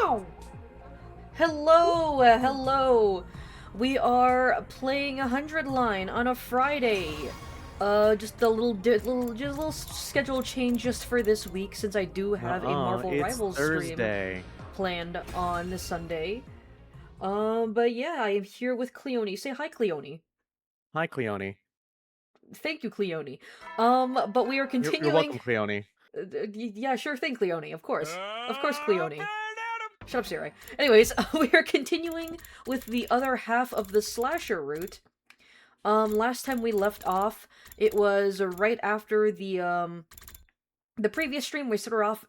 Wow! Hello. We are playing 100 line on a Friday. Just a little schedule change just for this week since I do have a Marvel It's Rivals stream Thursday. planned on this Sunday. But yeah, I am here with Cleone. Say hi, Cleone. Hi, Cleone. Thank you, Cleone. But we are You're continuing. welcome, Cleone. Yeah, sure thing, Cleone. Of course, Cleone. Shut up, Siri. Anyways, we are continuing with the other half of the slasher route. Last time we left off, it was right after the previous stream. We started off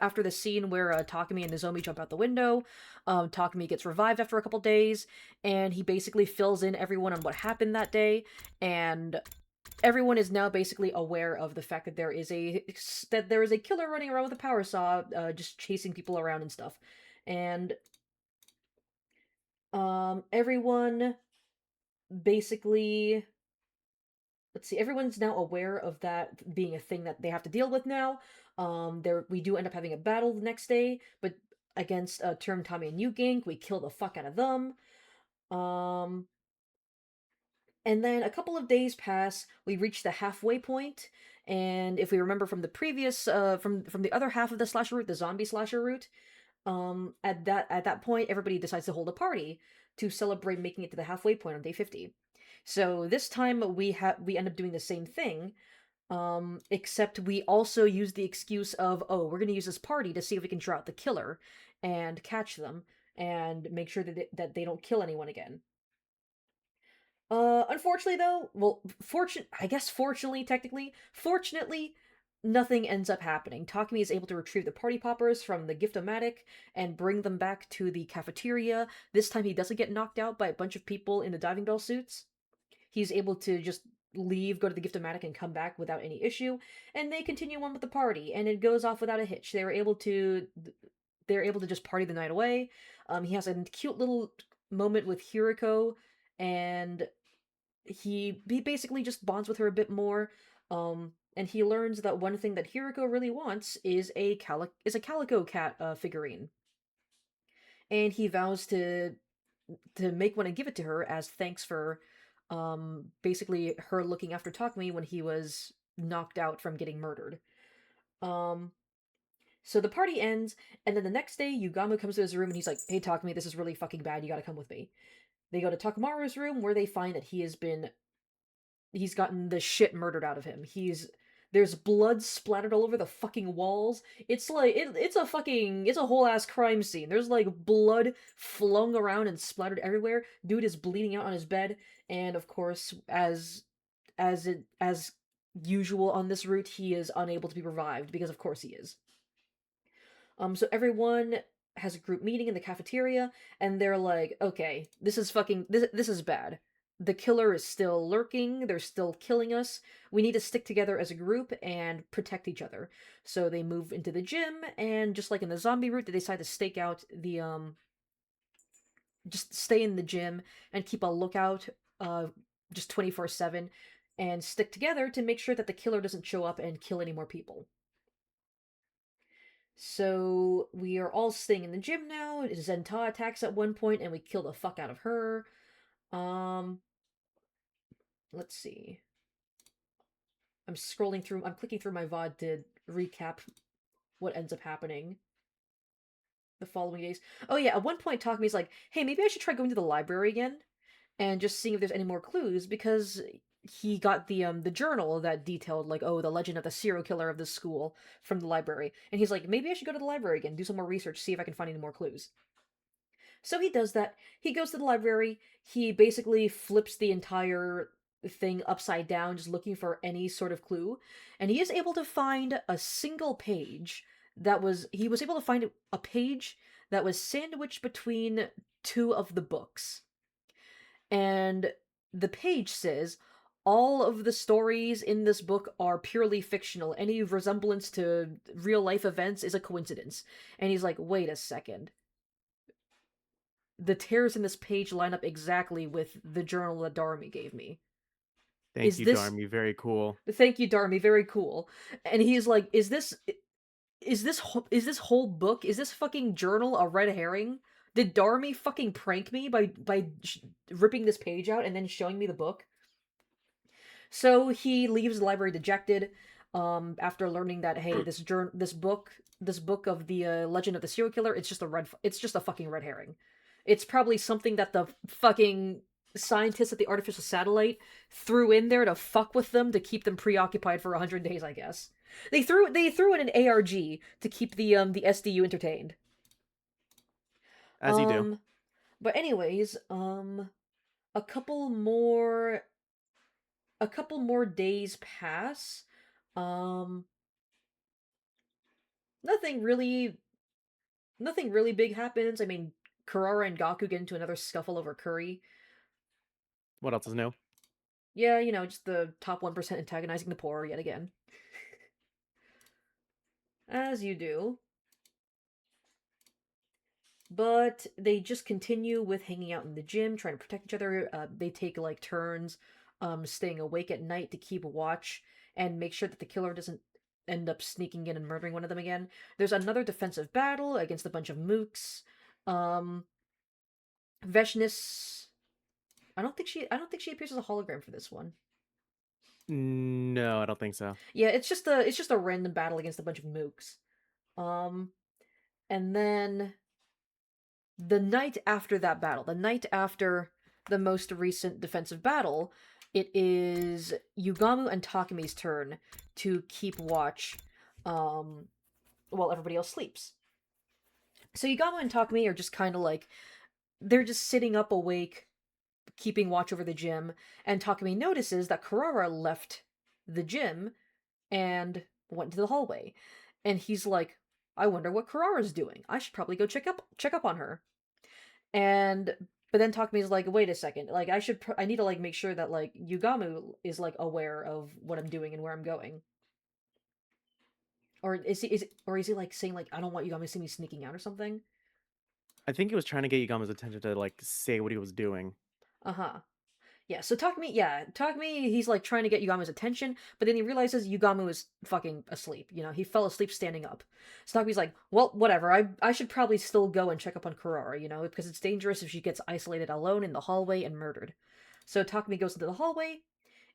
after the scene where Takumi and Nozomi jump out the window. Takumi gets revived after a couple days, and he basically fills in everyone on what happened that day. And everyone is now basically aware of the fact that there is a killer running around with a power saw, just chasing people around and stuff. And everyone basically, let's see, everyone's now aware of that being a thing that they have to deal with now. There we do end up having a battle the next day, but against Term Tommy and Yu Gang, we kill the fuck out of them. Um, and then a couple of days pass, we reach the halfway point, and if we remember from the previous from the other half of the slasher route, the zombie slasher route, at that point everybody decides to hold a party to celebrate making it to the halfway point on day 50. So this time we end up doing the same thing, except we also use the excuse of, oh, we're going to use this party to see if we can draw out the killer and catch them and make sure that they don't kill anyone again. Unfortunately though, well, fortunately, nothing ends up happening. Takumi is able to retrieve the party poppers from the Gift-O-Matic and bring them back to the cafeteria. This time he doesn't get knocked out by a bunch of people in the diving bell suits. He's able to just leave, go to the Gift-O-Matic, and come back without any issue, and they continue on with the party, and it goes off without a hitch. They're able to just party the night away. He has a cute little moment with Hiriko, and he basically just bonds with her a bit more. And he learns that one thing that Hiriko really wants is a calico cat figurine, and he vows to make one and give it to her as thanks for basically her looking after Takumi when he was knocked out from getting murdered. Um so the party ends, and then the next day Yugamu comes to his room and he's like, "Hey Takumi, this is really fucking bad. You got to come with me." They go to Takamaru's room where they find that he's gotten the shit murdered out of him. There's blood splattered all over the fucking walls. It's a whole ass crime scene. There's like blood flung around and splattered everywhere. Dude is bleeding out on his bed, and of course, as usual on this route, he is unable to be revived because of course he is. So everyone has a group meeting in the cafeteria, and they're like, "Okay, this is bad. The killer is still lurking. They're still killing us. We need to stick together as a group and protect each other." So they move into the gym, and just like in the zombie route, they decide to stake out just stay in the gym and keep a lookout, uh, just 24/7, and stick together to make sure that the killer doesn't show up and kill any more people. So we are all staying in the gym now. Zenta attacks at one point, and we kill the fuck out of her. Um, let's see. I'm clicking through my VOD to recap what ends up happening the following days. Oh yeah, at one point Takumi's like, "Hey, maybe I should try going to the library again and just seeing if there's any more clues," because he got the journal that detailed, like, oh, the legend of the serial killer of this school from the library, and he's like, maybe I should go to the library again, do some more research, see if I can find any more clues. So he does that. He goes to the library. He basically flips the entire thing upside down, just looking for any sort of clue. And he is able to find a single page he was able to find a page that was sandwiched between two of the books. And the page says, all of the stories in this book are purely fictional. Any resemblance to real life events is a coincidence. And he's like, wait a second, the tears in this page line up exactly with the journal that Darmy gave me. Thank Is you, this Darmy. Very cool. Thank you, Darmy, very cool. And he's like, is this whole book, is this fucking journal a red herring? Did Darmy fucking prank me by ripping this page out and then showing me the book? So he leaves the library dejected, after learning that, hey, this book of the Legend of the Serial Killer, it's just a fucking red herring. It's probably something that the fucking scientists at the artificial satellite threw in there to fuck with them to keep them preoccupied for 100 days, I guess. They threw in an ARG to keep the SDU entertained. As you do. Um, but anyways, a couple more a couple more days pass. Um, nothing really nothing really big happens. I mean, Kurara and Gaku get into another scuffle over Curry. What else is new? Yeah, just the top 1% antagonizing the poor yet again. As you do. But they just continue with hanging out in the gym, trying to protect each other. They take like turns, staying awake at night to keep watch and make sure that the killer doesn't end up sneaking in and murdering one of them again. There's another defensive battle against a bunch of mooks. Um, Veshnis. I don't think she appears as a hologram for this one. No, I don't think so. Yeah, it's just a random battle against a bunch of mooks. Um, and then the night after that battle, the night after the most recent defensive battle, it is Yugamu and Takami's turn to keep watch, um, while everybody else sleeps. So Yugamu and Takami are just kind of like, they're just sitting up awake, keeping watch over the gym, and Takami notices that Kurara left the gym and went into the hallway. And he's like, I wonder what Kurara's doing. I should probably go check up on her. And but then Takami's like, wait a second, like I need to like make sure that like Yugamu is like aware of what I'm doing and where I'm going. Or is he like saying like I don't want Yugami to see me sneaking out or something? I think he was trying to get Yugama's attention to like say what he was doing. Uh-huh. Takami, he's like trying to get Yugama's attention, but then he realizes Yugamu is fucking asleep. He fell asleep standing up. So Takami's like, well, whatever. I should probably still go and check up on Kurara, because it's dangerous if she gets isolated alone in the hallway and murdered. So Takami goes into the hallway,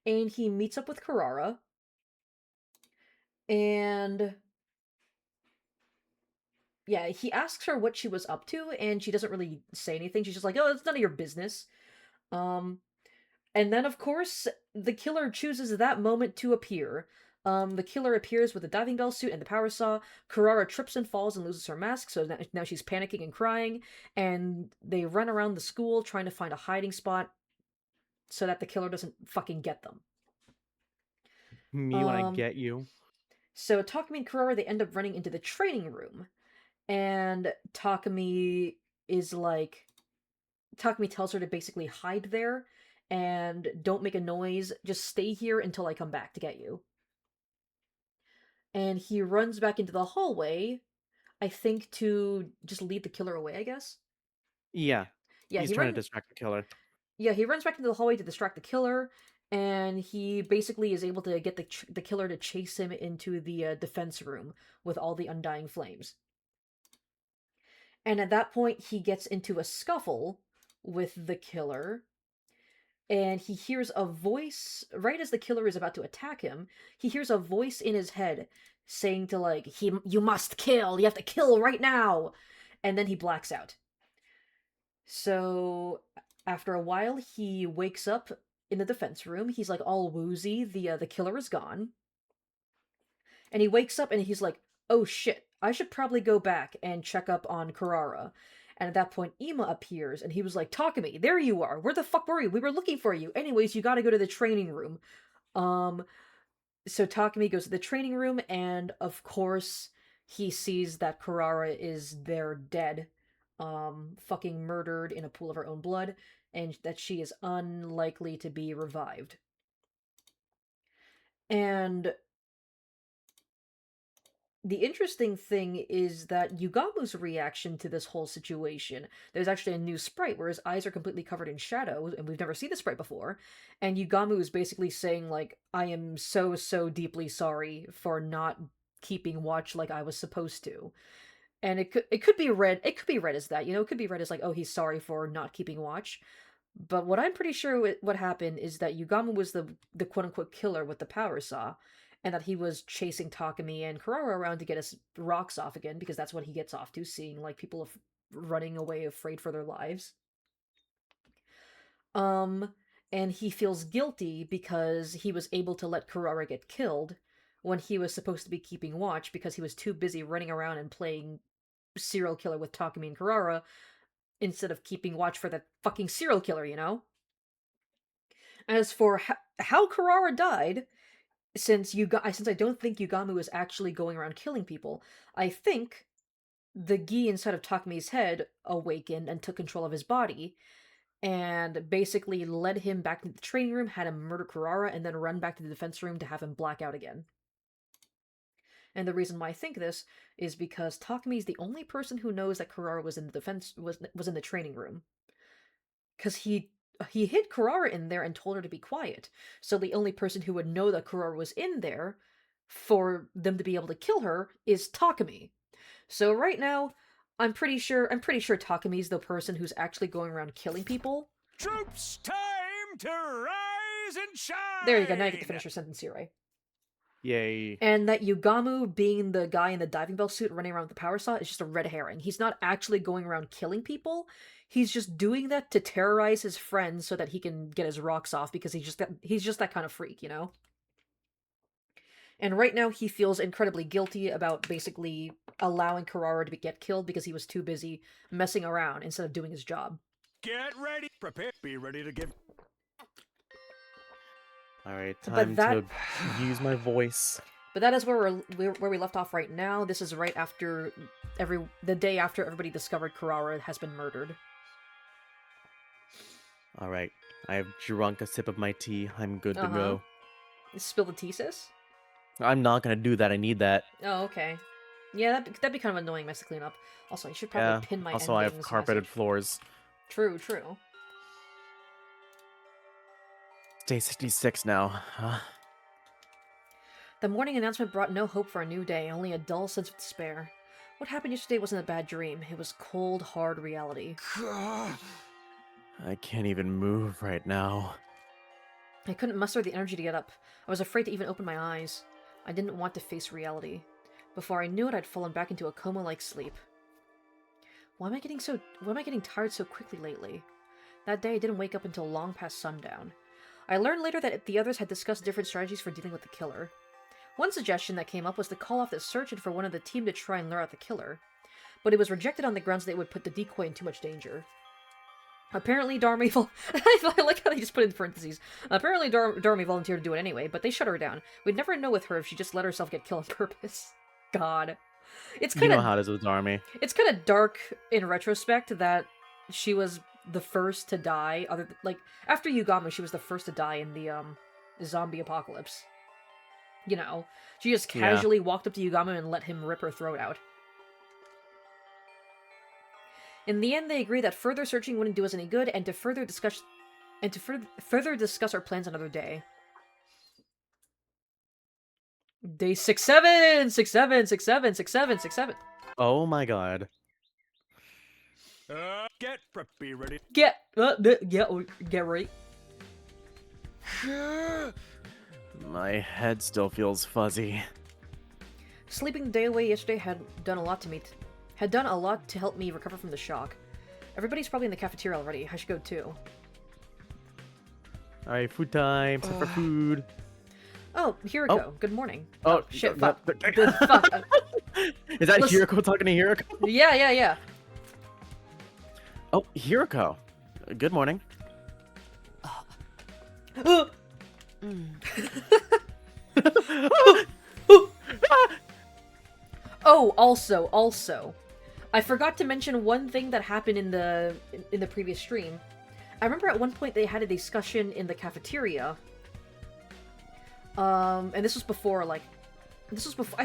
and he meets up with Kurara, and yeah, he asks her what she was up to, and she doesn't really say anything. She's just like, oh, it's none of your business. Um, And then, of course, the killer chooses that moment to appear. The killer appears with a diving bell suit and the power saw. Kurara trips and falls and loses her mask, so now she's panicking and crying. And they run around the school trying to find a hiding spot so that the killer doesn't fucking get them. Me when I Um, get you. so Takumi and Kurara, they end up running into the training room. And is like, Takumi tells her to basically hide there and don't make a noise. Just stay here until I come back to get you. And he runs back into the hallway, I think to just lead the killer away, I guess. Yeah, Yeah, he's trying to distract the killer. he runs back into the hallway to distract the killer, and he basically is able to get the killer to chase him into the defense room with all the undying flames. And at that point, he gets into a scuffle with the killer, and he hears a voice right as the killer is about to attack him. He hears a voice in his head saying to like, you must kill, you have to kill right now. And then he blacks out. So after a while, he wakes up in the defense room. He's like all woozy. The killer is gone, and he wakes up and he's like, "Oh shit! I should probably go back and check up on Kurara." And at that point, Ima appears, and he was like, "Takumi, there you are. Where the fuck were you? We were looking for you. Anyways, you got to go to the training room." Um, so Takumi goes to the training room, and of course, he sees that Kurara is there dead, fucking murdered in a pool of her own blood, and that she is unlikely to be revived. And the interesting thing is that Yugamu's reaction to this whole situation. There's actually a new sprite where his eyes are completely covered in shadow, and we've never seen this sprite before. And Yugamu is basically saying, like, I am so, so deeply sorry for not keeping watch like I was supposed to. And it could be read as that, it could be read as like, oh, he's sorry for not keeping watch. But what I'm pretty sure what happened is that Yugama was the quote unquote killer with the power saw, and that he was chasing Takumi and Kurara around to get his rocks off again, because that's what he gets off to, seeing like people running away afraid for their lives. Um, and he feels guilty because he was able to let Kurara get killed when he was supposed to be keeping watch because he was too busy running around and playing serial killer with Takumi and Kurara instead of keeping watch for that fucking serial killer. As for how Kurara died, since I don't think Yugami was actually going around killing people, I think the gi inside of Takumi's head awakened and took control of his body, and basically led him back into the training room, had him murder Kurara, and then run back to the defense room to have him black out again. And the reason why I think this is because Takumi is the only person who knows that Kurara was in the was in the training room, because he hid Kurara in there and told her to be quiet. So the only person who would know that Kurara was in there for them to be able to kill her is Takumi. So right now, I'm pretty sure Takumi's the person who's actually going around killing people. Troops, time to rise and shine! There you go, now you get to finish your sentence here, right? Yay. And that Yugamu being the guy in the diving bell suit running around with the power saw is just a red herring. He's not actually going around killing people. He's just doing that to terrorize his friends so that he can get his rocks off, because he's just that kind of freak, And right now he feels incredibly guilty about basically allowing Kurara to get killed because he was too busy messing around instead of doing his job. Get ready, prepare, be ready to give. Alright, time to use my voice. But that is where we left off right now. This is right after the day after everybody discovered Kurara has been murdered. Alright, I have drunk a sip of my tea. I'm good to go. Spill the tea, sis? I'm not gonna do that. I need that. Oh, okay. Yeah, that'd be kind of annoying mess to clean up. Also, I should probably pin my also, I have carpeted floors. True, true. Day 66 now, huh? The morning announcement brought no hope for a new day, only a dull sense of despair. What happened yesterday wasn't a bad dream. It was cold, hard reality. I can't even move right now. I couldn't muster the energy to get up. I was afraid to even open my eyes. I didn't want to face reality. Before I knew it, I'd fallen back into a coma-like sleep. Why am I getting tired so quickly lately? That day I didn't wake up until long past sundown. I learned later that the others had discussed different strategies for dealing with the killer. One suggestion that came up was to call off the search and for one of the team to try and lure out the killer, but it was rejected on the grounds that it would put the decoy in too much danger. Apparently, Darmy I like how they just put it in parentheses. Apparently, Darmy volunteered to do it anyway, but they shut her down. We'd never know with her if she just let herself get killed on purpose. God. It's kind of... You know how it is with Darmy. It's kind of dark in retrospect that she was the first to die, after Yugama, she was the first to die in the zombie apocalypse. She just casually walked up to Yugama and let him rip her throat out. In the end, they agreed that further searching wouldn't do us any good, and to further discuss our plans another day. Day 6-7! 6-7! 6-7! 6-7! 6-7! Oh my god. Be ready. Get ready. My head still feels fuzzy. Sleeping the day away yesterday had done a lot to help me recover from the shock. Everybody's probably in the cafeteria already. I should go too. Alright, food time. Time for food. Oh, Hiroko. Good morning. Oh, shit. Fuck. Fuck. Is that Listen. Hiroko talking to Hiroko? Yeah. Oh, Hiroko. Good morning. Oh, also, I forgot to mention one thing that happened in the previous stream. I remember at one point they had a discussion in the cafeteria. And this was before, I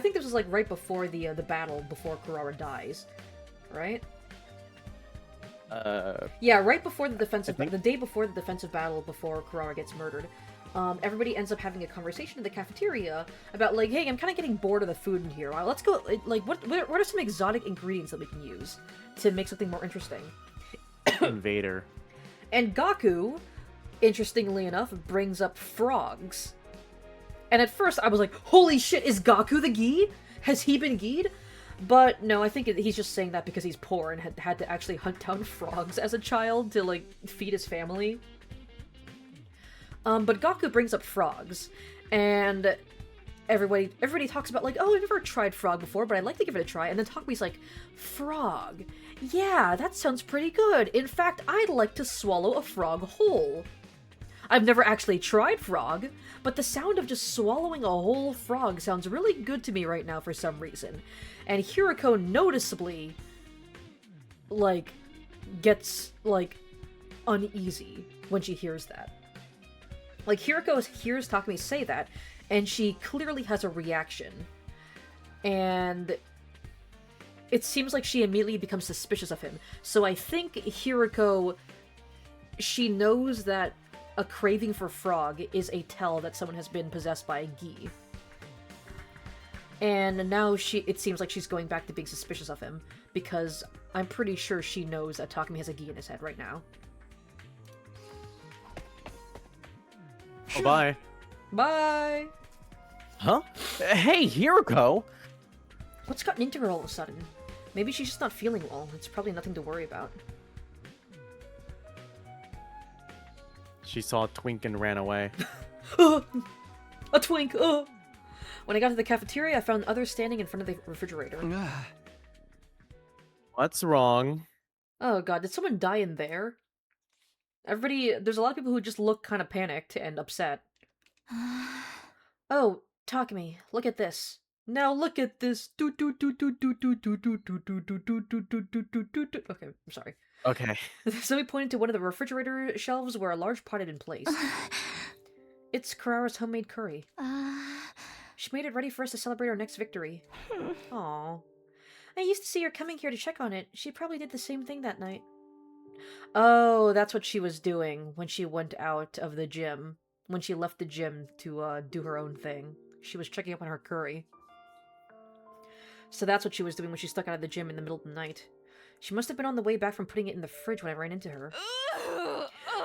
think this was right before the battle before Kurara dies, right? Yeah, right before the day before the defensive battle before Kurara gets murdered. everybody ends up having a conversation in the cafeteria about, like, hey, I'm kind of getting bored of the food in here. Let's go, like, what are some exotic ingredients that we can use to make something more interesting? Invader. And Gaku, interestingly enough, brings up frogs. And at first I was like, holy shit, is Gaku the Gi? Has he been Gi'd? But no, I think he's just saying that because he's poor and had to actually hunt down frogs as a child to, like, feed his family. But Gaku brings up frogs, and everybody talks about, like, oh, I've never tried frog before, but I'd like to give it a try. And then Takumi's like, frog? Yeah, that sounds pretty good. In fact, I'd like to swallow a frog whole. I've never actually tried frog, but the sound of just swallowing a whole frog sounds really good to me right now for some reason. And Hiroko noticeably, like, gets, like, uneasy when she hears that. Like, Hiroko hears Takumi say that, and she clearly has a reaction. And it seems like she immediately becomes suspicious of him. So I think Hiroko, she knows that a craving for frog is a tell that someone has been possessed by a Gi. And now it seems like she's going back to being suspicious of him, because I'm pretty sure she knows that Takumi has a Gi in his head right now. Oh, bye. Bye! Huh? Hey, Hiroko! What's gotten into her all of a sudden? Maybe she's just not feeling well. It's probably nothing to worry about. She saw Twink and ran away. A twink! When I got to the cafeteria, I found others standing in front of the refrigerator. What's wrong? Oh god, did someone die in there? There's a lot of people who just look kind of panicked and upset. Oh, Takumi, look at this. Now look at this. Okay, I'm sorry. Okay. So we pointed to one of the refrigerator shelves where a large pot had been placed. It's Kurara's homemade curry. She made it ready for us to celebrate our next victory. Aww. I used to see her coming here to check on it. She probably did the same thing that night. Oh, that's what she was doing when she went out of the gym. When she left the gym to do her own thing. She was checking up on her curry. So that's what she was doing when she stuck out of the gym in the middle of the night. She must have been on the way back from putting it in the fridge when I ran into her.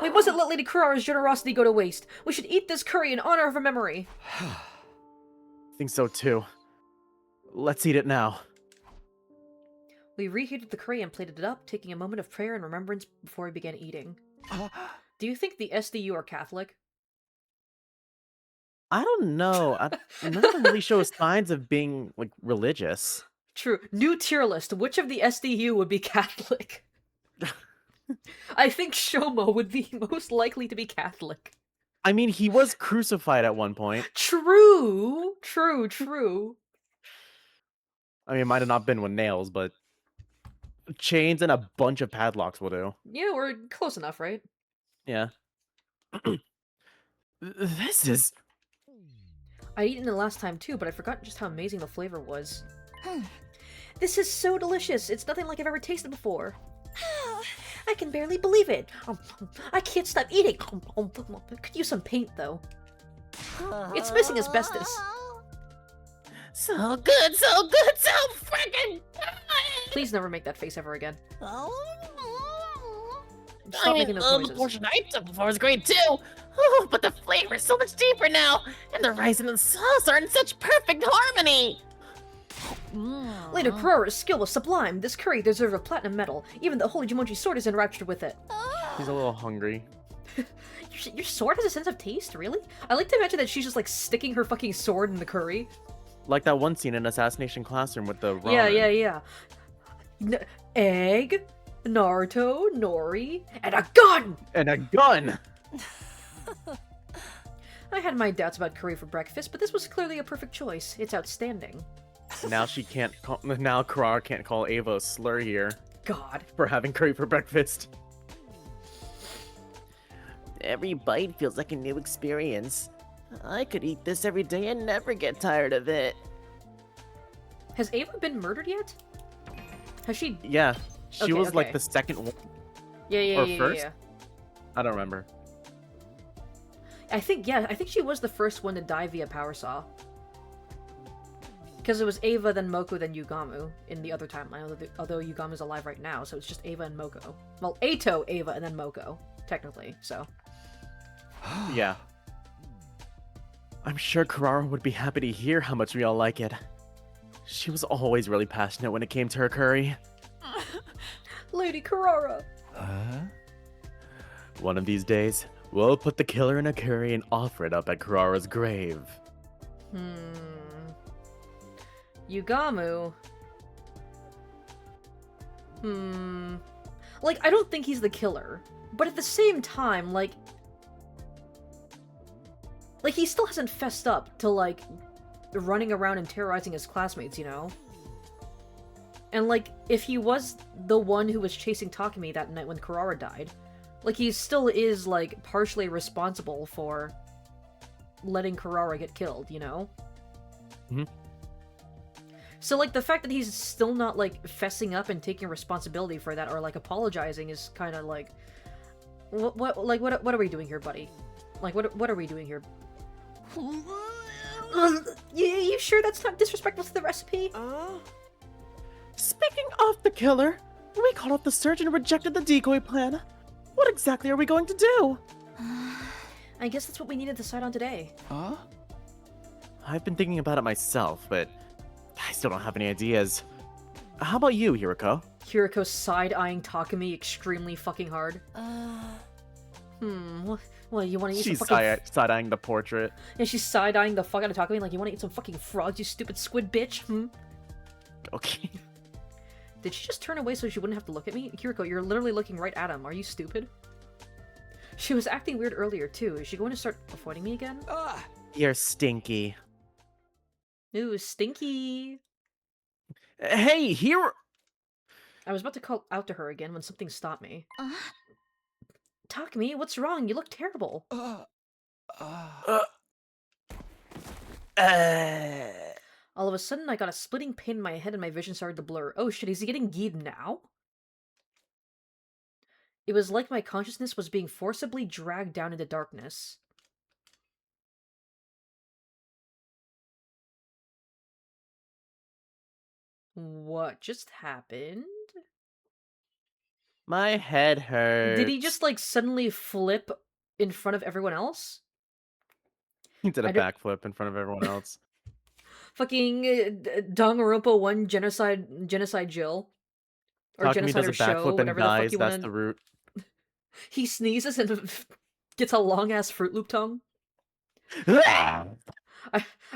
We mustn't let Lady Kurara's generosity go to waste. We should eat this curry in honor of her memory. I think so too. Let's eat it now. We reheated the curry and plated it up, taking a moment of prayer and remembrance before we began eating. Do you think the SDU are Catholic? I don't know. None of them really show signs of being, like, religious. True. New tier list. Which of the SDU would be Catholic? I think Shomo would be most likely to be Catholic. I mean, he was crucified at one point. True. True. I mean, it might have not been with nails, but chains and a bunch of padlocks will do. Yeah, we're close enough, right? Yeah. This is... I'd eaten it last time too, but I forgot just how amazing the flavor was. This is so delicious. It's nothing like I've ever tasted before. I can barely believe it. I can't stop eating. Could use some paint though. It's missing asbestos. So good, so freaking good! Please never make that face ever again. I Stop mean, making those the noises. portion I took before was great too. Oh, but the flavor is so much deeper now, and the rice and the sauce are in such perfect harmony. Lady Kurara's skill was sublime. This curry deserves a platinum medal. Even the Holy Jumonji sword is enraptured with it. He's a little hungry. Your sword has a sense of taste, really? I like to imagine that she's just like sticking her fucking sword in the curry. Like that one scene in Assassination Classroom with the ramen. Yeah. Egg, Naruto, Nori, and a gun! And a gun! I had my doubts about curry for breakfast, but this was clearly a perfect choice. It's outstanding. Now now Kurara can't call Ava a slur here God. for having curry for breakfast. Every bite feels like a new experience. I could eat this every day and never get tired of it. Has Ava been murdered yet? Has she? Yeah, she Okay, was like okay. the second one. Yeah. Or first? I don't remember. I think she was the first one to die via power saw. Because it was Ava, then Moko, then Yugamu in the other timeline, although Yugamu's alive right now, so it's just Ava and Moko. Well, Ato, Ava, and then Moko, technically, so. Yeah. I'm sure Kurara would be happy to hear how much we all like it. She was always really passionate when it came to her curry. Lady Kurara! One of these days, we'll put the killer in a curry and offer it up at Kurara's grave. Yugamu? Like, I don't think he's the killer. But at the same time, like, he still hasn't fessed up to, like, running around and terrorizing his classmates, you know? And, like, if he was the one who was chasing Takumi that night when Kurara died, like, he still is, like, partially responsible for letting Kurara get killed, you know? So, like, the fact that he's still not, like, fessing up and taking responsibility for that or, like, apologizing is kind of, like... What are we doing here, buddy? Like, what are we doing here? You sure that's not disrespectful to the recipe? Speaking of the killer, we called up the surgeon and rejected the decoy plan. What exactly are we going to do? I guess that's what we need to decide on today. I've been thinking about it myself, but I still don't have any ideas. How about you, Hiroko? Hiriko side-eyeing Takumi extremely fucking hard. Well, you want to eat She's some fucking... side-eyeing the portrait. Yeah, she's side-eyeing the fuck out of Takumi like, you want to eat some fucking frogs, you stupid squid bitch? Okay. Did she just turn away so she wouldn't have to look at me? Kiriko, you're literally looking right at him. Are you stupid? She was acting weird earlier, too. Is she going to start avoiding me again? You're stinky. Ooh, stinky. Hey, here... I was about to call out to her again when something stopped me. Takumi, what's wrong? You look terrible. All of a sudden, I got a splitting pain in my head and my vision started to blur. Oh shit, is he getting geed now? It was like my consciousness was being forcibly dragged down into darkness. What just happened? My head hurts. Did he just, like, suddenly flip in front of everyone else? He did a I don't- backflip in front of everyone else. Fucking Danganronpa 1 Genocide Jill. Or Takumi Genocide does or a Show, backflip and whatever the fuck dies, you that's wanna... the root. He sneezes and gets a long-ass Fruit Loop tongue. I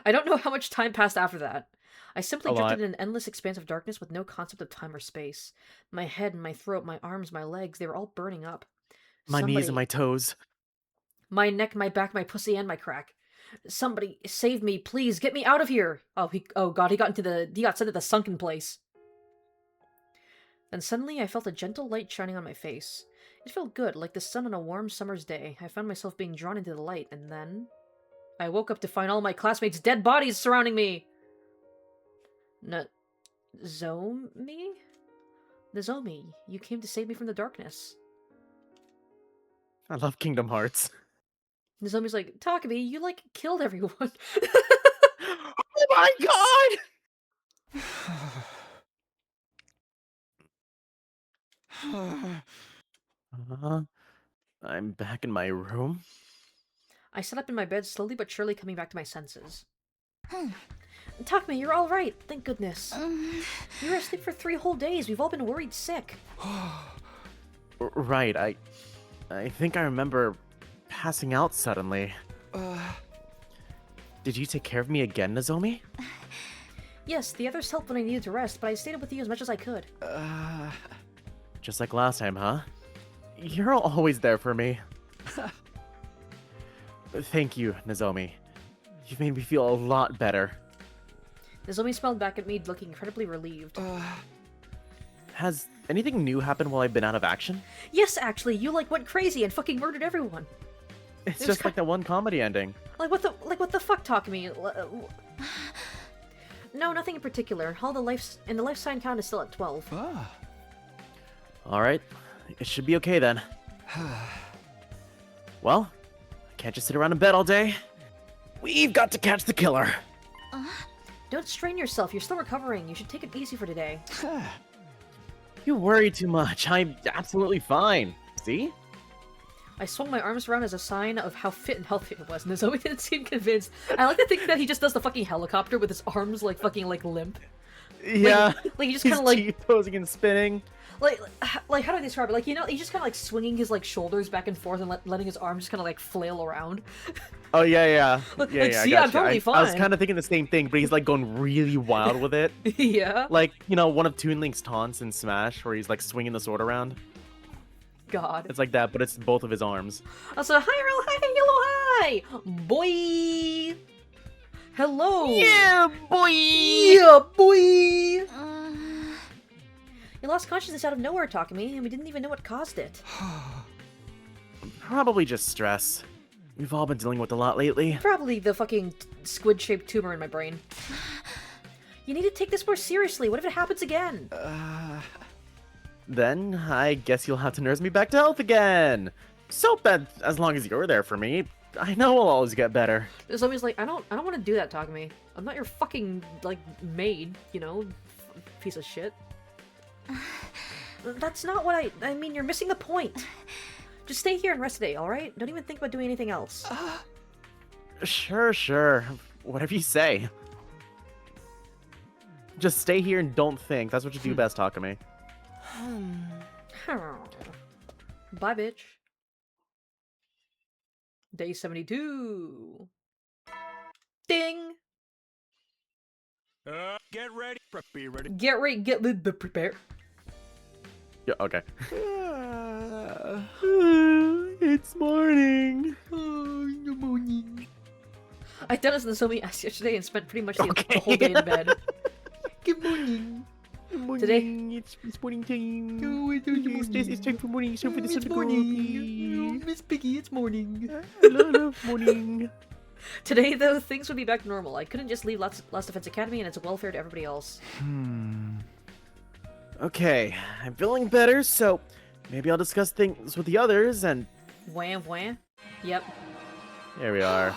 don't know how much time passed after that. I simply A lot. drifted in an endless expanse of darkness with no concept of time or space. My head and my throat, my arms, my legs, they were all burning up. My knees and my toes. My neck, my back, my pussy, and my crack. Somebody save me, please. Get me out of here. Oh god, he got sent to the sunken place. Then suddenly I felt a gentle light shining on my face. It felt good, like the sun on a warm summer's day. I found myself being drawn into the light, and then I woke up to find all my classmates' dead bodies surrounding me. Nozomi? Nozomi, you came to save me from the darkness. I love Kingdom Hearts. Nozomi's like, Takumi, you, like, killed everyone. Oh my god! I'm back in my room. I sat up in my bed, slowly but surely coming back to my senses. Takumi, you're all right. Thank goodness. You were asleep for 3 whole days. We've all been worried sick. Right, I think I remember passing out suddenly. Did you take care of me again, Nozomi? Yes, the others helped when I needed to rest, but I stayed with you as much as I could. Just like last time, huh? You're always there for me. Thank you, Nozomi. You've made me feel a lot better. Nozomi smiled back at me, looking incredibly relieved. Has anything new happened while I've been out of action? Yes, actually, you, like, went crazy and fucking murdered everyone. It's It was just like that one comedy ending. Like, what the fuck, Takumi? No, nothing in particular. The life sign count is still at 12. Alright, it should be okay then. Well, Can't just sit around in bed all day. We've got to catch the killer. Don't strain yourself. You're still recovering. You should take it easy for today. You worry too much. I'm absolutely fine. See? I swung my arms around as a sign of how fit and healthy it was, and Nozomi didn't seem convinced. I like to think that he just does the fucking helicopter with his arms like fucking like limp. Yeah. Like he just His kind of like teeth posing and spinning. like how do I describe it? Like, you know, he's just kind of like swinging his like shoulders back and forth and letting his arms just kind of like flail around. Oh yeah. Like, Yeah, see, I I'm gotcha. totally I was fine. kind of thinking the same thing, but he's like going really wild with it. Yeah. Like, you know, one of Toon Link's taunts in Smash where he's like swinging the sword around. God. It's like that, but it's both of his arms. Also, hi, Earl. Hi, hello, hi, boy. Hello. boy! Yeah, boy. You lost consciousness out of nowhere, Takumi, and we didn't even know what caused it. Probably just stress. We've all been dealing with a lot lately. Probably the fucking squid-shaped tumor in my brain. You need to take this more seriously. What if it happens again? Then, I guess you'll have to nurse me back to health again. So bad, as long as you're there for me, I know I'll always get better. There's always like, I don't want to do that, Takumi. I'm not your fucking, like, maid, you know? Piece of shit. That's not what I mean, you're missing the point. Just stay here and rest today, alright? Don't even think about doing anything else. Sure. Whatever you say. Just stay here and don't think. That's what you do best, Takumi. Bye, bitch. Day 72. Ding! Get ready. Be ready. Get ready, get prepare. Yeah, okay. It's morning. I've done this in so many apps yesterday and spent pretty much the Okay. whole day in bed. Good morning. Good morning. Today- It's morning time. Oh, It's time for morning. It's time for the sun to go up. Miss Piggy, it's morning. I love morning. Today, though, things would be back to normal. I couldn't just leave Last Defense Academy and its welfare to everybody else. Okay, I'm feeling better, so maybe I'll discuss things with the others, and Wham wham. Yep. here we are.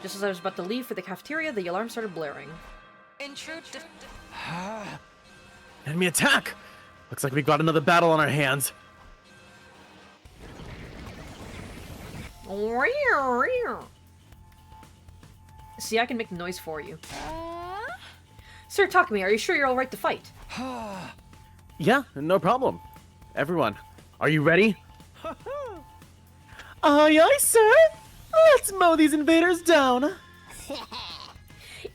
Just as I was about to leave for the cafeteria, the alarm started blaring. Enemy attack! Looks like we got another battle on our hands. See, I can make the noise for you. Sir Takumi, are you sure you're alright to fight? Yeah, no problem. Everyone, are you ready? Aye, sir! Let's mow these invaders down!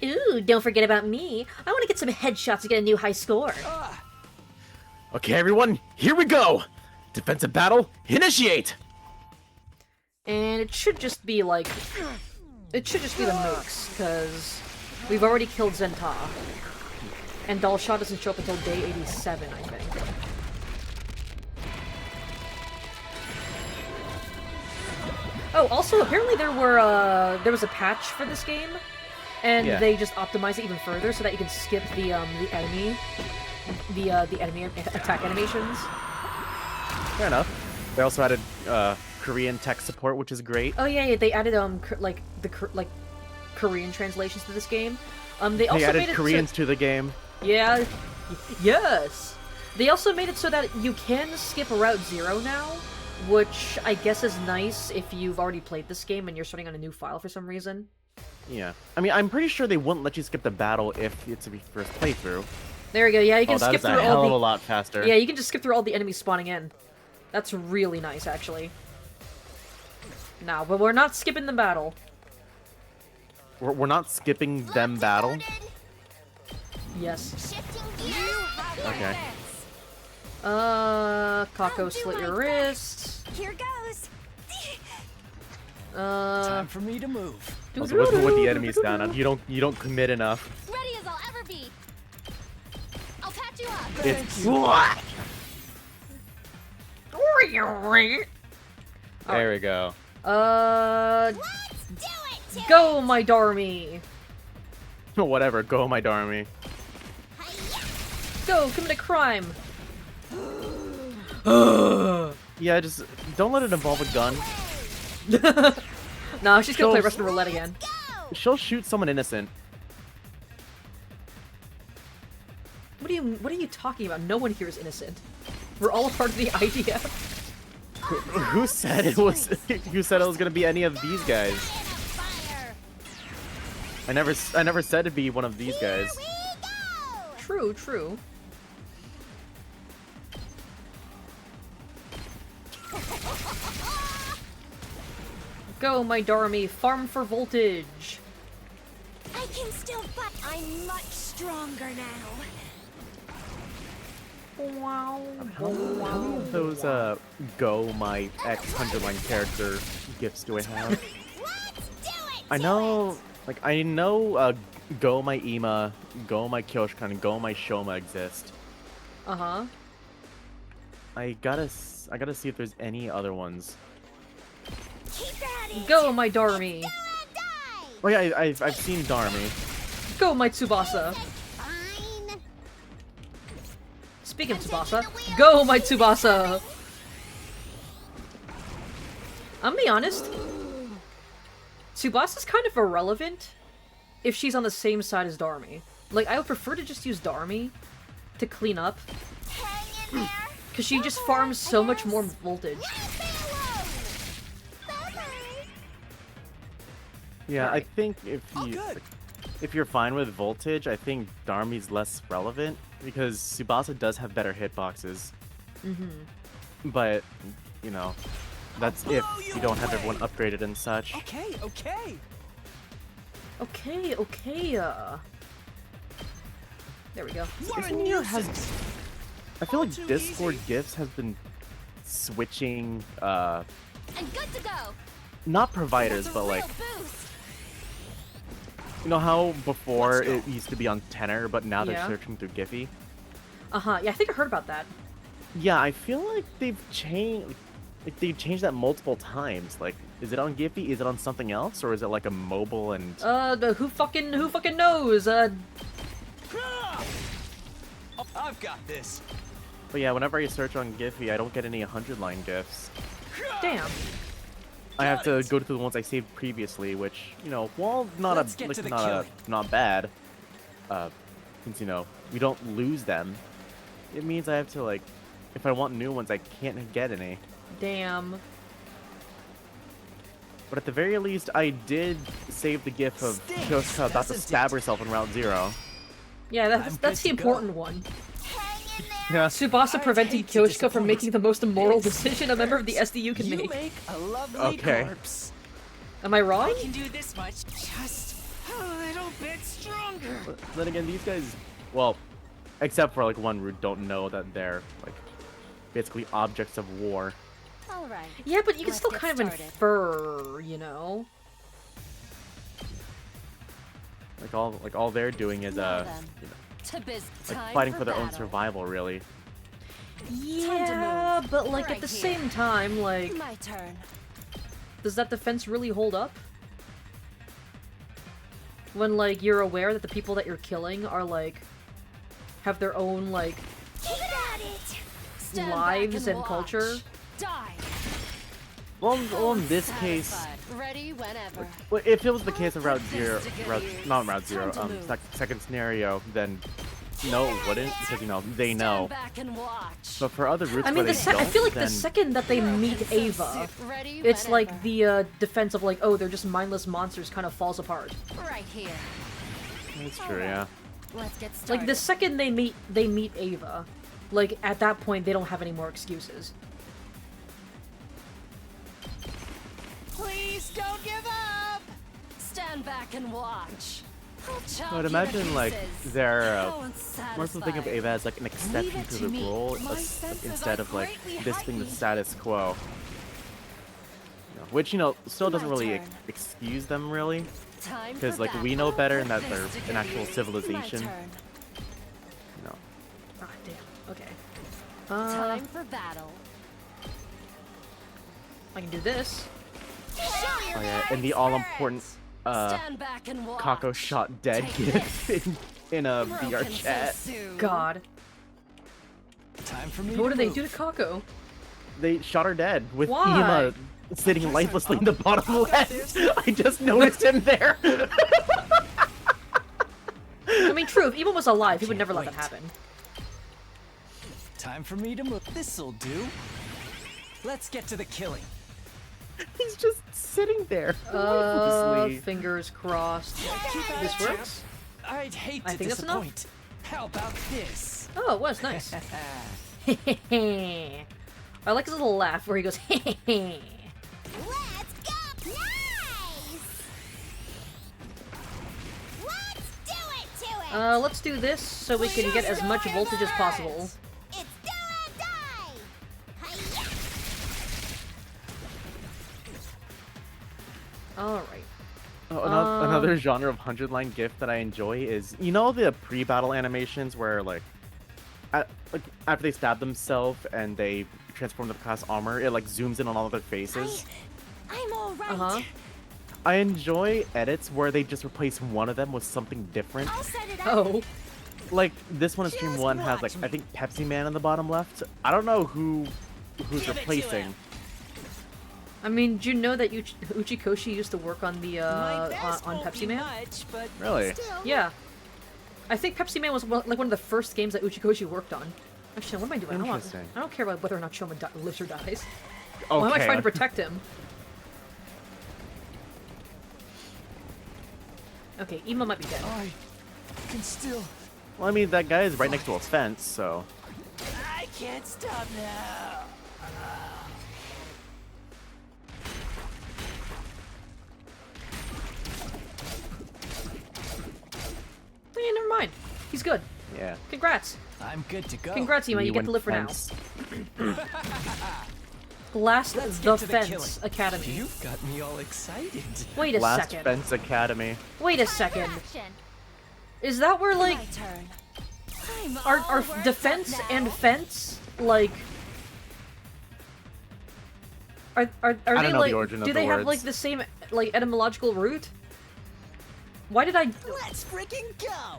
Ooh, don't forget about me. I want to get some headshots to get a new high score. Okay, everyone, here we go! Defensive battle, initiate! And it should just be like... It should just be the mooks, because we've already killed Zenta. And Dalshot doesn't show up until day 87, I think. Oh, also, apparently there was a patch for this game, and Yeah. they just optimized it even further so that you can skip the enemy attack animations. Fair enough. They also added Korean tech support, which is great. Oh yeah, they added Korean translations to this game. They also They added made it Koreans to the game. Yeah. Yes. They also made it so that you can skip Route Zero now, which I guess is nice if you've already played this game and you're starting on a new file for some reason. Yeah. I mean, I'm pretty sure they wouldn't let you skip the battle if it's a first playthrough. There we go. Yeah, you Oh, can that skip is a through hell all of a the lot faster. Yeah, you can just skip through all the enemies spawning in. That's really nice, actually. No, but we're not skipping the battle. We're not skipping them battle. Yes. Okay. Kako, slit your wrist. Here goes. Time for me to move. Also, let's put the enemies down. You don't commit enough. Ready as I'll ever be. I'll patch you up. It's there we go. Let's do it. Go, my Darmy! Whatever. Go, my Darmy. Go, commit a crime! Yeah, just don't let it involve a gun. No, she's gonna play Shows- Russian roulette again. She'll shoot someone innocent. What are you talking about? No one here is innocent. We're all a part of the idea. Who said it was? Who said it was gonna be any of these guys? Fire. I never said it'd be one of these guys. Here we go. True, true. Go, my Darmy, farm for voltage. I can still fight. I'm much stronger now. Wow. How many of those Go my X 100-line character gifts do I have? Let's do it. I know, like Go my Ima, Go my Kyoshkan, and Go my Shoma exist. Uh-huh. I gotta see if there's any other ones. Keep at it. Go, my Darmy. Do or die. Oh yeah, I've seen Darmy. Go, my Tsubasa. Fine. Speaking of Tsubasa, go, my Tsubasa. I'm gonna be honest. Tsubasa's kind of irrelevant if she's on the same side as Darmy. Like, I would prefer to just use Darmy to clean up, Hang in there. because she just farms so much more voltage. Leave me alone. Bye-bye. Yeah, I Right. think if you're fine with voltage, I think Darmy's less relevant because Tsubasa does have better hitboxes. Mm-hmm. But you know, that's if you don't have everyone upgraded and such. Okay, okay. Okay, okay, there we go. What a Isn't there has- nuisance. I feel like Too Discord easy. gifts has been switching, I'm good to go. not providers, That's a but like, real boost. you know how before Let's go. it used to be on Tenor, but now they're Yeah. searching through Giphy? Uh-huh, yeah, I think I heard about that. Yeah, I feel like they've changed that multiple times. Like, is it on Giphy? Is it on something else? Or is it like a mobile and... Who fucking knows? Ah! Oh, I've got this. But yeah, whenever I search on Giphy, I don't get any 100-line gifts. Damn. I have to go to the ones I saved previously, which, you know, while Let's get to the killing. not bad, since, you know, we don't lose them, it means I have to, like, if I want new ones, I can't get any. Damn. But at the very least, I did save the gif of Stinks, Kyoshka about to doesn't stab it? herself in Route 0. Yeah, I'm that's good the to go. important one. Hang in there. Yeah. Tsubasa I'd preventing hate to Kyoshka from disappoint. making the most immoral This decision a member of the hurts. SDU can You make. make a lovely Okay. corpse. Am I wrong? I can do this much, just a little bit stronger. But then again, these guys, well, except for like one root, don't know that they're like basically objects of war. All right. Yeah, but you can Let's still get kind of started. infer, you know? Like all they're doing is Now then. you know, To biz. like Time fighting for their own battle. survival, really. Yeah, move. but like Right at the here. same time, like, My turn. does that defense really hold up? When like you're aware that the people that you're killing are like have their own like Keep at it. Stand lives back and watch. culture. Die. Well, in this case, Satisfied. Ready whenever. well, if it was the case of Route put this 0, together. not Route 0, Time to move. second scenario, then no, it wouldn't, because you know they know. Stand back and watch. But for other routes I mean, where the they don't, I feel like the then second that they meet Ava, Ready it's like whenever. the defense of like, oh, they're just mindless monsters kind of falls apart. Right here. that's true, yeah. Let's get started. Like the second they meet Ava, like at that point they don't have any more excuses. Please don't give up. Stand back and watch. I'll chop But you to imagine like pieces. they're How more so think of unsatisfying. Ava as like an exception it to to the me. rule My senses instead are of like greatly this being the heightened. status quo. You know, which, you know, still doesn't My really turn. excuse them really, Time because for like we battle. know better and Put that this they're an together. actual My civilization. turn. You know. Ah, damn. Okay. Time for battle. I can do this. Oh yeah, and the all important Stand back and watch. Kako shot dead Take gift in a Broken VR so chat. soon. God. Time for me What to did they move. do to Kako? They shot her dead with Why? Ima sitting lifelessly in the bottom left. I just noticed him there. I mean, true, if Emo was alive, he would never let that wait. happen. Time for me to move. This'll do. Let's get to the killing. He's just sitting there. lifelessly. Fingers crossed. This works? I'd hate I to think that's enough. disappoint. How about this? Oh, it was nice. I like his little laugh where he goes, Let's go! Nice! Let's do it to it! let's do this so we can get as much voltage as possible. It's do or die! Hi-ya! Alright. Oh, another genre of 100-line GIF that I enjoy is, you know, the pre-battle animations where, like, after they stab themselves and they transform to class armor, it, like, zooms in on all of their faces. I'm alright. Uh-huh. I enjoy edits where they just replace one of them with something different. I'll set it up. Oh. Like, this one in Stream Just 1 has, like, watch I think Pepsi Man on the bottom left. I don't know who's Give it to replacing. him. I mean, do you know that Uchikoshi used to work on the, My best on won't Pepsi be Man? much, but Really? Still, Yeah. I think Pepsi Man was like one of the first games that Uchikoshi worked on. Actually, what am I doing? Interesting. I don't care about whether or not Shoma lives or dies. Okay. Why am I trying to protect him? Okay, Emo might be dead. I can still. Well, I mean, that guy is right next to a fence, so... I can't stop now. Eh, never mind. He's good. Yeah. Congrats. I'm good to go. Congrats, Emo. You get went to live for now. fence. Last Let's The get to the Fence killing. Academy. You've got me all excited. Wait a Last second. Fence Academy. Wait a second. action. Is that where, like, My turn. I'm are all worked defense up and now. fence, like... Are I they, don't know the like, origin of do the they have, words. like, the same, like, etymological root? Why did I... Let's freaking go.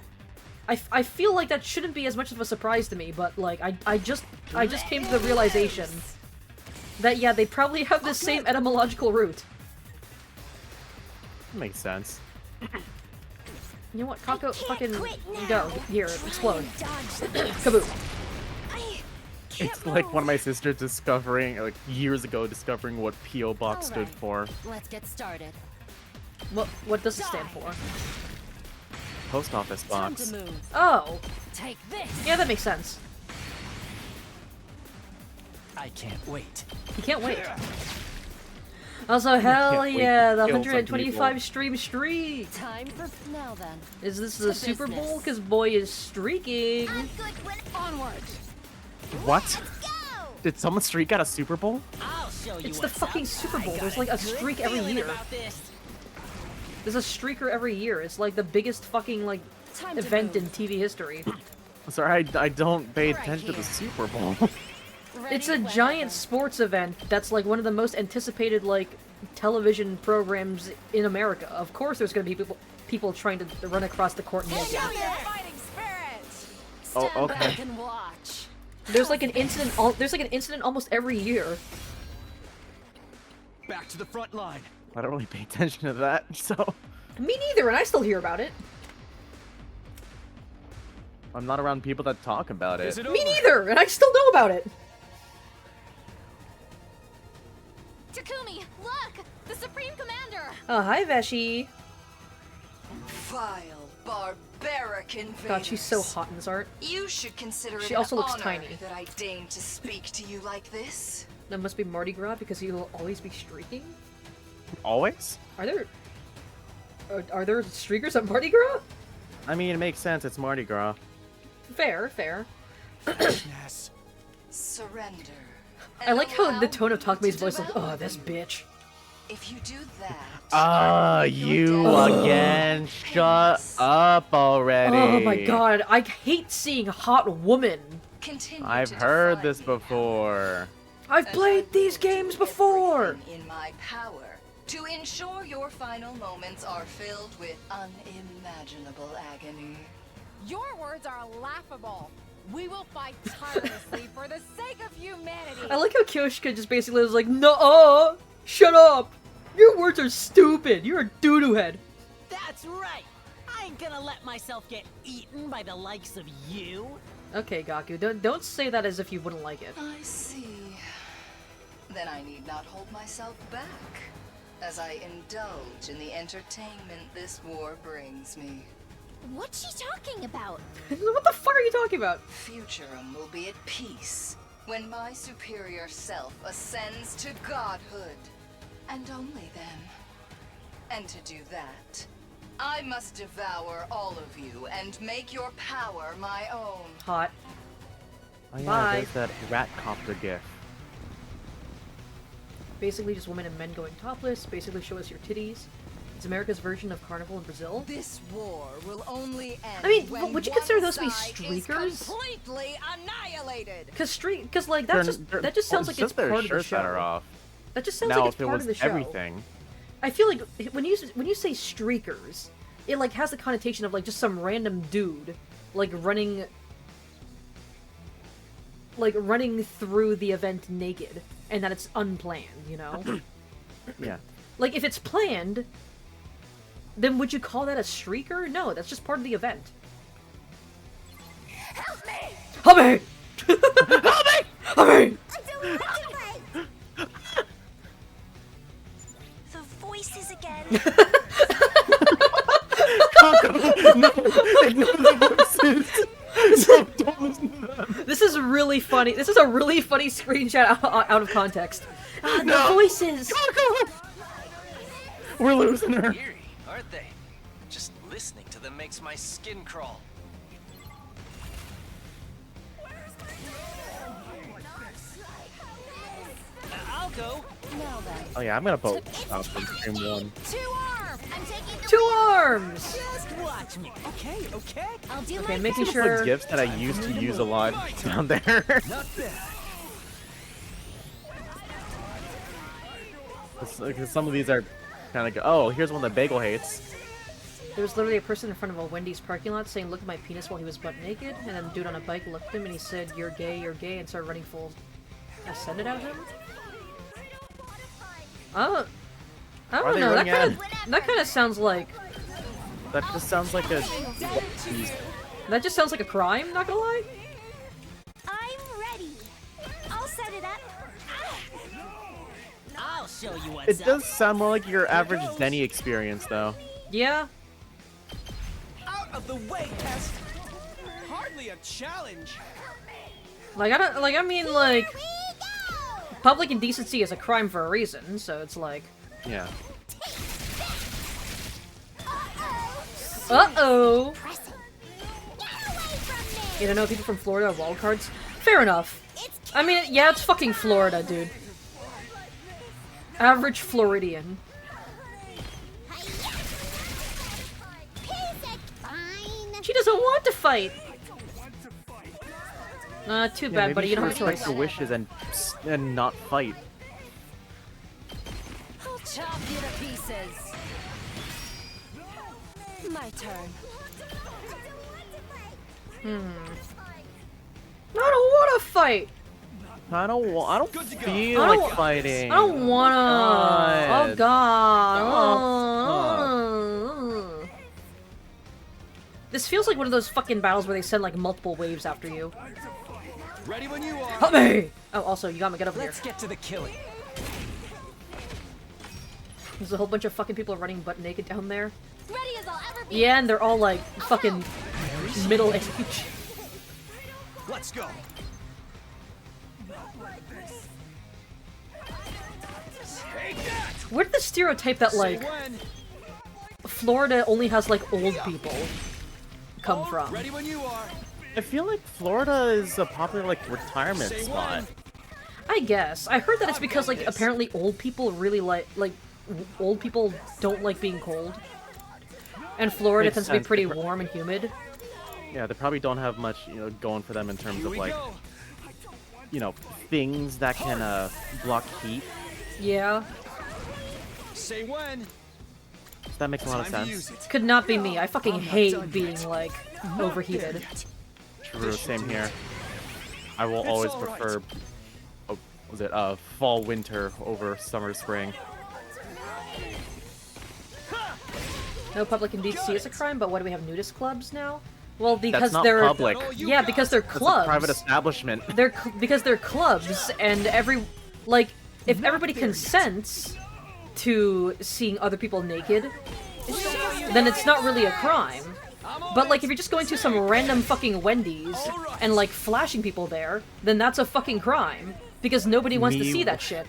I feel like that shouldn't be as much of a surprise to me, but, like, I just came to the realization that, yeah, they probably have the same etymological root. Makes sense. You know what, Kako, can't fucking quit now. go. Here, explode. Dodge this. Kaboom. I can't It's like move. one of my sisters discovering, like, years ago, discovering what P.O. Box stood Alright. for. Let's get started. What does it stand for? Post office Time box. to move. Oh, Take this. yeah, that makes sense. I can't wait. You can't wait. Also, hell can't wait yeah, to the kill some 125 people. stream streak! Time for now then. Is this To the Super Bowl? business. Because boy is streaking. I'm good when Onward. What? go. Did someone streak out a Super Bowl? I'll show you It's the what's fucking up. Super I Bowl. got There's like a good streak every feeling year. about this. There's a streaker every year. It's like the biggest fucking like Time to event in move. TV history. Sorry, I don't pay Right attention to here. the Super Bowl. Ready It's a whenever. giant sports event that's like one of the most anticipated like television programs in America. Of course, there's gonna be people trying to run across the court and make it. Show your fighting spirit. Oh, Stand okay. back and watch. There's like an incident. There's like an incident almost every year. Back to the front line. I don't really pay attention to that, so... Me neither, and I still hear about it. I'm not around people that talk about Is it. it Me over? neither, and I still know about it. Takumi, look! The Supreme Commander! Oh, hi, Veshi. Vile, barbaric invaders. God, she's so hot in this art. You should consider She it also an looks honor tiny. that I deign to speak to you like this. That must be Mardi Gras because he'll always be streaking. Always? Are there streakers at Mardi Gras? I mean, it makes sense, it's Mardi Gras. Fair, fair. Yes. Surrender. I like how the allow tone of me Takumi's to voice like, develop oh, this you. bitch. If you do that, Ah, you dead. again. Shut up already. Oh my god, I hate seeing hot woman. continue I've to heard defy this me. before. I've And played I these will do games before. everything in my power to ensure your final moments are filled with unimaginable agony. Your words are laughable. We will fight tirelessly for the sake of humanity. I like how Kyoshika just basically was like, no. Shut up! Your words are stupid! You're a doo-doo head! That's right! I ain't gonna let myself get eaten by the likes of you! Okay, Gaku, don't say that as if you wouldn't like it. I see. Then I need not hold myself back, as I indulge in the entertainment this war brings me. What's she talking about? What the fuck are you talking about? Futurum will be at peace when my superior self ascends to godhood. And only then. And to do that, I must devour all of you and make your power my own. Hot. Oh yeah, Bye. there's that rat copter gif. Basically just women and men going topless, basically show us your titties. It's America's version of Carnival in Brazil. This war will only end. I mean, when would you one consider those to be side is streakers? completely annihilated. Cause like that just sounds like it's their part of the shirts that are show. off. That just sounds Now, like it's if it part was of the show. everything, I feel like when you say streakers, it like has the connotation of like just some random dude like running through the event naked, and that it's unplanned, you know? yeah. Like if it's planned, then would you call that a streaker? No, that's just part of the event. Help me! Help me! Help me! Help me! The voices again. No, ignore the voices. Don't listen to them. This is really funny. This is a really funny screenshot out of context. Ah, the voices! We're losing her. Eerie, aren't they? Just listening to them makes my skin crawl. I'll go. Now then. Oh yeah, I'm gonna vote out for Stream 1. 2 arms! I'm taking the Two arms! Just watch me, okay? Okay? I'll do Okay, my making best. sure. The gifts that I used to use a lot down there. Not bad. Because some of these are kind of oh, here's one that Bagel hates. There was literally a person in front of a Wendy's parking lot saying, "Look at my penis," while he was butt naked, and then a dude on a bike looked at him and he said, "You're gay, and started running full ascended at him. I Are don't they know. running That kind of sounds like That just sounds like a. that just sounds like a crime. Not gonna lie. I'm ready. I'll set it up. I'll show you what's It up. does sound more like your average Denny experience, though. Yeah. Out of the way, Pest. Hardly a challenge. Like I mean like public indecency is a crime for a reason, so it's like Yeah. uh-oh. Pressing. Get away from me! You don't know people from Florida have wild cards? Fair enough. I mean, yeah, it's fucking Florida, dude. Average Floridian. Fine. She doesn't want to fight. Too bad, maybe buddy. You don't have a respect choice. her wishes and not fight. I'll chop you to pieces. My turn. I don't want to fight. I don't Good to go. feel I don't- like fighting. I don't wanna. Oh god. Oh, This feels like one of those fucking battles where they send like multiple waves after you. Ready when you are. Help me! Oh, also, you got me. Get over here. Let's get to the killing. There's a whole bunch of fucking people running butt naked down there. Ready as I'll ever be. Yeah, and they're all like fucking middle age. Let's go. Where did the stereotype that like Say when. Florida only has like old people come from? Ready when you are. I feel like Florida is a popular like retirement Say spot. when. I guess. I heard that it's because like apparently old people really like old people don't like being cold. And Florida Makes tends to be sense. pretty warm and humid. Yeah, they probably don't have much, going for them in terms Here of we like, go. things that can block heat. Yeah. Say when. So that makes a lot of Time to use sense. it. Could not be me. I fucking I'm not hate done being yet. like Not there overheated. yet. True, same here. I will It's always all right. prefer was it fall, winter over summer, spring. No public indecency is a crime, but why do we have nudist clubs now? Well, because That's not they're public. yeah, because they're That's a clubs. private establishment. Because they're clubs, and if everybody consents to seeing other people naked, then it's not really a crime. But like, if you're just going to some random fucking Wendy's and like flashing people there, then that's a fucking crime because nobody wants to see that shit.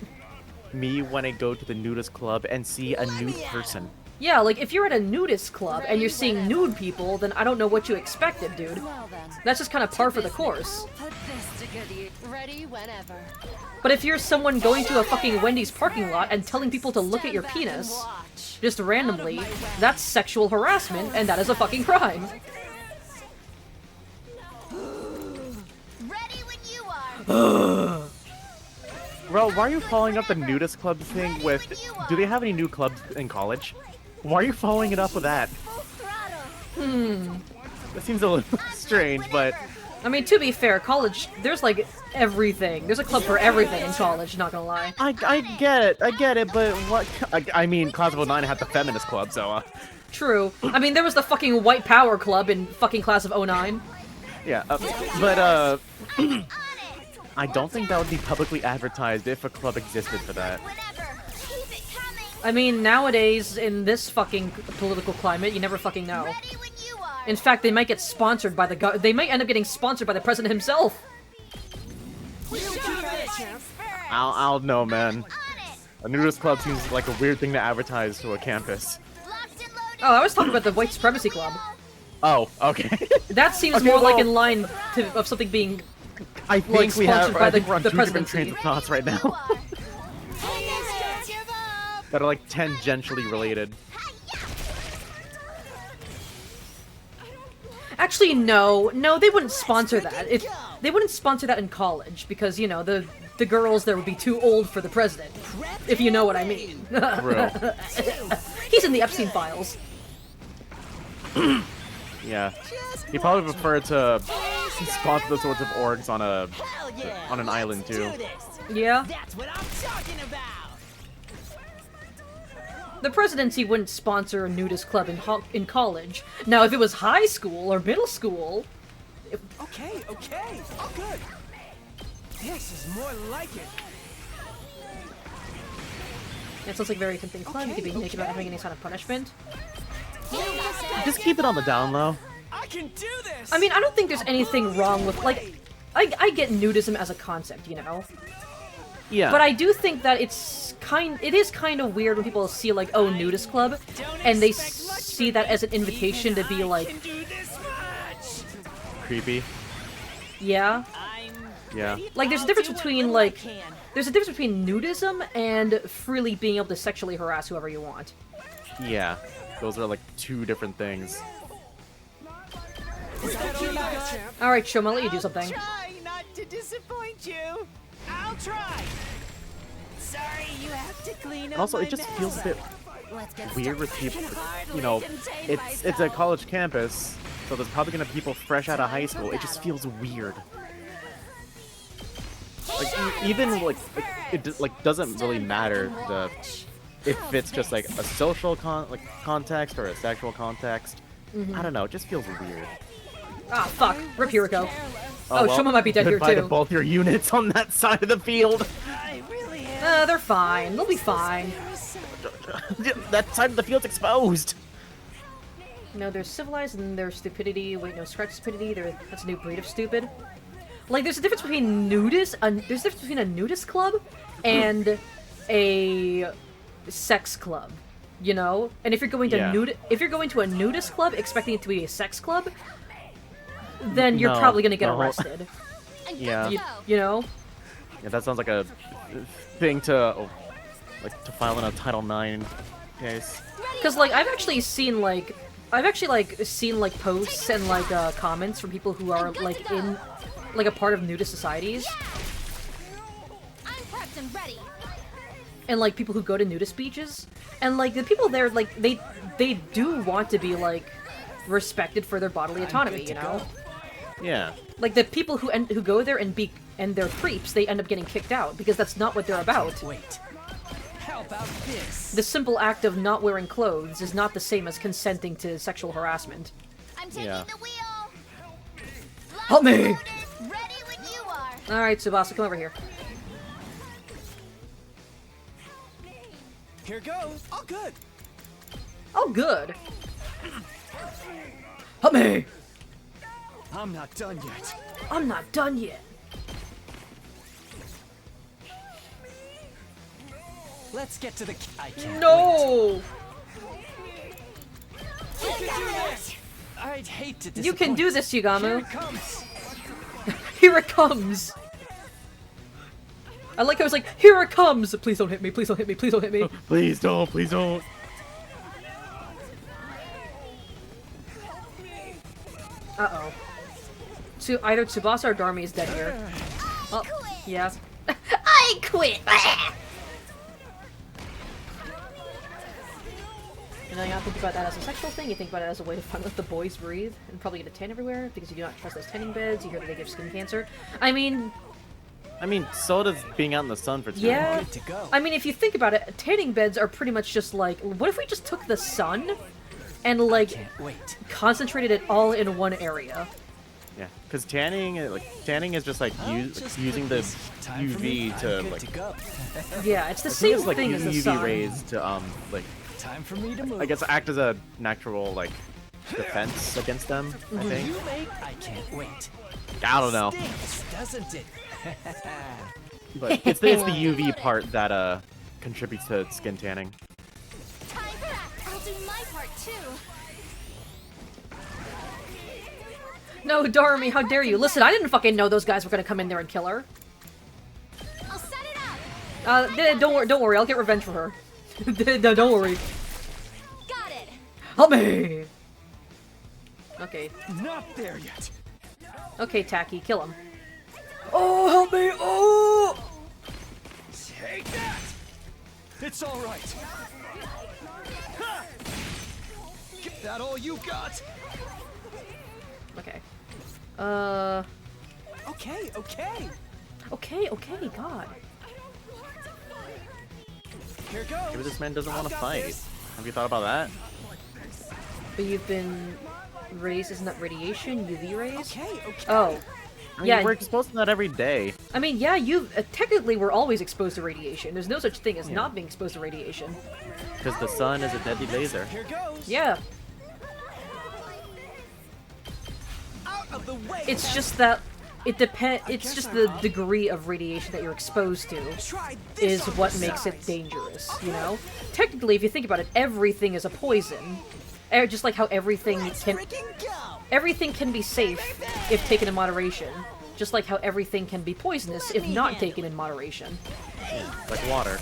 Me when I go to the nudist club and see a nude person. Yeah, like if you're at a nudist club and you're seeing nude people, then I don't know what you expected, dude. Well then. That's just kind of par for the course. Put this to good use. Ready whenever. But if you're someone going to a fucking Wendy's parking lot and telling people to look at your Stand back and penis, watch. just randomly, that's sexual harassment, and that is a fucking crime. Ready when you are. Bro, why are you following up the nudist club thing with... Do they have any new clubs in college? Why are you following it up with that? That seems a little strange, but... I mean, to be fair, college, there's like everything. There's a club for everything in college, not gonna lie. I get it, but what... I mean, Class of 09 had the feminist club, so, True. I mean, there was the fucking White Power Club in fucking Class of 09. yeah, I don't think that would be publicly advertised if a club existed for that. Whenever. Keep it coming. I mean, nowadays, in this fucking political climate, you never fucking know. Ready when you are. In fact, they might get sponsored by the they might end up getting sponsored by the president himself. I'll know, man. On it. A nudist club seems like a weird thing to advertise to a campus. Locked and loaded. Oh, I was talking about the White Supremacy Club. Oh, okay. That seems Okay, more like well- in line of something being I think we have sponsored by I think the- we're on the two different presidency. trains of thoughts right now that are like tangentially related. Actually, no, they wouldn't sponsor that. They wouldn't sponsor that in college because you know the girls there would be too old for the president, if you know what I mean. True. He's in the Epstein files. Yeah. He probably preferred to sponsor those sorts of orgs on Hell yeah. on an island Let's too. do this. Yeah, That's what I'm talking about. the presidency wouldn't sponsor a nudist club in college. Now, if it was high school or middle school, Okay, all good. This is more like it. it sounds like a very tempting club. You could be naked without having any kind of punishment. Just keep it on the down low. I can do this. I mean, I don't think there's anything wrong with like. I get nudism as a concept, you know. Yeah. But I do think that it is kind of weird when people see like, oh, nudist club, and they see that as an invitation to be like, can do this much. creepy. yeah. I'm Yeah. ready. Like, there's a I'll difference do what between little I like, can. there's a difference between nudism and freely being able to sexually harass whoever you want. Yeah. Those are like two different things. All right, Shoma, I'll let you do something. Try not to disappoint you. I'll try. Sorry, you have to clean up. And also, my it just mess. feels a bit Let's get weird started. with people. I can hardly You know, contain it's a college campus, so there's probably gonna be people fresh out of high school. It just feels weird. Like even like it doesn't really matter if it's just like a social context or a sexual context. I don't know. It just feels weird. Ah, fuck. Rip Hiriko. Oh, well, Shoma might be dead here goodbye to too. both your units on that side of the field. I really am. They're fine. They'll be fine. That side of the field's exposed. No, there's civilized and there's stupidity. Wait, no, scratch stupidity. That's a new breed of stupid. Like, there's a difference between there's a difference between a nudist club and a sex club. You know, and if you're going to a nudist club expecting it to be a sex club, then you're No, probably gonna get no. arrested. Yeah. You know. Yeah, that sounds like a thing to file in a Title IX case. Because like I've actually seen like posts and like comments from people who are like in like a part of nudist societies I'm prepped and ready. and like people who go to nudist beaches and like the people there like they do want to be like respected for their bodily autonomy, you know? Yeah. Like the people who go there and and they're creeps, they end up getting kicked out because that's not what they're about. Wait. How about this? The simple act of not wearing clothes is not the same as consenting to sexual harassment. I'm taking Yeah. the wheel. Help me! Loaded, ready when you are. Alright, Tsubasa, come over here. Here goes. All good. Oh, good. Help me! I'm not done yet. I'm not done yet. Let's get to the. I can't. No! Wait. You can do this. I'd hate to disappoint. You can do this, Here Yugamu. it comes. Here it comes! I like how it's like, here it comes! Please don't hit me, please don't hit me, please don't hit me. Please don't, please don't. Uh-oh. So either Tsubasa or Darmi is dead here. Oh, yes. I quit! You know, you don't think about that as a sexual thing, you think about it as a way to finally let the boys breathe and probably get a tan everywhere because you do not trust those tanning beds, you hear that they give skin cancer. I mean, so does being out in the sun for 2 yeah. months. Good to go. I mean, if you think about it, tanning beds are pretty much just like, what if we just took the sun and, like, Can't wait. concentrated it all in one area? Yeah, because tanning is just like Just using put the this time for me. UV to I'm good like to go. Yeah, it's the I think same it's like thing as the UV sun. rays to like Time for me to move. I guess act as a natural like defense against them. I think. You make. I can't wait. I don't know, Stinks, doesn't it? but it's the UV part that contributes to skin tanning. Time for that. I'll do my part too. No, Darmi, how dare you? Listen, I didn't fucking know those guys were gonna come in there and kill her. I'll set it up. Don't worry, I'll get revenge for her. No, don't worry. Got it. Help me! Okay. Not there yet. Okay, Taki, kill him. Oh, help me! Oh! Take that. It's all right. Ha! Get that all you got. Okay. Okay. Okay, God. Here goes. Maybe this man doesn't want to I've got fight. this. Have you thought about that? But you've been raised, isn't that radiation? UV rays? Okay. Oh. I mean, Yeah. we're exposed to that every day. I mean, yeah, technically we're always exposed to radiation. There's no such thing as Yeah. not being exposed to radiation. Because the sun is a deadly laser. Here goes. Yeah. Out of the way. It's just that it's just the degree of radiation that you're exposed to Try this is on what the makes it sides. dangerous, you know? Technically, if you think about it, everything is a poison. Just like how everything can be safe if taken in moderation. Just like how everything can be poisonous if not taken in moderation. Like water.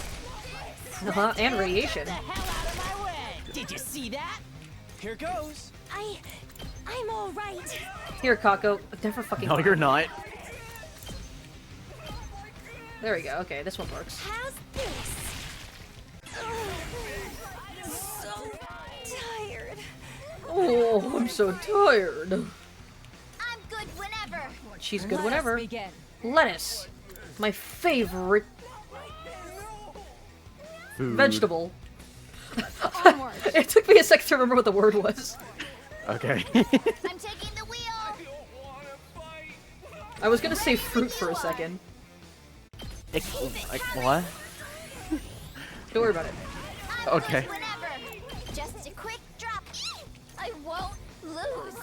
Uh-huh, and radiation. Did you see that? Here goes. I'm all right. Here, Kako. Never fucking No, mind. you're not. There we go. Okay, this one works. How's this? So tired. Oh, I'm so tired. I'm good whenever. She's good Let us whenever. begin. Lettuce. My favorite Food. vegetable. Onward. It took me a second to remember what the word was. Okay. I'm taking the wheel. I was gonna say fruit for a second. like what? Don't worry about it. I'm Okay. good whenever. Just a quick drop. I won't lose.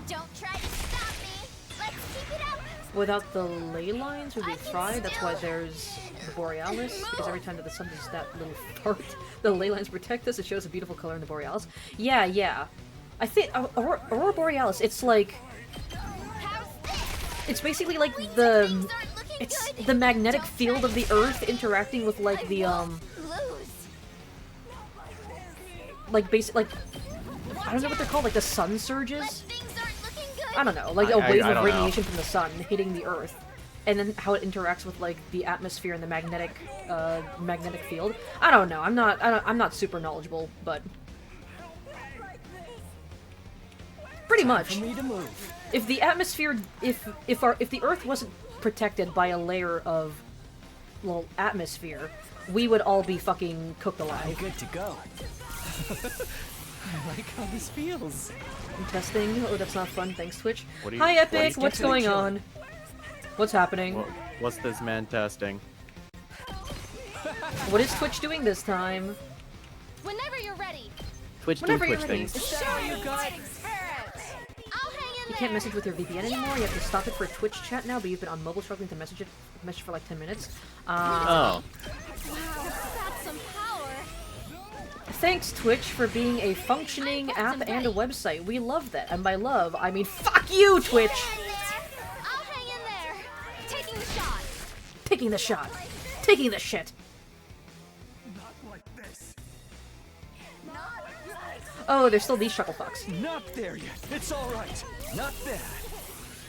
Don't try to stop me. Let's keep it up. Without the ley lines, we'd be fried. That's why there's the Borealis, because every time that the sun does that little part, the ley lines protect us. It shows a beautiful color in the Borealis. Yeah. I think Aurora Borealis. It's like How's this? it's basically like Things the aren't looking it's good. the magnetic Don't field try of the Earth interacting with like the lose. like basic like I don't know what they're called, like the sun surges. But things aren't looking good. I don't know, like a I wave don't of know. radiation from the sun hitting the Earth, and then how it interacts with like the atmosphere and the magnetic field. I don't know. I'm not super knowledgeable, but pretty much. For me to move. If the atmosphere, if the Earth wasn't protected by a layer of little atmosphere, we would all be fucking cooked I'm alive. good to go. I like how this feels. I'm testing. Oh, that's not fun. Thanks, Twitch. What do you- Hi, what do you- Epic. What's going on? What's happening? What's this man testing? What is Twitch doing this time? Whenever you're ready. Twitch doing Whenever you're Twitch ready. things. Show me what I'll hang in You there. can't message with your VPN anymore. You have to stop it for Twitch chat now, but you've been on mobile struggling to message for like 10 minutes. Oh. Wow, that's some power. Thanks, Twitch, for being a functioning app and a website. We love that. And by love, I mean fuck you, Twitch! I'll hang in there. Taking the shot. Taking the shot. Taking the shit. Oh, there's still these chucklefucks. Not there yet. It's all right. Not bad.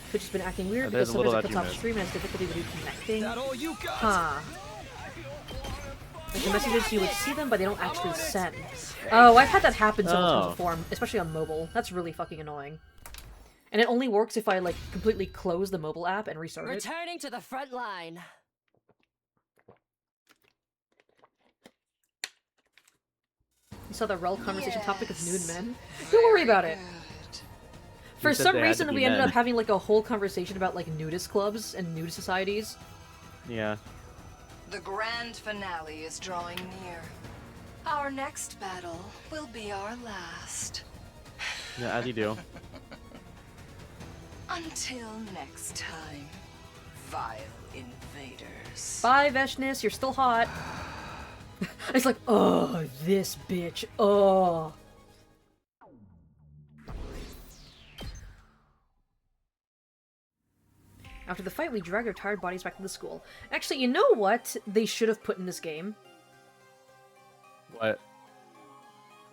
Twitch has been acting weird There's because a little sometimes it that cuts you off missed. stream and has difficulty with connecting. That all you got? Huh. Like the messages, you would see them, but they don't actually send. Oh, I've had that happen several times Oh. before, especially on mobile. That's really fucking annoying. And it only works if I, like, completely close the mobile app and restart it. Returning to the front line. You saw the rel conversation topic of nude men? Don't worry about it. For said some they had to reason, be we ended men. up having, like, a whole conversation about, like, nudist clubs and nude societies. Yeah. The grand finale is drawing near. Our next battle will be our last. Yeah, as you do. Until next time, vile invaders. Bye, Veshness, you're still hot. It's like, oh, this bitch, oh. After the fight, we dragged our tired bodies back to the school. Actually, you know what they should have put in this game? What?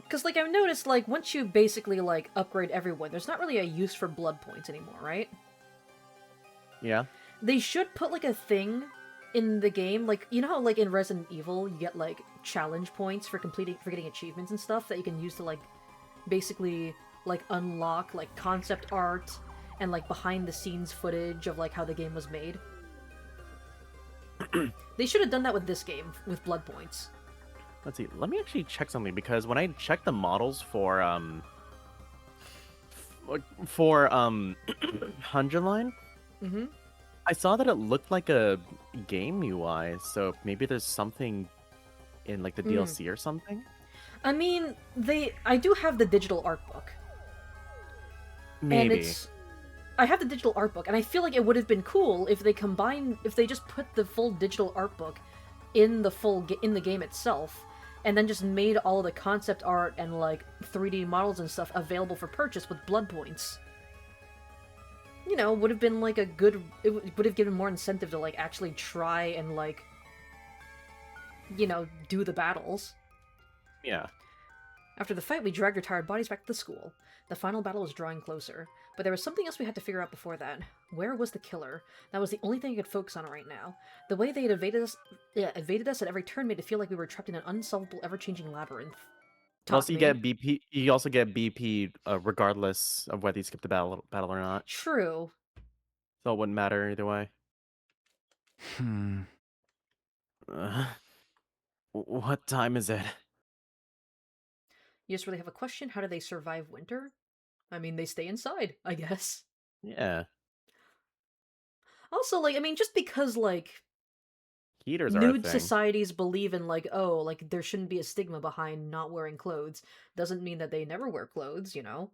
Because, like, I've noticed, like, once you basically, like, upgrade everyone, there's not really a use for blood points anymore, right? Yeah. They should put, like, a thing in the game, like, you know how, like, in Resident Evil, you get, like, challenge points for getting achievements and stuff that you can use to, like, basically, like, unlock, like, concept art and, like, behind-the-scenes footage of, like, how the game was made. They should have done that with this game, with blood points. Let's see. Let me actually check something because when I checked the models for 100 line, Mm-hmm. I saw that it looked like a game UI. So maybe there's something in like the DLC or something. I mean, I do have the digital art book. Maybe. And I have the digital art book, and I feel like it would have been cool if they just put the full digital art book in the game itself, and then just made all the concept art and like 3D models and stuff available for purchase with blood points. You know, would have been like it would have given more incentive to like actually try and like, you know, do the battles. Yeah. After the fight, we dragged our tired bodies back to the school. The final battle was drawing closer, but there was something else we had to figure out before that. Where was the killer? That was the only thing I could focus on right now. The way they had evaded us at every turn made it feel like we were trapped in an unsolvable, ever-changing labyrinth. Also, you get BP. You also get BP regardless of whether you skip the battle or not. True. So it wouldn't matter either way. Hmm. What time is it? You just really have a question? How do they survive winter? I mean, they stay inside, I guess. Yeah. Also, like, I mean, just because, like, Heaters are a nude thing. societies believe in, like, oh, like, there shouldn't be a stigma behind not wearing clothes, doesn't mean that they never wear clothes, you know?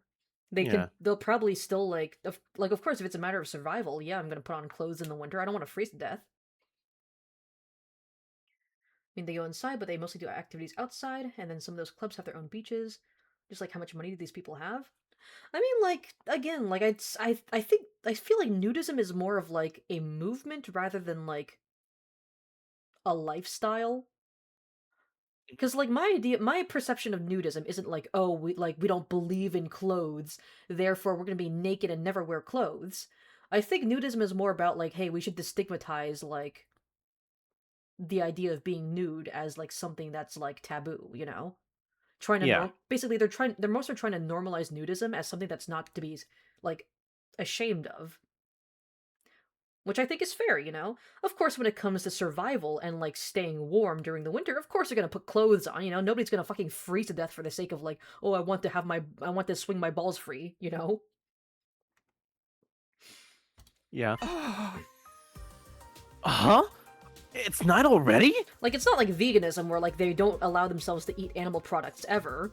They'll probably still, like, of course, if it's a matter of survival, yeah, I'm gonna put on clothes in the winter, I don't want to freeze to death. I mean, they go inside, but they mostly do activities outside, and then some of those clubs have their own beaches. Just like, how much money do these people have? I mean, like, again, like, I feel like nudism is more of, like, a movement rather than, like, a lifestyle. Because, like, my perception of nudism isn't like, oh, we don't believe in clothes, therefore we're gonna be naked and never wear clothes. I think nudism is more about, like, hey, we should destigmatize, like, the idea of being nude as, like, something that's, like, taboo, you know? Trying to basically they're mostly trying to normalize nudism as something that's not to be like ashamed of. which I think is fair, you know? Of course, when it comes to survival and, like, staying warm during the winter, of course they're gonna put clothes on, you know? Nobody's gonna fucking freeze to death for the sake of, like, oh, I want to swing my balls free, you know? Yeah. Huh? It's night already? Like, it's not like veganism where, like, they don't allow themselves to eat animal products ever.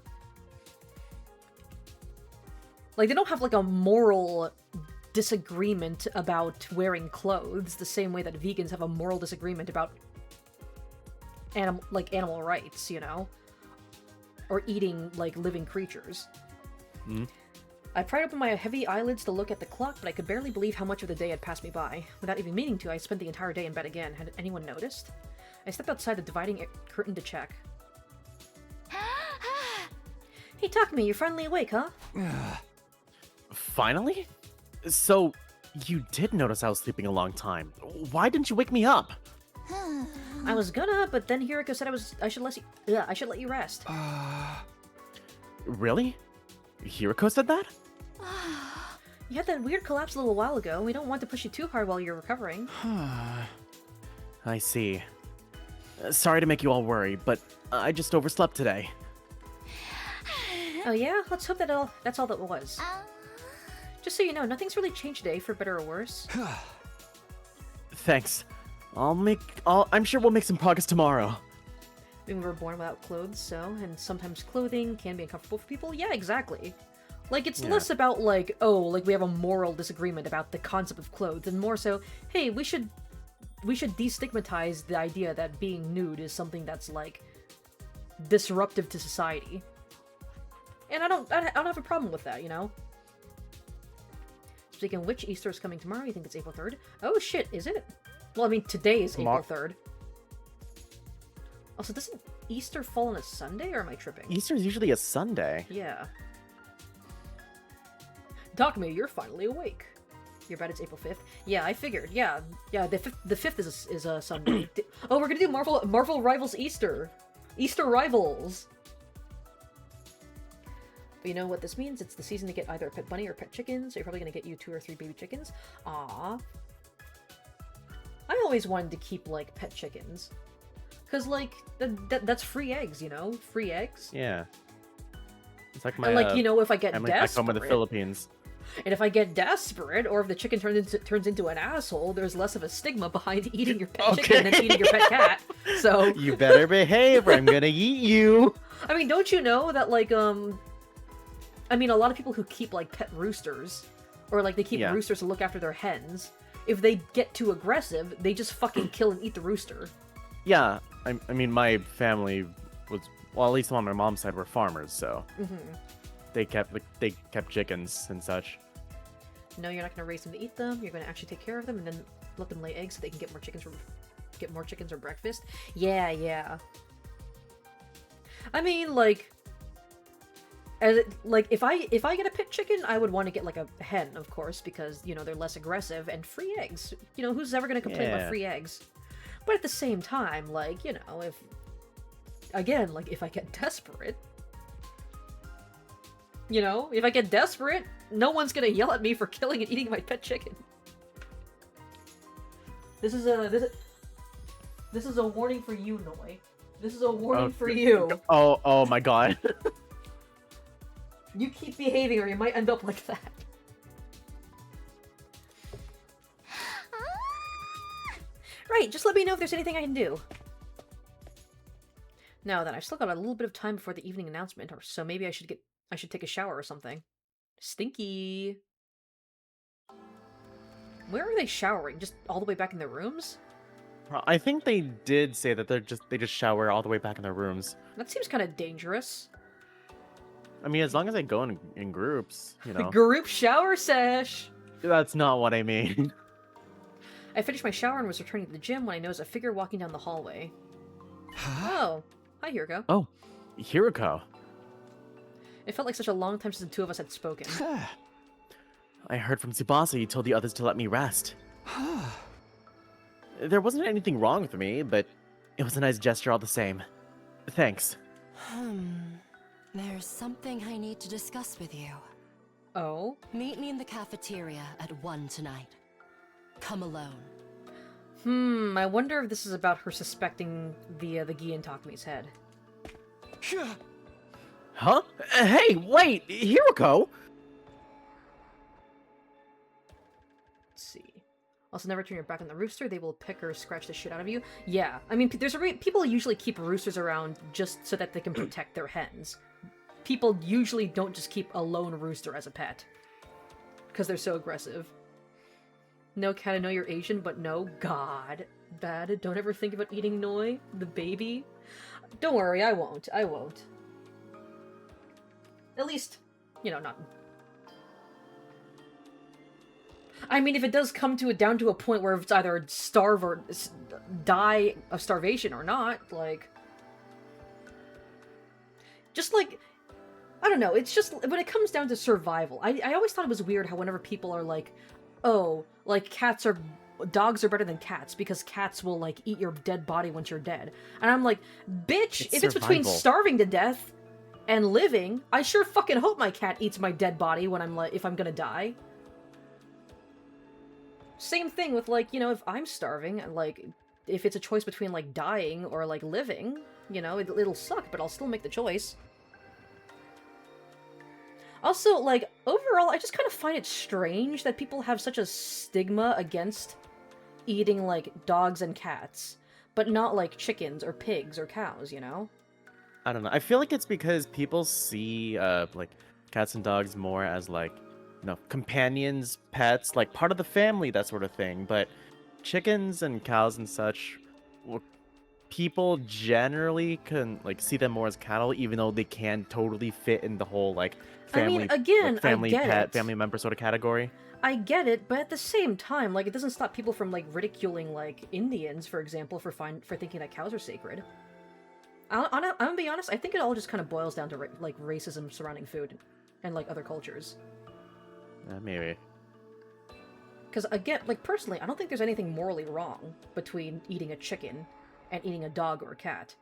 Like, they don't have, like, a moral disagreement about wearing clothes the same way that vegans have a moral disagreement about animal rights, you know? Or eating, like, living creatures. Mm. I pried open my heavy eyelids to look at the clock, but I could barely believe how much of the day had passed me by. Without even meaning to, I spent the entire day in bed again. Had anyone noticed? I stepped outside the dividing curtain to check. Hey, Takumi, you're finally awake, huh? Finally? So, you did notice I was sleeping a long time. Why didn't you wake me up? I was gonna, but then Hiriko said I should let you rest. Really? Hiriko said that? You had that weird collapse a little while ago. We don't want to push you too hard while you're recovering. I see. Sorry to make you all worry, but I just overslept today. Oh yeah? Let's hope that's all that was. Just so you know, nothing's really changed today, for better or worse. Thanks. I'm sure we'll make some progress tomorrow. I mean, we were born without clothes, so, and sometimes clothing can be uncomfortable for people. Yeah, exactly. Like, it's less about, like, oh, like, we have a moral disagreement about the concept of clothes, and more so, hey, we should destigmatize the idea that being nude is something that's, like, disruptive to society. And I don't have a problem with that, you know? Speaking of which, Easter is coming tomorrow. You think it's April 3rd? Oh shit, is it? Well, I mean, today is April 3rd. Also, doesn't Easter fall on a Sunday, or am I tripping? Easter's usually a Sunday. Yeah. Takumi, you're finally awake. You're bet it's April 5th? Yeah, I figured. Yeah, the 5th is a Sunday. Oh, we're gonna do Marvel Rivals Easter! Easter Rivals! But you know what this means? It's the season to get either a pet bunny or pet chicken, so you're probably gonna get you 2 or 3 baby chickens. Aww. I always wanted to keep, like, pet chickens. Because, like, that's free eggs, you know? Free eggs. Yeah. It's like my, and, like, you know, if I get family back home in the desperate... Philippines. And if I get desperate, or if the chicken turns into an asshole, there's less of a stigma behind eating your pet chicken than eating your pet cat. So... You better behave or I'm gonna eat you! I mean, don't you know that, like, I mean, a lot of people who keep, like, pet roosters, or, like, they keep roosters to look after their hens, if they get too aggressive, they just fucking kill and eat the rooster. Yeah, I mean, my family was, well, at least on my mom's side, were farmers, so they kept chickens and such. No, you're not gonna raise them to eat them. You're gonna actually take care of them and then let them lay eggs so they can get more chickens for breakfast. Yeah. I mean, like, if I get a pet chicken, I would want to get, like, a hen, of course, because, you know, they're less aggressive and free eggs. You know, who's ever gonna complain about free eggs? But at the same time, like, you know, if I get desperate, you know, if I get desperate, no one's gonna yell at me for killing and eating my pet chicken. This is a warning for you, Noi. This is a warning for you. Oh my god. You keep behaving or you might end up like that. Right, just let me know if there's anything I can do. Now then, I've still got a little bit of time before the evening announcement, or so maybe I should take a shower or something. Stinky. Where are they showering? Just all the way back in their rooms? I think they did say that they just shower all the way back in their rooms. That seems kind of dangerous. I mean, as long as they go in groups, you know. Group shower sesh! That's not what I mean. I finished my shower and was returning to the gym when I noticed a figure walking down the hallway. Oh. Hi, Hiriko. Oh, Hiriko. It felt like such a long time since the two of us had spoken. I heard from Tsubasa you told the others to let me rest. There wasn't anything wrong with me, but it was a nice gesture all the same. Thanks. There's something I need to discuss with you. Oh? Meet me in the cafeteria at 1 tonight. come alone. I wonder if this is about her suspecting the Gian Takami's head. Huh? Hey, wait, Hiroko! Let's see. Also, never turn your back on the rooster. They will pick or scratch the shit out of you. Yeah, I mean, people usually keep roosters around just so that they can protect their hens. People usually don't just keep a lone rooster as a pet. Because they're so aggressive. No, cat, I know you're Asian, but no, God. Bad. Don't ever think about eating Noi, the baby. Don't worry, I won't. I won't. At least, you know, not... I mean, if it does come down to a point where it's either starve or die of starvation or not, like... Just like... I don't know, it's just, when it comes down to survival, I always thought it was weird how whenever people are like, oh, like, dogs are better than cats because cats will, like, eat your dead body once you're dead. And I'm like, bitch, if it's between starving to death and living, I sure fucking hope my cat eats my dead body when if I'm gonna die. Same thing with, like, you know, if I'm starving, like, if it's a choice between, like, dying or, like, living, you know, it'll suck, but I'll still make the choice. Also, like, overall, I just kind of find it strange that people have such a stigma against eating, like, dogs and cats, but not, like, chickens or pigs or cows, you know? I don't know. I feel like it's because people see, like, cats and dogs more as, like, you know, companions, pets, like, part of the family, that sort of thing. But chickens and cows and such, people generally can, like, see them more as cattle, even though they can totally fit in the whole, like, family, I mean, again, like, family I get pet, it. family member sort of category. I get it, but at the same time, like, it doesn't stop people from, like, ridiculing, like, Indians, for example, for thinking that cows are sacred. I'm gonna be honest, I think it all just kind of boils down to, like, racism surrounding food and, like, other cultures. Maybe. Because, again, like, personally, I don't think there's anything morally wrong between eating a chicken and eating a dog or a cat.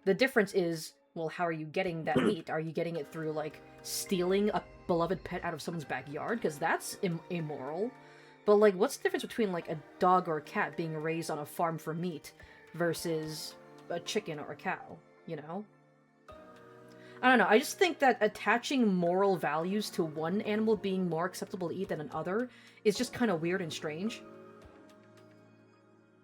The difference is, well, how are you getting that meat? Are you getting it through, like, stealing a beloved pet out of someone's backyard? Because that's immoral. But, like, what's the difference between, like, a dog or a cat being raised on a farm for meat versus a chicken or a cow, you know? I don't know, I just think that attaching moral values to one animal being more acceptable to eat than another is just kind of weird and strange.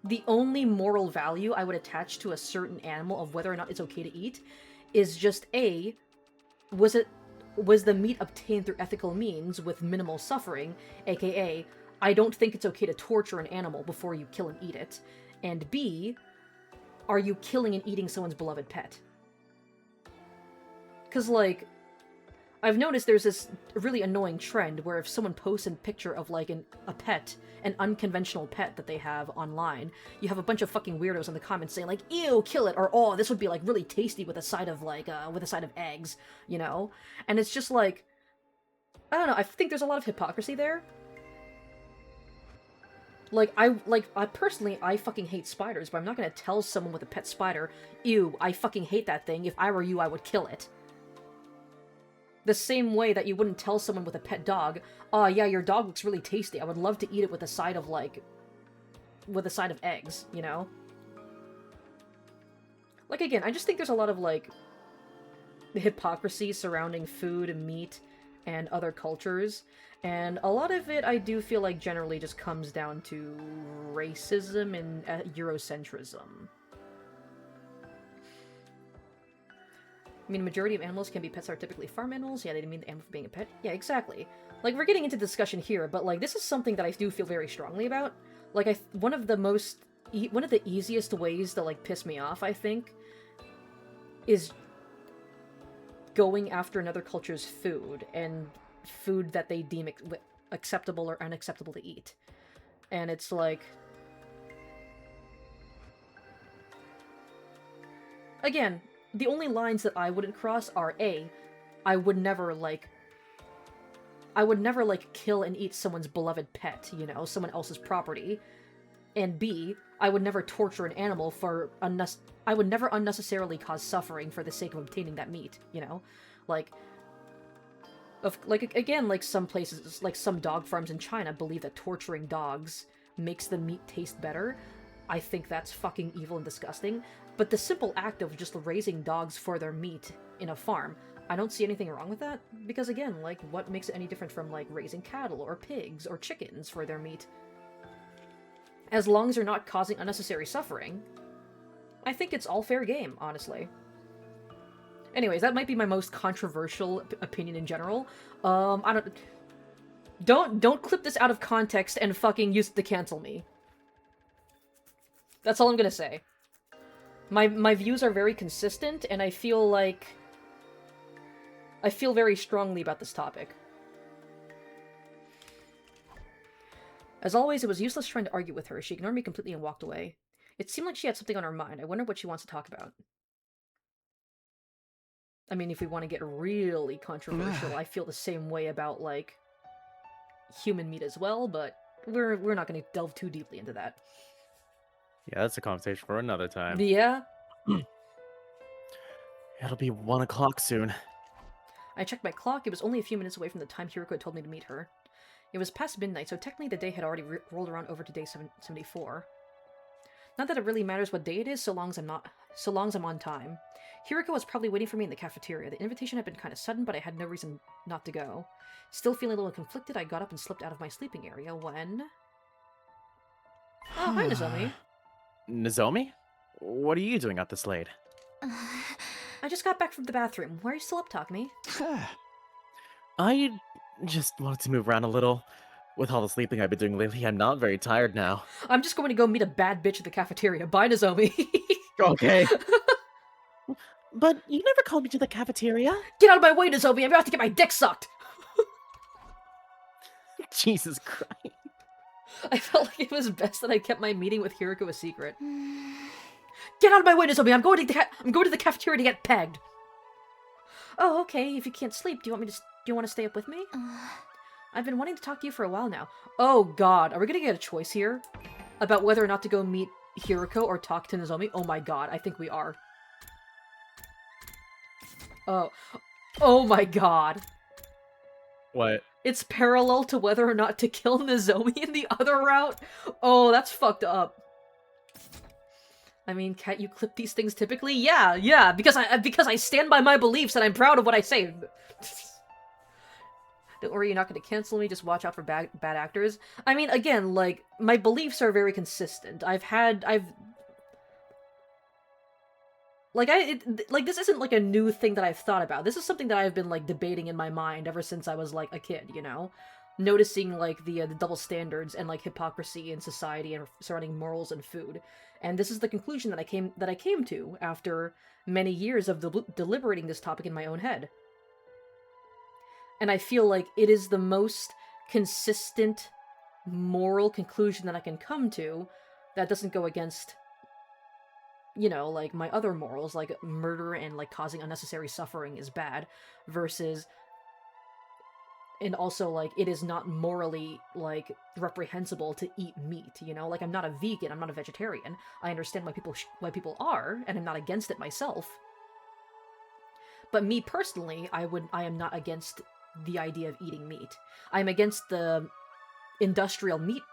The only moral value I would attach to a certain animal of whether or not it's okay to eat is just A, was the meat obtained through ethical means with minimal suffering, aka, I don't think it's okay to torture an animal before you kill and eat it, and B, are you killing and eating someone's beloved pet? Because, like, I've noticed there's this really annoying trend where if someone posts a picture of, like, a pet, an unconventional pet that they have online, you have a bunch of fucking weirdos in the comments saying, like, ew, kill it, or, oh, this would be, like, really tasty with a side of, like, with a side of eggs, you know? And it's just, like, I don't know, I think there's a lot of hypocrisy there. Like, I personally, I fucking hate spiders, but I'm not gonna tell someone with a pet spider, ew, I fucking hate that thing, if I were you, I would kill it. The same way that you wouldn't tell someone with a pet dog, oh yeah, your dog looks really tasty, I would love to eat it with a side of, like, with a side of eggs, you know? Like, again, I just think there's a lot of, like, hypocrisy surrounding food and meat and other cultures, and a lot of it I do feel like generally just comes down to racism and Eurocentrism. I mean, majority of animals can be pets are typically farm animals. Yeah, they didn't mean the animal for being a pet. Yeah, exactly. Like, we're getting into discussion here, but, like, this is something that I do feel very strongly about. Like, one of the easiest ways to, like, piss me off, I think, is going after another culture's food, and food that they deem acceptable or unacceptable to eat. And it's like... Again, the only lines that I wouldn't cross are A, I would never, like, kill and eat someone's beloved pet, you know, someone else's property. And B, I would never torture an animal for I would never unnecessarily cause suffering for the sake of obtaining that meat, you know? Like, again, like some places, like some dog farms in China believe that torturing dogs makes the meat taste better, I think that's fucking evil and disgusting. But the simple act of just raising dogs for their meat in a farm, I don't see anything wrong with that. Because again, like, what makes it any different from, like, raising cattle or pigs or chickens for their meat? As long as they're not causing unnecessary suffering, I think it's all fair game, honestly. Anyways, that might be my most controversial opinion in general. I don't clip this out of context and fucking use it to cancel me. That's all I'm gonna say. My views are very consistent, and I feel very strongly about this topic. As always, it was useless trying to argue with her. She ignored me completely and walked away. It seemed like she had something on her mind. I wonder what she wants to talk about. I mean, if we want to get really controversial, I feel the same way about, like, human meat as well, but we're not going to delve too deeply into that. Yeah, that's a conversation for another time. Yeah? It'll be 1 o'clock soon. I checked my clock. It was only a few minutes away from the time Hiroko had told me to meet her. It was past midnight, so technically the day had already rolled around over to day 74. Not that it really matters what day it is, so long as I'm on time. Hiroko was probably waiting for me in the cafeteria. The invitation had been kind of sudden, but I had no reason not to go. Still feeling a little conflicted, I got up and slipped out of my sleeping area when... Oh, hi, Nozomi. Nozomi? What are you doing out this late? I just got back from the bathroom. Why are you still up, Takumi? I just wanted to move around a little. With all the sleeping I've been doing lately, I'm not very tired now. I'm just going to go meet a bad bitch at the cafeteria. Bye, Nozomi. Okay. But you never called me to the cafeteria. Get out of my way, Nozomi. I'm about to get my dick sucked. Jesus Christ. I felt like it was best that I kept my meeting with Hiroko a secret. Get out of my way, Nozomi. I'm going to the cafeteria to get pegged. Oh, okay. If you can't sleep, do you want to stay up with me? I've been wanting to talk to you for a while now. Oh god, are we gonna get a choice here? About whether or not to go meet Hiroko or talk to Nozomi? Oh my god, I think we are. Oh my god. What? It's parallel to whether or not to kill Nozomi in the other route? Oh, that's fucked up. I mean, can't you clip these things typically? Yeah, because I stand by my beliefs and I'm proud of what I say. Don't worry, you're not going to cancel me, just watch out for bad actors. I mean, again, like, my beliefs are very consistent. This isn't, like, a new thing that I've thought about. This is something that I've been, like, debating in my mind ever since I was, like, a kid, you know? Noticing, like, the double standards and, like, hypocrisy in society and surrounding morals and food. And this is the conclusion that I came to after many years of deliberating this topic in my own head. And I feel like it is the most consistent moral conclusion that I can come to that doesn't go against, you know, like, my other morals, like murder and, like, causing unnecessary suffering is bad, versus, and also, like, it is not morally, like, reprehensible to eat meat, you know? Like, I'm not a vegan, I'm not a vegetarian. I understand why people are, and I'm not against it myself. But me personally, I am not against the idea of eating meat. I'm against the industrial meat.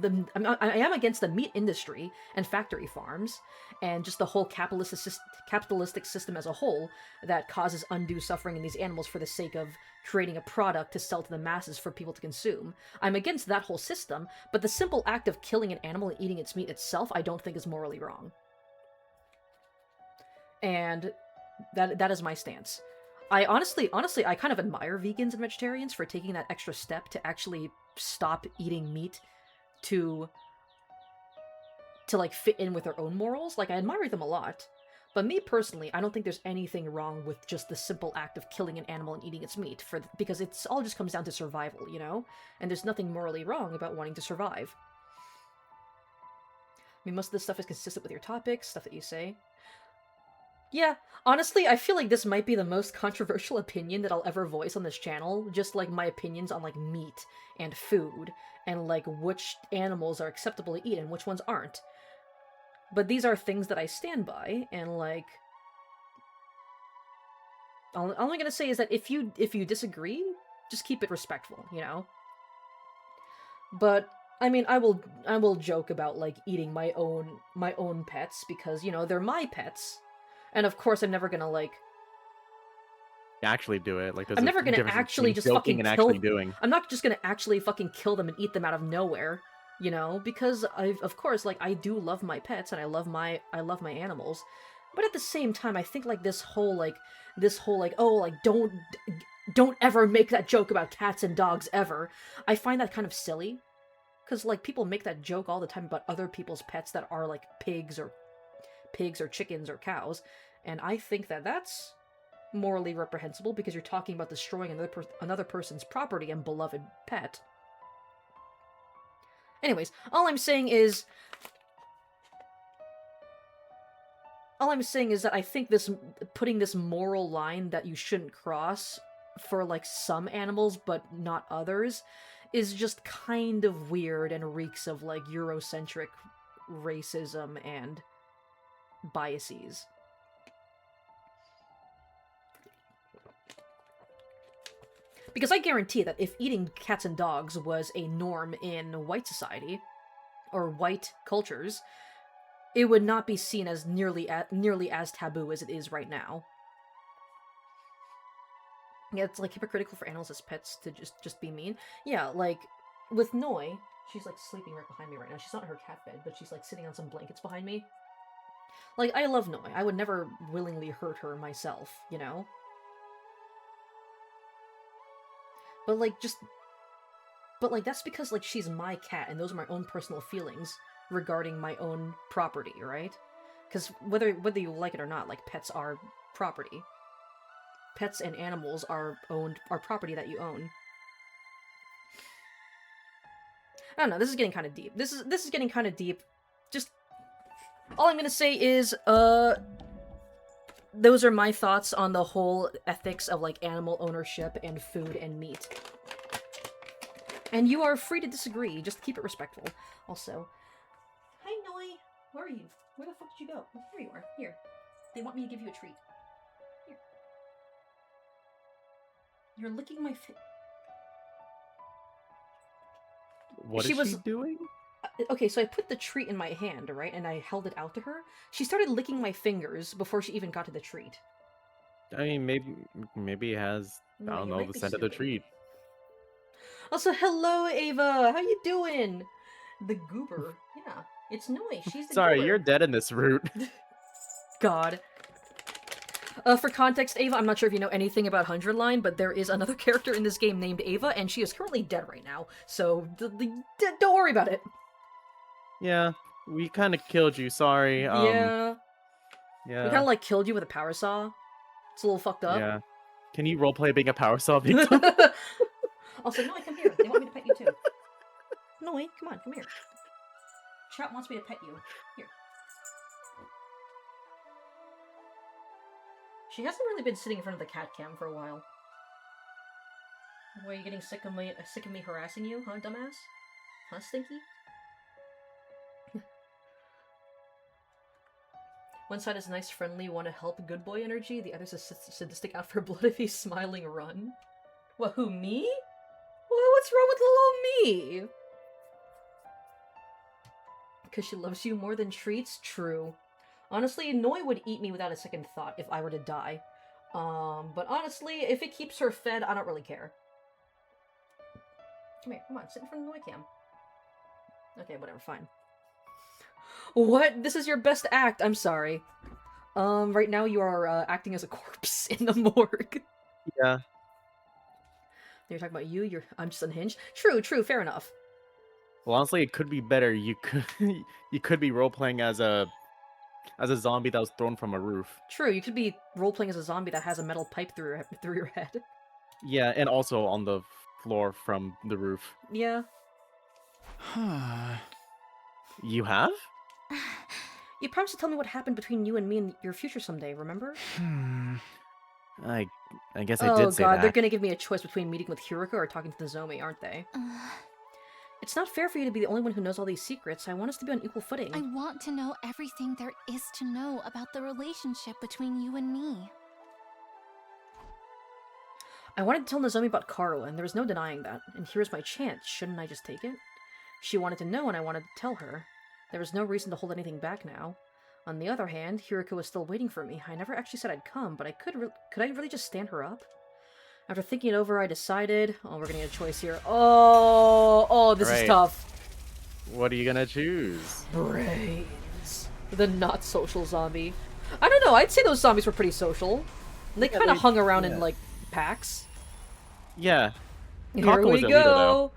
I am against the meat industry and factory farms, and just the whole capitalistic system as a whole that causes undue suffering in these animals for the sake of creating a product to sell to the masses for people to consume. I'm against that whole system, but the simple act of killing an animal and eating its meat itself, I don't think is morally wrong. And that is my stance. I honestly, I kind of admire vegans and vegetarians for taking that extra step to actually stop eating meat to like fit in with their own morals. Like, I admire them a lot. But me personally, I don't think there's anything wrong with just the simple act of killing an animal and eating its meat because it's all just comes down to survival, you know? And there's nothing morally wrong about wanting to survive. I mean, most of this stuff is consistent with your topics, stuff that you say. Yeah, honestly, I feel like this might be the most controversial opinion that I'll ever voice on this channel. Just, like, my opinions on, like, meat and food, and, like, which animals are acceptable to eat and which ones aren't. But these are things that I stand by, and, like... all I'm gonna say is that if you disagree, just keep it respectful, you know? But I mean, I will joke about like eating my own pets because, you know, they're my pets. And of course I'm never gonna like Actually do it. Like there's I'm a never gonna difference actually between just joking fucking and kill actually doing. I'm not just gonna actually fucking kill them and eat them out of nowhere, you know, because of course like I do love my pets and I love my animals. But at the same time I think like this whole oh like don't ever make that joke about cats and dogs ever. I find that kind of silly. Cuz like people make that joke all the time about other people's pets that are like pigs or chickens or cows, and I think that that's morally reprehensible because you're talking about destroying another person's property and beloved pet. Anyways, all I'm saying is that I think this putting this moral line that you shouldn't cross for like some animals but not others is just kind of weird and reeks of like Eurocentric racism and biases. Because I guarantee that if eating cats and dogs was a norm in white society, or white cultures, it would not be seen as nearly as taboo as it is right now. Yeah, it's like hypocritical for animals as pets to just be mean. Yeah, like with Noi, she's like sleeping right behind me right now. She's not in her cat bed, but she's like sitting on some blankets behind me. Like, I love Noi. I would never willingly hurt her myself, you know? But like, that's because, like, she's my cat, and those are my own personal feelings regarding my own property, right? Because whether you like it or not, like, pets are property. Pets and animals are property that you own. I don't know, this is getting kind of deep. This is getting kind of deep. Just, all I'm gonna say is, those are my thoughts on the whole ethics of, like, animal ownership and food and meat. And you are free to disagree, just keep it respectful. Also, hi Noi, where are you? Where the fuck did you go? Oh, here you are. Here. They want me to give you a treat. Here. You're licking my What is she doing? Okay, so I put the treat in my hand, right, and I held it out to her. She started licking my fingers before she even got to the treat. I mean, maybe it has, I No, don't you know, might the be scent of the stupid. treat. Also, hello, Ava! How you doing? The goober. Yeah, it's Noi. She's the Sorry, goober. you're dead in this route. God. For context, Ava, I'm not sure if you know anything about 100 Line, but there is another character in this game named Ava, and she is currently dead right now, so don't worry about it. Yeah, we kind of killed you, sorry. Yeah. Yeah. We kind of, like, killed you with a power saw. It's a little fucked up. Yeah. Can you roleplay being a power saw victim? Also, Noi, come here. They want me to pet you, too. Noi, come on, come here. Chat wants me to pet you. Here. She hasn't really been sitting in front of the cat cam for a while. Why, are you getting sick of me harassing you, huh, dumbass? Huh, Stinky? One side is nice, friendly, want to help, good boy energy. The other's a sadistic, out for blood if he's smiling, run. What, who, me? Well, what's wrong with little me? Because she loves you more than treats? True. Honestly, Noi would eat me without a second thought if I were to die. But honestly, if it keeps her fed, I don't really care. Come here, come on, sit in front of the Noi cam. Okay, whatever, fine. What? This is your best act? I'm sorry. Right now you are, acting as a corpse in the morgue. Yeah. You're talking about you, I'm just unhinged? True, fair enough. Well, honestly, it could be better. You could be roleplaying as a zombie that was thrown from a roof. True, you could be role-playing as a zombie that has a metal pipe through your head. Yeah, and also on the floor from the roof. Yeah. You have? You promised to tell me what happened between you and me in your future someday, remember? I guess I did say God, that. they're gonna give me a choice between meeting with Hiroko or talking to Nozomi, aren't they? It's not fair for you to be the only one who knows all these secrets. I want us to be on equal footing. I want to know everything there is to know about the relationship between you and me. I wanted to tell Nozomi about Karo, and there was no denying that. And here's my chance. Shouldn't I just take it? She wanted to know and I wanted to tell her. There was no reason to hold anything back now. On the other hand, Hiriko was still waiting for me. I never actually said I'd come, but could I really just stand her up? After thinking it over, I decided... Oh, we're gonna get a choice here. Oh, this is Right. tough. What are you gonna choose? Brains. The not social zombie. I don't know, I'd say those zombies were pretty social. They kind of hung around in, like, packs. Yeah. Here Kako we was a leader, though. go!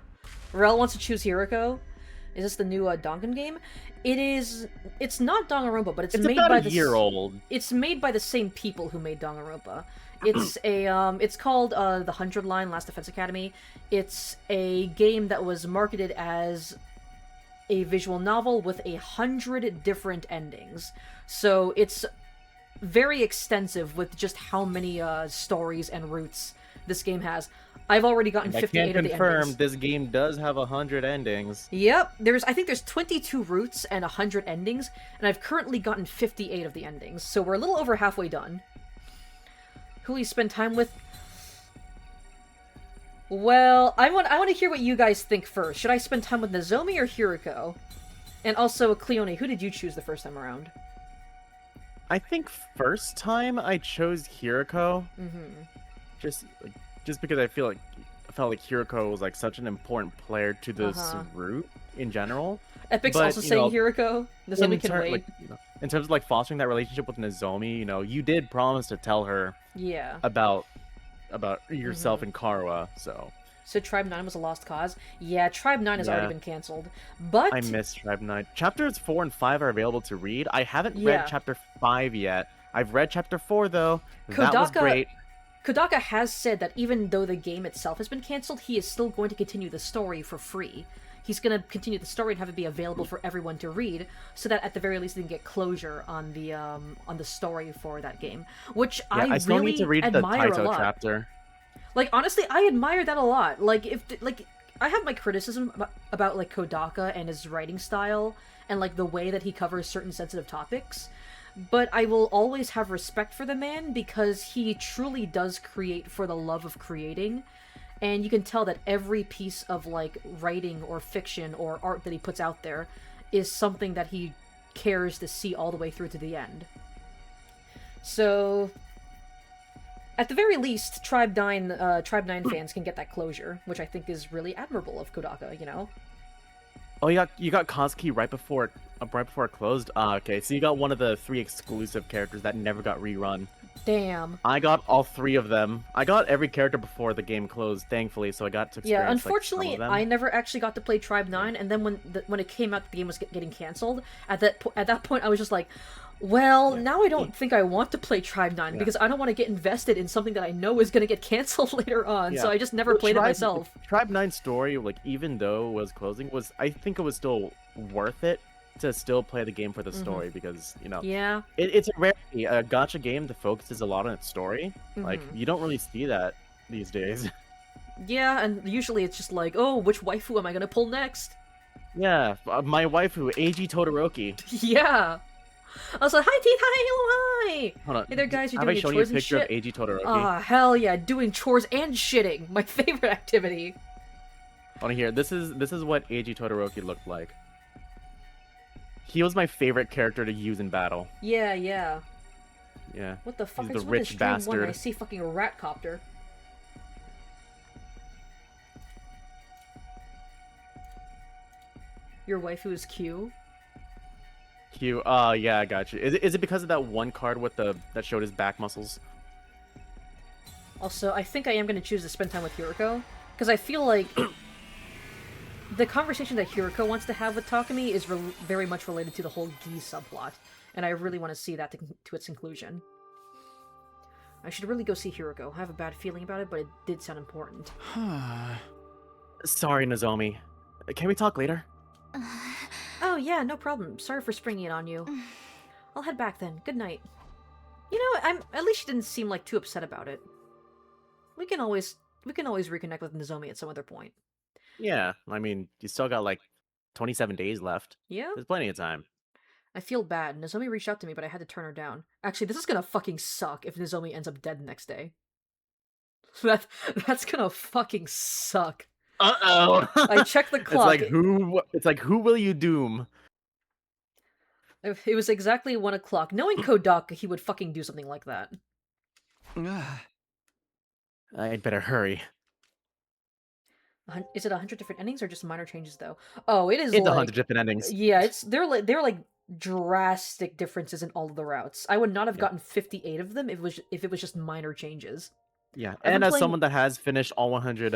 Rel wants to choose Hiriko. Is this the new Dangan game? It is... It's not Danganronpa, but it's made about by a year old. It's made by the same people who made Danganronpa. It's a, it's called, The 100 Line Last Defense Academy. It's a game that was marketed as a visual novel with 100 different endings. So it's very extensive with just how many, stories and routes this game has. I've already gotten I 58 can of the confirm endings. this game does have 100 endings. Yep, I think there's 22 routes and 100 endings, and I've currently gotten 58 of the endings, so we're a little over halfway done. Who we spend time with? Well, I want to hear what you guys think first. Should I spend time with Nozomi or Hiriko? And also, Cleone, who did you choose the first time around? I think first time I chose Hiriko, Mm-hmm. just because I felt like Hiriko was like such an important player to this route in general. Epic's But, also you saying know, Hiriko. Nozomi can wait. Like, in terms of like fostering that relationship with Nozomi, you did promise to tell her Yeah. about yourself and Karwa, so So Tribe 9 was a lost cause? Yeah, Tribe 9 has already Yeah. been cancelled. But... I missed Tribe 9. Chapters 4 and 5 are available to read. I haven't Yeah. read Chapter 5 yet. I've read Chapter 4 though. That was great. Kodaka has said that even though the game itself has been cancelled, he is still going to continue the story for free. He's going to continue the story and have it be available for everyone to read, so that at the very least they can get closure on the story for that game, which Yeah, I still really need to read the admire a Taito lot. chapter. Like, honestly, I admire that a lot. Like, I have my criticism about like Kodaka and his writing style and like the way that he covers certain sensitive topics, but I will always have respect for the man because he truly does create for the love of creating, and you can tell that every piece of like writing or fiction or art that he puts out there is something that he cares to see all the way through to the end. So at the very least, Tribe 9 fans can get that closure, which I think is really admirable of Kodaka, you know? Oh, you got Kazuki right before it closed. Okay, so you got one of the 3 exclusive characters that never got rerun. Damn. I got all 3 of them. I got every character before the game closed, thankfully, so I got to experience Yeah, like, unfortunately, some of them. I never actually got to play Tribe 9, and then when it came out the game was getting cancelled, at that point I was just like, well, now I don't think I want to play Tribe 9 because I don't want to get invested in something that I know is going to get cancelled later on, so I just never played it myself. Tribe 9 story, like, even though it was closing, I think it was still worth it to still play the game for the story because, Yeah. it's a rarity. A gacha game that focuses a lot on its story. Like, you don't really see that these days. Yeah, and usually it's just like, oh, which waifu am I going to pull next? Yeah, my waifu, Eiji Todoroki. Yeah. I was like, hi, Teeth, hi, hello, hi! Hold on. Hey there, guys, you're Have doing I your shown you a chores and picture of shit? Eiji Todoroki? Ah, hell yeah, doing chores and shitting. My favorite activity. On here, this is what Eiji Todoroki looked like. He was my favorite character to use in battle. Yeah, yeah. Yeah. What the fuck? He's I the just went to rich stream one and bastard. I see fucking Ratcopter. Your waifu is Q? Q. Yeah, I got you. Is it because of that one card with that showed his back muscles? Also, I think I am going to choose to spend time with Hiriko, because I feel like the conversation that Hiriko wants to have with Takumi is very much related to the whole Gi subplot, and I really want to see that to its conclusion. I should really go see Hiriko. I have a bad feeling about it, but it did sound important. Sorry, Nozomi. Can we talk later? Oh yeah, no problem. Sorry for springing it on you. I'll head back then. Good night. You know, at least she didn't seem like too upset about it. We can always reconnect with Nozomi at some other point. Yeah, I mean, you still got like 27 days left. Yeah? There's plenty of time. I feel bad. Nozomi reached out to me, but I had to turn her down. Actually, this is gonna fucking suck if Nozomi ends up dead the next day. That's gonna fucking suck. Uh-oh. I checked the clock. It's like who will you doom? It was exactly 1 o'clock. Knowing Kodaka, he would fucking do something like that. I'd better hurry. Is it 100 different endings or just minor changes though? Oh, it is It's like 100 different endings. yeah, they're like drastic differences in all of the routes. I would not have gotten 58 of them if it was just minor changes. Yeah, I've been and as playing- someone that has finished all 100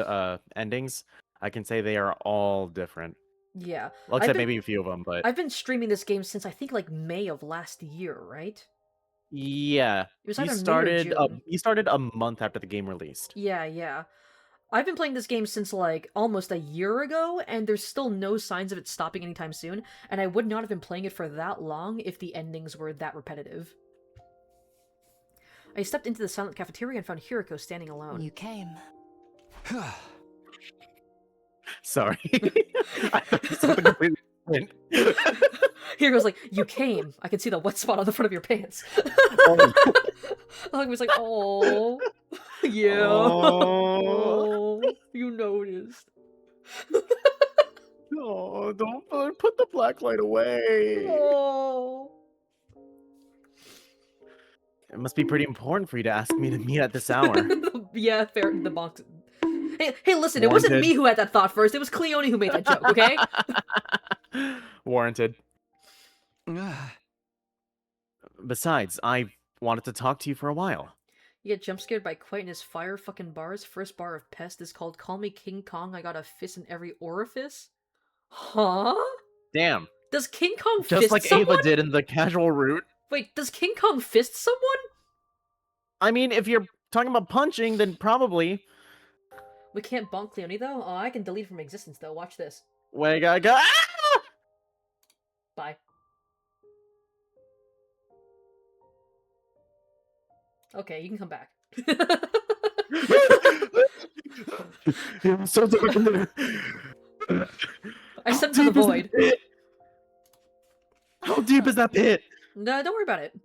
endings, I can say they are all different. Yeah. Well, I've except been- maybe a few of them, but I've been streaming this game since I think like May of last year, right? yeah, It was you either May or started June. you started a month after the game released. Yeah. I've been playing this game since like almost a year ago, and there's still no signs of it stopping anytime soon, and I would not have been playing it for that long if the endings were that repetitive. I stepped into the silent cafeteria and found Hiroko standing alone. You came. Sorry, I thought it was something completely different. Hiroko's like, you came. I can see the wet spot on the front of your pants. Oh. I was like, oh, yeah. Oh. Oh, you noticed. Oh, don't put the black light away. Oh. It must be pretty important for you to ask me to meet at this hour. Yeah, fair. The box. Hey, listen, it wasn't Warranted. me who had that thought first. It was Cleone who made that joke, okay? Warranted. Besides, I wanted to talk to you for a while. You get jump scared by Quite in his fire fucking bars. First bar of Pest is called Call Me King Kong, I got a fist in every orifice? Huh? Damn. Does King Kong Just fist like someone? Ava did in the casual route. Wait, does King Kong fist someone? I mean, if you're talking about punching, then probably. We can't bonk Cleone though? Oh, I can delete from existence though. Watch this. Wait, gotta go. Ah! Bye. Okay, you can come back. It was so dark in there. I sent to the void. How deep is that pit? No, don't worry about it.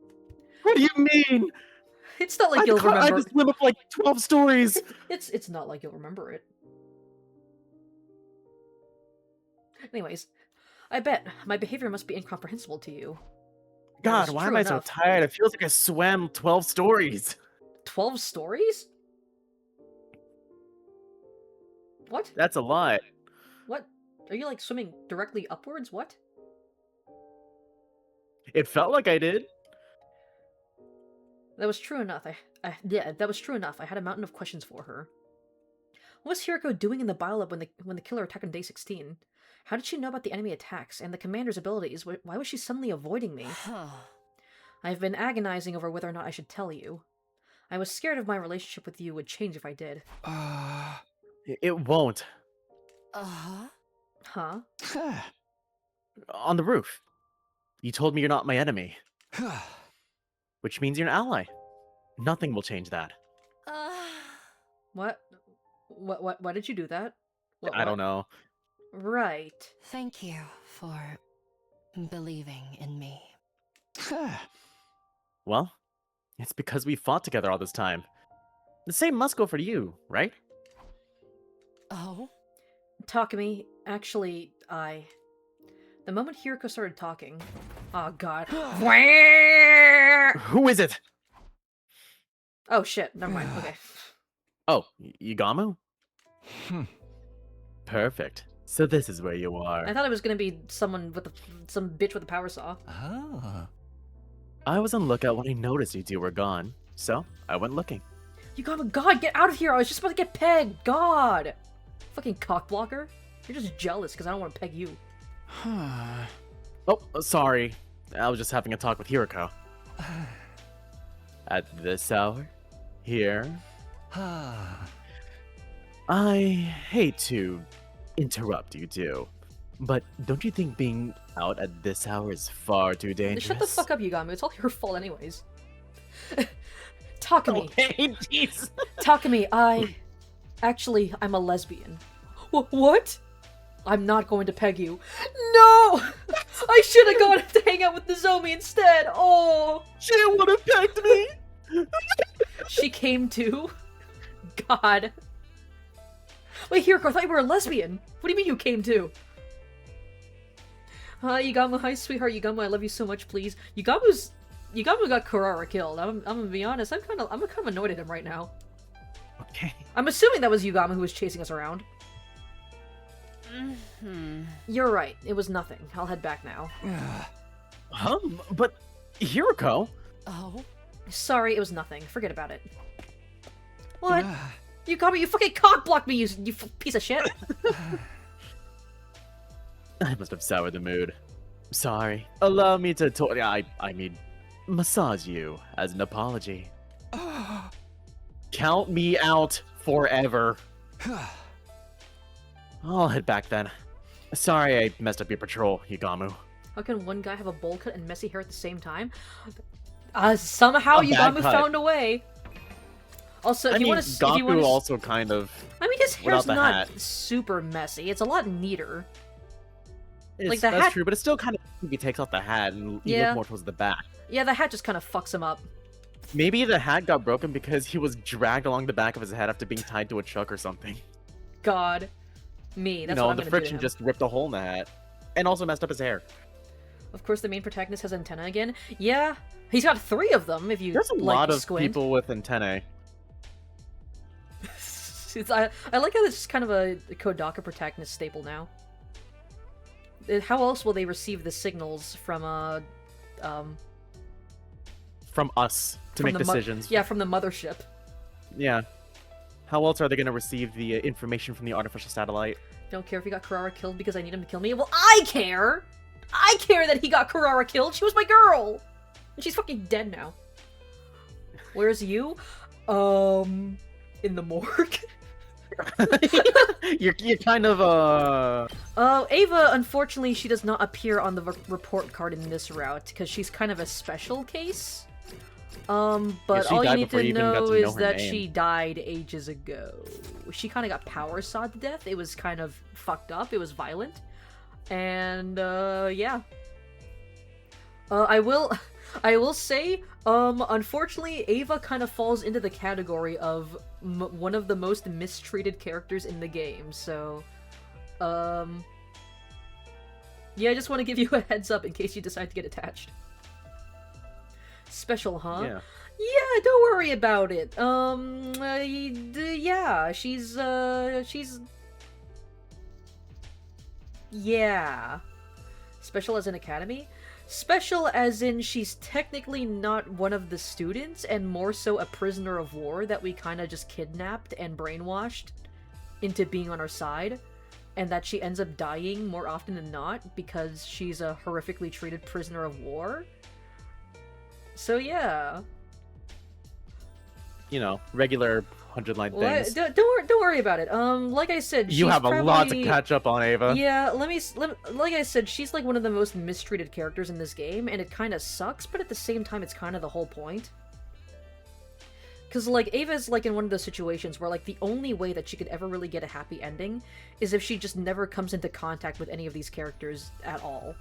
What do you mean? It's not like you'll I remember. just went up like 12 stories. It's not like you'll remember it. Anyways, I bet my behavior must be incomprehensible to you. God, It's why true am I so enough. tired? It feels like I swam 12 stories. 12 stories? What? That's a lot. What? Are you like swimming directly upwards? What? It felt like I did. That was true enough. Yeah, that was true enough. I had a mountain of questions for her. What was Hiroko doing in the biolab when the killer attacked on day 16? How did she know about the enemy attacks and the commander's abilities? Why was she suddenly avoiding me? I've been agonizing over whether or not I should tell you. I was scared of my relationship with you would change if I did. It won't. Uh-huh. Huh? On the roof. You told me you're not my enemy. Which means you're an ally. Nothing will change that. What? Why did you do that? I don't know. Right. Thank you for believing in me. Well, it's because we fought together all this time. The same must go for you, right? Oh? Takumi, actually, the moment Hiroko started talking... Oh, God. Who is it? Oh, shit. Never mind. Okay. Oh, Yugamu? Perfect. So this is where you I are. thought it was gonna be someone with some bitch with a power saw. I was on lookout when I noticed you two were gone, so I went looking. You got God, get out of here! I was just about to get pegged! God! Fucking cockblocker. You're just jealous because I don't want to peg you. Oh, sorry. I was just having a talk with Hiroko. At this hour? Here? I hate to interrupt you two, but don't you think being out at this hour is far too dangerous? Shut the fuck up, Yugami. It's all your fault anyways. Takumi. Okay, jeez. Takumi, I'm a lesbian. What? I'm not going to peg you. No! I should have gone to hang out with Nozomi instead. Oh! She would have pegged me! She came too? God. Wait, Hiroko, I thought you were a lesbian. What do you mean you came too? Hi, Yugamo. Hi, sweetheart. Yugamo, I love you so much, please. Yugamo got Kurara killed. I'm gonna be honest. I'm kind of annoyed at him right now. Okay. I'm assuming that was Yugamo who was chasing us around. You're right. It was nothing. I'll head back now. Huh? But Hiroko? Oh? Sorry, it was nothing. Forget about it. What? Yugamo, you fucking cock-blocked me, you piece of shit. I must have soured the mood. Sorry. Allow me to I mean, massage you as an apology. Count me out forever. I'll head back then. Sorry I messed up your patrol, Yugamo. How can one guy have a bowl cut and messy hair at the same time? Somehow A bad Yugamo cut. found a way. Also, I if you mean, want to, if you Gaku want to, also kind of. I mean, his hair's without the not hat. super messy. It's a lot neater. Like the that's hat- true, but it's still kind of if he takes off the hat and you Yeah. look more towards the back. Yeah, the hat just kind of fucks him up. Maybe the hat got broken because he was dragged along the back of his head after being tied to a truck or something. God, me. That's you know, what I'm the gonna do to friction him. just ripped a hole in the hat, and also messed up his hair. Of course, the main protagonist has antenna again. Yeah, he's got 3 of them. If you There's a like lot of squint. people with antennae. I like how this is kind of a Kodaka protagonist staple now. How else will they receive the signals from From us to from make the mo- decisions. Yeah, from the mothership. Yeah. How else are they going to receive the information from the artificial satellite? Don't care if he got Kurara killed because I need him to kill me. Well, I care! I care that he got Kurara killed! She was my girl! And she's fucking dead now. Where's you? In the morgue? you're kind of Ava, unfortunately, she does not appear on the report card in this route, because she's kind of a special case. But she all you died need before to you even got know to know is her that name. she died ages ago. She kind of got power sawed to death. It was kind of fucked up. It was violent. And, yeah. I will say, unfortunately, Ava kind of falls into the category of one of the most mistreated characters in the game, so, yeah, I just want to give you a heads up in case you decide to get attached. Special, huh? Yeah. Yeah, don't worry about it. Yeah, she's, yeah. Special as in academy? Special as in she's technically not one of the students, and more so a prisoner of war that we kind of just kidnapped and brainwashed into being on our side, and that she ends up dying more often than not because she's a horrifically treated prisoner of war. So yeah. You know, regular 100-line things. Don't worry about it. Like I said, You she's have a lot to probably- catch up on, Ava. Yeah, like I said, she's like one of the most mistreated characters in this game, and it kind of sucks, but at the same time, it's kind of the whole point. Because, like, Ava's, like, in one of those situations where, like, the only way that she could ever really get a happy ending is if she just never comes into contact with any of these characters at all.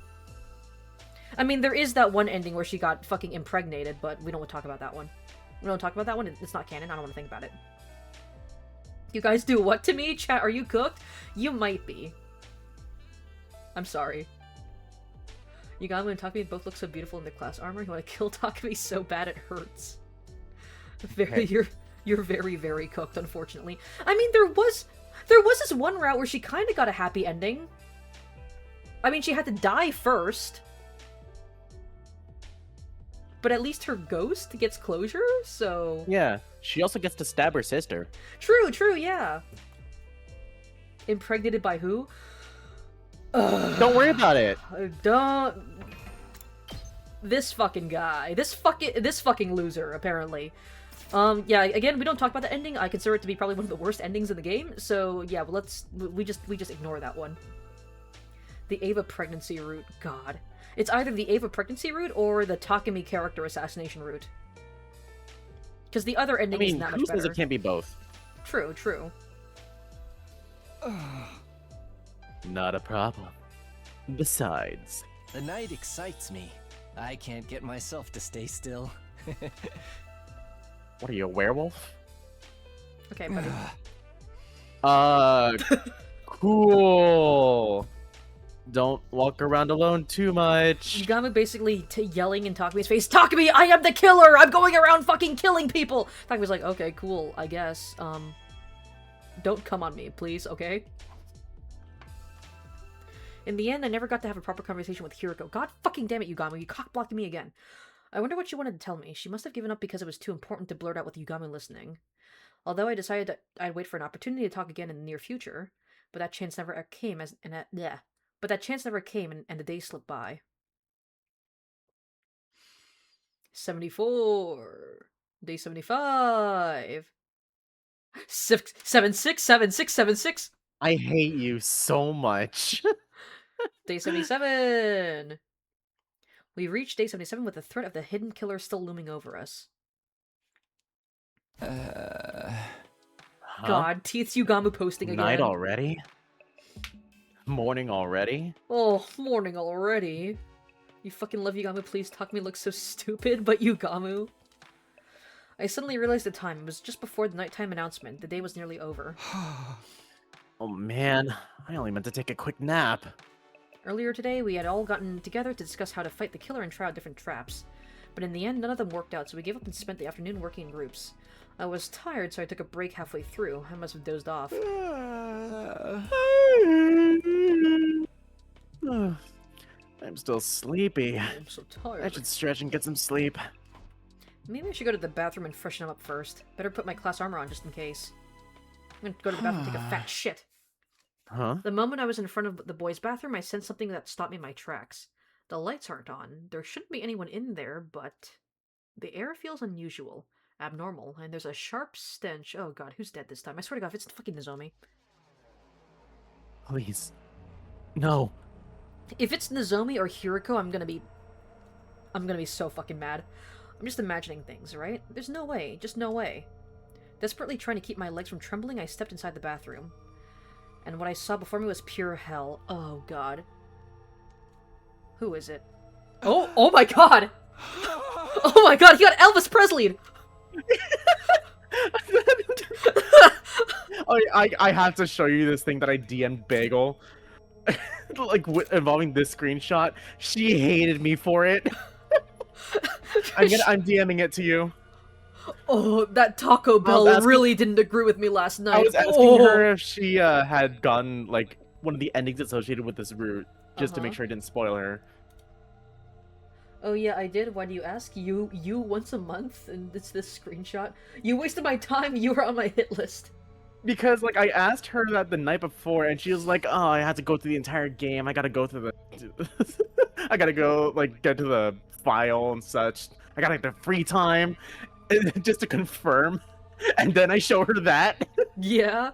I mean, there is that one ending where she got fucking impregnated, but we don't want to talk about that one. We don't talk about that one. It's not canon. I don't want to think about it. You guys do what to me? Chat, are you cooked? You might be. I'm sorry. Yugamo and Takumi both look so beautiful in their class armor. You want to kill Takumi so bad it hurts. Very, Hey. you're very, very cooked, unfortunately. I mean, there was this one route where she kind of got a happy ending. I mean, she had to die first. But at least her ghost gets closure, so... Yeah, she also gets to stab her sister. True, yeah. Impregnated by who? Don't worry about it. Don't... This fucking guy. This fucking loser, apparently. Yeah, again, we don't talk about the ending. I consider it to be probably one of the worst endings in the game, so yeah, but we just ignore that one. The Ava pregnancy route, god. It's either the Ava pregnancy route or the Takumi character assassination route. Because the other I ending mean, isn't that who much says better. it can't be both? True. Not a problem. Besides, The night excites me. I can't get myself to stay still. what are you, a werewolf? Okay, buddy. Cool. Don't walk around alone too much. Yugamo basically yelling in Takumi's face, Takumi, I am the killer! I'm going around fucking killing people! Takumi's like, okay, cool, I guess. Don't come on me, please, okay? In the end, I never got to have a proper conversation with Hiroko. God fucking damn it, Yugamo, you cock-blocked me again. I wonder what she wanted to tell me. She must have given up because it was too important to blurt out with Yugamo listening. Although I decided that I'd wait for an opportunity to talk again in the near future, but that chance never came and the days slipped by. 74. Day 75. 76767676. I hate you so much. Day 77. We reached day 77 with the threat of the hidden killer still looming over us. God, Teeth's Yugamo posting again. Night already? Morning already? Oh, morning already. You fucking love Yugamo, please. Takumi looks so stupid, but Yugamo. I suddenly realized the time. It was just before the nighttime announcement. The day was nearly over. Oh man, I only meant to take a quick nap. Earlier today, we had all gotten together to discuss how to fight the killer and try out different traps. But in the end, none of them worked out, so we gave up and spent the afternoon working in groups. I was tired, so I took a break halfway through. I must have dozed off. I'm still sleepy. I'm so tired. I should stretch and get some sleep. Maybe I should go to the bathroom and freshen up first. Better put my class armor on just in case. I'm gonna go to the bathroom and take a fat shit. Huh? The moment I was in front of the boys' bathroom, I sensed something that stopped me in my tracks. The lights aren't on. There shouldn't be anyone in there, but the air feels unusual, abnormal, and there's a sharp stench. Oh god, who's dead this time? I swear to god, if it's fucking Nozomi. Please. No. If it's Nozomi or Hiroko, I'm gonna be so fucking mad. I'm just imagining things, right? There's no way, just no way. Desperately trying to keep my legs from trembling, I stepped inside the bathroom. And what I saw before me was pure hell. Oh god. Who is it? Oh my god! Oh my god, he got Elvis Presley! Oh, I have to show you this thing that I DM'd Bagel. Like, involving this screenshot. She hated me for it. I'm DMing it to you. Oh, that Taco Bell really didn't agree with me last night. I was asking her if she had gotten, like, one of the endings associated with this route, just to make sure I didn't spoil her. Oh yeah, I did. Why do you ask? You once a month, and it's this screenshot? You wasted my time, you were on my hit list. Because, like, I asked her that the night before, and she was like, oh, I had to go through the entire game, I gotta go through the... I gotta go, like, get to the file and such. I gotta get the free time, just to confirm. And then I show her that. Yeah.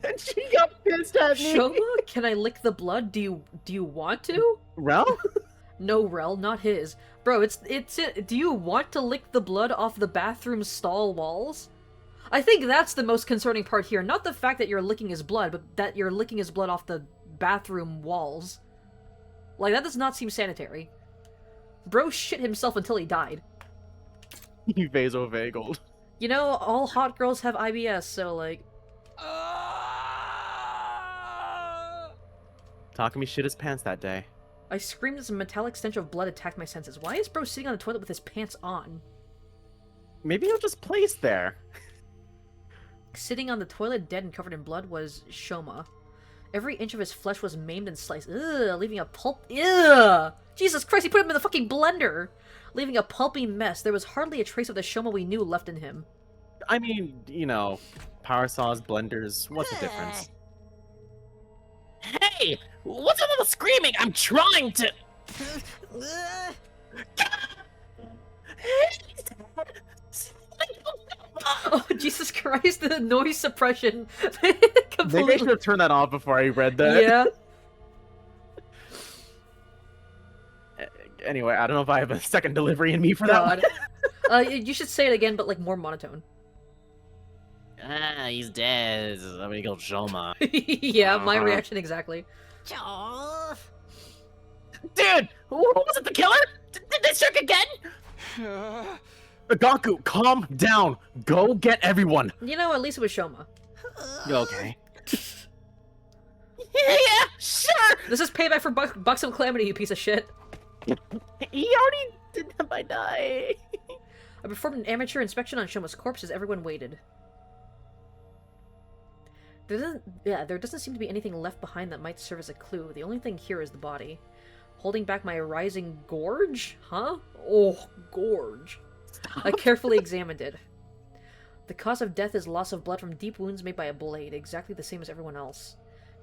And she got pissed at me. Shoma, can I lick the blood? Do you want to? Rel? No, Rel, not his. Bro, it's it. Do you want to lick the blood off the bathroom stall walls? I think that's the most concerning part here. Not the fact that you're licking his blood, but that you're licking his blood off the bathroom walls. Like, that does not seem sanitary. Bro shit himself until he died. He vasovagaled. You know, all hot girls have IBS, so, like... Takumi shit his pants that day. I screamed as a metallic stench of blood attacked my senses. Why is bro sitting on the toilet with his pants on? Maybe he'll just place there. Sitting on the toilet dead and covered in blood was Shoma. Every inch of his flesh was maimed and sliced. Ugh, leaving a pulp. Ugh! Jesus Christ, he put him in the fucking blender! Leaving a pulpy mess. There was hardly a trace of the Shoma we knew left in him. I mean, you know, power saws, blenders, what's the difference? Hey! What's all the screaming? I'm trying to... Oh, Jesus Christ, the noise suppression. Maybe I should have turned that off before I read that. Yeah. Anyway, I don't know if I have a second delivery in me for that one. You should say it again, but like more monotone. Ah, he's dead. I'm gonna kill Shoma. Yeah, my reaction exactly. Dude! Was it the killer? Did they strike again? Gaku, calm down. Go get everyone. You know, at least it was Shoma. You okay? Yeah, sure. This is payback for Buxom Calamity, you piece of shit. He already did that by die. I performed an amateur inspection on Shoma's corpse as everyone waited. There doesn't seem to be anything left behind that might serve as a clue. The only thing here is the body. Holding back my rising gorge? Huh? Oh, gorge. I carefully examined it. The cause of death is loss of blood from deep wounds made by a blade, exactly the same as everyone else.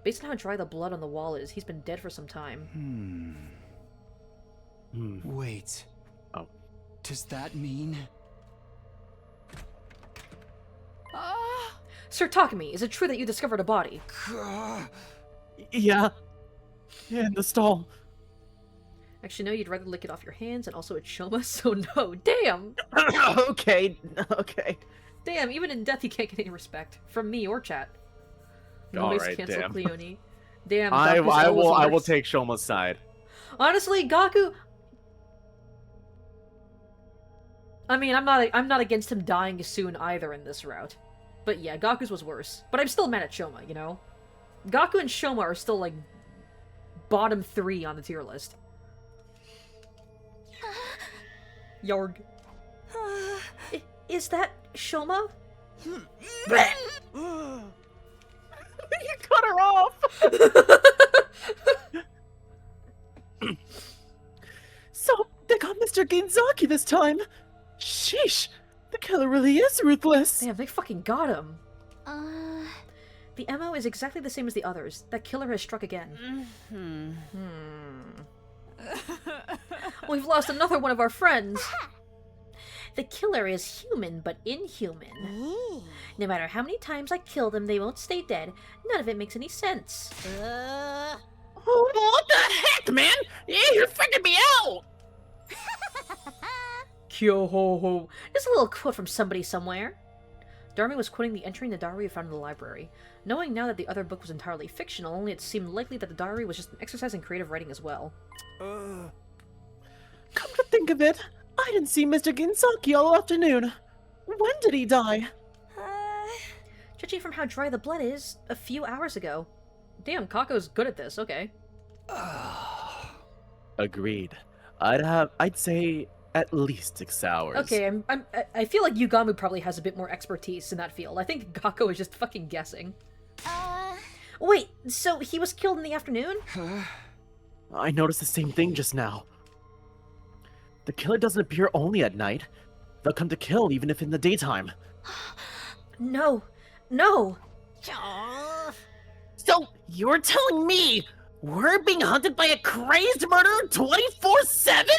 Based on how dry the blood on the wall is, he's been dead for some time. Wait. Oh. Does that mean... Sir Takumi, is it true that you discovered a body? Yeah. Yeah, in the stall. Actually, no, you'd rather lick it off your hands, and also it's Shoma, so no. Damn! Okay. Damn, even in death you can't get any respect. From me or chat. Noise Alright, cancel damn. Cleone. Damn, I Gaku's always will worse. take Shoma's side. Honestly, Gaku... I mean, I'm not against him dying soon either in this route. But yeah, Gaku's was worse. But I'm still mad at Shoma, you know? Gaku and Shoma are still, like, bottom 3 on the tier list. Yarg. Is that Shoma? You cut her off! So, they got Mr. Ginzaki this time! Sheesh! The killer really is ruthless! Damn, they fucking got him. The MO is exactly the same as the others. That killer has struck again. We've lost another one of our friends. The killer is human, but inhuman. No matter how many times I kill them, they won't stay dead. None of it makes any sense. What the heck, man? Yeah, you're freaking me out. Kyo-ho-ho. Just a little quote from somebody somewhere. Darmy was quoting the entry in the diary we found in the library. Knowing now that the other book was entirely fictional, only it seemed likely that the diary was just an exercise in creative writing as well. Come to think of it, I didn't see Mr. Ginzaki all afternoon. When did he die? Judging from how dry the blood is, a few hours ago. Damn, Kako's good at this, okay. Agreed. I'd say at least 6 hours. Okay, I feel like Yugami probably has a bit more expertise in that field. I think Gakko is just fucking guessing. Wait, so he was killed in the afternoon? I noticed the same thing just now. The killer doesn't appear only at night. They'll come to kill even if in the daytime. No. No! So, you're telling me we're being hunted by a crazed murderer 24/7?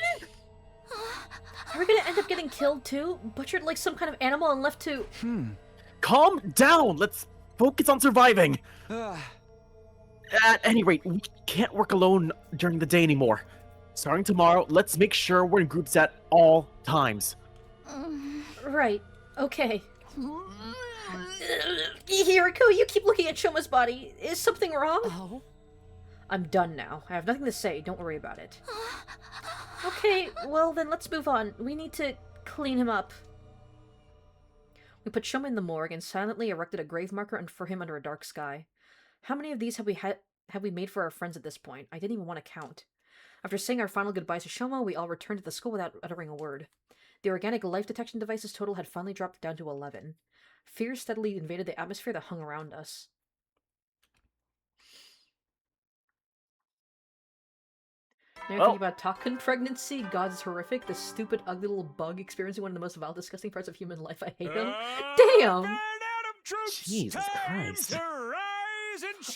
Are we gonna end up getting killed too? Butchered like some kind of animal and left to... Calm down! Let's focus on surviving! At any rate, we can't work alone during the day anymore. Starting tomorrow, let's make sure we're in groups at all times. Right. Okay. Hiriko, you keep looking at Shoma's body. Is something wrong? I'm done now. I have nothing to say. Don't worry about it. Okay, well then let's move on. We need to clean him up. We put Shoma in the morgue and silently erected a grave marker for him under a dark sky. How many of these have we made for our friends at this point? I didn't even want to count. After saying our final goodbyes to Shoma, we all returned to the school without uttering a word. The organic life detection devices total had finally dropped down to 11. Fear steadily invaded the atmosphere that hung around us. Now you're thinking about Takun pregnancy? God is horrific. This stupid, ugly little bug experiencing one of the most vile, disgusting parts of human life. I hate him. Damn! Jesus Christ.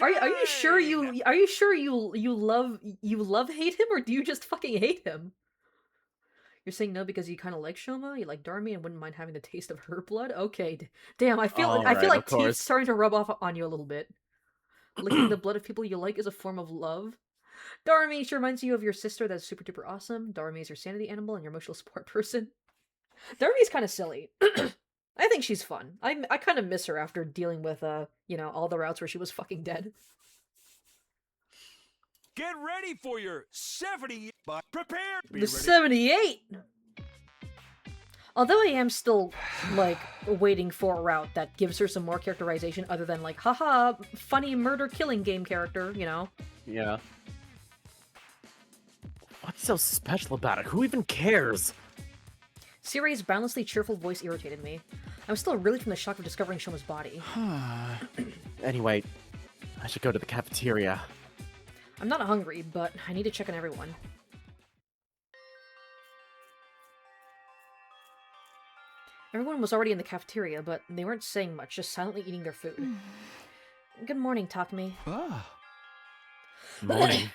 Are you sure you love hate him, or do you just fucking hate him? You're saying no because you kind of like Shoma, you like Darmy, and wouldn't mind having the taste of her blood. Okay, damn. I feel like teeth's starting to rub off on you a little bit. Licking the blood of people you like is a form of love. Darmy, she reminds you of your sister that's super duper awesome. Darmy is your sanity animal and your emotional support person. Darmy's kind of silly. I think she's fun. I kind of miss her after dealing with all the routes where she was fucking dead. Get ready for your 70. Prepare. The 78. Although I am still, like, waiting for a route that gives her some more characterization other than, like, haha, funny murder-killing game character, you know? Yeah. What's so special about it? Who even cares? Siri's boundlessly cheerful voice irritated me. I was still reeling from the shock of discovering Shoma's body. Anyway, I should go to the cafeteria. I'm not hungry, but I need to check on everyone. Everyone was already in the cafeteria, but they weren't saying much, just silently eating their food. Good morning, Takumi. Morning.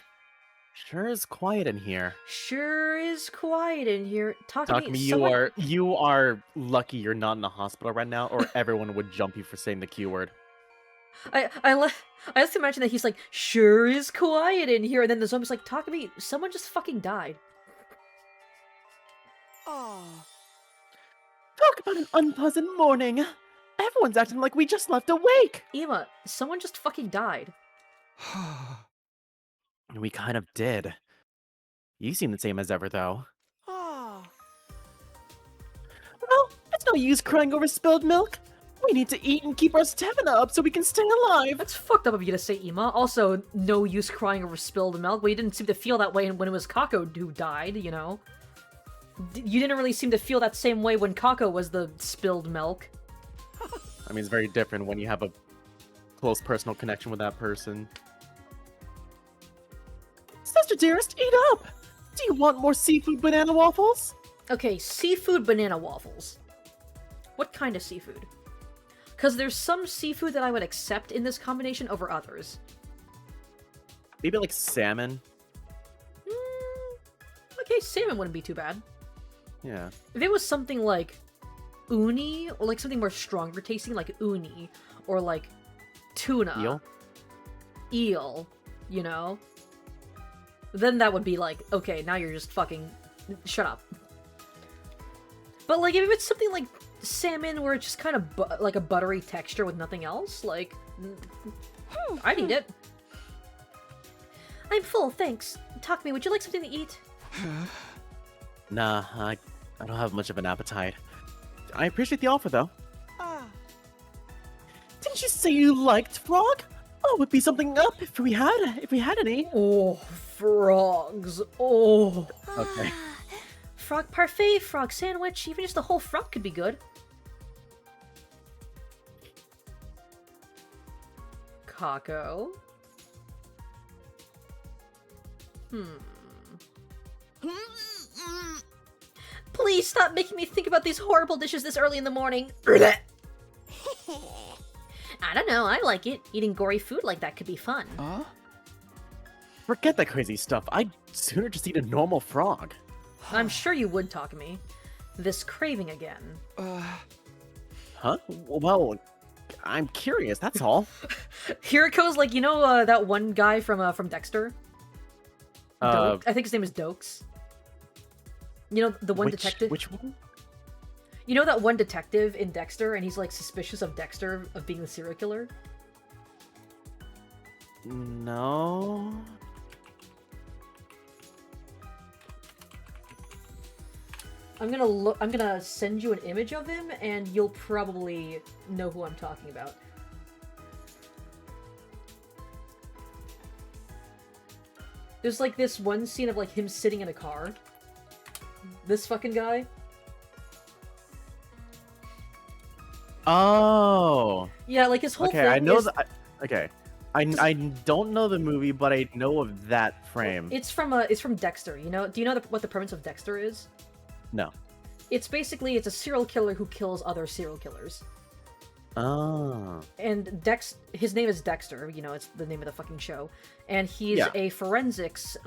Sure is quiet in here. Sure is quiet in here. Takumi, you are lucky you're not in the hospital right now, or everyone would jump you for saying the Q word. I just imagine that he's like, sure is quiet in here, and then the zombie's like, Takumi, someone just fucking died. Talk about an unpleasant morning. Everyone's acting like we just left awake. Ima, someone just fucking died. We kind of did. You seem the same as ever, though. Well, it's no use crying over spilled milk. We need to eat and keep our stamina up so we can stay alive. That's fucked up of you to say, Ima. Also, no use crying over spilled milk. Well, you didn't seem to feel that way when it was Kako who died, you know? You didn't really seem to feel that same way when Kako was the spilled milk. I mean, it's very different when you have a close personal connection with that person. Sister dearest, eat up! Do you want more seafood banana waffles? Okay, seafood banana waffles. What kind of seafood? Because there's some seafood that I would accept in this combination over others. Maybe like salmon. Okay, salmon wouldn't be too bad. Yeah. If it was something like uni, or like something more stronger tasting, like uni, or like tuna. Eel, you know? Then that would be like, okay, now you're just fucking... Shut up. But like, if it's something like salmon where it's just kind of like a buttery texture with nothing else, like... I'd eat it. I'm full, thanks. Takumi, would you like something to eat? Nah, I don't have much of an appetite. I appreciate the offer, though. Didn't you say you liked frog? Oh, it would be something up if we had any. Oh, frogs. Oh. Okay. Frog parfait, frog sandwich, even just the whole frog could be good. Kako? Please stop making me think about these horrible dishes this early in the morning. I don't know, I like it. Eating gory food like that could be fun. Forget that crazy stuff. I'd sooner just eat a normal frog. I'm sure you would, Takumi. This craving again. Huh? Well, I'm curious, that's all. Hiriko's like, you know that one guy from Dexter? I think his name is Dokes. You know, the one detective? Which one? You know that one detective in Dexter, and he's like suspicious of Dexter of being the serial killer? No. I'm gonna send you an image of him, and you'll probably know who I'm talking about. There's like this one scene of like him sitting in a car. This fucking guy. Oh. Yeah, like his whole okay, thing I know is... that. Okay, I don't know the movie, but I know of that frame. It's from Dexter. You know? Do you know what the premise of Dexter is? No. It's basically a serial killer who kills other serial killers. Oh. And his name is Dexter. You know, it's the name of the fucking show. And he's a forensics.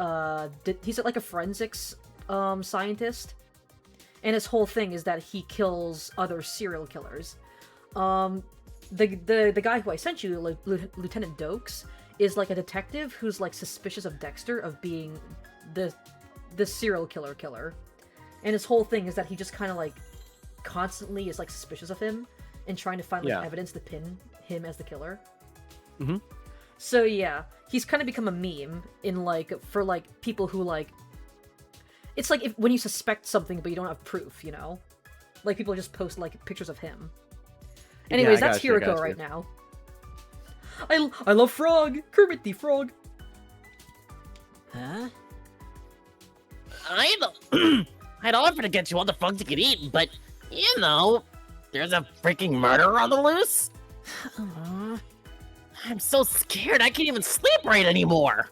He's like a forensics scientist. And his whole thing is that he kills other serial killers. The guy who I sent you, Lieutenant Dokes, is like a detective who's like suspicious of Dexter of being the serial killer. And his whole thing is that he just kind of like constantly is like suspicious of him and trying to find like evidence to pin him as the killer. Mm-hmm. So yeah, he's kind of become a meme in like for like people who like. It's like when you suspect something but you don't have proof, you know. Like people just post like pictures of him. Yeah, Anyways, I that's gotcha, I Hiroko gotcha. right now. I love Frog! Kermit the Frog! Huh? I'd offer to get you all the frogs you could eat, but, you know, there's a freaking murderer on the loose. I'm so scared I can't even sleep right anymore.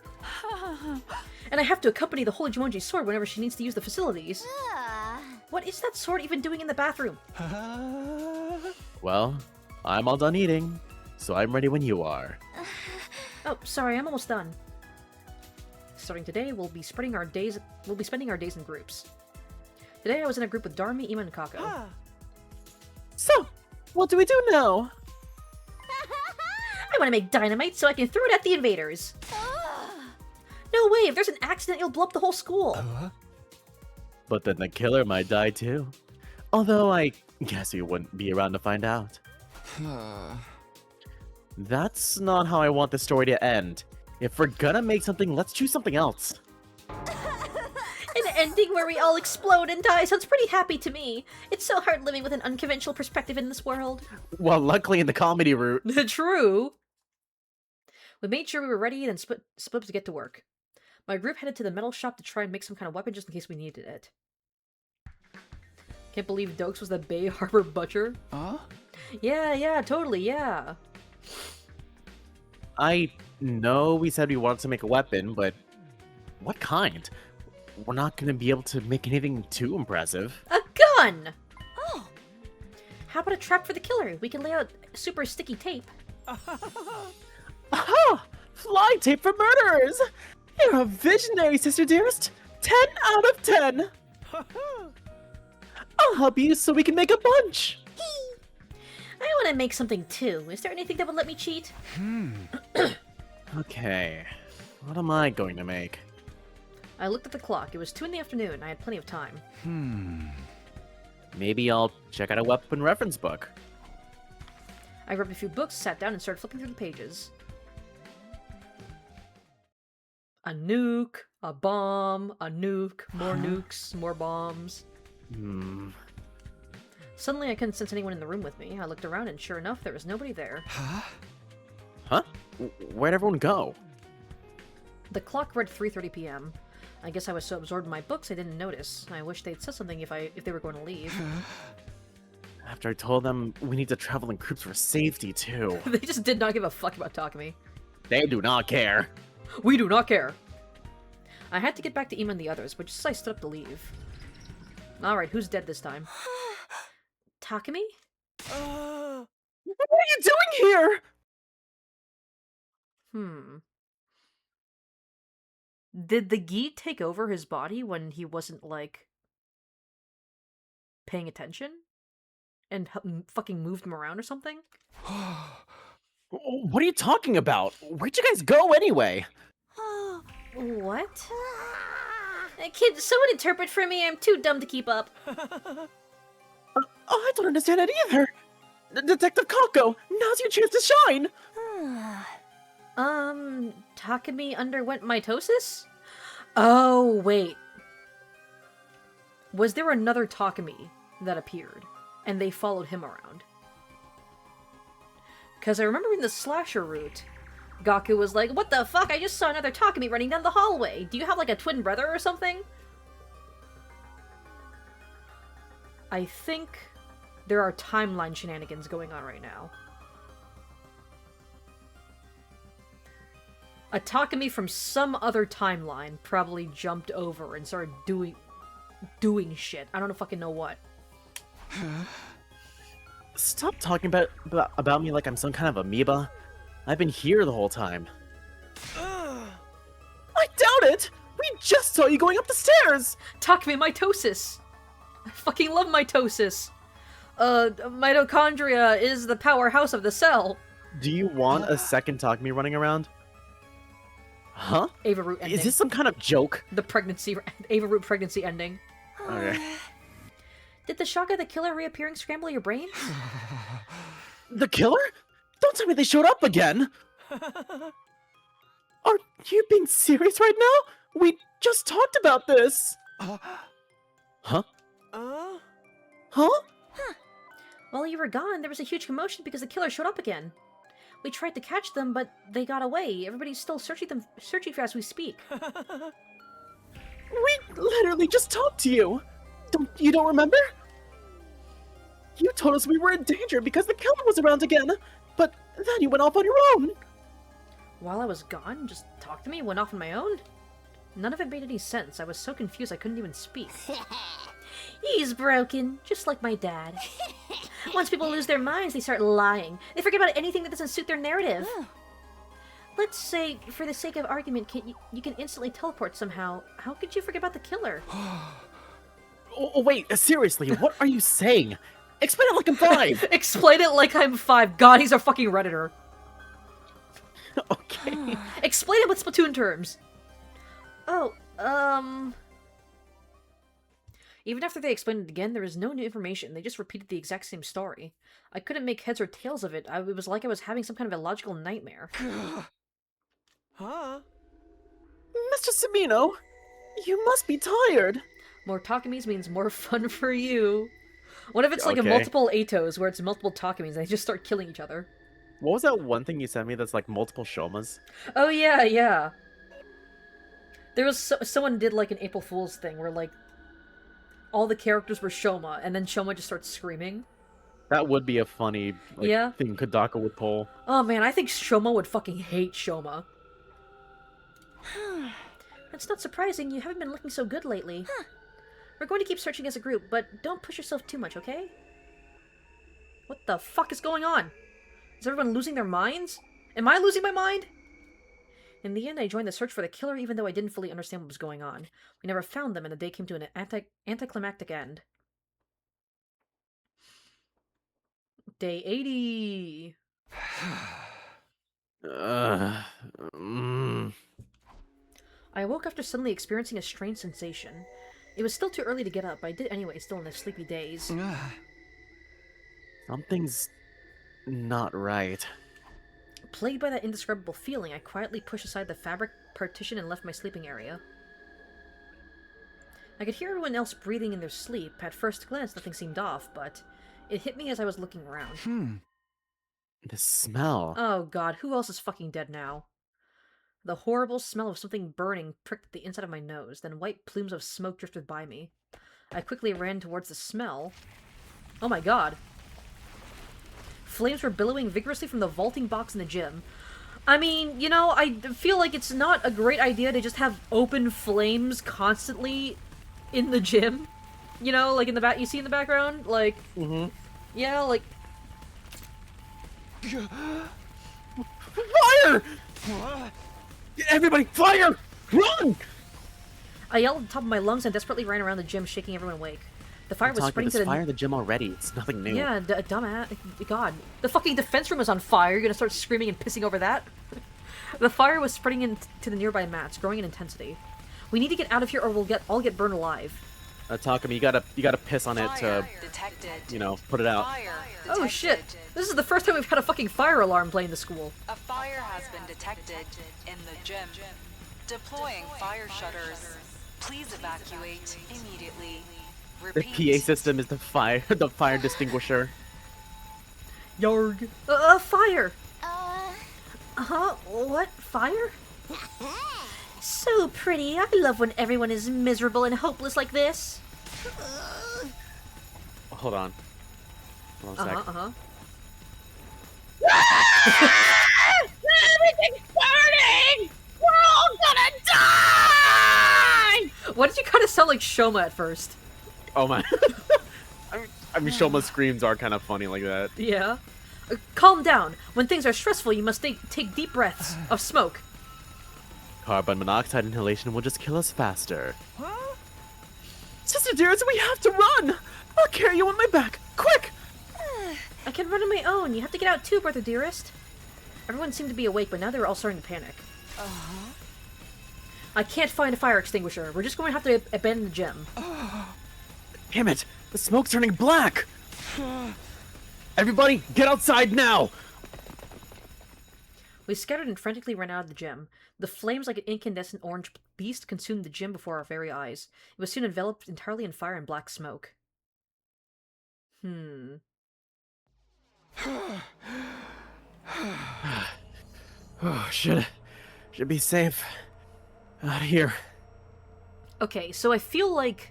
And I have to accompany the Holy Jumonji sword whenever she needs to use the facilities. Ah. What is that sword even doing in the bathroom? Well, I'm all done eating, so I'm ready when you are. Oh, sorry, I'm almost done. Starting today, we'll be spending our days in groups. Today I was in a group with Darmi, Ima, and Kako. So, what do we do now? I want to make dynamite so I can throw it at the invaders. No way, if there's an accident, you'll blow up the whole school. But then the killer might die too. Although I guess you wouldn't be around to find out. That's not how I want the story to end. If we're gonna make something, let's choose something else. An ending where we all explode and die sounds pretty happy to me. It's so hard living with an unconventional perspective in this world. Well, luckily in the comedy route. True. We made sure we were ready and then split up to get to work. My group headed to the metal shop to try and make some kind of weapon just in case we needed it. Can't believe Dokes was the Bay Harbor Butcher. Huh? Yeah, totally, yeah. I know we said we wanted to make a weapon, but what kind? We're not gonna be able to make anything too impressive. A gun! Oh. How about a trap for the killer? We can lay out super sticky tape. Aha! Fly tape for murderers! You're a visionary, sister dearest! 10 out of 10! I'll help you so we can make a bunch! I want to make something too. Is there anything that would let me cheat? Okay, what am I going to make? I looked at the clock. It was 2 in the afternoon. I had plenty of time. Maybe I'll check out a weapon reference book. I grabbed a few books, sat down, and started flipping through the pages. A nuke, a bomb, a nuke, more nukes, more bombs. Suddenly I couldn't sense anyone in the room with me. I looked around and sure enough, there was nobody there. Huh? Where'd everyone go? The clock read 3:30 p.m. I guess I was so absorbed in my books I didn't notice. I wish they'd said something if they were going to leave. After I told them we need to travel in groups for safety too. They just did not give a fuck about Takumi. They do not care. We do not care. I had to get back to Ima and the others, but just as I stood up to leave. Alright, who's dead this time? Takumi? What are you doing here? Did the gi take over his body when he wasn't, like, paying attention? And fucking moved him around or something? What are you talking about? Where'd you guys go anyway? What? Kid, someone interpret for me. I'm too dumb to keep up. I don't understand it either. Detective Kako, now's your chance to shine. Takumi underwent mitosis? Oh, wait. Was there another Takumi that appeared, and they followed him around? Because I remember in the slasher route, Gaku was like, what the fuck? I just saw another Takumi running down the hallway. Do you have, like, a twin brother or something? I think there are timeline shenanigans going on right now. A Takumi from some other timeline probably jumped over and started doing shit. I don't fucking know what. Stop talking about me like I'm some kind of amoeba. I've been here the whole time. I doubt it! We just saw you going up the stairs! Takumi mitosis! I fucking love mitosis! Mitochondria is the powerhouse of the cell! Do you want a second Takumi running around? Huh? Ava Root ending. Is this some kind of joke? The pregnancy... Ava Root pregnancy ending. Okay. Did the Shaka the Killer reappearing scramble your brain? The killer? Don't tell me they showed up again! Are you being serious right now? We just talked about this! Huh? Huh? While you were gone, there was a huge commotion because the killer showed up again. We tried to catch them, but they got away. Everybody's still searching for as we speak. We literally just talked to you. You don't remember? You told us we were in danger because the killer was around again, but then you went off on your own. While I was gone, just talked to me, went off on my own? None of it made any sense. I was so confused I couldn't even speak. He's broken, just like my dad. Once people lose their minds, they start lying. They forget about anything that doesn't suit their narrative. Let's say, for the sake of argument, you can instantly teleport somehow. How could you forget about the killer? Oh, wait, seriously, what are you saying? Explain it like I'm 5! Explain it like I'm 5. God, he's a fucking Redditor. Okay. Explain it with Splatoon terms. Oh, Even after they explained it again, there was no new information. They just repeated the exact same story. I couldn't make heads or tails of it. It was like I was having some kind of illogical nightmare. Huh? Mr. Sabino, you must be tired. More Takumis means more fun for you. What if it's like a Okay. multiple Atos, where it's multiple Takumis and they just start killing each other? What was that one thing you sent me that's like multiple Shomas? Oh yeah, yeah. There was someone did like an April Fool's thing where like all the characters were Shoma, and then Shoma just starts screaming. That would be a funny Yeah. thing Kodaka would pull. Oh man, I think Shoma would fucking hate Shoma. It's not surprising, you haven't been looking so good lately. We're going to keep searching as a group, but don't push yourself too much, okay? What the fuck is going on? Is everyone losing their minds? Am I losing my mind? In the end, I joined the search for the killer even though I didn't fully understand what was going on. We never found them and the day came to an anticlimactic end. Day 80! I awoke after suddenly experiencing a strange sensation. It was still too early to get up, but I did anyway, still in the sleepy daze. Something's not right. Plagued by that indescribable feeling, I quietly pushed aside the fabric partition and left my sleeping area. I could hear everyone else breathing in their sleep. At first glance, nothing seemed off, but it hit me as I was looking around. The smell. Oh god, who else is fucking dead now? The horrible smell of something burning pricked the inside of my nose, then white plumes of smoke drifted by me. I quickly ran towards the smell. Oh my god. Flames were billowing vigorously from the vaulting box in the gym. I mean, you know, I feel like it's not a great idea to just have open flames constantly in the gym. You know, like in the back, you see in the background? Like, yeah, like... Fire! Everybody, fire! Run! I yelled at the top of my lungs and desperately ran around the gym, shaking everyone awake. The fire was spreading to There's the... fire in the gym already. It's nothing new. Yeah, dumbass. God. The fucking defense room is on fire. You're gonna start screaming and pissing over that? The fire was spreading into the nearby mats, growing in intensity. We need to get out of here or we'll all get burned alive. Takumi, you gotta piss on it to, you know, put it out. Oh shit. This is the first time we've had a fucking fire alarm play in the school. A fire has been detected in the gym. Deploying fire shutters. Please evacuate immediately. The PA system is the fire distinguisher. Yarg. Fire! Huh? What? Fire? So pretty. I love when everyone is miserable and hopeless like this. Hold on. Hold on a sec. Everything's burning! We're all gonna die! Why did you kind of sound like Shoma at first? Oh my. I mean, Shoma's screams are kind of funny like that. Yeah. Calm down. When things are stressful, you must take deep breaths of smoke. Carbon monoxide inhalation will just kill us faster. Huh? Sister Dearest, we have to run! I'll carry you on my back! Quick! I can run on my own. You have to get out too, brother dearest. Everyone seemed to be awake, but now they were all starting to panic. I can't find a fire extinguisher. We're just going to have to abandon the gym. Damn it! The smoke's turning black! Everybody, get outside now! We scattered and frantically ran out of the gym. The flames like an incandescent orange beast consumed the gym before our very eyes. It was soon enveloped entirely in fire and black smoke. Oh, should be safe. Out of here. Okay, so I feel like...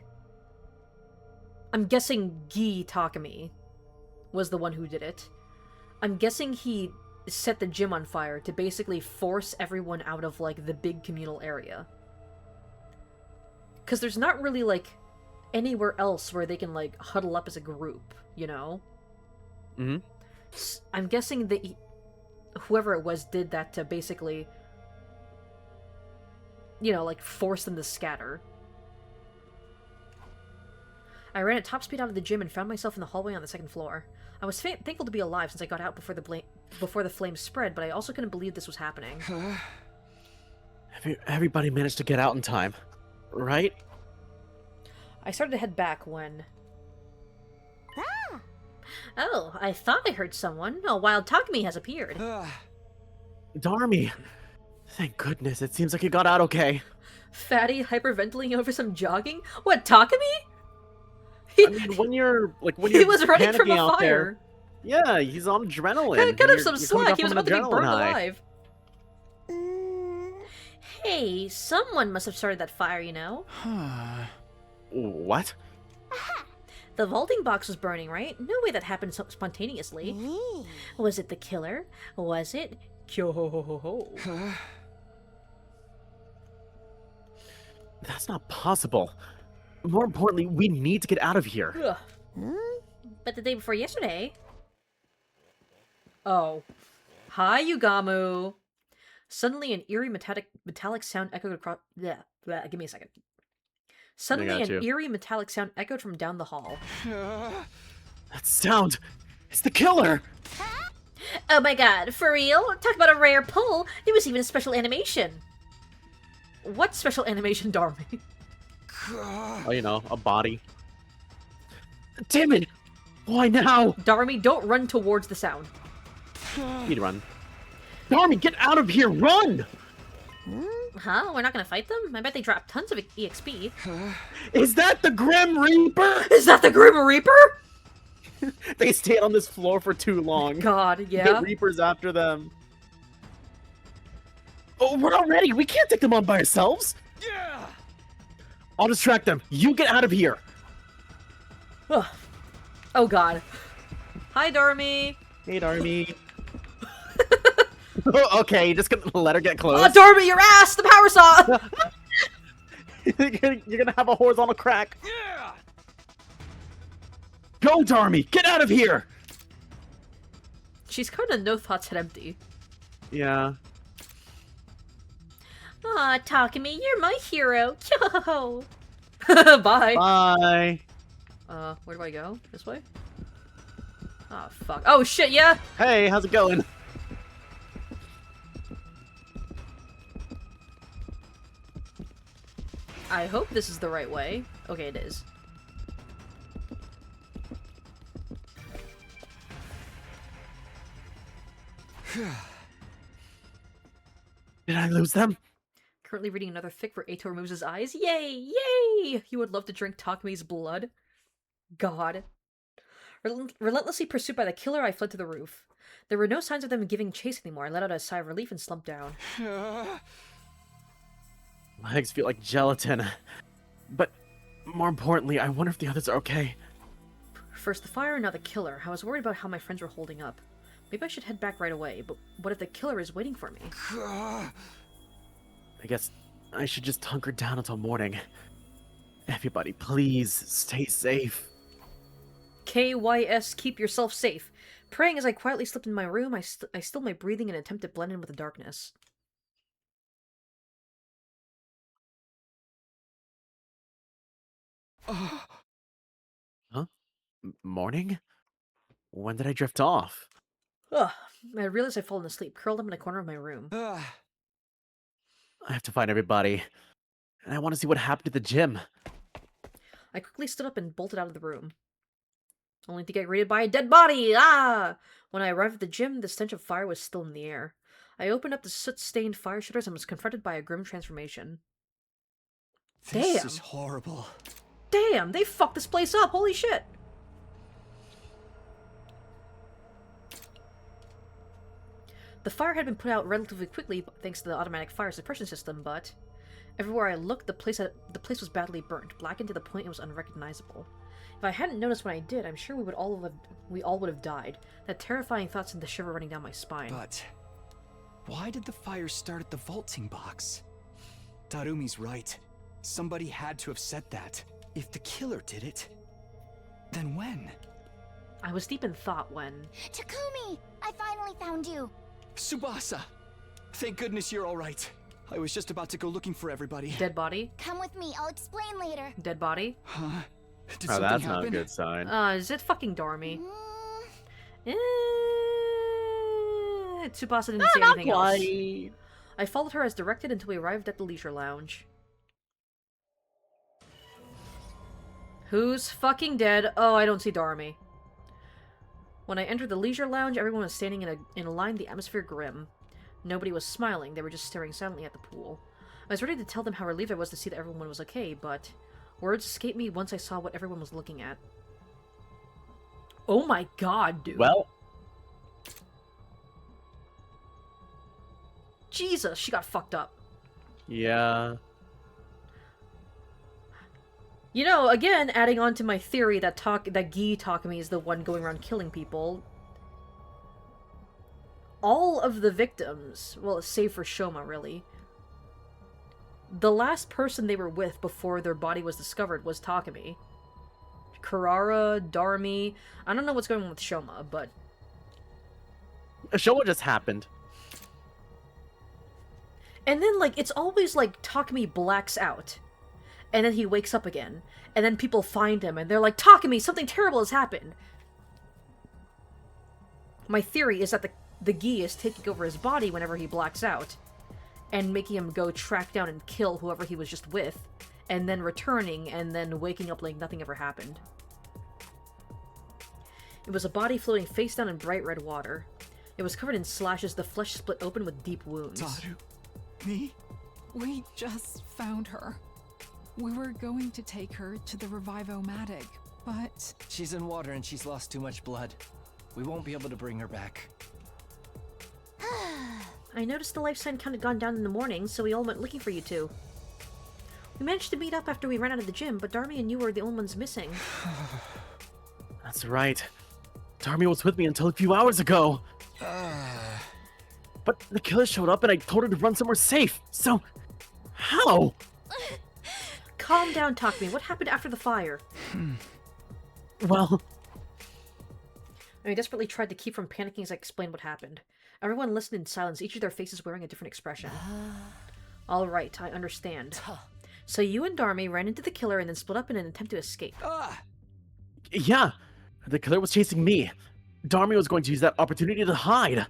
I'm guessing Gi Takumi was the one who did it. I'm guessing he set the gym on fire to basically force everyone out of, like, the big communal area. Because there's not really, like, anywhere else where they can, like, huddle up as a group, you know? Mm-hmm. I'm guessing that whoever it was did that to basically, you know, like, force them to scatter. I ran at top speed out of the gym and found myself in the hallway on the second floor. I was thankful to be alive since I got out before the flames spread, but I also couldn't believe this was happening. Everybody managed to get out in time, right? I started to head back when... Oh, I thought I heard someone. A wild Takumi has appeared. Darmy! Thank goodness, it seems like you got out okay. Fatty hyperventilating over some jogging? What, Takumi? I mean, when you're He was running from a out fire. there, yeah, he's on adrenaline. Cut him You're some coming slack. off He was of an about to be adrenaline burned high. alive. Hey, someone must have started that fire, you know? What? The vaulting box was burning, right? No way that happened so spontaneously. Was it the killer? Was it... Kyo-ho-ho-ho-ho? That's not possible. More importantly, we need to get out of here. Ugh. But the day before yesterday... Oh. Hi, Yugamu! Suddenly an eerie metallic sound echoed across... Yeah, give me a second. Suddenly an eerie metallic sound echoed from down the hall. That sound! It's the killer! Oh my god, for real? Talk about a rare pull! There was even a special animation! What special animation, Darby? Oh, you know, a body. Damn it! Why now? Darmy, don't run towards the sound. He'd run. Darmy, get out of here! Run! Huh? We're not gonna fight them? I bet they dropped tons of EXP. Is that the Grim Reaper? Is that the Grim Reaper? They stayed on this floor for too long. God, yeah. The Reaper's after them. Oh, we're not ready! We can't take them on by ourselves! Yeah! I'll distract them. You get out of here! Ugh. Oh god. Hi, Darmy. Hey, Darmy. Okay, just gonna let her get close. Oh, Darby, your ass! The power saw! You're gonna have a horizontal crack. Yeah! Go, Darmy! Get out of here! She's kind of no thoughts head empty. Yeah. Aw, Takumi, you're my hero. Yo! Bye. Bye. Where do I go? This way? Oh, fuck. Oh, shit, yeah? Hey, how's it going? I hope this is the right way. Okay, it is. Did I lose them? Currently reading another fic where Eito removes his eyes. Yay! Yay! You would love to drink Takumi's blood. God. Relentlessly pursued by the killer, I fled to the roof. There were no signs of them giving chase anymore. I let out a sigh of relief and slumped down. My legs feel like gelatin. But more importantly, I wonder if the others are okay. First the fire, now the killer. I was worried about how my friends were holding up. Maybe I should head back right away, but what if the killer is waiting for me? I guess I should just hunker down until morning. Everybody, please stay safe. KYS, keep yourself safe. Praying as I quietly slipped in my room, I stilled my breathing in an attempt to blend in with the darkness. Huh? Morning? When did I drift off? Ugh. I realized I'd fallen asleep, curled up in a corner of my room. I have to find everybody. And I want to see what happened to the gym. I quickly stood up and bolted out of the room. Only to get greeted by a dead body! Ah! When I arrived at the gym, the stench of fire was still in the air. I opened up the soot-stained fire shutters and was confronted by a grim transformation. This Damn. is horrible. Damn! They fucked this place up! Holy shit! fire had been put out relatively quickly thanks to the automatic fire suppression system, but everywhere I looked, the place was badly burnt, blackened to the point it was unrecognizable. If I hadn't noticed when I did, I'm sure we all would have died. That terrifying thought sent the shiver running down my spine. But why did the fire start at the vaulting box? Tarumi's right. Somebody had to have set that. If the killer did it, then when? I was deep in thought when... Takumi! I finally found you! Tsubasa! Thank goodness you're alright. I was just about to go looking for everybody. Dead body? Come with me, I'll explain later. Dead body? Huh? Did Oh, something that's happen? not a good sign. Is it fucking Darmy? Mm, Tsubasa didn't say Not anything else. quite. I followed her as directed until we arrived at the leisure lounge. Who's fucking dead? Oh, I don't see Darmy. When I entered the leisure lounge, everyone was standing in a line, the atmosphere grim. Nobody was smiling, they were just staring silently at the pool. I was ready to tell them how relieved I was to see that everyone was okay, but words escaped me once I saw what everyone was looking at. Oh my god, dude. Well, Jesus, she got fucked up. Yeah. You know, again, adding on to my theory that Gi Takumi is the one going around killing people. All of the victims, well, save for Shoma, really. The last person they were with before their body was discovered was Takumi. Kurara, Darmy. I don't know what's going on with Shoma, but... A show just happened. And then, like, it's always like Takumi blacks out. And then he wakes up again. And then people find him and they're like, Takumi, something terrible has happened. My theory is that the Gi is taking over his body whenever he blacks out. And making him go track down and kill whoever he was just with. And then returning and then waking up like nothing ever happened. It was a body floating face down in bright red water. It was covered in slashes, the flesh split open with deep wounds. Taru? Me? We just found her. We were going to take her to the Revive-O-Matic, but... She's in water and she's lost too much blood. We won't be able to bring her back. I noticed the life sign count had gone down in the morning, so we all went looking for you two. We managed to meet up after we ran out of the gym, but Darmy and you were the only ones missing. that's right. Darmy was with me until a few hours ago. But the killer showed up and I told her to run somewhere safe. So, how? Calm down, Takumi. What happened after the fire? Well, I desperately tried to keep from panicking as I explained what happened. Everyone listened in silence, each of their faces wearing a different expression. All right, I understand. So you and Darmy ran into the killer and then split up in an attempt to escape. yeah. The killer was chasing me. Darmy was going to use that opportunity to hide.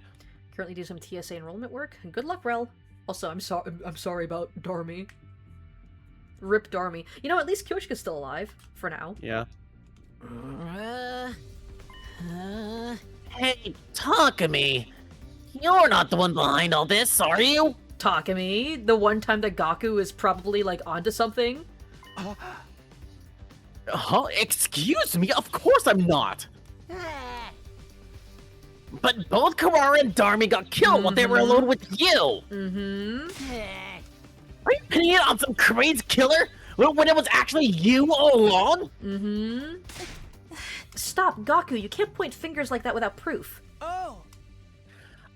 Currently do some TSA enrollment work. Good luck, Rel. Also, I'm sorry about Darmy. Rip Darmy. You know, at least Kyoshika's still alive. For now. Yeah. Hey, Takumi! You're not the one behind all this, are you? Takumi, the one time that Gaku is probably, like, onto something. Huh? Excuse me? Of course I'm not. But both Kurara and Darmy got killed while they were alone with you. Mm-hmm. Are you pinning it on some crazy killer when it was actually you all along? Mm-hmm. Stop, Gaku. You can't point fingers like that without proof. Oh!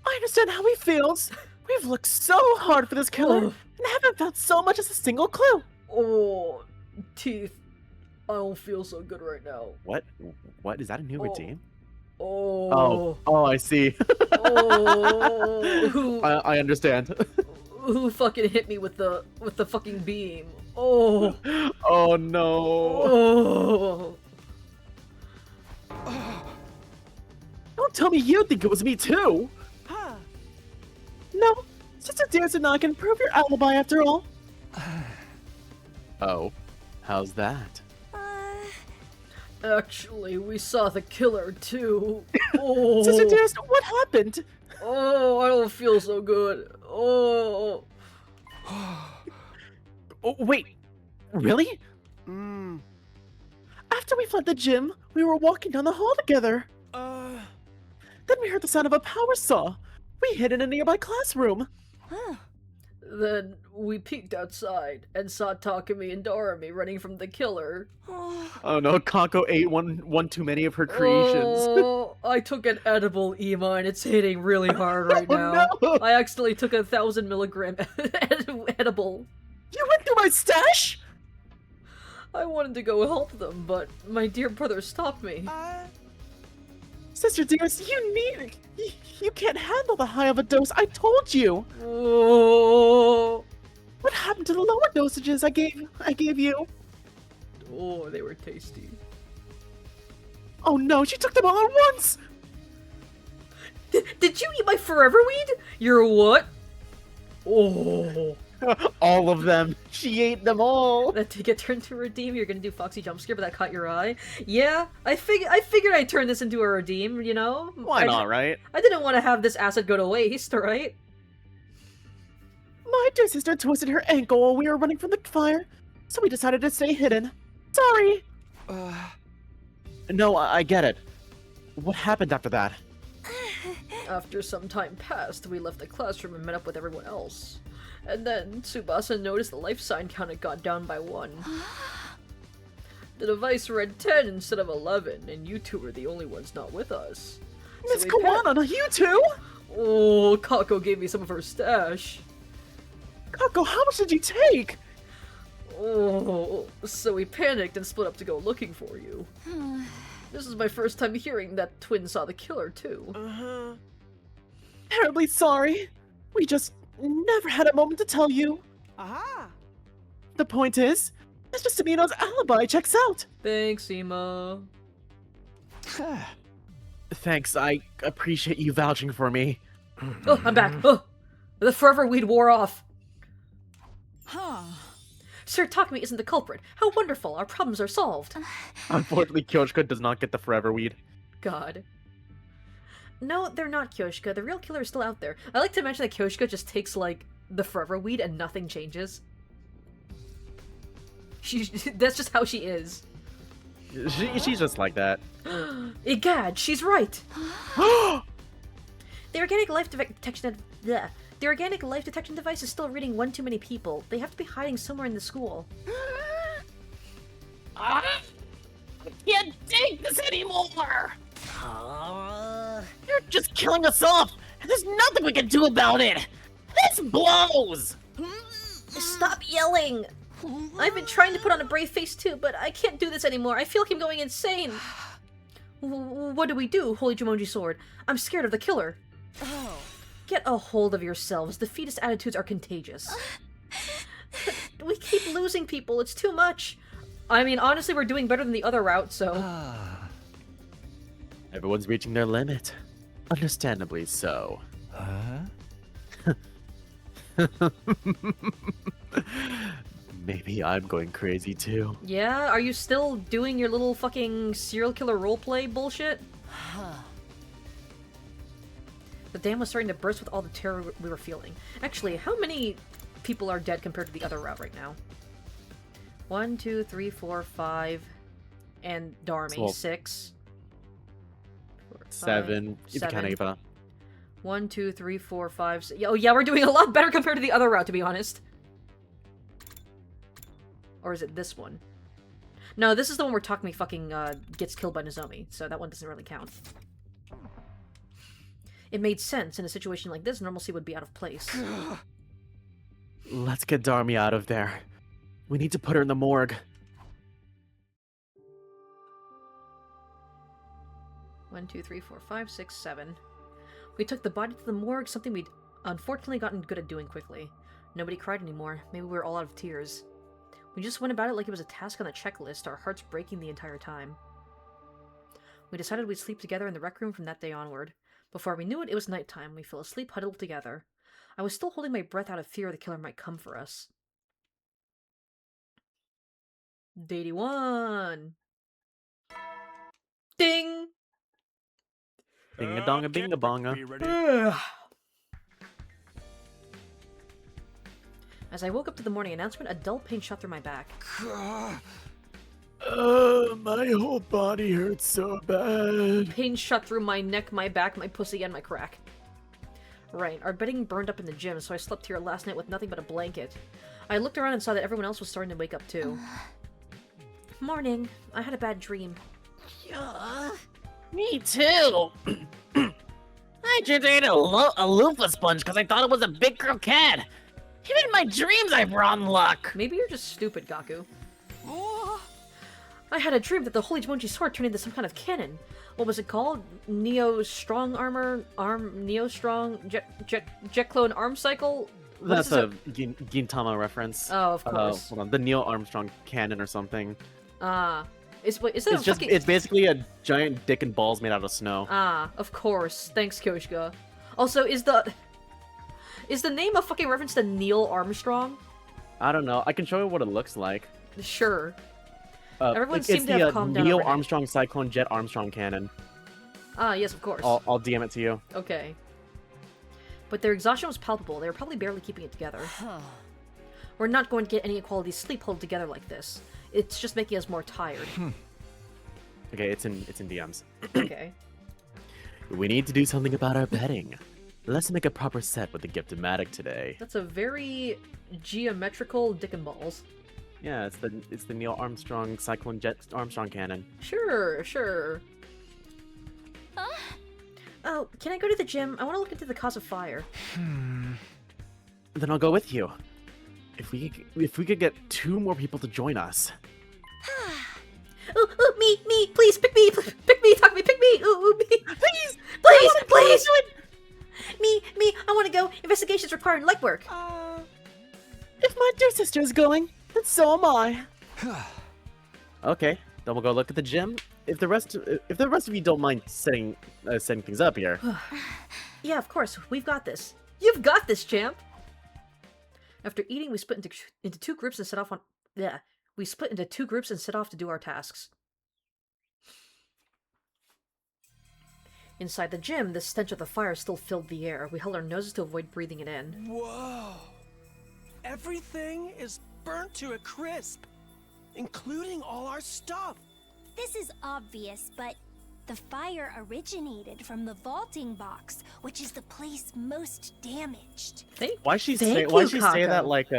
I understand how he feels. We've looked so hard for this killer and haven't found so much as a single clue. Oh, teeth. I don't feel so good right now. What? What? Is that a new redeem? Oh. Oh, I see. Oh. Who I understand. who fucking hit me with the fucking beam? Oh. Oh no. Oh. Don't tell me you think it was me too. No, Sister Dears and I can prove your alibi after all. Oh, how's that? Actually, we saw the killer too. Oh. Sister Dears, what happened? Oh, I don't feel so good. Oh. Oh, wait, really? After we fled the gym, we were walking down the hall together. Then we heard the sound of a power saw. We hid in a nearby classroom. Then we peeked outside and saw Takumi and Doremi running from the killer. Oh no, Kako ate one too many of her creations. Oh, I took an edible, Ema, and it's hitting really hard right now. No. I accidentally took 1,000 milligram edible. You went through my stash? I wanted to go help them, but my dear brother stopped me. Sister dearest, you can't handle the high of a dose. I told you. Oh, What happened to the lower dosages I gave you? oh, they were tasty. Oh no, she took them all at once. Did you eat my forever weed? You're what? Oh. All of them. She ate them all. That ticket turned to a redeem. You're gonna do Foxy jump scare, but that caught your eye. Yeah, I figured I'd turn this into a redeem. You know? Why not, right? I didn't want to have this asset go to waste, right? My dear sister twisted her ankle while we were running from the fire, so we decided to stay hidden. Sorry. No, I get it. What happened after that? After some time passed, we left the classroom and met up with everyone else. And then Tsubasa noticed the life sign count had gone down by 1. The device read 10 instead of 11, and you two were the only ones not with us. Miss we Kawana, you too? Oh, Kako gave me some of her stash. Kako, how much did you take? Oh, so we panicked and split up to go looking for you. This is my first time hearing that Twin saw the killer, too. Terribly sorry. We just never had a moment to tell you. The point is, Mr. Samino's alibi checks out. Thanks, Ema. Thanks, I appreciate you vouching for me. Oh, I'm back. Oh, the forever weed wore off. Sir Takumi isn't the culprit. How wonderful. Our problems are solved. Unfortunately, Kyoshika does not get the forever weed. God. No, they're not Kyoshika. The real killer is still out there. I like to mention that Kyoshika just takes, like, the forever weed and nothing changes. That's just how she is. She's just like that. Egad, she's right! The organic life detection The organic life detection device is still reading one too many people. They have to be hiding somewhere in the school. I can't take this anymore! You're just killing us off, and there's nothing we can do about it! This blows! Stop yelling! I've been trying to put on a brave face too, but I can't do this anymore. I feel like I'm going insane. What do we do, Holy Jumonji Sword? I'm scared of the killer. Get a hold of yourselves. Defeatist attitudes are contagious. But we keep losing people. It's too much. I mean, honestly, we're doing better than the other route, so... Everyone's reaching their limit. Understandably so. Maybe I'm going crazy too. Yeah? Are you still doing your little fucking serial killer roleplay bullshit? The dam was starting to burst with all the terror we were feeling. Actually, how many people are dead compared to the other route right now? 1, 2, 3, 4, 5, and Darmy, Well, 6. 4, 7. 5, If you count Ava. 1, 2, 3, 4, 5, 6. Oh yeah, we're doing a lot better compared to the other route, to be honest. Or is it this one? No, this is the one where Takumi fucking gets killed by Nozomi, so that one doesn't really count. It made sense. In a situation like this, normalcy would be out of place. Let's get Darmy out of there. We need to put her in the morgue. 1, 2, 3, 4, 5, 6, 7. We took the body to the morgue, something we'd unfortunately gotten good at doing quickly. Nobody cried anymore. Maybe we were all out of tears. We just went about it like it was a task on the checklist, our hearts breaking the entire time. We decided we'd sleep together in the rec room from that day onward. Before we knew it, it was nighttime. We fell asleep huddled together. I was still holding my breath out of fear the killer might come for us. Day 1. Ding! Bing-a-donga, bing-a-bonga. As I woke up to the morning announcement, a dull pain shot through my back. My whole body hurts so bad. Pain shot through my neck, my back, my pussy, and my crack. Right, our bedding burned up in the gym, so I slept here last night with nothing but a blanket. I looked around and saw that everyone else was starting to wake up too. Morning. I had a bad dream. Yeah, me too. I just ate a loofah sponge because I thought it was a big croquette. Even in my dreams, I brought luck. Maybe you're just stupid, Gaku. I had a dream that the Holy Jumonji sword turned into some kind of cannon. What was it called? Neo Strong Armor? Neo Strong Jet Clone Arm Cycle? What That's is this a Gintama reference. Oh, of course. Hold on, the Neil Armstrong cannon or something. Is it It's basically a giant dick and balls made out of snow. Of course. Thanks, Kyoshika. Also, is the name a fucking reference to Neil Armstrong? I don't know. I can show you what it looks like. Sure. Everyone seemed to have calmed down Neil already. Armstrong Cyclone Jet Armstrong cannon. Yes, of course. I'll DM it to you. Okay. But their exhaustion was palpable. They were probably barely keeping it together. We're not going to get any quality sleep held together like this. It's just making us more tired. Okay, it's in DMs. Okay. We need to do something about our bedding. Let's make a proper set with the Giftomatic today. That's a very geometrical dick and balls. Yeah, it's the Neil Armstrong Cyclone Jet Armstrong cannon. Sure. Oh, can I go to the gym? I want to look into the cause of fire. Then I'll go with you. If we could get 2 more people to join us. Ooh, me, please, pick me, talk to me, pick me, me. Please, Me, I want to go. Investigations requiring legwork. If my dear sister is going, then so am I. Okay, then we'll go look at the gym. If the rest of you don't mind setting things up here. Yeah, of course. We've got this. You've got this, champ. After eating, we split into 2 groups and set off on. Yeah, we split into 2 groups and set off to do our tasks. Inside the gym, the stench of the fire still filled the air. We held our noses to avoid breathing it in. Whoa! Everything is burnt to a crisp, including all our stuff. This is obvious, but the fire originated from the vaulting box, which is the place most damaged. Why she thank say you, that Kako. like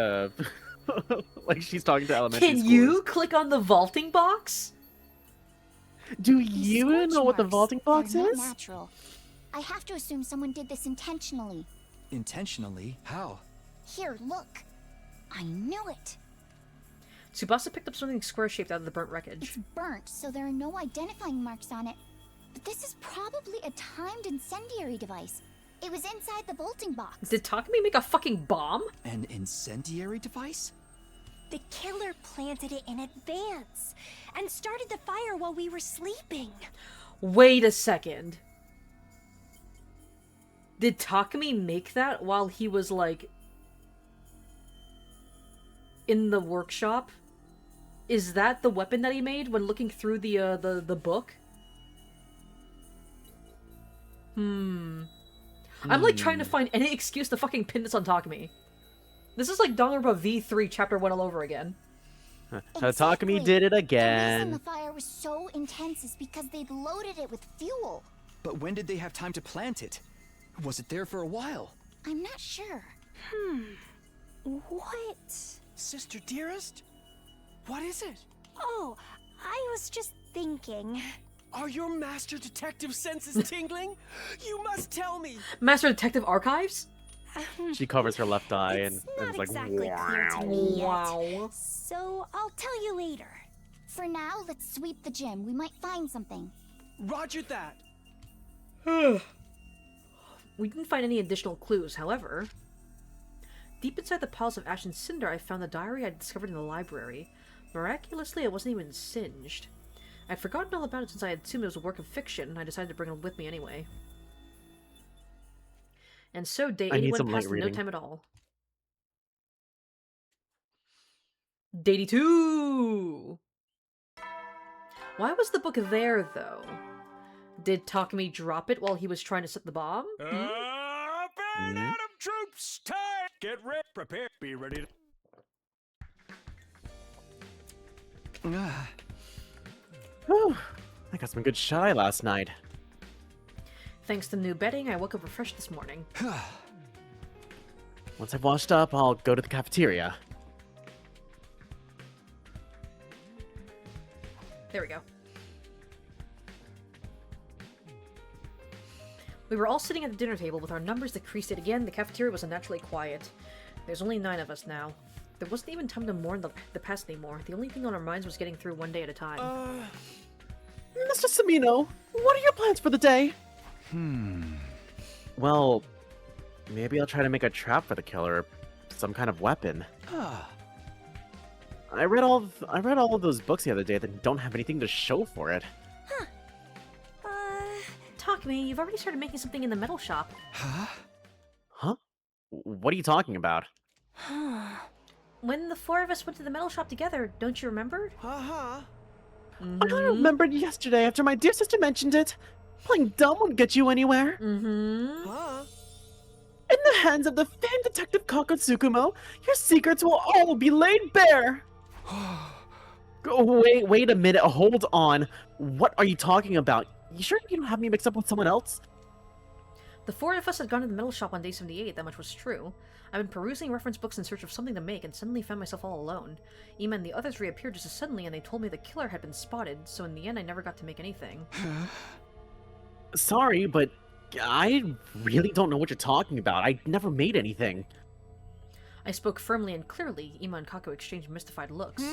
like she's talking to elementary Can schoolers? you click on the vaulting box? Do These you scorch know what the marks, vaulting box they're not is? natural. I have to assume someone did this intentionally. Intentionally? How? Here, look. I knew it. Tsubasa picked up something square-shaped out of the burnt wreckage. It's burnt, so there are no identifying marks on it. But this is probably a timed incendiary device. It was inside the vaulting box. Did Takumi make a fucking bomb? An incendiary device? The killer planted it in advance and started the fire while we were sleeping. Wait a second. Did Takumi make that while he was, like, in the workshop? Is that the weapon that he made when looking through the book? I'm, like, trying to find any excuse to fucking pin this on Takumi. This is like Danganronpa V3 Chapter 1 all over again. Takumi did it The reason again. the fire was so intense is because they'd loaded it with fuel. But when did they have time to plant it? Was it there for a while? I'm not sure. What? Sister dearest? What is it? Oh, I was just thinking. Are your master detective senses tingling? You must tell me! Master Detective Archives? She covers her left eye It's and not is like, exactly clear to wow. me yet. Wow. So I'll tell you later. For now, let's sweep the gym. We might find something. Roger that. We didn't find any additional clues, however. Deep inside the piles of ash and cinder, I found the diary I discovered in the library. Miraculously, it wasn't even singed. I'd forgotten all about it since I had assumed it was a work of fiction, and I decided to bring it with me anyway. And so, day I need 81 some light passed in no reading. time at all. Day 82! Why was the book there, though? Did Takumi drop it while he was trying to set the bomb? Up and Mhm. Adam troops, time! Get ready, prepare, be ready to... Whew, I got some good shot last night. Thanks to new bedding, I woke up refreshed this morning. Once I've washed up, I'll go to the cafeteria. There we go. We were all sitting at the dinner table with our numbers decreased yet again. The cafeteria was unnaturally quiet. There's only 9 of us now. There wasn't even time to mourn the past anymore. The only thing on our minds was getting through one day at a time. Mr. Samino, what are your plans for the day? Well, maybe I'll try to make a trap for the killer, some kind of weapon. I read all of those books the other day that don't have anything to show for it. Takumi, you've already started making something in the metal shop. Huh? What are you talking about? When the 4 of us went to the metal shop together, don't you remember? I remembered yesterday after my dear sister mentioned it. Playing dumb won't get you anywhere. In the hands of the famed detective Kako Tsukumo, your secrets will all be laid bare. Wait a minute, hold on. What are you talking about? You sure you don't have me mixed up with someone else? The 4 of us had gone to the metal shop on day 78, that much was true. I've been perusing reference books in search of something to make and suddenly found myself all alone. Ima and the others reappeared just as suddenly and they told me the killer had been spotted, so in the end I never got to make anything. Sorry, but I really don't know what you're talking about. I never made anything. I spoke firmly and clearly. Ima and Kako exchanged mystified looks.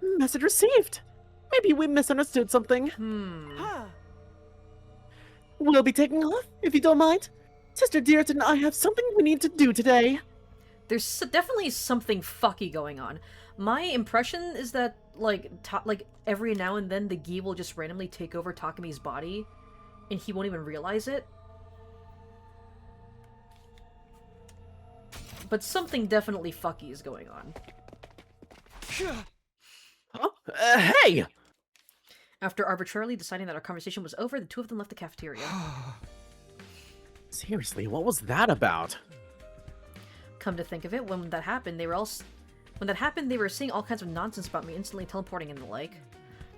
Message received. Maybe we misunderstood something. We'll be taking off, if you don't mind. Sister Dearest and I have something we need to do today. There's definitely something fucky going on. My impression is that, like every now and then the Gi will just randomly take over Takumi's body, and he won't even realize it. But something definitely fucky is going on. Huh? Hey! After arbitrarily deciding that our conversation was over, the 2 of them left the cafeteria. Seriously, what was that about? Come to think of it, when that happened, they were saying all kinds of nonsense about me instantly teleporting and the like.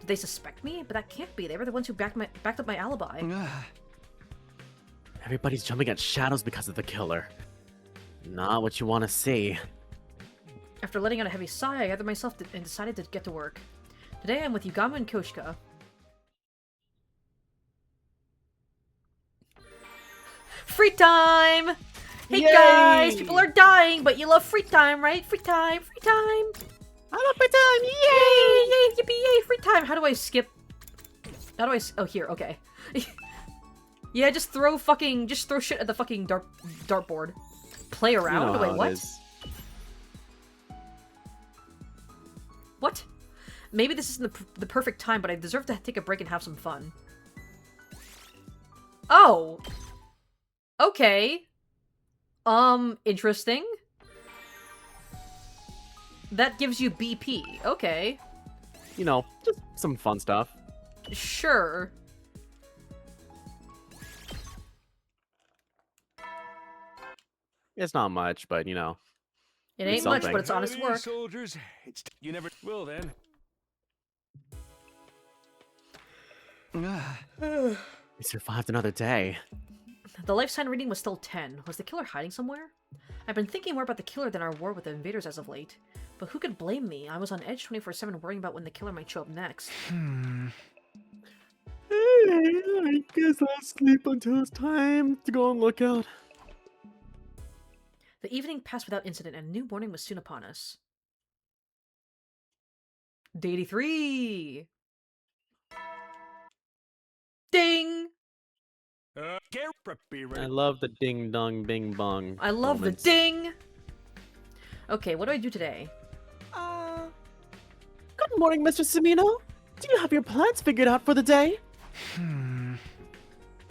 Did they suspect me? But that can't be. They were the ones who backed up my alibi. Everybody's jumping at shadows because of the killer. Not what you want to see. After letting out a heavy sigh, I gathered myself and decided to get to work. Today I'm with Yugama and Koshika. Free time! Hey Yay! guys, people are dying, but you love free time, right? Free time, free time! I love free time! Yay! Yay! Yippee! Yay! Free time! How do I skip? How do I? Oh, here. Okay. Yeah, just throw shit at the fucking dartboard. Play around. You know Wait, how it what? is. What? Maybe this isn't the perfect time, but I deserve to take a break and have some fun. Oh. Okay. Interesting. That gives you BP. Okay. You know, just some fun stuff. Sure. It's not much, but you know. It ain't much, something. but it's honest work. Soldiers, you never will then. We survived another day. The life sign reading was still 10. Was the killer hiding somewhere? I've been thinking more about the killer than our war with the invaders as of late. But who could blame me? I was on edge 24/7 worrying about when the killer might show up next. I guess I'll sleep until it's time to go on lookout. The evening passed without incident and a new morning was soon upon us. Day 83! Ding! I love the ding dong bing bong. I love moments. the ding! Okay, what do I do today? Good morning, Mr. Samino. Do you have your plans figured out for the day?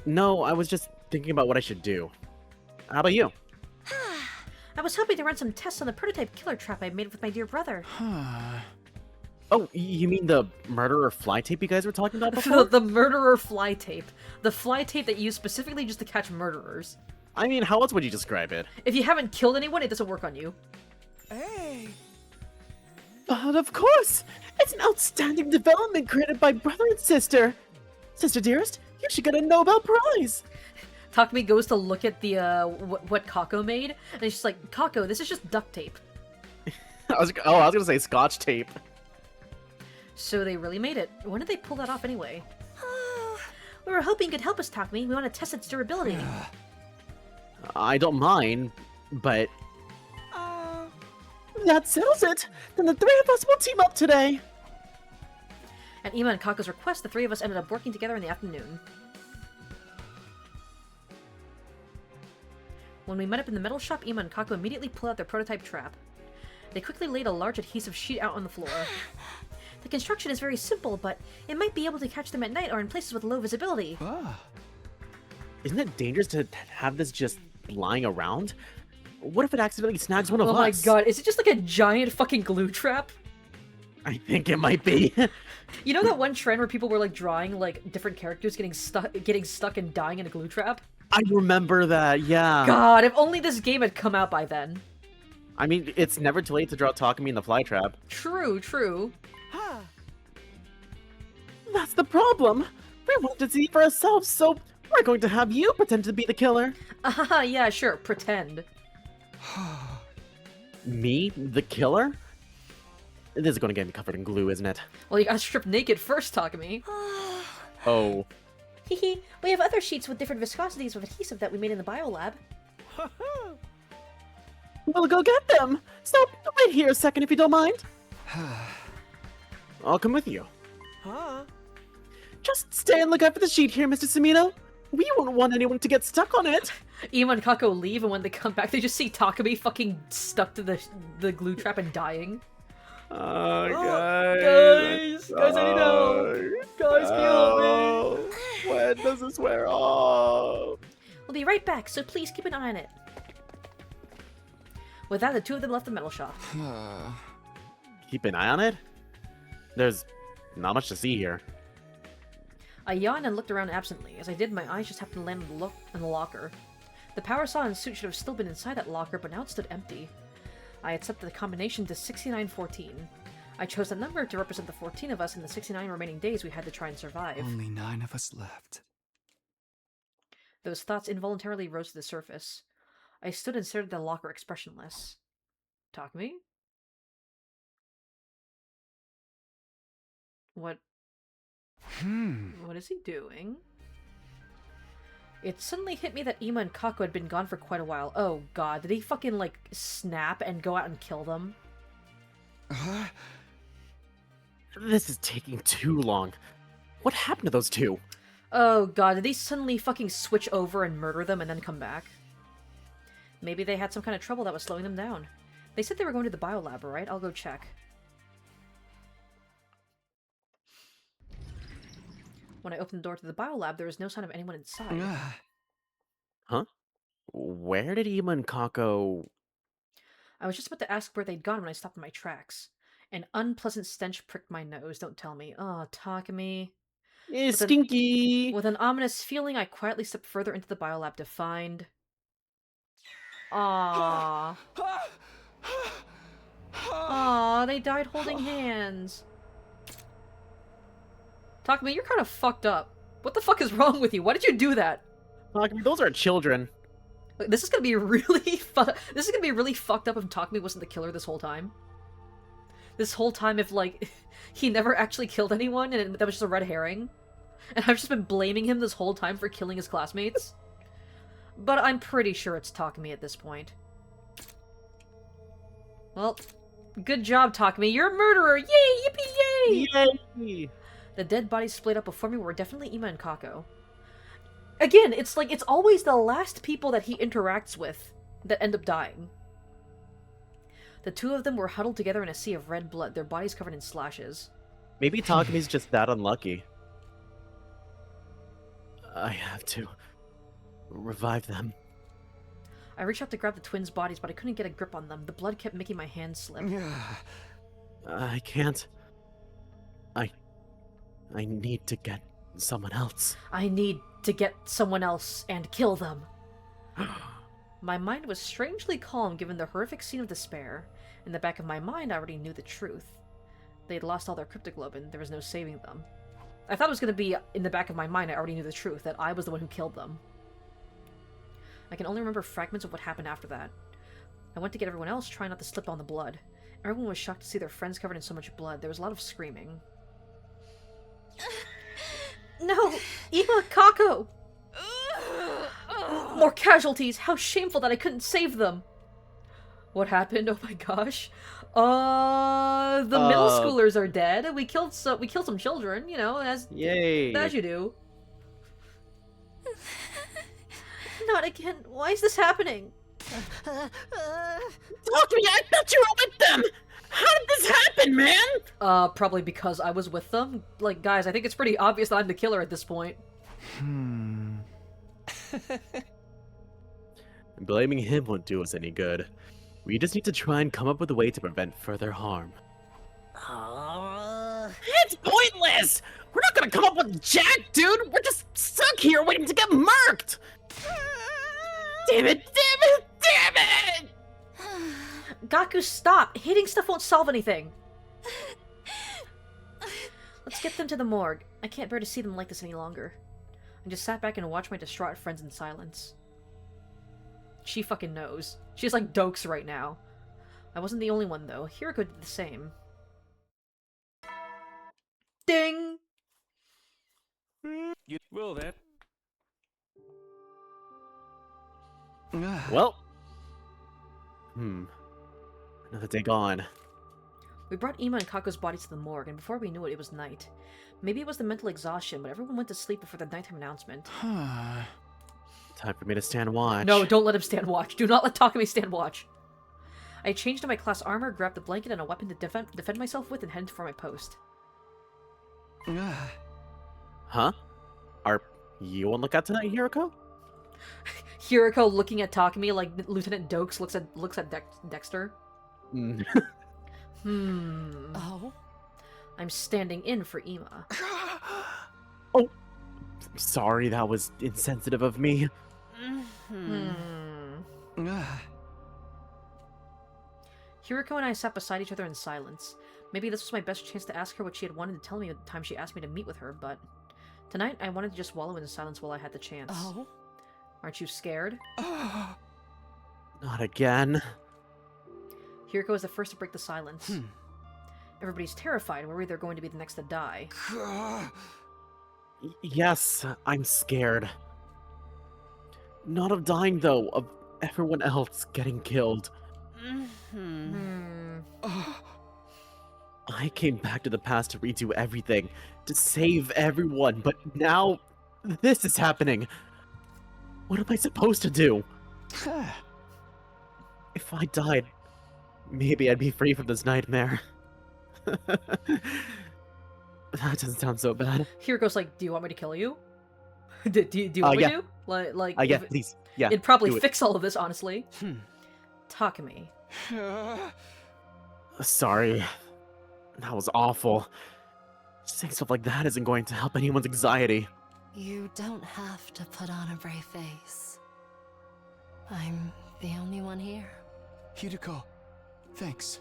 No, I was just thinking about what I should do. How about you? I was hoping to run some tests on the prototype killer trap I made with my dear brother. Oh, you mean the murderer fly tape you guys were talking about before? The murderer fly tape. The fly tape that you use specifically just to catch murderers. I mean, how else would you describe it? If you haven't killed anyone, it doesn't work on you. Hey! But of course! It's an outstanding development created by brother and sister! Sister Dearest, You should get a Nobel Prize! Takumi goes to look at the what Kako made, and he's just like, Kako, this is just duct tape. I was gonna say Scotch tape. So they really made it. When did they pull that off anyway? We were hoping you could help us, Takumi. We want to test its durability. I don't mind, but... That settles it! Then the three of us will team up today! At Ima and Kako's request, the three of us ended up working together in the afternoon. When we met up in the metal shop, Ima and Kako immediately pulled out their prototype trap. They quickly laid a large adhesive sheet out on the floor. The construction is very simple, but it might be able to catch them at night or in places with low visibility. Isn't it dangerous to have this just lying around? What if it accidentally snags one of us? Oh my god, is it just like a giant fucking glue trap? I think it might be. You know that one trend where people were like drawing like different characters getting stuck and dying in a glue trap? I remember that, yeah. God, if only this game had come out by then. I mean, it's never too late to draw Takumi in the flytrap. True, true. That's the problem. We want to see for ourselves, so we're going to have you pretend to be the killer. Yeah, sure, pretend. Me? The killer? This is going to get me covered in glue, isn't it? Well, you gotta strip naked first, Takumi. Oh. Hehe, we have other sheets with different viscosities of adhesive that we made in the biolab. We'll go get them! So, wait here a second if you don't mind. I'll come with you. Just stay and look out for the sheet here, Mr. Samino. We won't want anyone to get stuck on it. Ima and Kako leave, and when they come back, they just see Takumi fucking stuck to the glue trap and dying. Guys, I need help. Guys, can you help me? When does this wear off? We'll be right back, so please keep an eye on it. With that, the two of them left the metal shop. Keep an eye on it? There's not much to see here. I yawned and looked around absently. As I did, my eyes just happened to land on the locker. The power saw and suit should have still been inside that locker, but now it stood empty. I had set the combination to 6914. I chose a number to represent the 14 of us in the 69 remaining days we had to try and survive. Only 9 of us left. Those thoughts involuntarily rose to the surface. I stood and stared at the locker expressionless. Takumi? What is he doing? It suddenly hit me that Ima and Kako had been gone for quite a while. Oh god, did he fucking, like, snap and go out and kill them? This is taking too long. What happened to those two? Oh god, did they suddenly fucking switch over and murder them and then come back? Maybe they had some kind of trouble that was slowing them down. They said they were going to the biolab, right? I'll go check. When I opened the door to the biolab, there was no sign of anyone inside. Huh? Where did Ima and Kako... I was just about to ask where they'd gone when I stopped in my tracks. An unpleasant stench pricked my nose, don't tell me. Oh, Takumi. It's stinky! With an ominous feeling, I quietly stepped further into the biolab to find... Aww. Aww, they died holding hands. Takumi, you're kind of fucked up. What the fuck is wrong with you? Why did you do that? Takumi, those are children. Look, this is gonna be really this is gonna be really fucked up if Takumi wasn't the killer this whole time. This whole time, if like he never actually killed anyone and that was just a red herring, and I've just been blaming him this whole time for killing his classmates. But I'm pretty sure it's Takumi at this point. Well, good job, Takumi. You're a murderer. Yay! Yippee! Yay! Yay! The dead bodies splayed up before me were definitely Ima and Kako. Again, it's like, it's always the last people that he interacts with that end up dying. The two of them were huddled together in a sea of red blood, their bodies covered in slashes. Maybe Takumi's just that unlucky. I have to... revive them. I reached out to grab the twins' bodies, but I couldn't get a grip on them. The blood kept making my hands slip. I can't... I need to get someone else. I need to get someone else and kill them. My mind was strangely calm given the horrific scene of despair. In the back of my mind, I already knew the truth. They'd lost all their cryptoglobin. There was no saving them. I thought it was gonna be in the back of my mind. I already knew the truth, that I was the one who killed them. I can only remember fragments of what happened after that. I went to get everyone else, trying not to slip on the blood. Everyone was shocked to see their friends covered in so much blood. There was a lot of screaming. No! Ima, Kako! More casualties! How shameful that I couldn't save them! What happened? Oh my gosh. The middle schoolers are dead. We killed some children, you know, as you do. Not again. Why is this happening? Talk to me! I thought you were with them! How did this happen, man? Probably because I was with them. Like, guys, I think it's pretty obvious that I'm the killer at this point. Blaming him won't do us any good. We just need to try and come up with a way to prevent further harm. It's pointless! We're not gonna come up with jack, dude! We're just stuck here waiting to get murked! Damn it! Damn it! Damn it! Gaku, stop! Hitting stuff won't solve anything! Let's get them to the morgue. I can't bear to see them like this any longer. I just sat back and watched my distraught friends in silence. She fucking knows. She's like Dokes right now. I wasn't the only one, though. Hiriko did the same. Ding! You will then. Well. Another day gone. We brought Ima and Kako's bodies to the morgue, and before we knew it, it was night. Maybe it was the mental exhaustion, but everyone went to sleep before the nighttime announcement. Time for me to stand watch. No, don't let him stand watch. Do not let Takumi stand watch. I changed to my class armor, grabbed a blanket and a weapon to defend myself with, and headed for my post. Huh? Are you on lookout tonight, Hiriko? Hiriko looking at Takumi like Lieutenant Dokes looks at Dexter. Oh? I'm standing in for Ima. Oh, sorry, that was insensitive of me. Hiriko and I sat beside each other in silence. Maybe this was my best chance to ask her what she had wanted to tell me at the time she asked me to meet with her, but tonight I wanted to just wallow in silence while I had the chance. Oh? Aren't you scared? Not again. Hiriko was the first to break the silence. Everybody's terrified, worried they're going to be the next to die. Yes, I'm scared. Not of dying, though, of everyone else getting killed. I came back to the past to redo everything, to save everyone, but now this is happening. What am I supposed to do? If I died, maybe I'd be free from this nightmare. That doesn't sound so bad. Hiriko's like, do you want me to kill you? do you want me yeah. to? Like, Yeah, please. Yeah. It'd probably do it. fix all of this, honestly. Takumi. Sorry. That was awful. Saying stuff like that isn't going to help anyone's anxiety. You don't have to put on a brave face. I'm the only one here. Hiriko, thanks.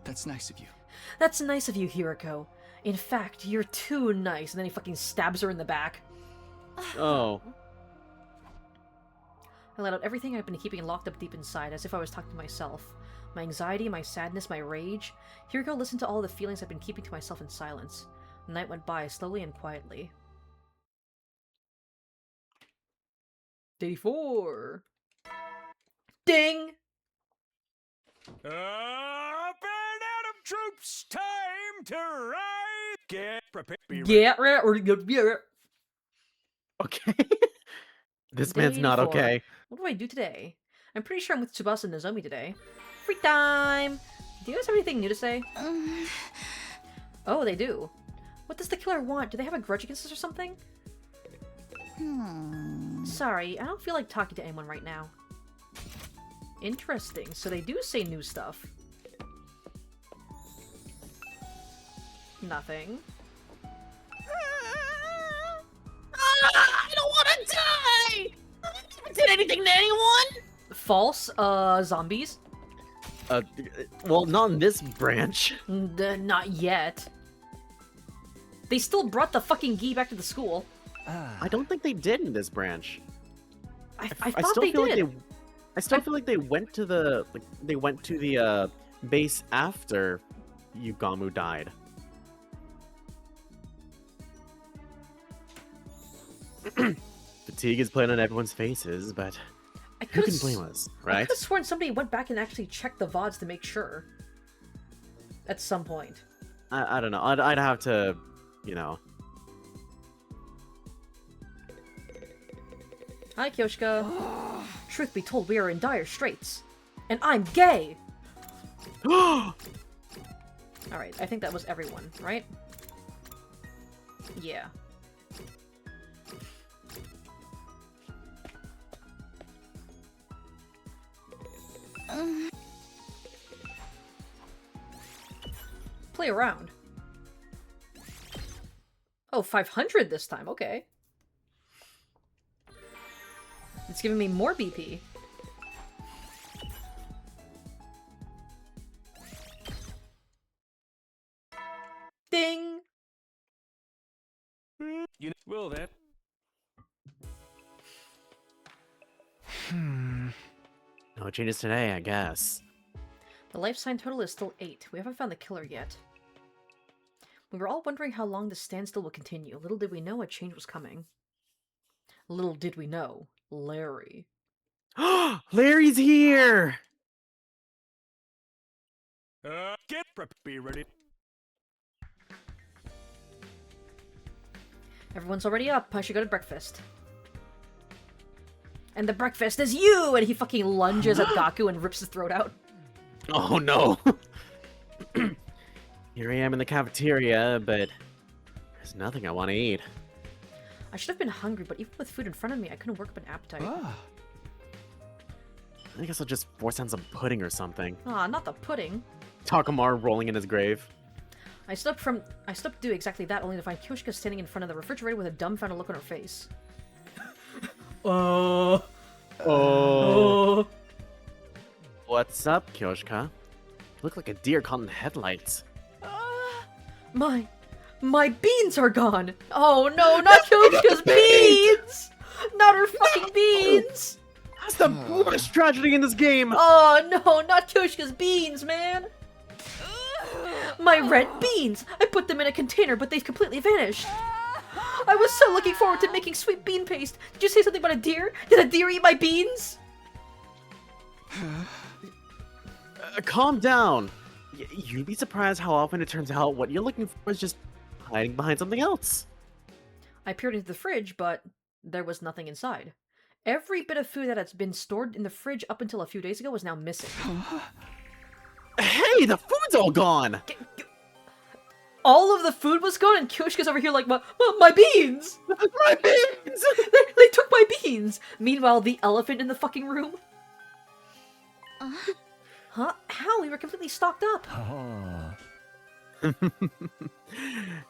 That's nice of you. That's nice of you, Hiriko. In fact, you're too nice. And then he fucking stabs her in the back. Oh. I let out everything I've been keeping locked up deep inside, as if I was talking to myself. My anxiety, my sadness, my rage. Hiriko listened to all the feelings I've been keeping to myself in silence. The night went by, slowly and quietly. Day 4. Ding! Up and Adam troops, time to ride! Get prepared. Get ready, or get Okay. This man's not Day 4. okay. What do I do today? I'm pretty sure I'm with Tsubasa and Nozomi today. Free time! Do you guys have anything new to say? Oh, they do. What does the killer want? Do they have a grudge against us or something? Sorry, I don't feel like talking to anyone right now. Interesting, so they do say new stuff. Nothing. I don't want to die! I never did anything to anyone! False, zombies? Well, not in this branch. Not yet. They still brought the fucking gi back to the school. I don't think they did in this branch. I I thought still they feel did. like I still feel like they went to the base after Yugamu died. Fatigue is playing on everyone's faces, but who can blame us, I right? could have sworn somebody went back and actually checked the VODs to make sure. At some point. I don't know. I'd have to, you know. Hi, Kyoshka. Truth be told, we are in dire straits. And I'm gay! Alright, I think that was everyone, right? Yeah. Play around. Oh, 500 this time, okay. It's giving me more BP. Ding! You will that? No changes today, I guess. The life sign total is still 8. We haven't found the killer yet. We were all wondering how long this standstill will continue. Little did we know a change was coming. Little did we know, Larry. Larry's here! Get prep, be ready. Everyone's already up. I should go to breakfast. And the breakfast is you! And he fucking lunges at Gaku and rips his throat out. Oh no! Here I am in the cafeteria, but there's nothing I want to eat. I should have been hungry, but even with food in front of me, I couldn't work up an appetite. I guess I'll just force down some pudding or something. Ah, not the pudding. Takamar rolling in his grave. I stopped to do exactly that, only to find Kyoshka standing in front of the refrigerator with a dumbfounded look on her face. Oh. What's up, Kyoshka? You look like a deer caught in headlights. My beans are gone! Oh no, not Kyoshka's beans! Not her fucking beans! That's the worst tragedy in this game! Oh no, not Kyoshka's beans, man! My red beans! I put them in a container, but they've completely vanished! I was so looking forward to making sweet bean paste! Did you say something about a deer? Did a deer eat my beans? Calm down! You'd be surprised how often it turns out what you're looking for is just hiding behind something else. I peered into the fridge, but there was nothing inside. Every bit of food that had been stored in the fridge up until a few days ago was now missing. Hey, the food's all gone! All of the food was gone, and Kyoshka's over here like, my beans! My beans! They took my beans! Meanwhile, the elephant in the fucking room. Huh? How? We were completely stocked up.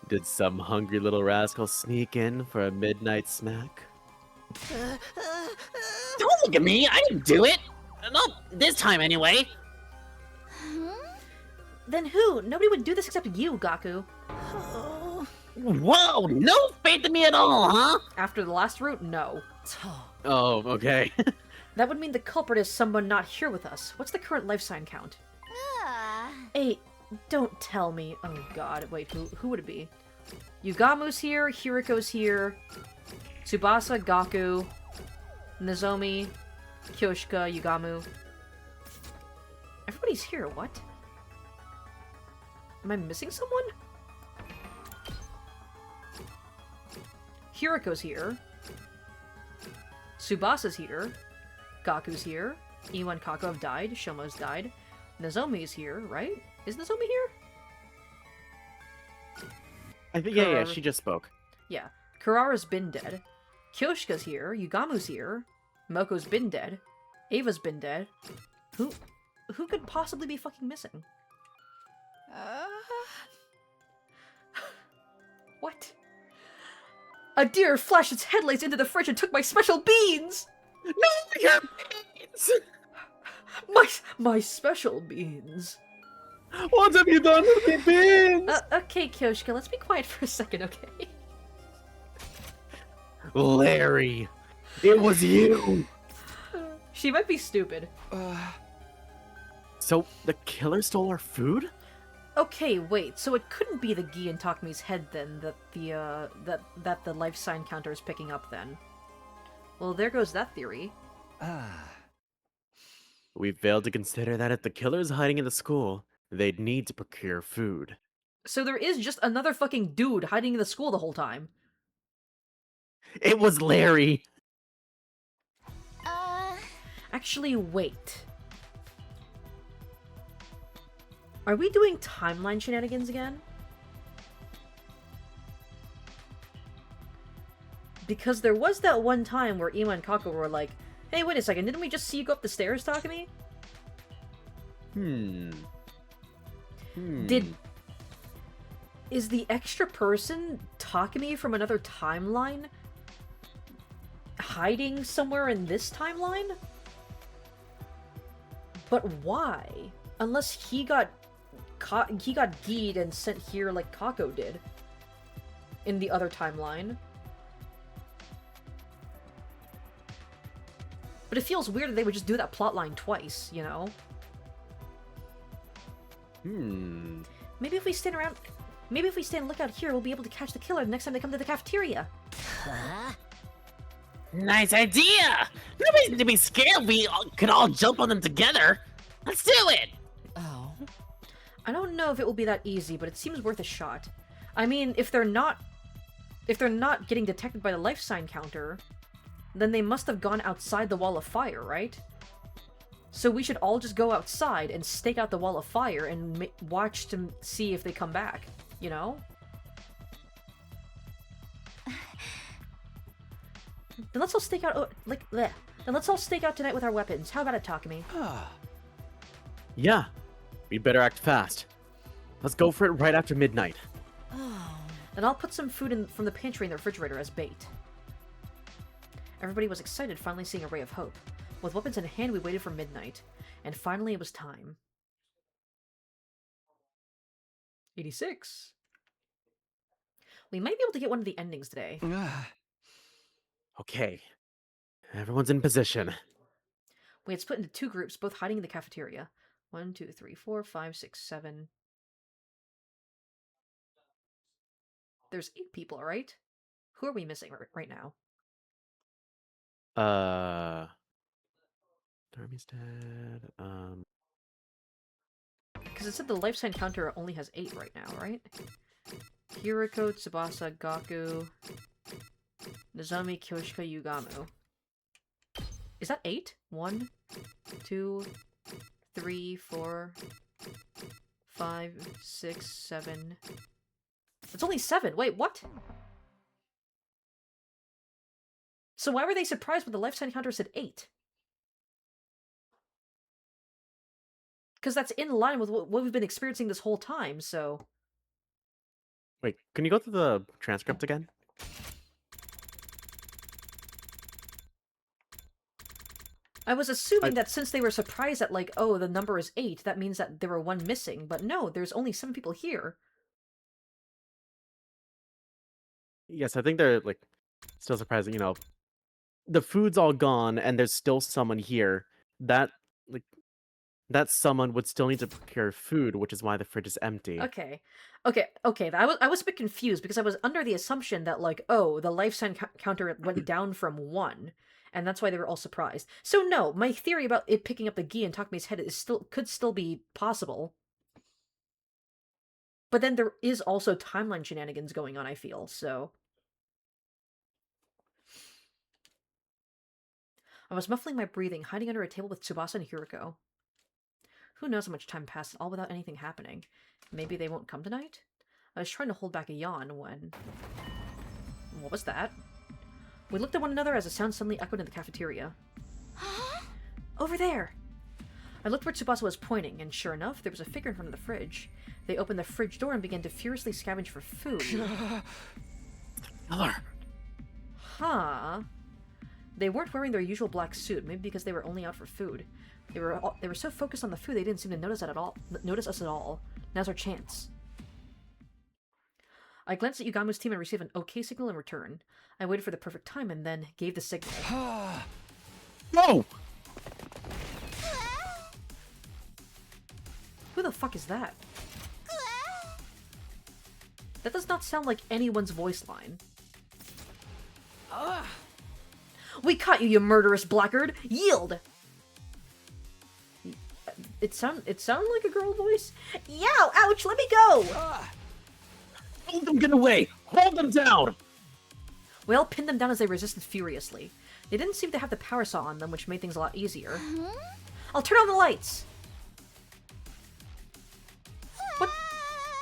Did some hungry little rascal sneak in for a midnight snack? Don't look at me! I didn't do it! Not this time, anyway! Then who? Nobody would do this except you, Gaku. Whoa! No faith in me at all, huh? After the last route, no. Oh, okay. That would mean the culprit is someone not here with us. What's the current life sign count? 8. Don't tell me. Oh god, wait, who would it be? Yugamu's here, Hiriko's here, Tsubasa, Gaku, Nozomi, Kyoshka, Yugamu. Everybody's here, what? Am I missing someone? Hiriko's here. Tsubasa's here. Gaku's here. Iwa and Kako have died. Shoma's died. Nozomi's here, right? Is Nozomi here? I think, yeah, she just spoke. Yeah. Kurara's been dead. Kyoshka's here. Yugamu's here. Moko's been dead. Ava's been dead. Who could possibly be fucking missing? What? A deer flashed its headlights into the fridge and took my special beans! No, your beans! My special beans. What have you done with me, beans? Okay, Kyoshika, let's be quiet for a second, okay? Larry, it was you. She might be stupid. So the killer stole our food? Okay, wait. So it couldn't be the Gi in Takami's head then that the life sign counter is picking up then. Well, there goes that theory. We failed to consider that if the killer's hiding in the school, they'd need to procure food. So there is just another fucking dude hiding in the school the whole time. It was Larry. Actually, wait. Are we doing timeline shenanigans again? Because there was that one time where Ima and Kako were like, hey, wait a second, didn't we just see you go up the stairs, Takami? Is the extra person Takami from another timeline hiding somewhere in this timeline? But why? Unless he got geed and sent here like Kako did in the other timeline. But it feels weird that they would just do that plotline twice, you know? Maybe if we stand lookout here, we'll be able to catch the killer the next time they come to the cafeteria. Nice idea! Nobody needs to be scared. We can all jump on them together. Let's do it! Oh. I don't know if it will be that easy, but it seems worth a shot. I mean, if they're not getting detected by the life sign counter, then they must have gone outside the wall of fire, right? So we should all just go outside and stake out the wall of fire and watch to see if they come back, you know? Then let's all stake out, Then let's all stake out tonight with our weapons. How about it, Takami? Yeah, we'd better act fast. Let's go for it right after midnight. And I'll put some food from the pantry in the refrigerator as bait. Everybody was excited finally seeing a ray of hope. With weapons in hand, we waited for midnight. And finally it was time. 86. We might be able to get one of the endings today. Okay, everyone's in position. We had split into two groups, both hiding in the cafeteria. 1, 2, 3, 4, 5, 6, 7. There's 8 people, right? Who are we missing right now? Darby's dead. Because it said the life sign counter only has 8 right now, right? Hiriko, Tsubasa, Gaku, Nozomi, Kyoshika, Yugamu. Is that 8? 1, 2, 3, 4, 5, 6, 7. It's only 7. Wait, what? So why were they surprised when the life sign counter said 8? Because that's in line with what we've been experiencing this whole time, so... Wait, can you go through the transcript again? I was assuming that since they were surprised that, like, oh, the number is 8, that means that there were 1 missing. But no, there's only 7 people here. Yes, I think they're, like, still surprised, you know, the food's all gone and there's still someone here. That, like, that someone would still need to procure food, which is why the fridge is empty. Okay. I was a bit confused because I was under the assumption that, like, oh, the life sign counter went down from 1, and that's why they were all surprised. So no, my theory about it picking up the Gi in Takami's head could still be possible. But then there is also timeline shenanigans going on, I feel, so... I was muffling my breathing, hiding under a table with Tsubasa and Hiriko. Who knows how much time passed, all without anything happening. Maybe they won't come tonight? I was trying to hold back a yawn when... What was that? We looked at one another as a sound suddenly echoed in the cafeteria. Over there! I looked where Tsubasa was pointing, and sure enough, there was a figure in front of the fridge. They opened the fridge door and began to furiously scavenge for food. Killer! Huh. They weren't wearing their usual black suit, maybe because they were only out for food. They were so focused on the food they didn't seem to notice us at all. Now's our chance. I glanced at Yugamu's team and received an okay signal in return. I waited for the perfect time and then gave the signal. No! Who the fuck is that? That does not sound like anyone's voice line. We caught you, you murderous blackguard! Yield! It sounded like a girl voice. Yow! Ouch! Let me go! Hold them, get away! Hold them down! We all pinned them down as they resisted furiously. They didn't seem to have the power saw on them, which made things a lot easier. I'll turn on the lights!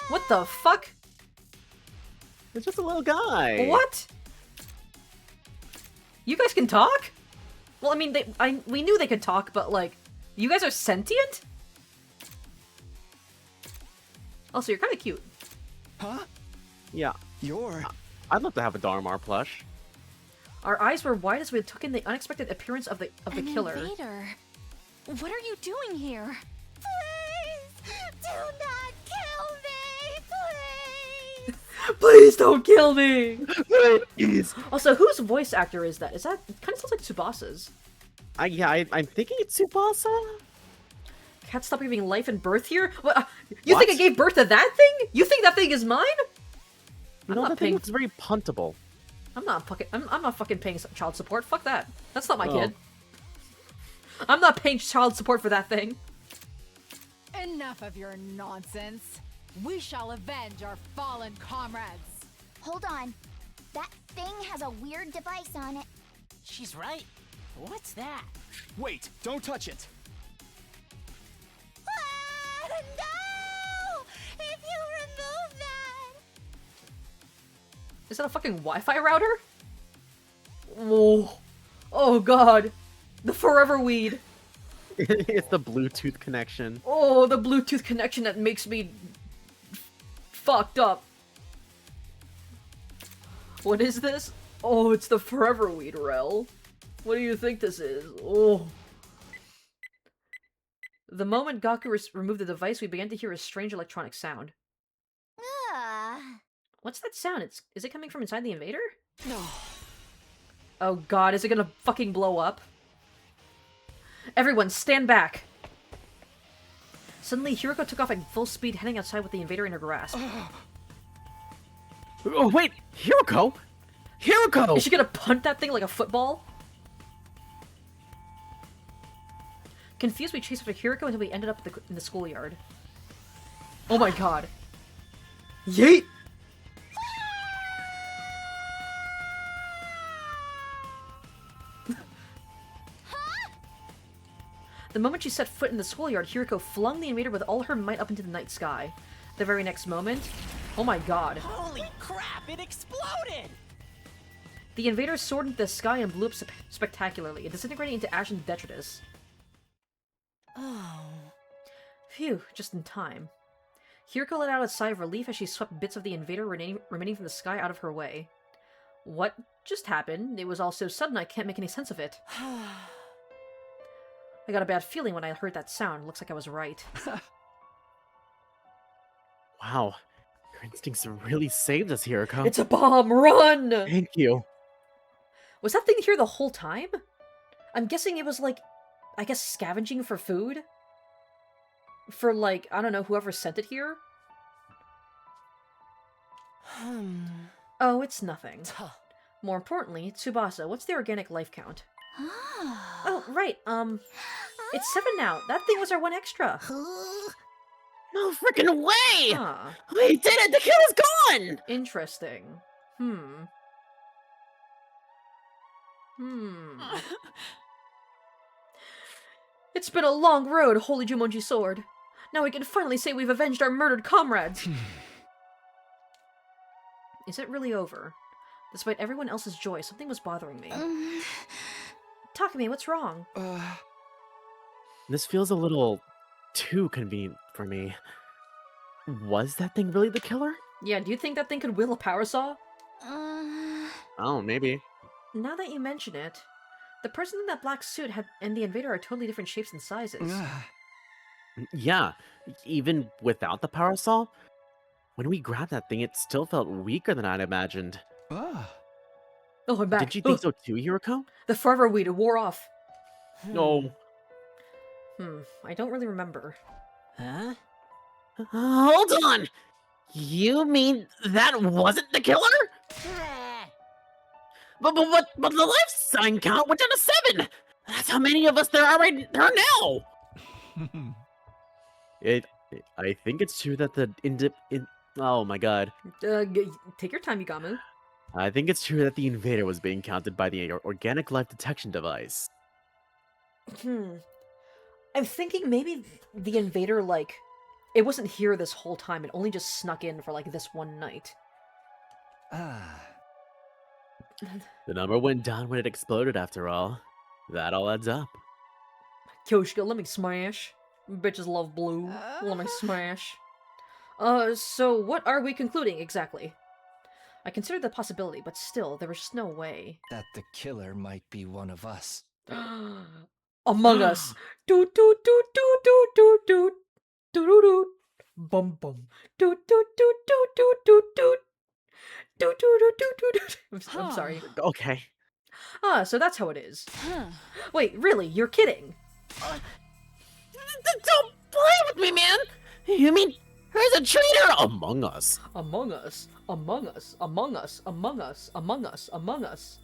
What the fuck? It's just a little guy. What? You guys can talk? Well, I mean, we knew they could talk, but like, you guys are sentient? Also, you're kind of cute. Huh? Yeah. I'd love to have a Darmar plush. Our eyes were wide as we took in the unexpected appearance of the killer. Invader. What are you doing here? Please, do not kill me, please. Please don't kill me! Please. Also, whose voice actor is that? Is that kind of sounds like Tsubasa's? I'm thinking it's Tsubasa. Cat stop giving life and birth here? What? You think I gave birth to that thing? You think that thing is mine? You know, that thing looks very puntable. I'm not fucking paying child support. Fuck that. That's not my kid. I'm not paying child support for that thing. Enough of your nonsense. We shall avenge our fallen comrades. Hold on. That thing has a weird device on it. She's right. What's that? Wait, don't touch it. No! If you remove that... Is that a fucking Wi-Fi router? Oh. Oh god. The forever weed. It's the Bluetooth connection. Oh, the Bluetooth connection that makes me fucked up. What is this? Oh, it's the forever weed, Rel. What do you think this is? Oh. The moment Gaku removed the device, we began to hear a strange electronic sound. What's that sound? Is it coming from inside the invader? No. Oh god, is it gonna fucking blow up? Everyone, stand back! Suddenly, Hiroko took off at full speed, heading outside with the invader in her grasp. Oh, wait! Hiroko! Hiroko! Is she gonna punt that thing like a football? Confused, we chased after Hiroko until we ended up in the schoolyard. Oh my god. Yeet! The moment she set foot in the schoolyard, Hiroko flung the invader with all her might up into the night sky. The very next moment... Oh my god. Holy crap, it exploded! The invader soared into the sky and blew up spectacularly, disintegrating into ash and detritus. Oh. Phew, just in time. Hiroko let out a sigh of relief as she swept bits of the invader remaining from the sky out of her way. What just happened? It was all so sudden I can't make any sense of it. I got a bad feeling when I heard that sound. Looks like I was right. Wow. Your instincts really saved us, Hiroko. It's a bomb! Run! Thank you. Was that thing here the whole time? I'm guessing it was like, I guess scavenging for food? For like, I don't know, whoever sent it here? Oh, it's nothing. More importantly, Tsubasa, what's the organic life count? Oh, right, it's 7 now. That thing was our one extra. No freaking way! Huh. We did it! The killer's gone! Interesting. It's been a long road, Holy Jumonji Sword. Now we can finally say we've avenged our murdered comrades. Is it really over? Despite everyone else's joy, something was bothering me. Takumi, what's wrong? This feels a little too convenient for me. Was that thing really the killer? Yeah, do you think that thing could wield a power saw? Oh, maybe. Now that you mention it, The person in that black suit and the invader are totally different shapes and sizes. Yeah, even without the power saw, when we grabbed that thing, it still felt weaker than I'd imagined. Ah. Oh, I'm back. Did you think so too, Hiroko? The forever weed wore off. No. I don't really remember. Huh? Hold on! You mean that wasn't the killer? But the life sign count went down to 7! That's how many of us there are now! I think it's true that oh my god. Take your time, Yugamu. I think it's true that the invader was being counted by the organic life detection device. I'm thinking maybe the invader, like, it wasn't here this whole time. It only just snuck in for, like, this one night. The number went down when it exploded, after all. That all adds up. Kyoshika, let me smash. Bitches love blue. Let me smash. So what are we concluding, exactly? I considered the possibility, but still, there was just no way. That the killer might be one of us. Among Us. Do do do do do do do do do do. Bum bum. Do do do do do do do. Do do do do do do. I'm sorry. Okay. So that's how it is. Wait, really? You're kidding? Don't play with me, man! You mean there's a traitor Among Us? Among Us. Among Us. Among Us. Among Us. Among Us. Among Us.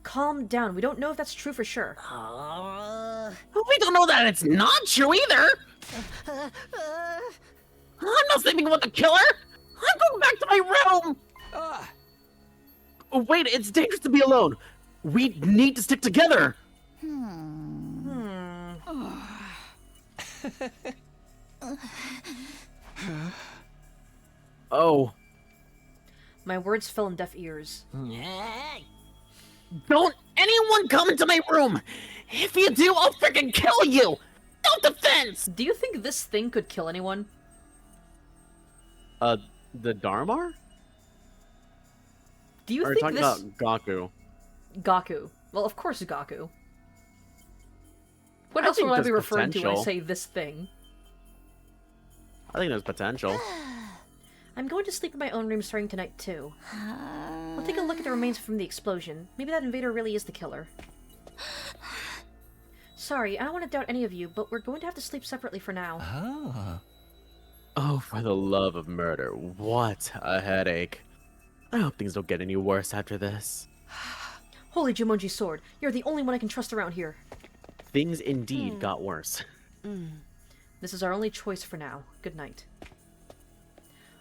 Calm down. We don't know if that's true for sure. We don't know that it's not true either! I'm not sleeping with the killer! I'm going back to my room! Oh, wait, it's dangerous to be alone. We need to stick together. Oh. My words fell on deaf ears. Don't anyone come into my room! If you do, I'll freaking kill you! No defense! Do you think this thing could kill anyone? The Dharmar? Do you Or are you think talking this... about Gaku? Gaku. Well, of course Gaku. What I else think would I be there's referring to when I potential. say this thing? I think there's potential. I'm going to sleep in my own room starting tonight, too. We'll take a look at the remains from the explosion. Maybe that invader really is the killer. Sorry, I don't want to doubt any of you, but we're going to have to sleep separately for now. Oh, for the love of murder, what a headache. I hope things don't get any worse after this. Holy Jumonji sword, you're the only one I can trust around here. Things indeed got worse. This is our only choice for now. Good night.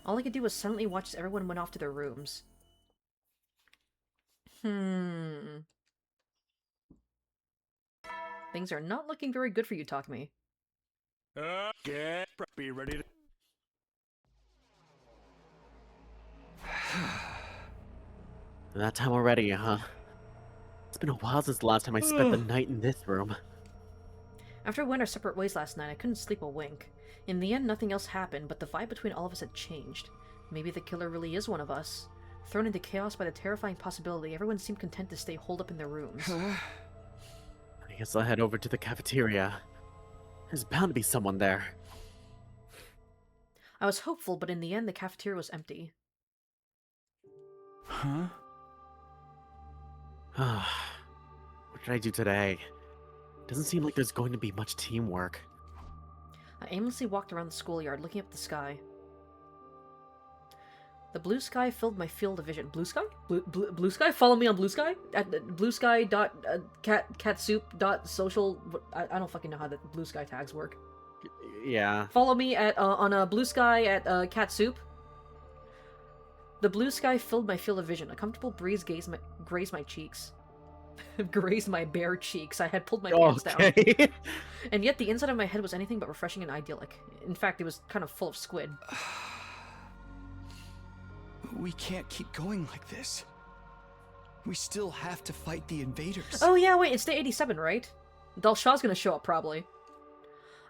All I could do was silently watch as everyone went off to their rooms. Things are not looking very good for you, Takumi. Get be ready to... That time already, huh? It's been a while since the last time I spent the night in this room. After we went our separate ways last night, I couldn't sleep a wink. In the end, nothing else happened, but the vibe between all of us had changed. Maybe the killer really is one of us. Thrown into chaos by the terrifying possibility, everyone seemed content to stay holed up in their rooms. I guess I'll head over to the cafeteria. There's bound to be someone there. I was hopeful, but in the end, the cafeteria was empty. What should I do today? Doesn't seem like there's going to be much teamwork. I aimlessly walked around the schoolyard, looking up at the sky. The blue sky filled my field of vision. Blue sky? Blue sky? Follow me on Blue Sky? At bluesky.catsoup.social... I don't fucking know how the Blue Sky tags work. Yeah. Follow me at on Blue Sky at Catsoup. The blue sky filled my field of vision. A comfortable breeze grazed my cheeks. Grazed my bare cheeks. I had pulled my pants down. And yet the inside of my head was anything but refreshing and idyllic. In fact, it was kind of full of squid. We can't keep going like this. We still have to fight the invaders. Oh yeah, wait, it's day 87, right? Dalshaw's gonna show up, probably.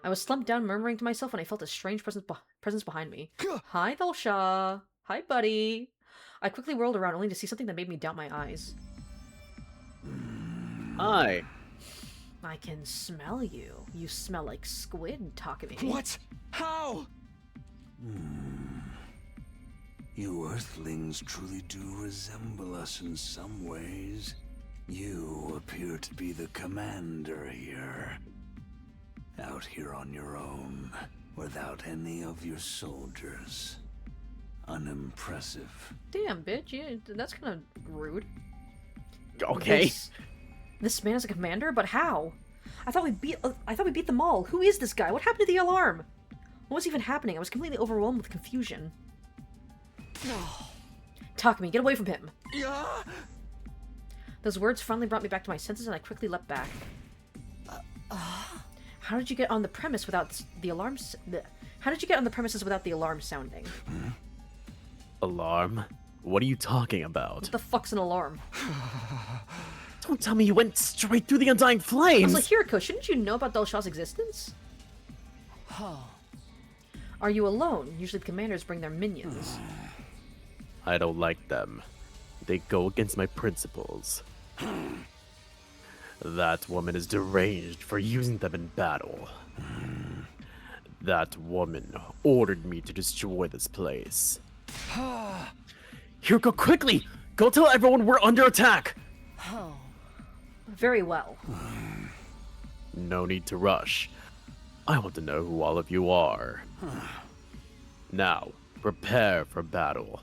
I was slumped down, murmuring to myself when I felt a strange presence behind me. Hi, Dalshaw. Hi, buddy. I quickly whirled around, only to see something that made me doubt my eyes. Hi. I can smell you. You smell like squid, Takumi. What? How? You Earthlings truly do resemble us in some ways. You appear to be the commander here. Out here on your own, without any of your soldiers. Unimpressive. Damn, bitch. Yeah, that's kind of rude. Okay. This man is a commander, but how? I thought we beat them all. Who is this guy? What happened to the alarm? What was even happening? I was completely overwhelmed with confusion. Takumi, get away from him. Yeah. Those words finally brought me back to my senses, and I quickly leapt back. How did you get on the premise without the alarm? How did you get on the premises without the alarm sounding? Alarm? What are you talking about? What the fuck's an alarm? Don't tell me you went straight through the undying flames! I was like, Hiriko, shouldn't you know about Dalshaw's existence? Are you alone? Usually the commanders bring their minions. I don't like them. They go against my principles. That woman is deranged for using them in battle. That woman ordered me to destroy this place. Hiriko, quickly! Go tell everyone we're under attack! Very well. No need to rush. I want to know who all of you are. Now, prepare for battle.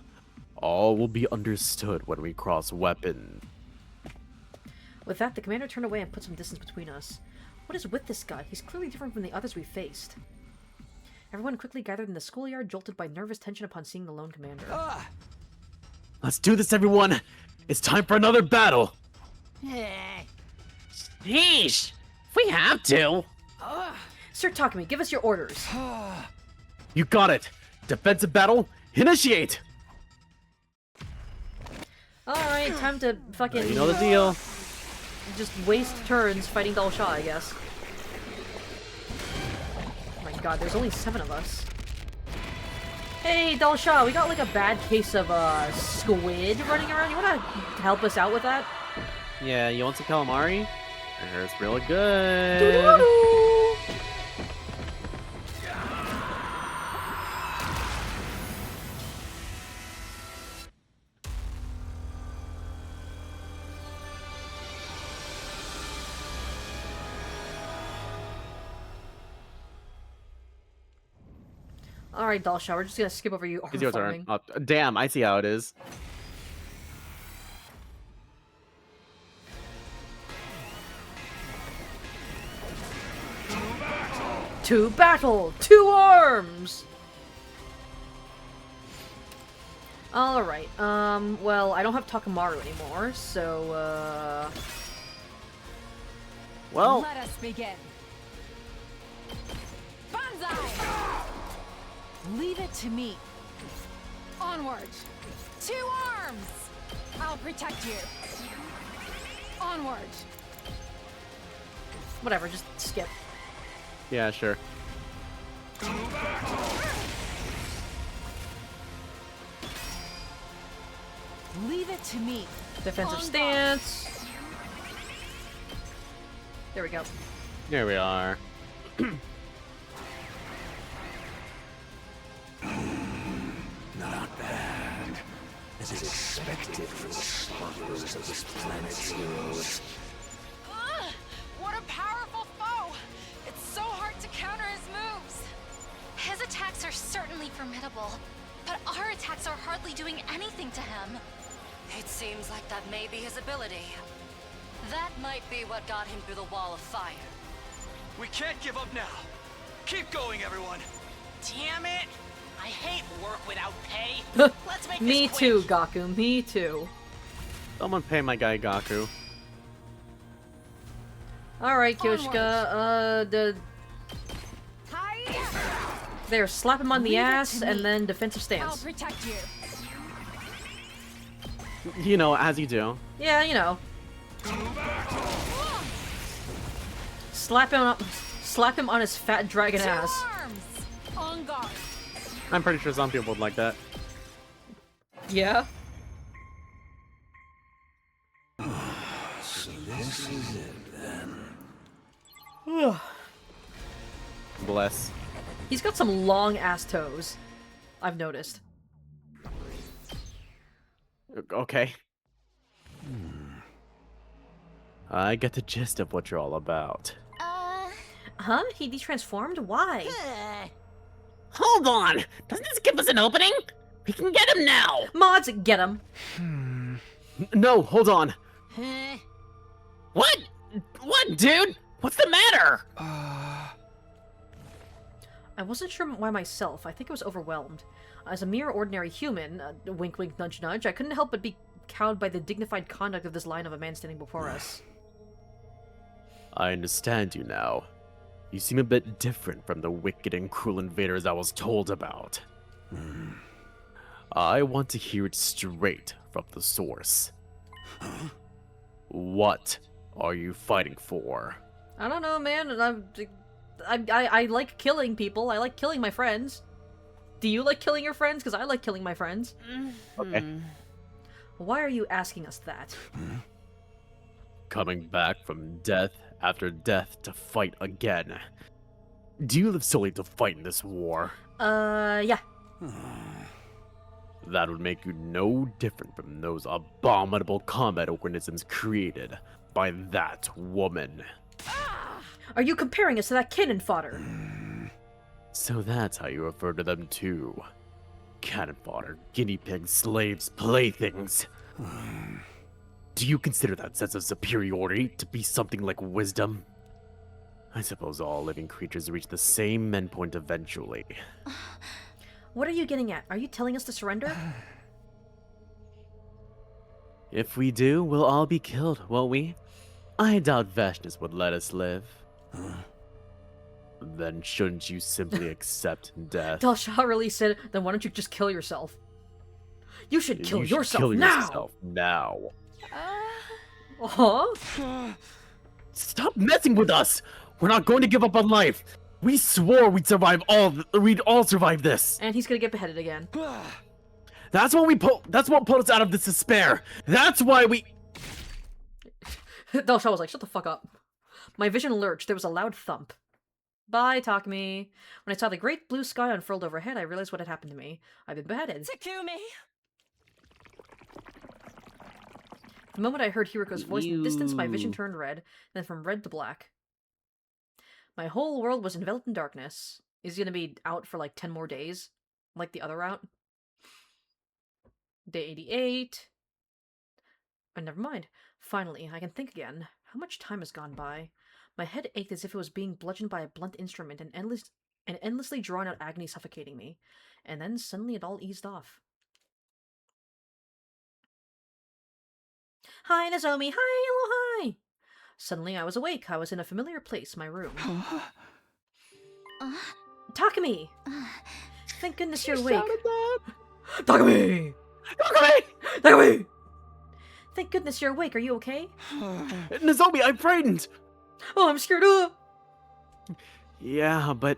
All will be understood when we cross weapons. With that, the commander turned away and put some distance between us. What is with this guy? He's clearly different from the others we faced. Everyone quickly gathered in the schoolyard, jolted by nervous tension upon seeing the lone commander. Let's do this, everyone! It's time for another battle! Sheesh! If we have to. Sir Takumi, give us your orders. You got it! Defensive battle, initiate! Alright, time to fucking... You know the deal. Just waste turns fighting Dalshaw, I guess. Oh my god, there's only 7 of us. Hey, Dalshaw, we got like a bad case of, squid running around. You wanna help us out with that? Yeah, you want some calamari? It's real good. Doo-doo-doo-doo. Alright, Dalshaw, we're just gonna skip over you. It's your turn. Oh, damn, I see how it is. To battle! 2 arms! Alright, well, I don't have Takamaru anymore, so, Well... Let us begin. Banzai! Leave it to me. Onward. 2 arms! I'll protect you. Onward. whatever, just skip. Yeah, sure. Leave it to me. Defensive On stance. There we go. There we are. Not bad. As expected for the smugglers of this planet's heroes. What a powerful foe! It's so hard to counter his moves. His attacks are certainly formidable, but our attacks are hardly doing anything to him. It seems like that may be his ability. That might be what got him through the wall of fire. We can't give up now. Keep going, everyone. Damn it! I hate work without pay. Let's make Me this too, quick. Gaku. Me too. Someone pay my guy Gaku. Alright, Kyoshika. There, slap him on the Leave it ass, to and me. then defensive I'll stance. protect you. You know, as you do. Yeah, you know. Slap him up. Slap him on his fat dragon ass. Arms. On guard. I'm pretty sure some people would like that. Yeah. So this This is it, then. Bless. He's got some long-ass toes. I've noticed. Okay. I get the gist of what you're all about. Huh? He detransformed? Why? Hold on! Doesn't this give us an opening? We can get him now! Mods, get him! No, hold on. What? What, dude? What's the matter? I wasn't sure why myself. I think I was overwhelmed. As a mere ordinary human, wink wink nudge nudge, I couldn't help but be cowed by the dignified conduct of this line of a man standing before us. I understand you now. You seem a bit different from the wicked and cruel invaders I was told about. I want to hear it straight from the source. What are you fighting for? I don't know, man. I like killing people. I like killing my friends. Do you like killing your friends? Because I like killing my friends. Okay. Why are you asking us that? Coming back from death after death to fight again. Do you live solely to fight in this war? Yeah. That would make you no different from those abominable combat organisms created by that woman. Are you comparing us to that cannon fodder? So that's how you refer to them too. Cannon fodder, guinea pigs, slaves, playthings. Do you consider that sense of superiority to be something like wisdom? I suppose all living creatures reach the same endpoint eventually. What are you getting at? Are you telling us to surrender? If we do, we'll all be killed, won't we? I doubt Vashnis would let us live. Then shouldn't you simply accept death? Dalsha really said, then why don't you just kill yourself? You should kill You should yourself kill now! yourself now. Huh? Stop messing with us! We're not going to give up on life! We swore we'd all survive this! And he's gonna get beheaded again. That's what pulled us out of this despair! That's why we— Dalsha was like, shut the fuck up. My vision lurched. There was a loud thump. Bye, Takumi. When I saw the great blue sky unfurled overhead, I realized what had happened to me. I've been beheaded. Takumi! The moment I heard Hiriko's voice in the distance, my vision turned red, then from red to black. My whole world was enveloped in darkness. Is he gonna be out for like 10 more days? Like the other route? Day 88. Oh, never mind. Finally, I can think again. How much time has gone by? My head ached as if it was being bludgeoned by a blunt instrument, and endlessly drawn-out agony suffocating me. And then suddenly it all eased off. Hi, Nozomi! Hi, hello, hi! Suddenly I was awake. I was in a familiar place, my room. Takumi! Thank goodness you're awake. Takumi! Takumi! Takumi! Thank goodness you're awake. Are you okay? Nozomi, I'm frightened! Oh, I'm scared. Oh! Yeah, but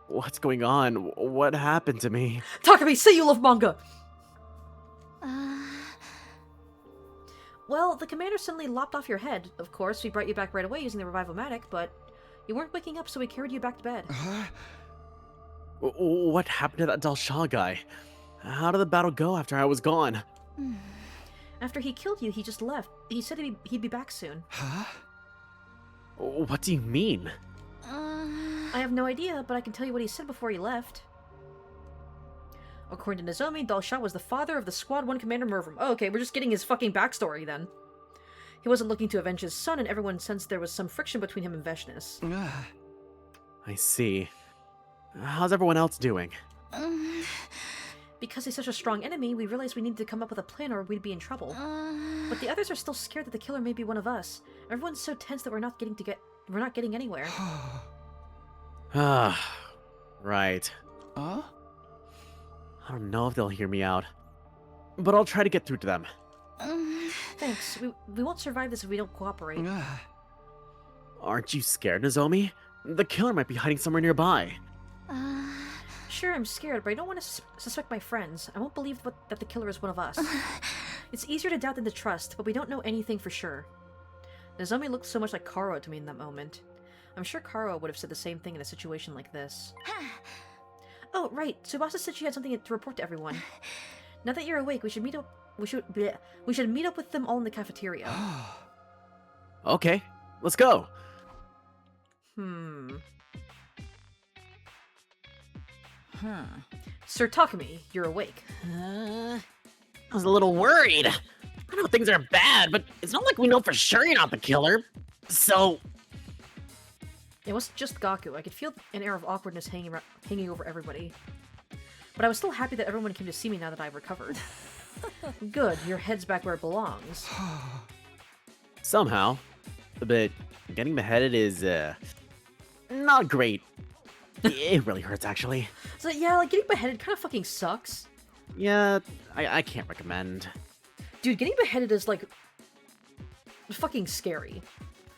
what's going on? What happened to me? Takumi, say you love manga! Well, the commander suddenly lopped off your head. Of course, we brought you back right away using the Revivomatic, but you weren't waking up, so we carried you back to bed. What happened to that Dalsha guy? How did the battle go after I was gone? After he killed you, he just left. He said he'd be back soon. Huh? What do you mean? I have no idea, but I can tell you what he said before he left. According to Nozomi, Dalsha was the father of the Squad 1 Commander Mervum. Oh, okay, we're just getting his fucking backstory then. He wasn't looking to avenge his son, and everyone sensed there was some friction between him and Vashnis. I see. How's everyone else doing? Because he's such a strong enemy, we realized we needed to come up with a plan or we'd be in trouble. But the others are still scared that the killer may be one of us. Everyone's so tense that we're not getting anywhere. Ah, right. I don't know if they'll hear me out, but I'll try to get through to them. Thanks. We won't survive this if we don't cooperate. Aren't you scared, Nozomi? The killer might be hiding somewhere nearby. Sure, I'm scared, but I don't want to suspect my friends. I won't believe that the killer is one of us. It's easier to doubt than to trust, but we don't know anything for sure. Nozomi looked so much like Karo to me in that moment. I'm sure Karo would have said the same thing in a situation like this. Oh, right. Tsubasa said she had something to report to everyone. Now that you're awake, we should meet up. We should meet up with them all in the cafeteria. Okay, let's go. Sir Takumi, you're awake. I was a little worried. I know things are bad, but it's not like we know for sure you're not the killer. So, It wasn't just Gaku. I could feel an air of awkwardness hanging over everybody. But I was still happy that everyone came to see me now that I've recovered. Good, your head's back where it belongs. Somehow. But getting beheaded is, not great. It really hurts, actually. So yeah, like, getting beheaded kind of fucking sucks. Yeah, I can't recommend. Dude, getting beheaded is, like, fucking scary.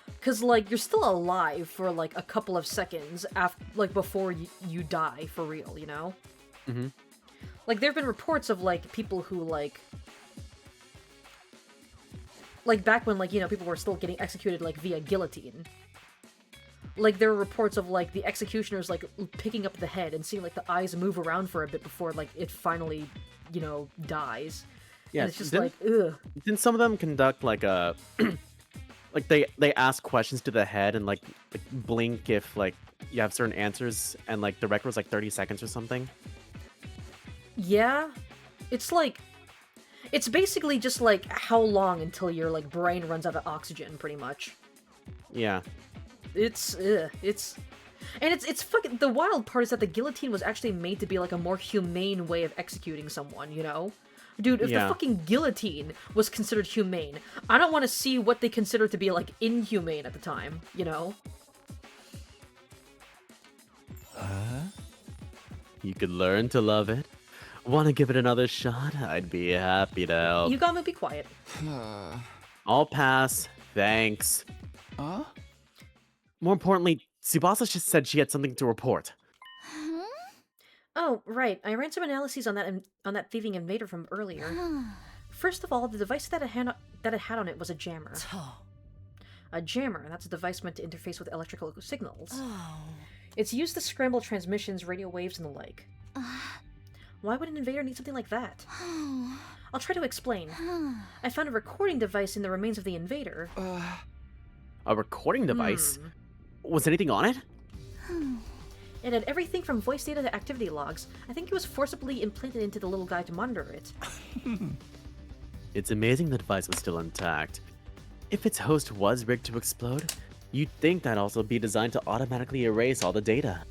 Because, like, you're still alive for, like, a couple of seconds after, like, before you die for real, you know? Mm-hmm. Like, there have been reports of, like, people who, like, back when, like, you know, people were still getting executed, like, via guillotine. Like, there were reports of, like, the executioners, like, picking up the head and seeing, like, the eyes move around for a bit before, like, it finally, you know, dies. Yeah, and it's just like, ugh. Didn't some of them conduct, like, a... like, they ask questions to the head and, like, blink if, like, you have certain answers, and, like, the record was, like, 30 seconds or something? Yeah. It's like... It's basically just, like, how long until your, like, brain runs out of oxygen, pretty much. Yeah. It's fucking... The wild part is that the guillotine was actually made to be, like, a more humane way of executing someone, you know? Dude, if the fucking guillotine was considered humane, I don't want to see what they consider to be, like, inhumane at the time, you know? You could learn to love it. Want to give it another shot? I'd be happy to help. Yugama, be quiet. I'll pass. Thanks. More importantly, Tsubasa just said she had something to report. Oh, right. I ran some analyses on that thieving invader from earlier. First of all, the device that it had on it was a jammer. A jammer, that's a device meant to interface with electrical signals. It's used to scramble transmissions, radio waves, and the like. Why would an invader need something like that? I'll try to explain. I found a recording device in the remains of the invader. A recording device? Was anything on it? It had everything from voice data to activity logs. I think it was forcibly implanted into the little guy to monitor it. It's amazing the device was still intact. If its host was rigged to explode, you'd think that'd also be designed to automatically erase all the data.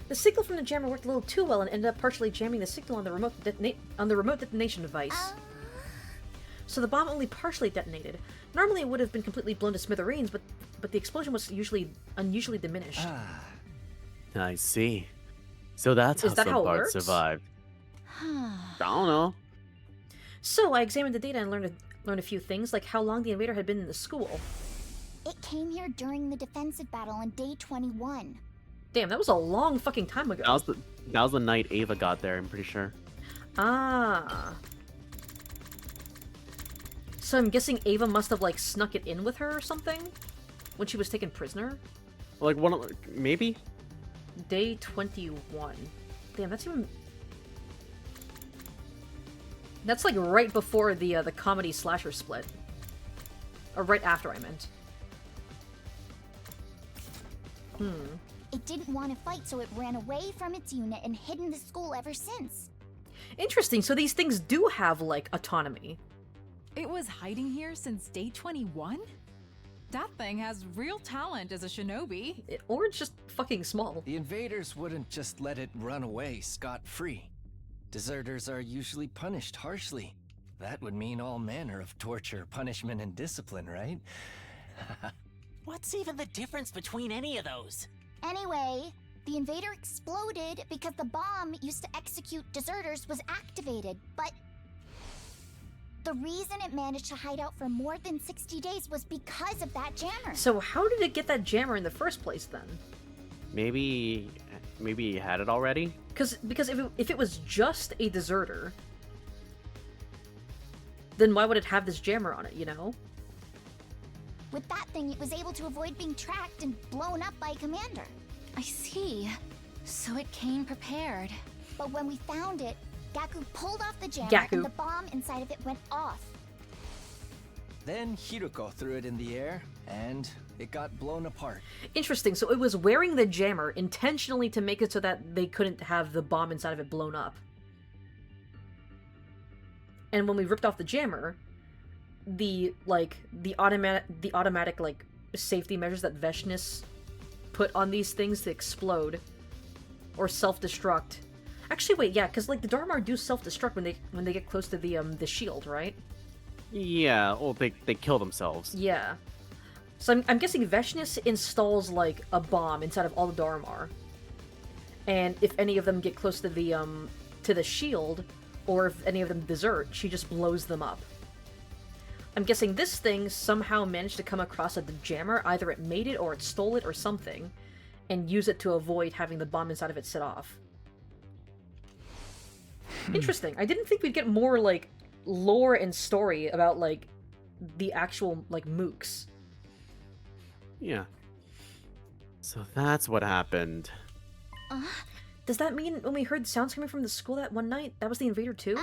The signal from the jammer worked a little too well and ended up partially jamming the signal on the remote detonation device. So the bomb only partially detonated. Normally it would have been completely blown to smithereens, but the explosion was unusually diminished. I see. So that's how some parts survived. I don't know. So I examined the data and learned a few things, like how long the invader had been in the school. It came here during the defensive battle on day 21. Damn, that was a long fucking time ago. That was the night Ava got there, I'm pretty sure. Ah. So I'm guessing Ava must have, like, snuck it in with her or something? When she was taken prisoner? Like, maybe? Day 21. Damn, that's even... That's, like, right before the comedy slasher split. Or right after, I meant. It didn't want to fight, so it ran away from its unit and hid in the school ever since. Interesting, so these things do have, like, autonomy. It was hiding here since day 21? That thing has real talent as a shinobi. Or it's just fucking small. The invaders wouldn't just let it run away scot-free. Deserters are usually punished harshly. That would mean all manner of torture, punishment, and discipline, right? What's even the difference between any of those? Anyway, the invader exploded because the bomb used to execute deserters was activated, but the reason it managed to hide out for more than 60 days was because of that jammer. So how did it get that jammer in the first place, then? Maybe he had it already? Because if it was just a deserter, then why would it have this jammer on it, you know? With that thing, it was able to avoid being tracked and blown up by a commander. I see. So it came prepared. But when we found it, Gaku pulled off the jammer Gaku. and the bomb inside of it went off. Then Hiruko threw it in the air, and it got blown apart. Interesting. So it was wearing the jammer intentionally to make it so that they couldn't have the bomb inside of it blown up. And when we ripped off the jammer, the automatic like safety measures that Veshness put on these things to explode or self-destruct. Actually, wait, yeah, because like the Darmar do self-destruct when they get close to the shield, right? Yeah, well, they kill themselves. Yeah. So I'm guessing Veshness installs like a bomb inside of all the Darmar, and if any of them get close to the shield, or if any of them desert, she just blows them up. I'm guessing this thing somehow managed to come across the jammer. Either it made it or it stole it or something, and use it to avoid having the bomb inside of it set off. Interesting. I didn't think we'd get more like lore and story about like the actual like mooks. Yeah. So that's what happened. Does that mean when we heard sounds coming from the school that one night, that was the invader too?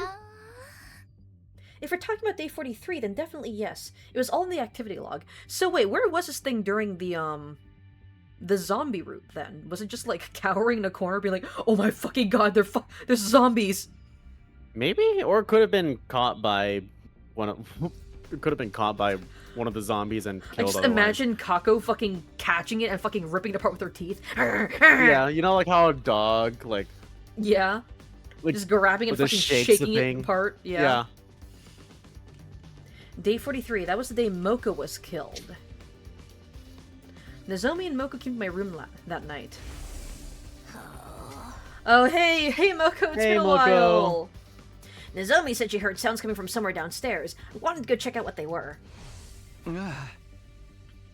If we're talking about day 43, then definitely yes. It was all in the activity log. So wait, where was this thing during the zombie route then? Was it just like cowering in a corner being like, oh my fucking god, there's zombies? Maybe? Or it could have been caught by one of the zombies and I killed. just otherwise. imagine Kako fucking catching it and fucking ripping it apart with her teeth. Yeah, you know, like how a dog, like, Yeah. like Just grabbing and just fucking shakes the shaking it thing. apart. Yeah. Yeah. Day 43, that was the day Mocha was killed. Nozomi and Mocha came to my room that night. Oh, hey Mocha, it's Hey, been a Moko. while! Nozomi said she heard sounds coming from somewhere downstairs. I wanted to go check out what they were.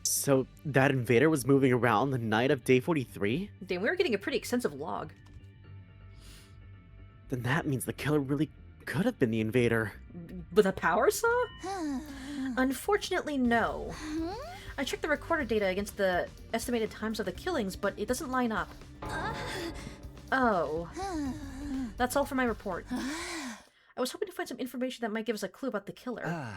So that invader was moving around the night of day 43? Damn, we were getting a pretty extensive log. Then that means the killer really could have been the invader. With a power saw? Unfortunately, no. I checked the recorder data against the estimated times of the killings, but it doesn't line up. Oh. That's all for my report. I was hoping to find some information that might give us a clue about the killer.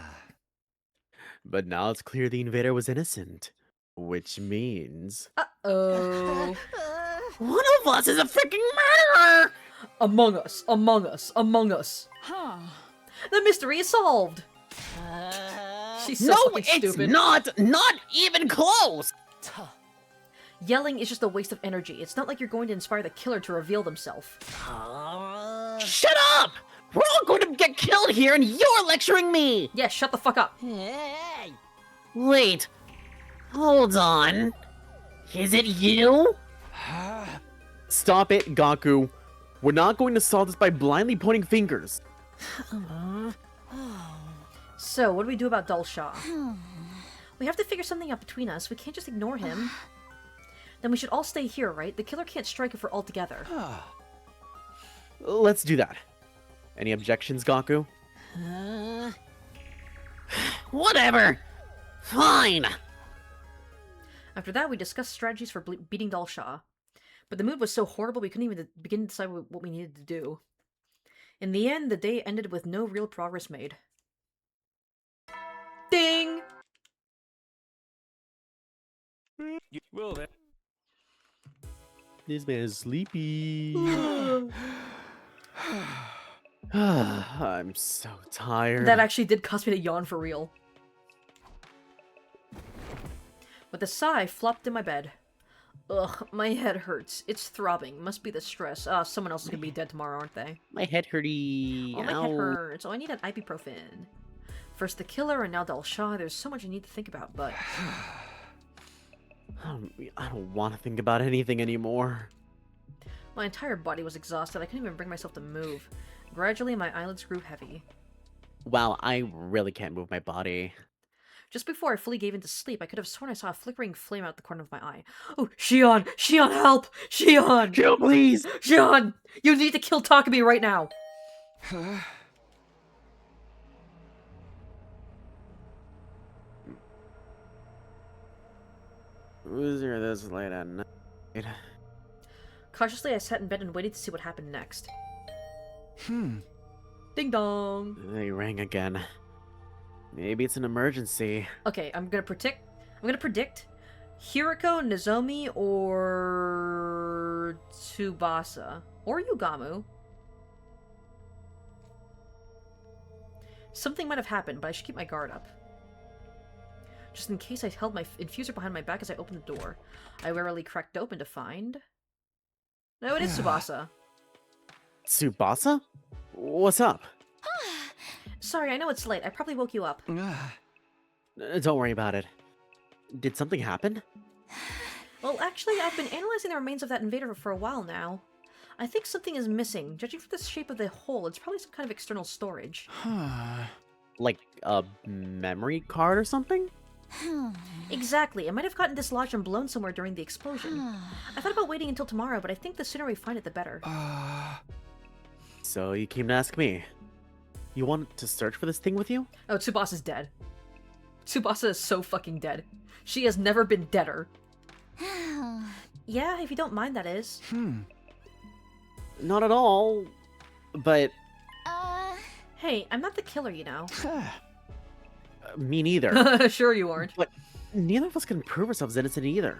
But now it's clear the invader was innocent. Which means... Uh-oh. One of us is a freaking murderer! Among us, among us, among us. Huh. The mystery is solved! She's so No, fucking it's stupid. not even close! Yelling is just a waste of energy. It's not like you're going to inspire the killer to reveal themselves. Shut up! We're all going to get killed here and you're lecturing me! Yeah, shut the fuck up. Hey! Wait. Hold on. Is it you? Stop it, Gaku. We're not going to solve this by blindly pointing fingers. So, what do we do about Dulsha? We have to figure something out between us. We can't just ignore him. Then we should all stay here, right? The killer can't strike if we're all together. Let's do that. Any objections, Gaku? Whatever. Fine. After that, we discussed strategies for beating Dulsha. But the mood was so horrible we couldn't even begin to decide what we needed to do. In the end, the day ended with no real progress made. Ding! Well then. This man is sleepy. I'm so tired. That actually did cause me to yawn for real. With a sigh, I flopped in my bed. Ugh, my head hurts. It's throbbing. Must be the stress. Someone else is gonna be dead tomorrow, aren't they? My head hurty. Oh, my head hurts. Oh, I need an ibuprofen. First the killer, and now Dulsha. There's so much I need to think about, but... I don't want to think about anything anymore. My entire body was exhausted. I couldn't even bring myself to move. Gradually, my eyelids grew heavy. Wow, I really can't move my body. Just before I fully gave into sleep, I could have sworn I saw a flickering flame out the corner of my eye. Oh, Shion! Shion, help! Shion! Kill, please! Shion! You need to kill Takumi right now! Who's here this late at night? Cautiously, I sat in bed and waited to see what happened next. Ding dong! They rang again. Maybe it's an emergency. Okay, I'm gonna predict Hiriko, Nozomi, or Tsubasa. Or Yugamu. Something might have happened, but I should keep my guard up. Just in case, I held my infuser behind my back as I opened the door. I warily cracked open to find... No, it is Tsubasa. Tsubasa? What's up? Sorry, I know it's late. I probably woke you up. Don't worry about it. Did something happen? Well, actually, I've been analyzing the remains of that invader for a while now. I think something is missing. Judging from the shape of the hole, it's probably some kind of external storage. Like a memory card or something? Exactly. It might have gotten dislodged and blown somewhere during the explosion. I thought about waiting until tomorrow, but I think the sooner we find it, the better. So you came to ask me. You want to search for this thing with you? Oh, Tsubasa's dead. Tsubasa is so fucking dead. She has never been deader. Yeah, if you don't mind, that is. Not at all. But... Hey, I'm not the killer, you know. Me neither. Sure you aren't. But neither of us can prove ourselves innocent either.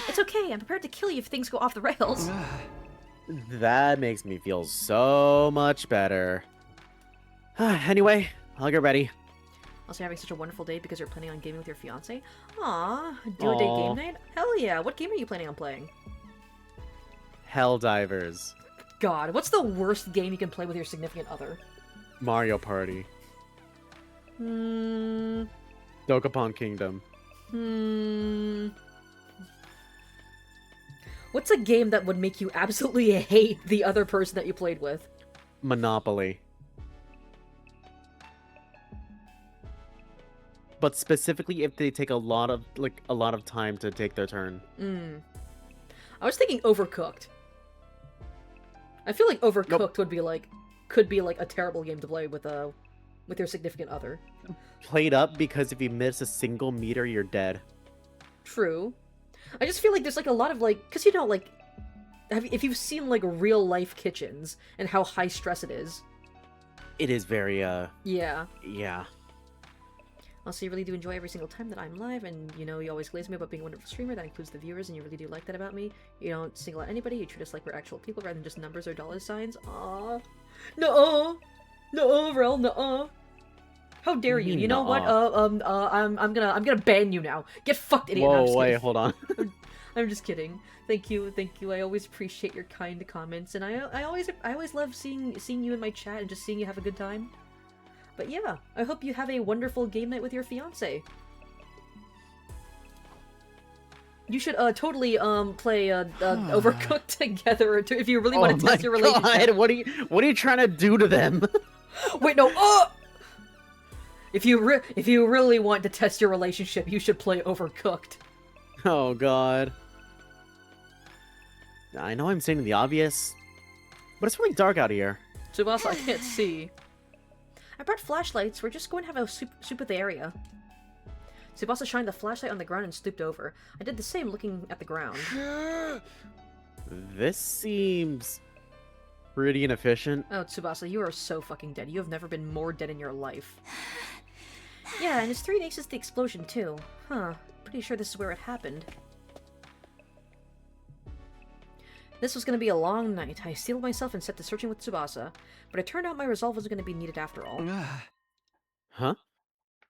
It's okay, I'm prepared to kill you if things go off the rails. That makes me feel so much better. Anyway, I'll get ready. Also, you're having such a wonderful day because you're planning on gaming with your fiancé? Aw, do-a-day game night? Hell yeah, what game are you planning on playing? Helldivers. God, what's the worst game you can play with your significant other? Mario Party. Dokapon Kingdom. What's a game that would make you absolutely hate the other person that you played with? Monopoly. But specifically if they take a lot of time to take their turn. I was thinking Overcooked. I feel like Overcooked could be like a terrible game to play with your significant other. Played up because if you miss a single meter, you're dead. True. I just feel like there's like a lot of like, cause you know like, if you've seen like real life kitchens and how high stress it is. It is very Yeah. Yeah. Also, you really do enjoy every single time that I'm live, and you know, you always glaze me about being a wonderful streamer. That includes the viewers, and you really do like that about me. You don't single out anybody, you treat us like we're actual people rather than just numbers or dollar signs. Aww. Nuh-uh. Nuh-uh, Rel, nuh-uh. How dare you? You know what? I'm gonna ban you now. Get fucked, idiot. Whoa, No, wait, hold on. I'm just kidding. Thank you. I always appreciate your kind comments, and I always love seeing you in my chat and just seeing you have a good time. But yeah, I hope you have a wonderful game night with your fiance. You should totally play Overcooked together if you really want to test your relationship. God, what are you trying to do to them? Wait, no. If you really want to test your relationship, you should play Overcooked. Oh God. I know I'm saying the obvious, but it's really dark out here. Tsubasa, I can't see. I brought flashlights. We're just going to have a soup of the area. Tsubasa shined the flashlight on the ground and stooped over. I did the same, looking at the ground. This seems pretty inefficient. Oh, Tsubasa, you are so fucking dead. You have never been more dead in your life. Yeah, and it's 3 days since the explosion, too. Huh. Pretty sure this is where it happened. This was going to be a long night. I steeled myself and set to searching with Tsubasa, but it turned out my resolve wasn't going to be needed after all. Huh?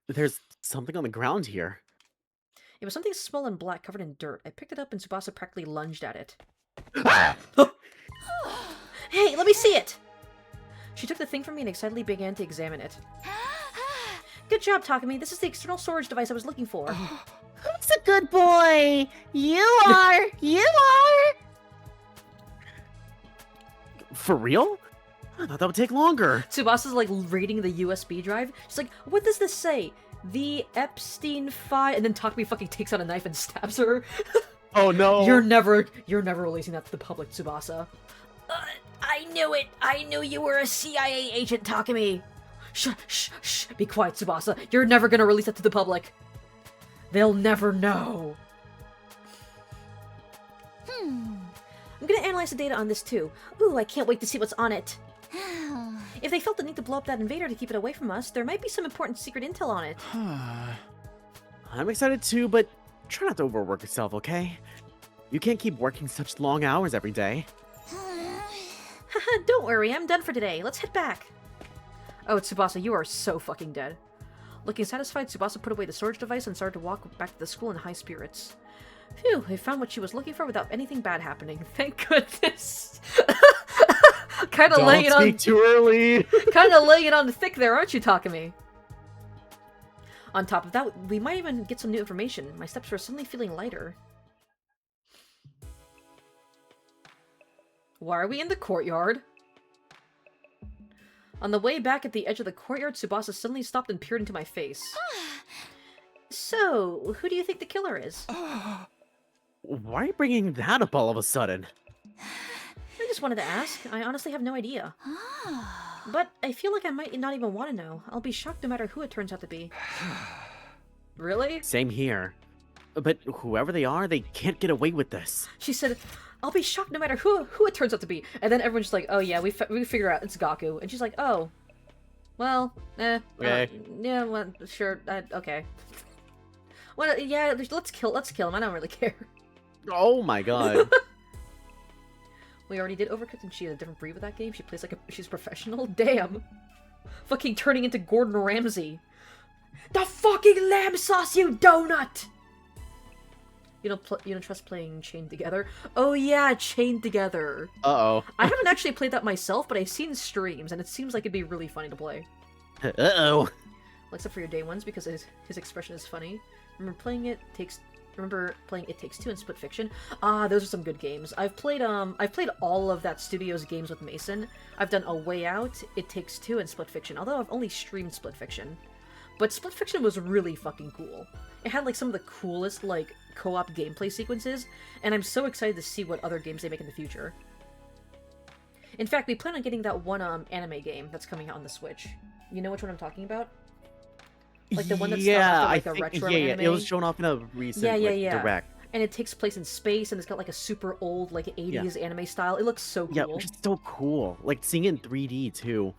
There's something on the ground here. It was something small and black covered in dirt. I picked it up and Tsubasa practically lunged at it. Hey, let me see it! She took the thing from me and excitedly began to examine it. Good job, Takumi. This is the external storage device I was looking for. Who's a good boy? You are! You are! For real? I thought that would take longer. Tsubasa's like reading the USB drive. She's like, what does this say? The Epstein file? And then Takumi fucking takes out a knife and stabs her. Oh no. You're never releasing that to the public, Tsubasa. I knew it. I knew you were a CIA agent, Takumi. Shh. Be quiet, Tsubasa. You're never gonna release that to the public. They'll never know. I'm gonna analyze the data on this too. Ooh, I can't wait to see what's on it. If they felt the need to blow up that invader to keep it away from us, there might be some important secret intel on it. I'm excited too, but try not to overwork yourself, okay? You can't keep working such long hours every day. Haha, don't worry, I'm done for today. Let's head back. Oh, Tsubasa, you are so fucking dead. Looking satisfied, Tsubasa put away the storage device and started to walk back to the school in high spirits. Phew, they found what she was looking for without anything bad happening. Thank goodness. Kind of laying it on. Don't speak too early. Kind of laying it on thick there, aren't you, Takumi? On top of that, we might even get some new information. My steps were suddenly feeling lighter. Why are we in the courtyard? On the way back at the edge of the courtyard, Tsubasa suddenly stopped and peered into my face. So, who do you think the killer is? Why are you bringing that up all of a sudden? I just wanted to ask. I honestly have no idea. But I feel like I might not even want to know. I'll be shocked no matter who it turns out to be. Really? Same here. But whoever they are, they can't get away with this. She said, I'll be shocked no matter who it turns out to be. And then everyone's just like, oh yeah, we figure out it's Gaku. And she's like, oh. Well, Okay. Yeah, well, sure, okay. Well, yeah, let's kill him. I don't really care. Oh my god. We already did Overcooked and she had a different breed with that game. She plays like she's professional. Damn. Fucking turning into Gordon Ramsay. The fucking lamb sauce, you donut! You don't trust playing Chained Together? Oh yeah, Chained Together. Uh-oh. I haven't actually played that myself, but I've seen streams, and it seems like it'd be really funny to play. Uh-oh. Well, except for your day ones, because his expression is funny. Remember playing It Takes Two and Split Fiction? Ah, those are some good games. I've played all of that studio's games with Mason. I've done A Way Out, It Takes Two, and Split Fiction, although I've only streamed Split Fiction. But Split Fiction was really fucking cool. It had like some of the coolest like co-op gameplay sequences, and I'm so excited to see what other games they make in the future. In fact, we plan on getting that one anime game that's coming out on the Switch. You know which one I'm talking about? Like the one that's like a retro anime? It was shown off in a recent direct. And it takes place in space, and it's got like a super old like 80s anime style. It looks so cool. Yeah, which is so cool. Like seeing it in 3D too.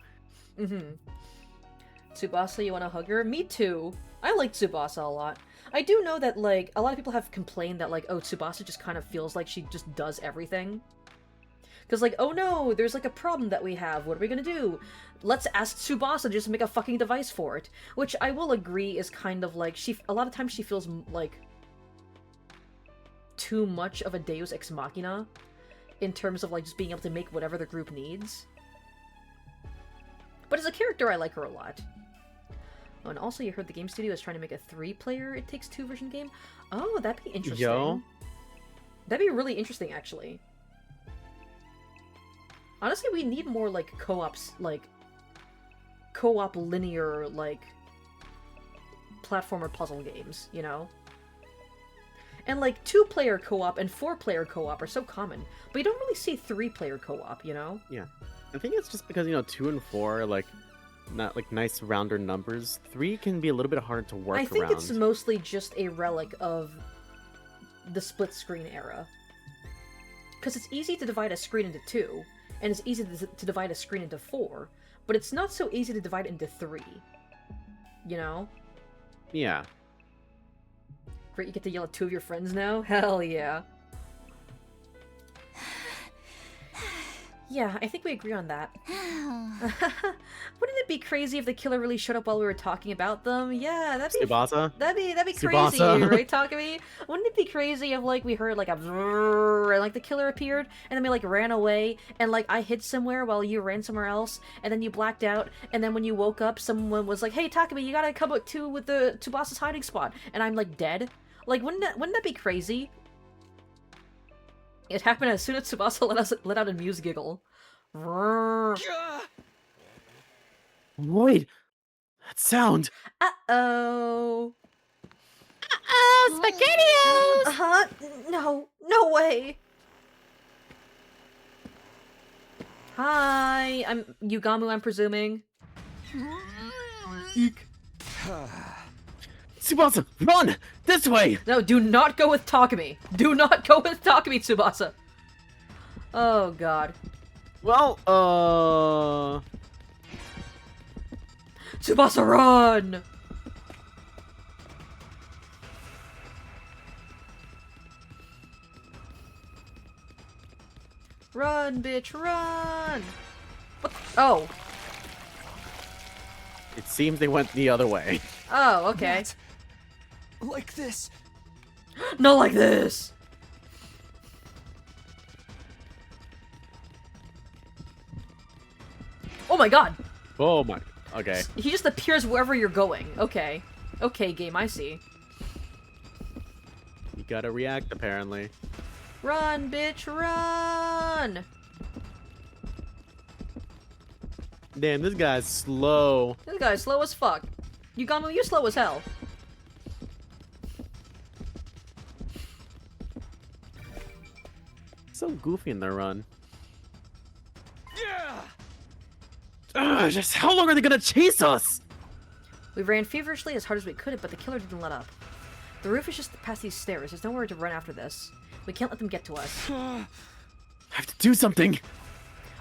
Tsubasa, you want to hug her? Me too. I like Tsubasa a lot. I do know that, like, a lot of people have complained that, like, oh, Tsubasa just kind of feels like she just does everything. Because, like, oh no, there's, like, a problem that we have. What are we gonna do? Let's ask Tsubasa to just make a fucking device for it. Which I will agree is kind of, like, a lot of times she feels, like, too much of a Deus Ex Machina in terms of, like, just being able to make whatever the group needs. But as a character, I like her a lot. Oh, and also you heard the game studio is trying to make a 3-player It Takes Two version game? Oh, that'd be interesting. Yo. That'd be really interesting, actually. Honestly, we need more, like, co-ops, like, co-op linear, like, platformer puzzle games, you know? And, like, 2-player co-op and 4-player co-op are so common, but you don't really see 3-player co-op, you know? Yeah. I think it's just because, 2 and 4 are, like, not, like, nice rounder numbers. 3 can be a little bit harder to work around. I think it's mostly just a relic of the split-screen era. Because it's easy to divide a screen into 2, and it's easy to divide a screen into 4, but it's not so easy to divide it into 3. You know? Yeah. Great, you get to yell at 2 of your friends now? Hell yeah. Yeah, I think we agree on that. Wouldn't it be crazy if the killer really showed up while we were talking about them? Yeah, that'd be Tsubasa? That'd be crazy, Tsubasa. right, Takumi? Wouldn't it be crazy if, like, we heard, like, a brrrr, and, like, the killer appeared, and then we, like, ran away, and, like, I hid somewhere while you ran somewhere else, and then you blacked out, and then when you woke up, someone was like, hey, Takumi, you gotta come to with the Tsubasa's hiding spot, and I'm, like, dead? Like, wouldn't that be crazy? It happened as soon as Tsubasa let out a muse giggle. Lloyd! That sound! Uh-oh. Uh-oh, SpaghettiOs! Uh-huh. No way. Hi, I'm Yugamu, I'm presuming. It's Tsubasa, run! This way! No, do not go with Takumi. Do not go with Takumi, Tsubasa. Oh god. Well, Tsubasa, run! Run, bitch, run! What? Oh. it seems they went the other way. Oh, okay. Like this. Not like this! Oh my god! Oh my. Okay. He just appears wherever you're going. Okay. Okay, game, I see. You gotta react, apparently. Run, bitch, run! Damn, this guy's slow. This guy's slow as fuck. Yugamu, you're slow as hell. So goofy in their run. Just how long are they gonna chase us? We ran feverishly as hard as we could, but the killer didn't let up. The roof is just past these stairs. There's nowhere to run after this. We can't let them get to us. I have to do something.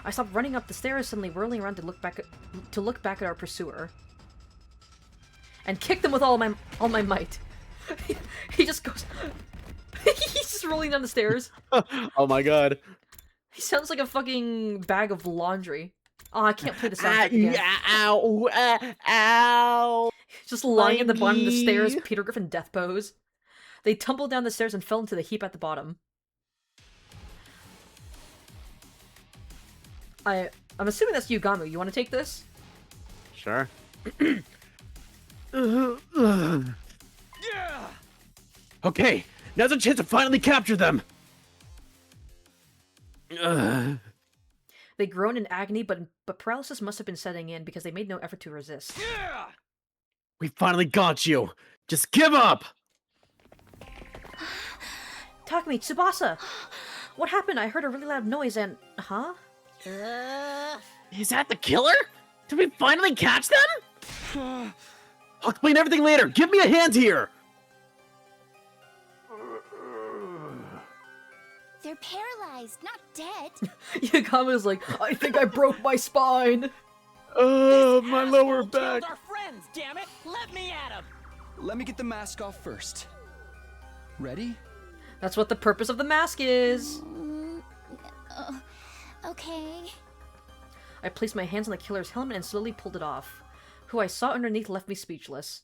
I stopped running up the stairs, suddenly whirling around to look back at our pursuer, and kicked him with all my might. He just goes. He's just rolling down the stairs. Oh my god. He sounds like a fucking bag of laundry. Oh, I can't play the soundtrack again. Ow! Ow! Just lying at the bottom of the stairs, Peter Griffin death pose. They tumbled down the stairs and fell into the heap at the bottom. I'm assuming that's Yugamu. You want to take this? Sure. Okay, now's a chance to finally capture them. They groaned in agony, but paralysis must have been setting in because they made no effort to resist. We finally got you. Just give up. Takumi, Tsubasa! What happened? I heard a really loud noise and... Huh? Is that the killer? Did we finally catch them? I'll explain everything later. Give me a hand here. They're paralyzed, not dead. Yugamu's like, I think I broke my spine. Oh, my lower back. Our friends, damn it! Let me at him. Let me get the mask off first. Ready? That's what the purpose of the mask is. Okay. I placed my hands on the killer's helmet and slowly pulled it off. Who I saw underneath left me speechless.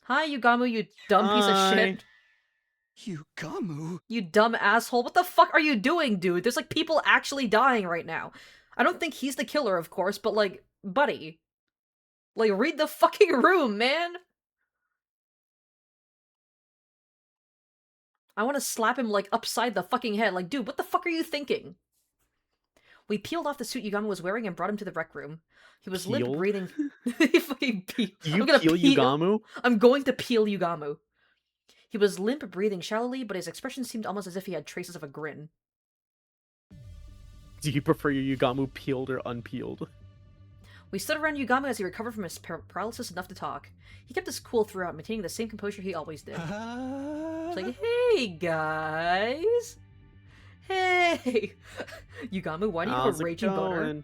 Hi, Yugamu, you dumb piece of shit. Yugamu? You dumb asshole. What the fuck are you doing, dude? There's, like, people actually dying right now. I don't think he's the killer, of course, but, like, buddy. Like, read the fucking room, man! I want to slap him, like, upside the fucking head. Like, dude, what the fuck are you thinking? We peeled off the suit Yugamu was wearing and brought him to the rec room. He was limp breathing. He fucking peel. You peel Yugamu? I'm going to peel Yugamu. He was limp, breathing shallowly, but his expression seemed almost as if he had traces of a grin. Do you prefer your Yugamu peeled or unpeeled? We stood around Yugamu as he recovered from his paralysis enough to talk. He kept his cool throughout, maintaining the same composure he always did. It's like, hey, guys! Hey! Yugamu, why do you have a raging boner?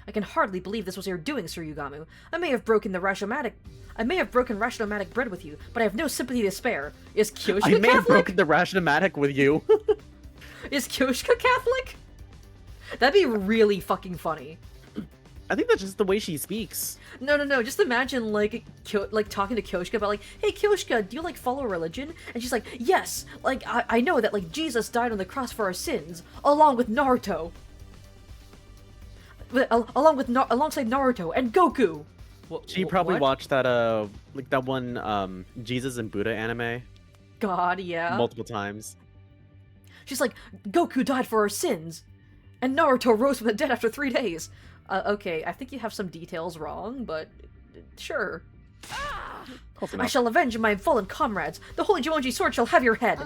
I can hardly believe this was your doing, Sir Yugamu. I may have broken Rashomanic bread with you, but I have no sympathy to spare. Is Kyoshka Catholic? I may have broken the Rashomanic with you. Is Kyoshka Catholic? That'd be really fucking funny. I think that's just the way she speaks. No. Just imagine, like, talking to Kyoshka about, like, hey, Kyoshka, do you, like, follow religion? And she's like, yes, like, I know that, like, Jesus died on the cross for our sins, along with Naruto. Alongside Naruto and Goku. She probably watched that, like, that one, Jesus and Buddha anime. God, yeah. Multiple times. She's like, Goku died for our sins, and Naruto rose from the dead after 3 days. Okay, I think you have some details wrong, but sure. I shall avenge my fallen comrades. The Holy Jumonji sword shall have your head.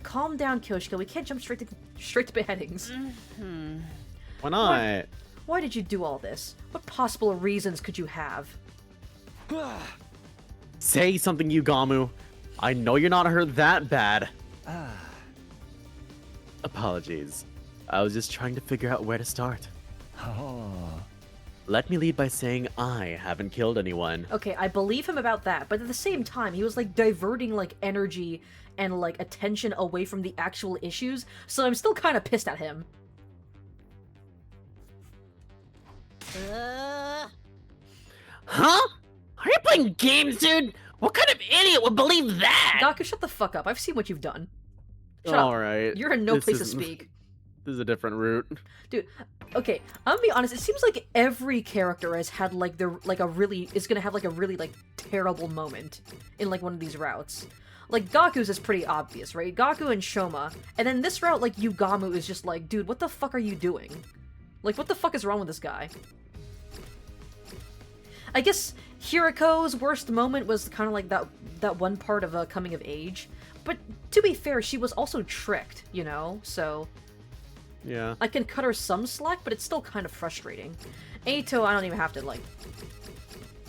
Calm down, Kyoshka. We can't jump straight to beheadings. Why not? Why did you do all this? What possible reasons could you have? Say something, Yugamu. I know you're not hurt that bad. Apologies. I was just trying to figure out where to start. Let me lead by saying I haven't killed anyone. Okay, I believe him about that, but at the same time, he was like diverting like energy and like attention away from the actual issues, so I'm still kind of pissed at him. Huh? Are you playing games, dude? What kind of idiot would believe that? Gaku, shut the fuck up. I've seen what you've done. Shut up. Alright. You're in no this place to is- speak. This is a different route. Dude, okay, I'm gonna be honest, it seems like every character has had like is gonna have like a really like terrible moment in like one of these routes. Like Gaku's is pretty obvious, right? Gaku and Shoma. And then this route, like Yugamu is just like, dude, what the fuck are you doing? Like, what the fuck is wrong with this guy? I guess Hiriko's worst moment was kind of like that one part of coming of age. But to be fair, she was also tricked, you know? So Yeah. I can cut her some slack, but it's still kind of frustrating. Eito, I don't even have to, like...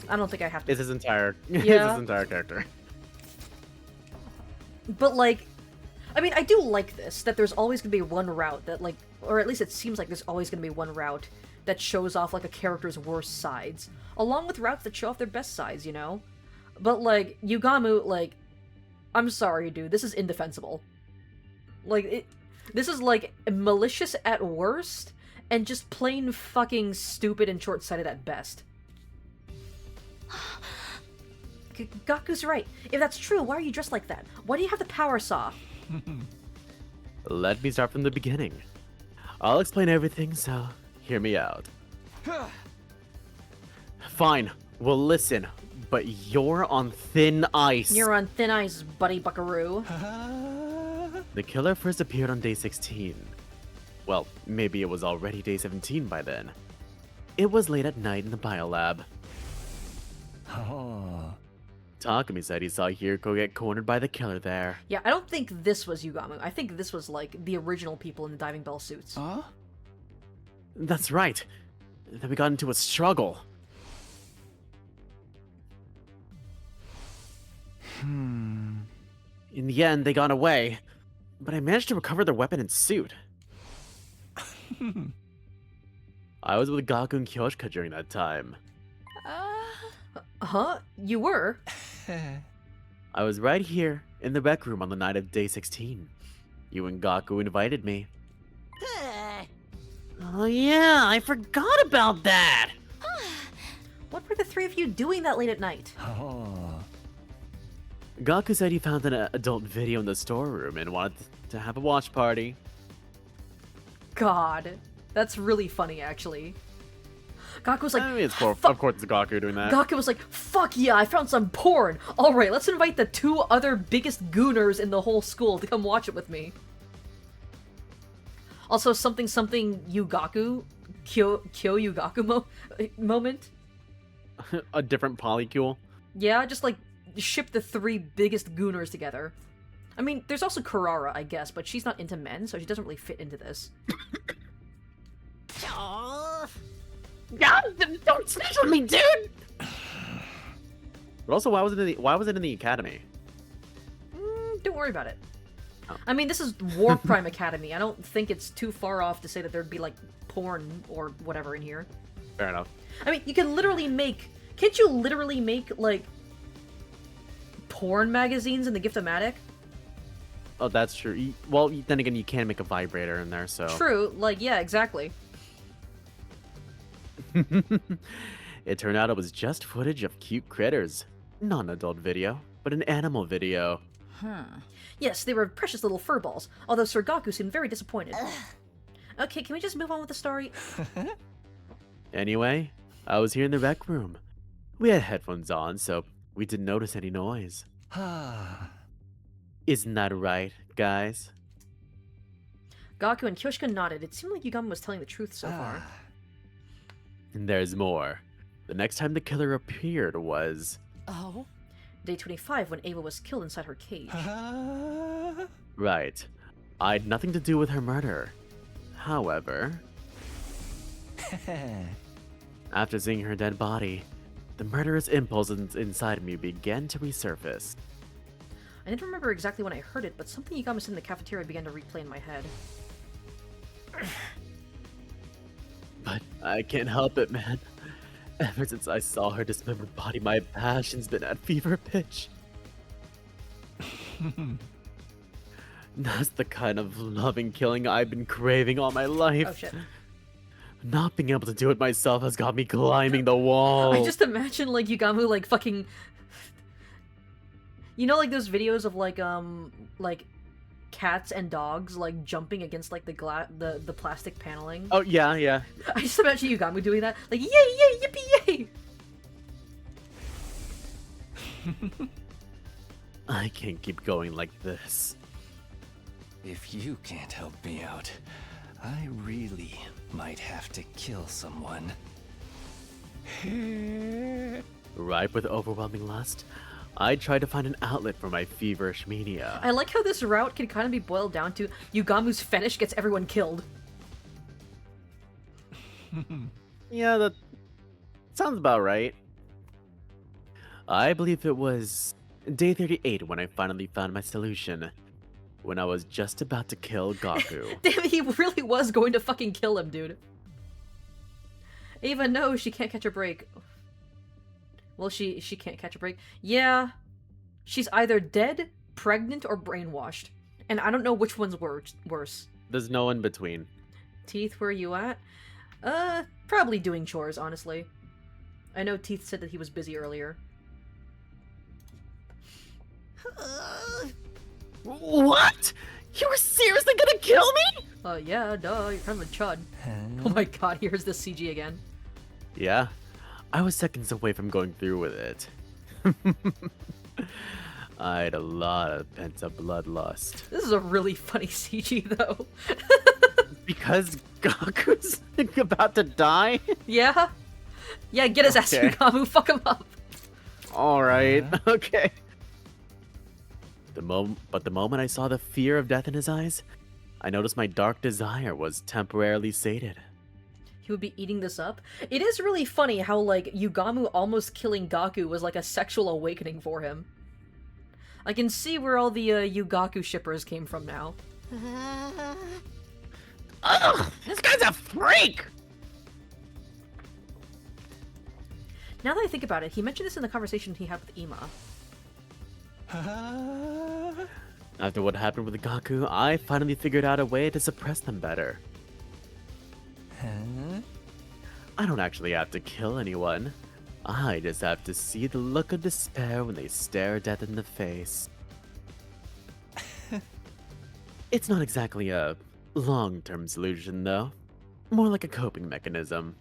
I don't think I have to... It's his entire, Yeah. his entire character. But, like... I mean, I do like this, that there's always gonna be one route that, like... Or at least it seems like there's always gonna be one route that shows off, like, a character's worst sides. Along with routes that show off their best sides, you know? But, like, Yugamu, like... I'm sorry, dude, this is indefensible. Like, this is, like, malicious at worst, and just plain fucking stupid and short-sighted at best. Gaku's right. If that's true, why are you dressed like that? Why do you have the power saw? Let me start from the beginning. I'll explain everything, so hear me out. Fine, we'll listen, but you're on thin ice. You're on thin ice, buddy buckaroo. The killer first appeared on day 16. Well, maybe it was already day 17 by then. It was late at night in the biolab. Takumi said he saw Hiriko get cornered by the killer there. Yeah, I don't think this was Yugamu. I think this was, like, the original people in the diving bell suits. Huh? That's right. Then we got into a struggle. In the end, they got away, but I managed to recover their weapon and suit. I was with Gaku and Kyoshika during that time. Huh? You were? I was right here in the rec room on the night of day 16. You and Gaku invited me. Oh yeah, I forgot about that! What were the three of you doing that late at night? Gaku said he found an adult video in the storeroom and wanted to have a watch party. God, that's really funny, actually. Gaku was like, I mean, of course it's Gaku doing that. Gaku was like, fuck yeah, I found some porn! Alright, let's invite the two other biggest gooners in the whole school to come watch it with me. Also, something Yugaku, Kyo Yugaku moment. A different polycule. Yeah, just like, ship the three biggest gooners together. I mean, there's also Kurara, I guess, but she's not into men, so she doesn't really fit into this. God, don't snitch on me, dude! But also, why was it in the academy? Don't worry about it. I mean, this is War Prime Academy. I don't think it's too far off to say that there'd be, like, porn or whatever in here. Fair enough. I mean, you can literally make... Can't you literally make, like, porn magazines in the Gift-O-Matic? Oh, that's true. Well, then again, you can make a vibrator in there, so... True. Like, yeah, exactly. It turned out it was just footage of cute critters. Not an adult video, but an animal video. Yes, they were precious little furballs, although Sir Gaku seemed very disappointed. Okay, can we just move on with the story? Anyway, I was here in the rec room. We had headphones on, so we didn't notice any noise. Isn't that right, guys? Gaku and Kyoshika nodded. It seemed like Yugamu was telling the truth so far. And there's more. The next time the killer appeared was... Oh? Day 25, when Ava was killed inside her cage. Right. I had nothing to do with her murder. However... After seeing her dead body, the murderous impulses inside me began to resurface. I didn't remember exactly when I heard it, but something Yugami said in the cafeteria began to replay in my head. But I can't help it, man. Ever since I saw her dismembered body, my passion's been at fever pitch. That's the kind of loving killing I've been craving all my life. Oh shit. Not being able to do it myself has got me climbing the wall. I just imagine like Yugamu like fucking, you know, like those videos of like cats and dogs like jumping against like the plastic paneling. Oh yeah, yeah. I just imagine Yugamu doing that, like yay yay yippee yay. I can't keep going like this. If you can't help me out, I really might have to kill someone. Ripe with overwhelming lust, I tried to find an outlet for my feverish mania. I like how this route can kind of be boiled down to Yugamu's fetish gets everyone killed. Yeah, that sounds about right. I believe it was day 38 when I finally found my solution. When I was just about to kill Gaku. Damn, he really was going to fucking kill him, dude. Ava knows she can't catch a break. Well, she can't catch a break. Yeah, she's either dead, pregnant, or brainwashed. And I don't know which one's worse. There's no in between. Teeth, where you at? Probably doing chores, honestly. I know Teeth said that he was busy earlier. What? You were seriously gonna kill me? Yeah, duh, you're kind of a chud. Oh my god, here's the CG again. Yeah, I was seconds away from going through with it. I had a lot of pent-up bloodlust. This is a really funny CG, though. Because Gaku's about to die? Yeah? Yeah, get his ass, Yugamu, fuck him up! Alright, okay. But the moment I saw the fear of death in his eyes, I noticed my dark desire was temporarily sated. He would be eating this up? It is really funny how, like, Yugamu almost killing Gaku was like a sexual awakening for him. I can see where all the Yugaku shippers came from now. Ugh, this guy's a freak! Now that I think about it, he mentioned this in the conversation he had with Ima. After what happened with Gaku, I finally figured out a way to suppress them better. I don't actually have to kill anyone. I just have to see the look of despair when they stare death in the face. It's not exactly a long-term solution, though. More like a coping mechanism.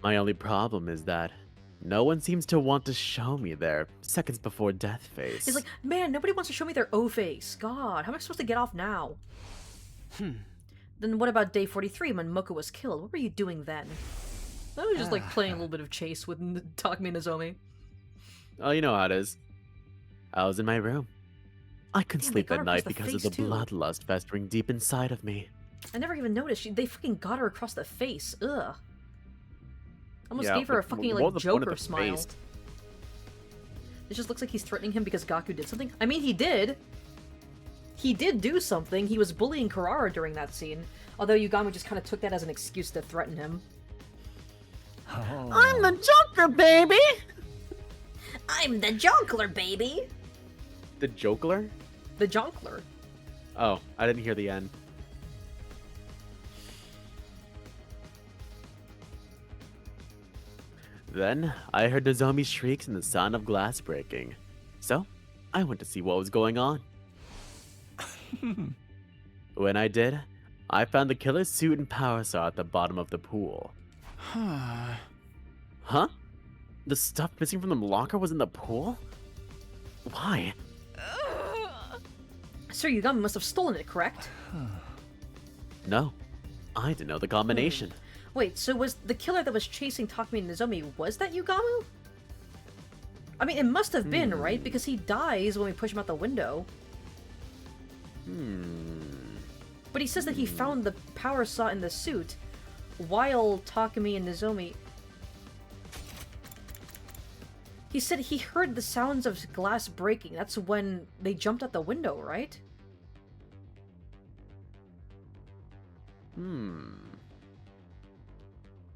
My only problem is that no one seems to want to show me their seconds before death face. He's like, man, nobody wants to show me their O face. God, how am I supposed to get off now? Then what about day 43 when Moku was killed? What were you doing then? I was just like playing a little bit of chase with Takumi and Nozomi. Oh, you know how it is. I was in my room. I couldn't Damn, sleep they got at her night across the because of face, the too. bloodlust festering deep inside of me. I never even noticed. They fucking got her across the face. Ugh. Almost Yeah, gave her a but fucking what like was the point of Joker the smile. face? It just looks like he's threatening him because Gaku did something. I mean, he did. He did do something. He was bullying Kurara during that scene. Although Yugamu just kind of took that as an excuse to threaten him. I'm the Joker, baby! I'm the Jonkler, baby! The Jokler? The Jonkler. Oh, I didn't hear the end. Then, I heard Nozomi's shrieks and the sound of glass breaking. So, I went to see what was going on. When I did, I found the killer's suit and power saw at the bottom of the pool. Huh? The stuff missing from the locker was in the pool? Why? Sir Yugamu must have stolen it, correct? No, I didn't know the combination. Wait, so was the killer that was chasing Takumi and Nozomi, was that Yugamu? I mean, it must have been, right? Because he dies when we push him out the window. But he says that he found the power saw in the suit, while Takumi and Nozomi... He said he heard the sounds of glass breaking. That's when they jumped out the window, right?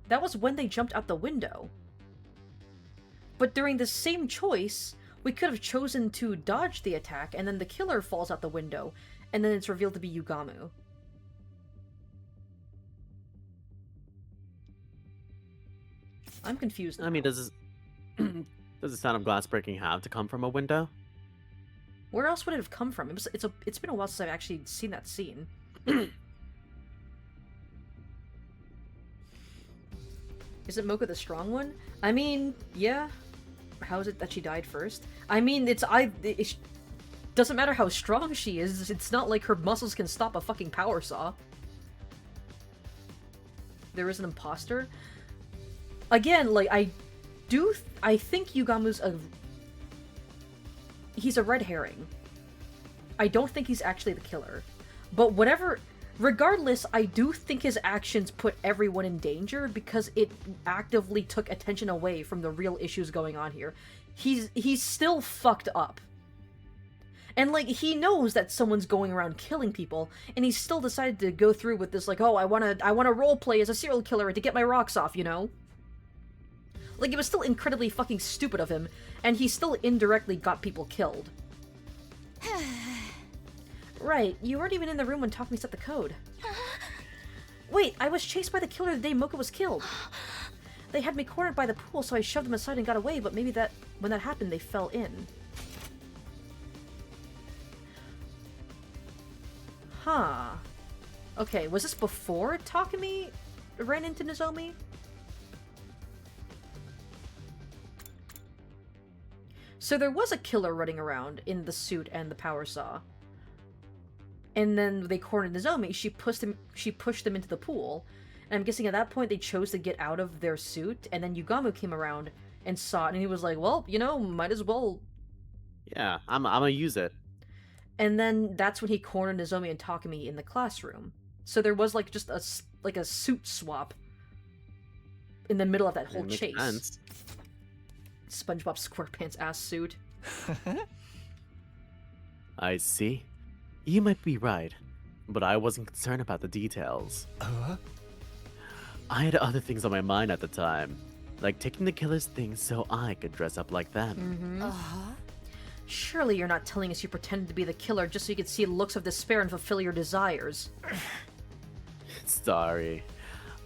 That was when they jumped out the window. But during the same choice, we could have chosen to dodge the attack, and then the killer falls out the window, and then it's revealed to be Yugamu. I'm confused now. I mean, does the sound of glass breaking have to come from a window? Where else would it have come from? It's been a while since I've actually seen that scene. Is it Mocha the strong one? I mean, yeah. How is it that she died first? I mean, it doesn't matter how strong she is. It's not like her muscles can stop a fucking power saw. There is an imposter. Again, like, I think Yugamu's he's a red herring. I don't think he's actually the killer. But whatever... Regardless, I do think his actions put everyone in danger because it actively took attention away from the real issues going on here. He's still fucked up. And, like, he knows that someone's going around killing people, and he still decided to go through with this, like, oh, I wanna roleplay as a serial killer to get my rocks off, you know? Like, it was still incredibly fucking stupid of him, and he still indirectly got people killed. Right, you weren't even in the room when Takumi set the code. Wait, I was chased by the killer the day Mocha was killed. They had me cornered by the pool, so I shoved them aside and got away, but maybe when that happened, they fell in. Huh. Okay, was this before Takumi ran into Nozomi? So there was a killer running around in the suit and the power saw. And then they cornered Nozomi. She pushed them into the pool. And I'm guessing at that point they chose to get out of their suit. And then Yugamu came around and saw it, and he was like, "Well, you know, might as well." Yeah, I'm gonna use it. And then that's when he cornered Nozomi and Takumi in the classroom. So there was like just a suit swap in the middle of that whole Makes chase. sense. SpongeBob SquarePants ass suit. I see. You might be right, but I wasn't concerned about the details. I had other things on my mind at the time, like taking the killer's things so I could dress up like them. Surely you're not telling us you pretended to be the killer just so you could see looks of despair and fulfill your desires. Sorry.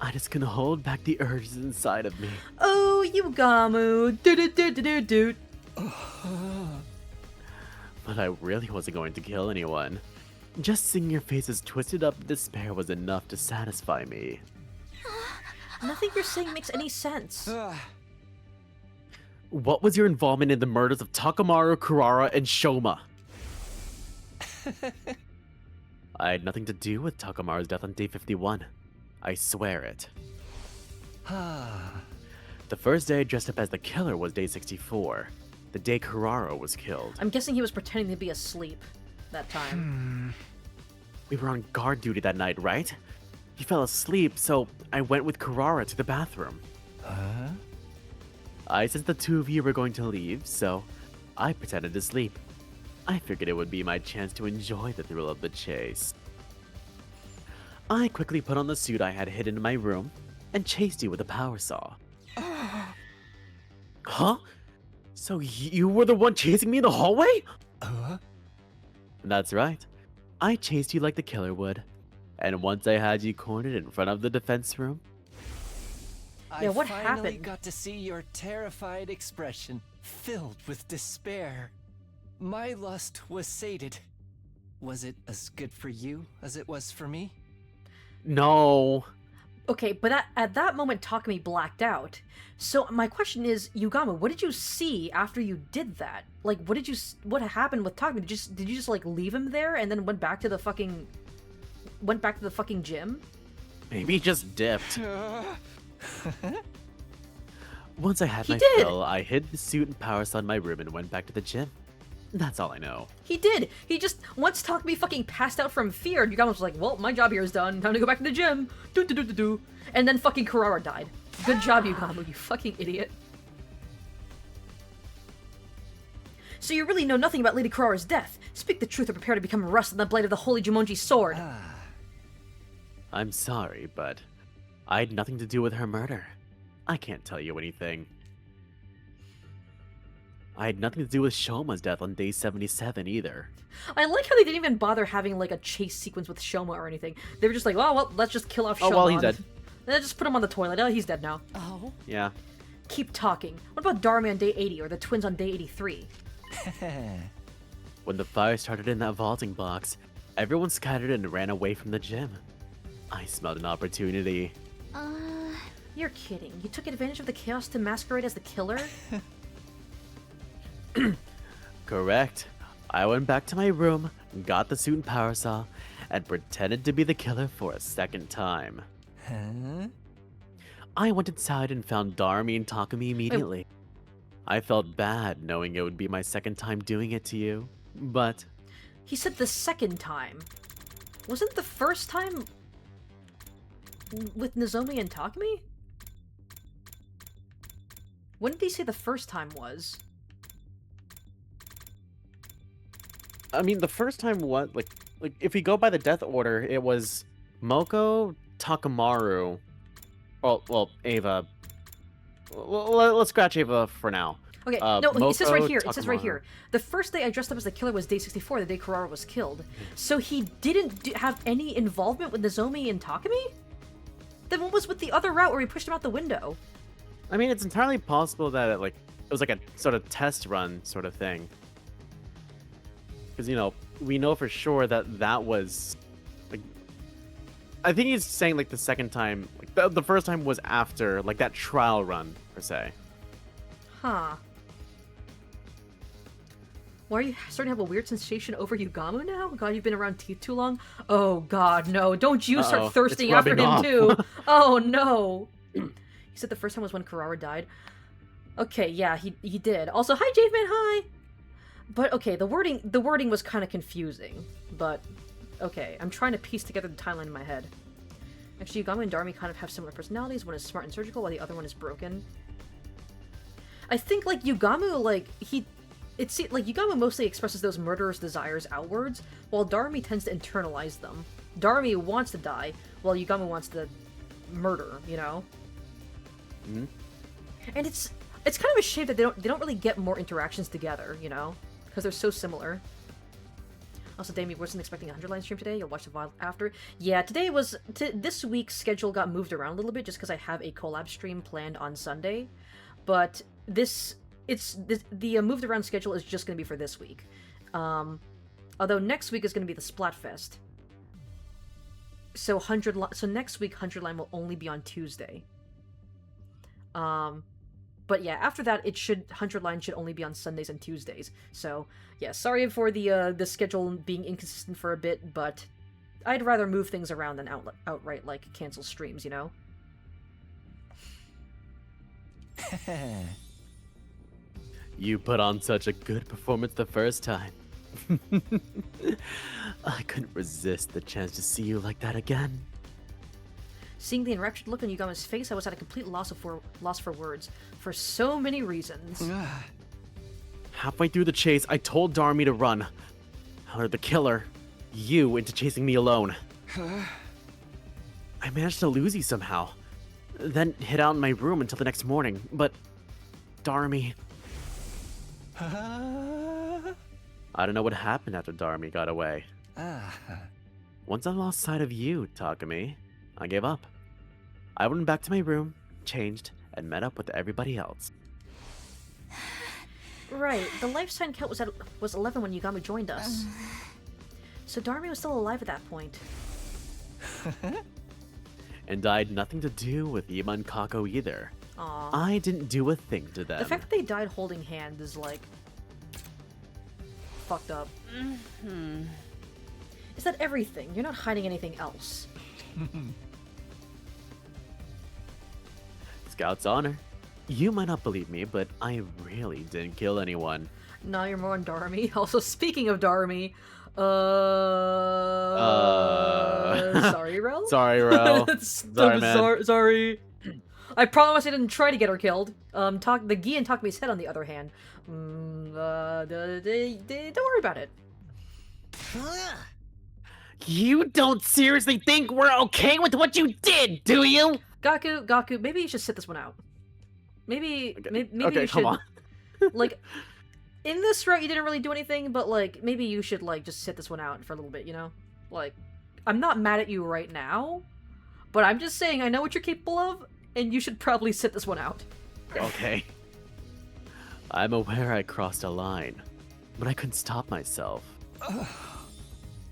I just couldn't hold back the urges inside of me. Oh, Yugamu! Do-do-do-do-do-do! But I really wasn't going to kill anyone. Just seeing your faces twisted up in despair was enough to satisfy me. Nothing you're saying makes any sense. What was your involvement in the murders of Takamaru, Kurara, and Shoma? I had nothing to do with Takamaru's death on day 51. I swear it. The first day I dressed up as the killer was day 64. The day Kurara was killed. I'm guessing he was pretending to be asleep that time. We were on guard duty that night, right? He fell asleep, so I went with Kurara to the bathroom. I sensed the two of you were going to leave, so I pretended to sleep. I figured it would be my chance to enjoy the thrill of the chase. I quickly put on the suit I had hidden in my room and chased you with a power saw. Huh? So you were the one chasing me in the hallway? That's right. I chased you like the killer would. And once I had you cornered in front of the defense room... Yeah, what I finally happened? got to see your terrified expression, filled with despair. My lust was sated. Was it as good for you as it was for me? No. Okay, but at that moment, Takumi blacked out. So my question is, Yugamu, what did you see after you did that? Like, what happened with Takumi? Did you just like leave him there and then went back to the fucking gym? Maybe he just dipped. Once I had He my did. fill, I hid the suit and power saw in my room and went back to the gym. That's all I know. He did. He just once Takumi fucking passed out from fear, and Yugamu was like, "Well, my job here is done. Time to go back to the gym." Do. And then fucking Kurara died. Good job, Yugamu. You fucking idiot. So you really know nothing about Lady Kurara's death. Speak the truth or prepare to become rust in the blade of the holy Jumonji sword. I'm sorry, but I had nothing to do with her murder. I can't tell you anything. I had nothing to do with Shoma's death on day 77 either. I like how they didn't even bother having like a chase sequence with Shoma or anything. They were just like, oh, well, let's just kill off Shoma. Oh, well, he's dead. Let's just put him on the toilet. Oh, he's dead now. Oh? Yeah. Keep talking. What about Darmi on day 80 or the twins on day 83? When the fire started in that vaulting box, everyone scattered and ran away from the gym. I smelled an opportunity. You're kidding. You took advantage of the chaos to masquerade as the killer? Correct. I went back to my room, got the suit and power saw, and pretended to be the killer for a second time. Huh? I went inside and found Darmi and Takumi immediately. I felt bad knowing it would be my second time doing it to you, but... He said the second time. Wasn't the first time with Nozomi and Takumi? When did he say the first time was? I mean, the first time what? Like if we go by the death order, it was Moko, Takamaru, well, Ava. Let's scratch Ava for now. Okay, no, it says right Moko, here. It says right Takamaru. here. The first day I dressed up as the killer was day 64, the day Kurara was killed. So he didn't have any involvement with Nozomi and Takumi? Then what was with the other route where he pushed him out the window? I mean, it's entirely possible that it was like a sort of test run sort of thing. Because, you know, we know for sure that was, like, I think he's saying, like, the second time, like, the first time was after, like, that trial run, per se. Huh. Why are you starting to have a weird sensation over Yugamu now? God, you've been around teeth too long? Oh god, no. Don't you start Uh-oh, thirsting it's after rubbing him off. too. Oh no. He said the first time was when Kurara died. Okay, yeah, he did. Also, hi Javeman, hi! But okay, the wording was kind of confusing. But okay, I'm trying to piece together the timeline in my head. Actually, Yugamu and Darmi kind of have similar personalities. One is smart and surgical, while the other one is broken. I think like Yugamu, like Yugamu mostly expresses those murderous desires outwards, while Darmi tends to internalize them. Darmi wants to die, while Yugamu wants to murder, you know? Mm-hmm. And it's kind of a shame that they don't really get more interactions together, you know? Because they're so similar. Also, Damien wasn't expecting a 100-line stream today. You'll watch the VOD after. Yeah, this week's schedule got moved around a little bit just because I have a collab stream planned on Sunday. But the moved around schedule is just going to be for this week. Although next week is going to be the Splatfest. So next week 100-line will only be on Tuesday. But yeah, after that, 100-line should only be on Sundays and Tuesdays. So yeah, sorry for the schedule being inconsistent for a bit, but I'd rather move things around than outright like cancel streams, you know. You put on such a good performance the first time. I couldn't resist the chance to see you like that again. Seeing the enraptured look on Yugamu's face, I was at a complete loss for words. For so many reasons. Halfway through the chase, I told Darmi to run. I lured the killer, you, into chasing me alone. I managed to lose you somehow. Then hid out in my room until the next morning, but... Darmi... I don't know what happened after Darmi got away. Once I lost sight of you, Takumi, I gave up. I went back to my room, changed, and met up with everybody else. Right, the life sign count was 11 when Yugamu joined us. So Darmi was still alive at that point. And I had nothing to do with Yima and Kako either. Aww. I didn't do a thing to them. The fact that they died holding hands is like... fucked up. Is that everything? You're not hiding anything else. Scout's honor. You might not believe me, but I really didn't kill anyone. Now you're more on Darmi. Also, speaking of Darmi, sorry, Rel? Sorry, Rel. Sorry, man. Sorry. I promise I didn't try to get her killed. The Gi and Takami's head, on the other hand. Don't worry about it. You don't seriously think we're okay with what you did, do you? Gaku, maybe you should sit this one out. Maybe Okay, you should, come on. like, in this route you didn't really do anything, but, like, maybe you should, like, just sit this one out for a little bit, you know? Like, I'm not mad at you right now, but I'm just saying I know what you're capable of, and you should probably sit this one out. Okay. I'm aware I crossed a line, but I couldn't stop myself.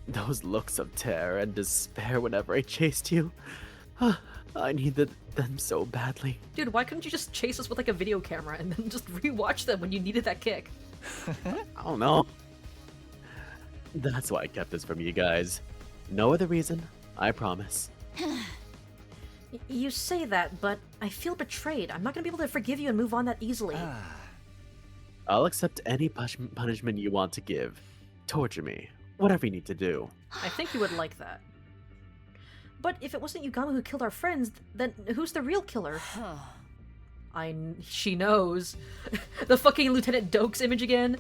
Those looks of terror and despair whenever I chased you, I needed them so badly. Dude, why couldn't you just chase us with, like, a video camera and then just rewatch them when you needed that kick? I don't know. That's why I kept this from you guys. No other reason, I promise. You say that, but I feel betrayed. I'm not gonna be able to forgive you and move on that easily. I'll accept any punishment you want to give. Torture me. Whatever you need to do. I think you would like that. But if it wasn't Yugama who killed our friends, then who's the real killer? She knows. The fucking Lieutenant Dokes image again?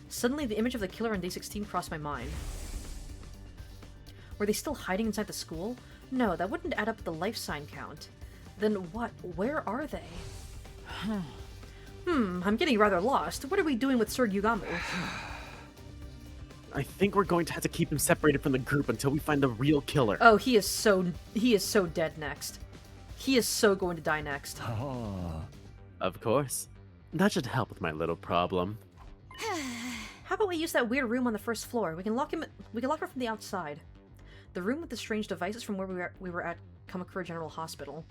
Suddenly the image of the killer on day 16 crossed my mind. Were they still hiding inside the school? No, that wouldn't add up with the life sign count. Then what? Where are they? I'm getting rather lost. What are we doing with Sir Yugamu? I think we're going to have to keep him separated from the group until we find the real killer. Oh, he is so dead next. He is so going to die next. Oh. Of course. That should help with my little problem. How about we use that weird room on the first floor? We can lock her from the outside. The room with the strange devices from where we were at Kamakura General Hospital.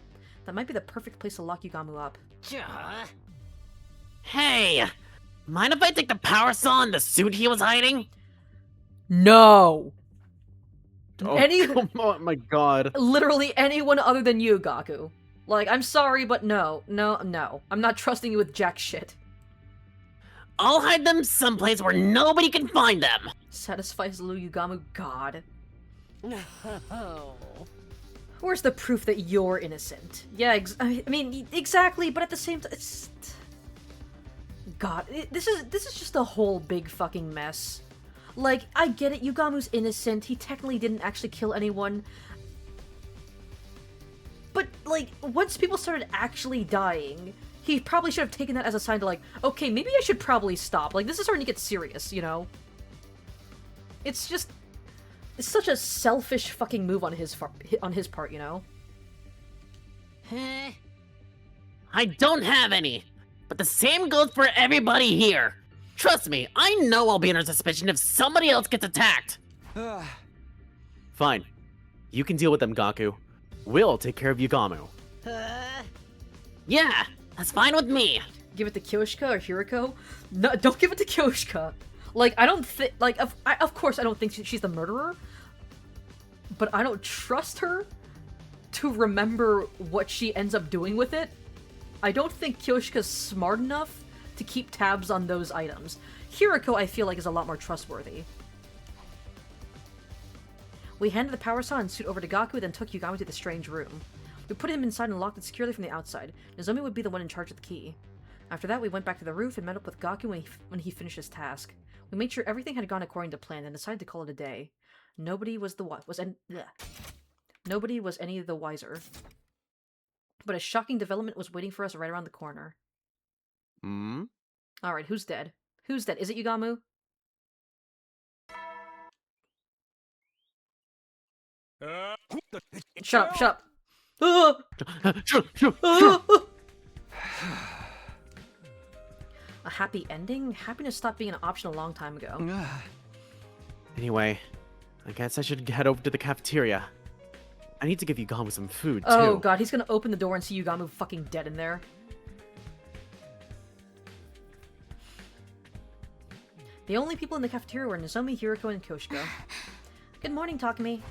That might be the perfect place to lock Yugamu up. Hey! Mind if I take the power saw in the suit he was hiding? No! Oh, oh my god. Literally anyone other than you, Gaku. Like, I'm sorry, but no. I'm not trusting you with jack shit. I'll hide them someplace where nobody can find them! Satisfies Lou Yugamu, God. No. Where's the proof that you're innocent? Yeah, I mean, exactly, but at the same time, it's... God, this is just a whole big fucking mess. Like, I get it, Yugamu's innocent, he technically didn't actually kill anyone. But, like, once people started actually dying, he probably should have taken that as a sign to, like, okay, maybe I should probably stop. Like, this is starting to get serious, you know? It's just... It's such a selfish fucking move on his part, you know? I don't have any, but the same goes for everybody here. Trust me, I know I'll be under suspicion if somebody else gets attacked. Fine. You can deal with them, Gaku. We'll take care of Yugamu. Yeah, that's fine with me. Give it to Kyoshika or Hiriko? No, don't give it to Kyoshika. Like, I don't think, like, of course I don't think she's the murderer, but I don't trust her to remember what she ends up doing with it. I don't think Kyoshika's smart enough to keep tabs on those items. Hiriko, I feel like, is a lot more trustworthy. We handed the power saw and suit over to Gaku, then took Yugamu to the strange room. We put him inside and locked it securely from the outside. Nozomi would be the one in charge of the key. After that, we went back to the roof and met up with Gaku when he finished his task. We made sure everything had gone according to plan and decided to call it a day. Nobody was any the wiser. But a shocking development was waiting for us right around the corner. Alright, who's dead? Who's dead? Is it Yugamu? Shut up. A happy ending? Happiness stopped being an option a long time ago. Anyway, I guess I should head over to the cafeteria. I need to give Yugamu some food, too. Oh god, he's gonna open the door and see Yugamu fucking dead in there. The only people in the cafeteria were Nozomi, Hiriko, and Kyoshiko. Good morning, Takumi.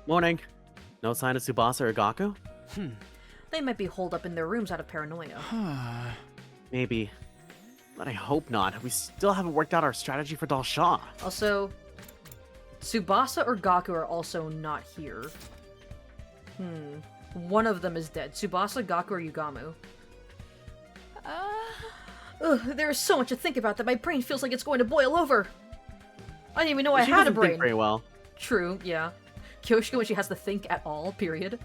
Morning. No sign of Tsubasa or Gaku? They might be holed up in their rooms out of paranoia. Maybe. But I hope not. We still haven't worked out our strategy for Dalsha. Also, Tsubasa or Gaku are also not here. One of them is dead. Tsubasa, Gaku, or Yugamu? Ugh, there is so much to think about that my brain feels like it's going to boil over. I didn't even know I She had a doesn't think brain. very well. True, yeah. Kyoshiko when she has to think at all, period.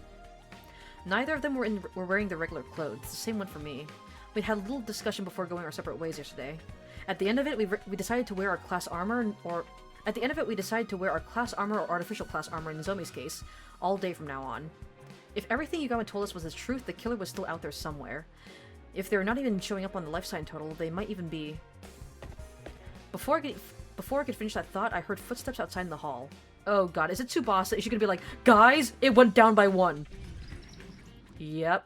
Neither of them were wearing their regular clothes. It's the same one for me. We had a little discussion before going our separate ways yesterday. At the end of it, we decided to wear our class armor, or artificial class armor in Nozomi's case, all day from now on. If everything Yugama told us was the truth, the killer was still out there somewhere. If they're not even showing up on the life sign total, they might even be... Before I could finish that thought, I heard footsteps outside in the hall. Oh god, is it Tsubasa? Is she gonna be like, guys, it went down by 1. Yep.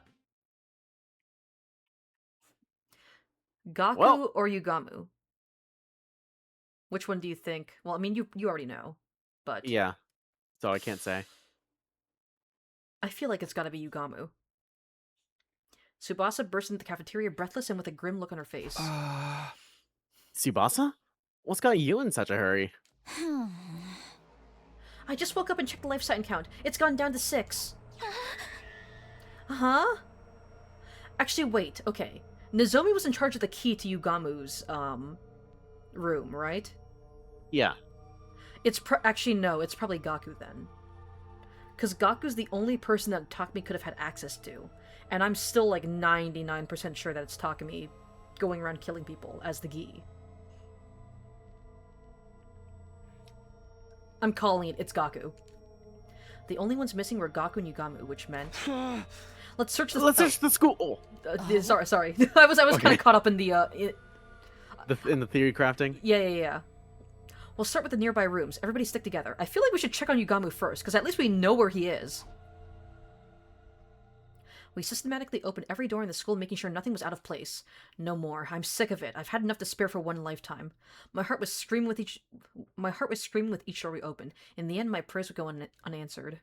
Gaku or Yugamu? Which one do you think? Well, I mean, you already know, but... Yeah. So I can't say. I feel like it's gotta be Yugamu. Tsubasa burst into the cafeteria breathless and with a grim look on her face. Tsubasa? What's got you in such a hurry? I just woke up and checked the life sign count. It's gone down to 6. Huh? Actually, wait. Okay. Nozomi was in charge of the key to Yugamu's, room, right? Yeah. Actually, no. It's probably Gaku, then. Because Gaku's the only person that Takumi could have had access to. And I'm still, like, 99% sure that it's Takumi going around killing people as the Gi. I'm calling it. It's Gaku. The only ones missing were Gaku and Yugamu, which meant... Let's search the... Let's search the school! Sorry. I was kind of caught up in the, in the theory crafting? Yeah. We'll start with the nearby rooms. Everybody stick together. I feel like we should check on Yugamu first, because at least we know where he is. We systematically opened every door in the school, making sure nothing was out of place. No more. I'm sick of it. I've had enough to spare for one lifetime. My heart was screaming with each door we opened. In the end, my prayers would go unanswered.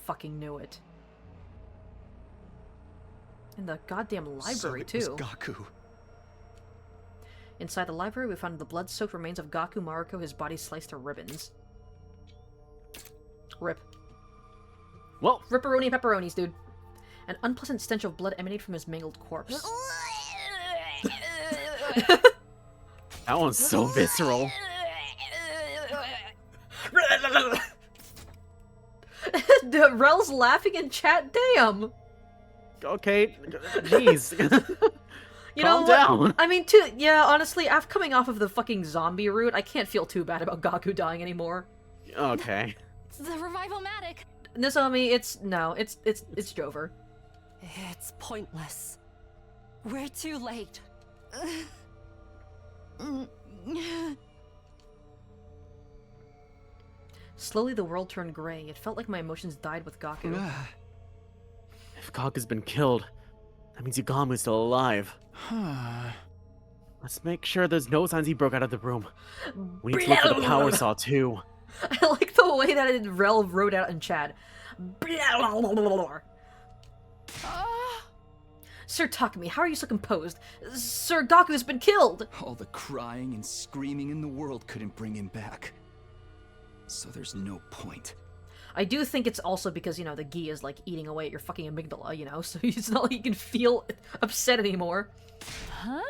Fucking knew it. In the goddamn library, so it was too. Gaku. Inside the library, we found the blood-soaked remains of Gaku Mariko, his body sliced to ribbons. Rip. Well, Ripperoni pepperonis, dude. An unpleasant stench of blood emanated from his mangled corpse. that one's so visceral. Rel's laughing in chat, damn! Okay, jeez. You Calm know down. What? I mean, yeah, honestly, after coming off of the fucking zombie route, I can't feel too bad about Gaku dying anymore. Okay. The Revival-matic! Nozomi, it's Jover. It's pointless. We're too late. Slowly, the world turned gray. It felt like my emotions died with Gaku. If Gaku's been killed, that means Yugamu's still alive. Let's make sure there's no signs he broke out of the room. We need to look for the power saw, too. I like the way that Rel wrote out in chat. Sir Takumi, how are you so composed? Sir Gaku's been killed! All the crying and screaming in the world couldn't bring him back. So there's no point. I do think it's also because, the Gi is, like, eating away at your fucking amygdala, so it's not like you can feel upset anymore. Huh?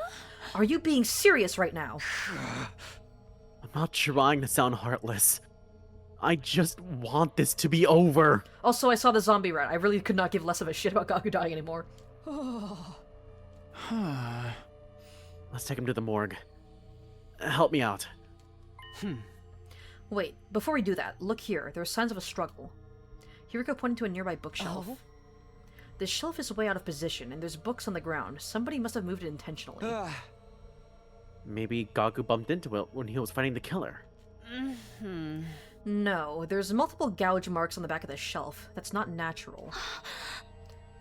Are you being serious right now? I'm not trying to sound heartless. I just want this to be over. Also, I saw the zombie rat. I really could not give less of a shit about Gaku dying anymore. Let's take him to the morgue. Help me out. Wait, before we do that, look here. There are signs of a struggle. Hiriko pointed to a nearby bookshelf. Oh? The shelf is way out of position, and there's books on the ground. Somebody must have moved it intentionally. Maybe Gaku bumped into it when he was fighting the killer. No, there's multiple gouge marks on the back of the shelf. That's not natural.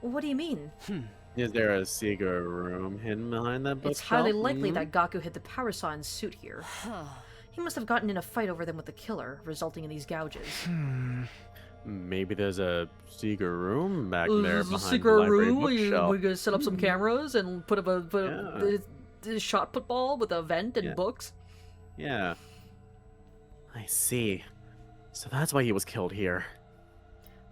What do you mean? Is there a secret room hidden behind that bookshelf? It's highly likely that Gaku hid the power saw and suit here. He must have gotten in a fight over them with the killer, resulting in these gouges. Maybe there's a secret room back there There's behind a secret the library room. bookshelf. We're gonna set up some cameras and put a shot put ball with a vent and books. Yeah. I see. So that's why he was killed here.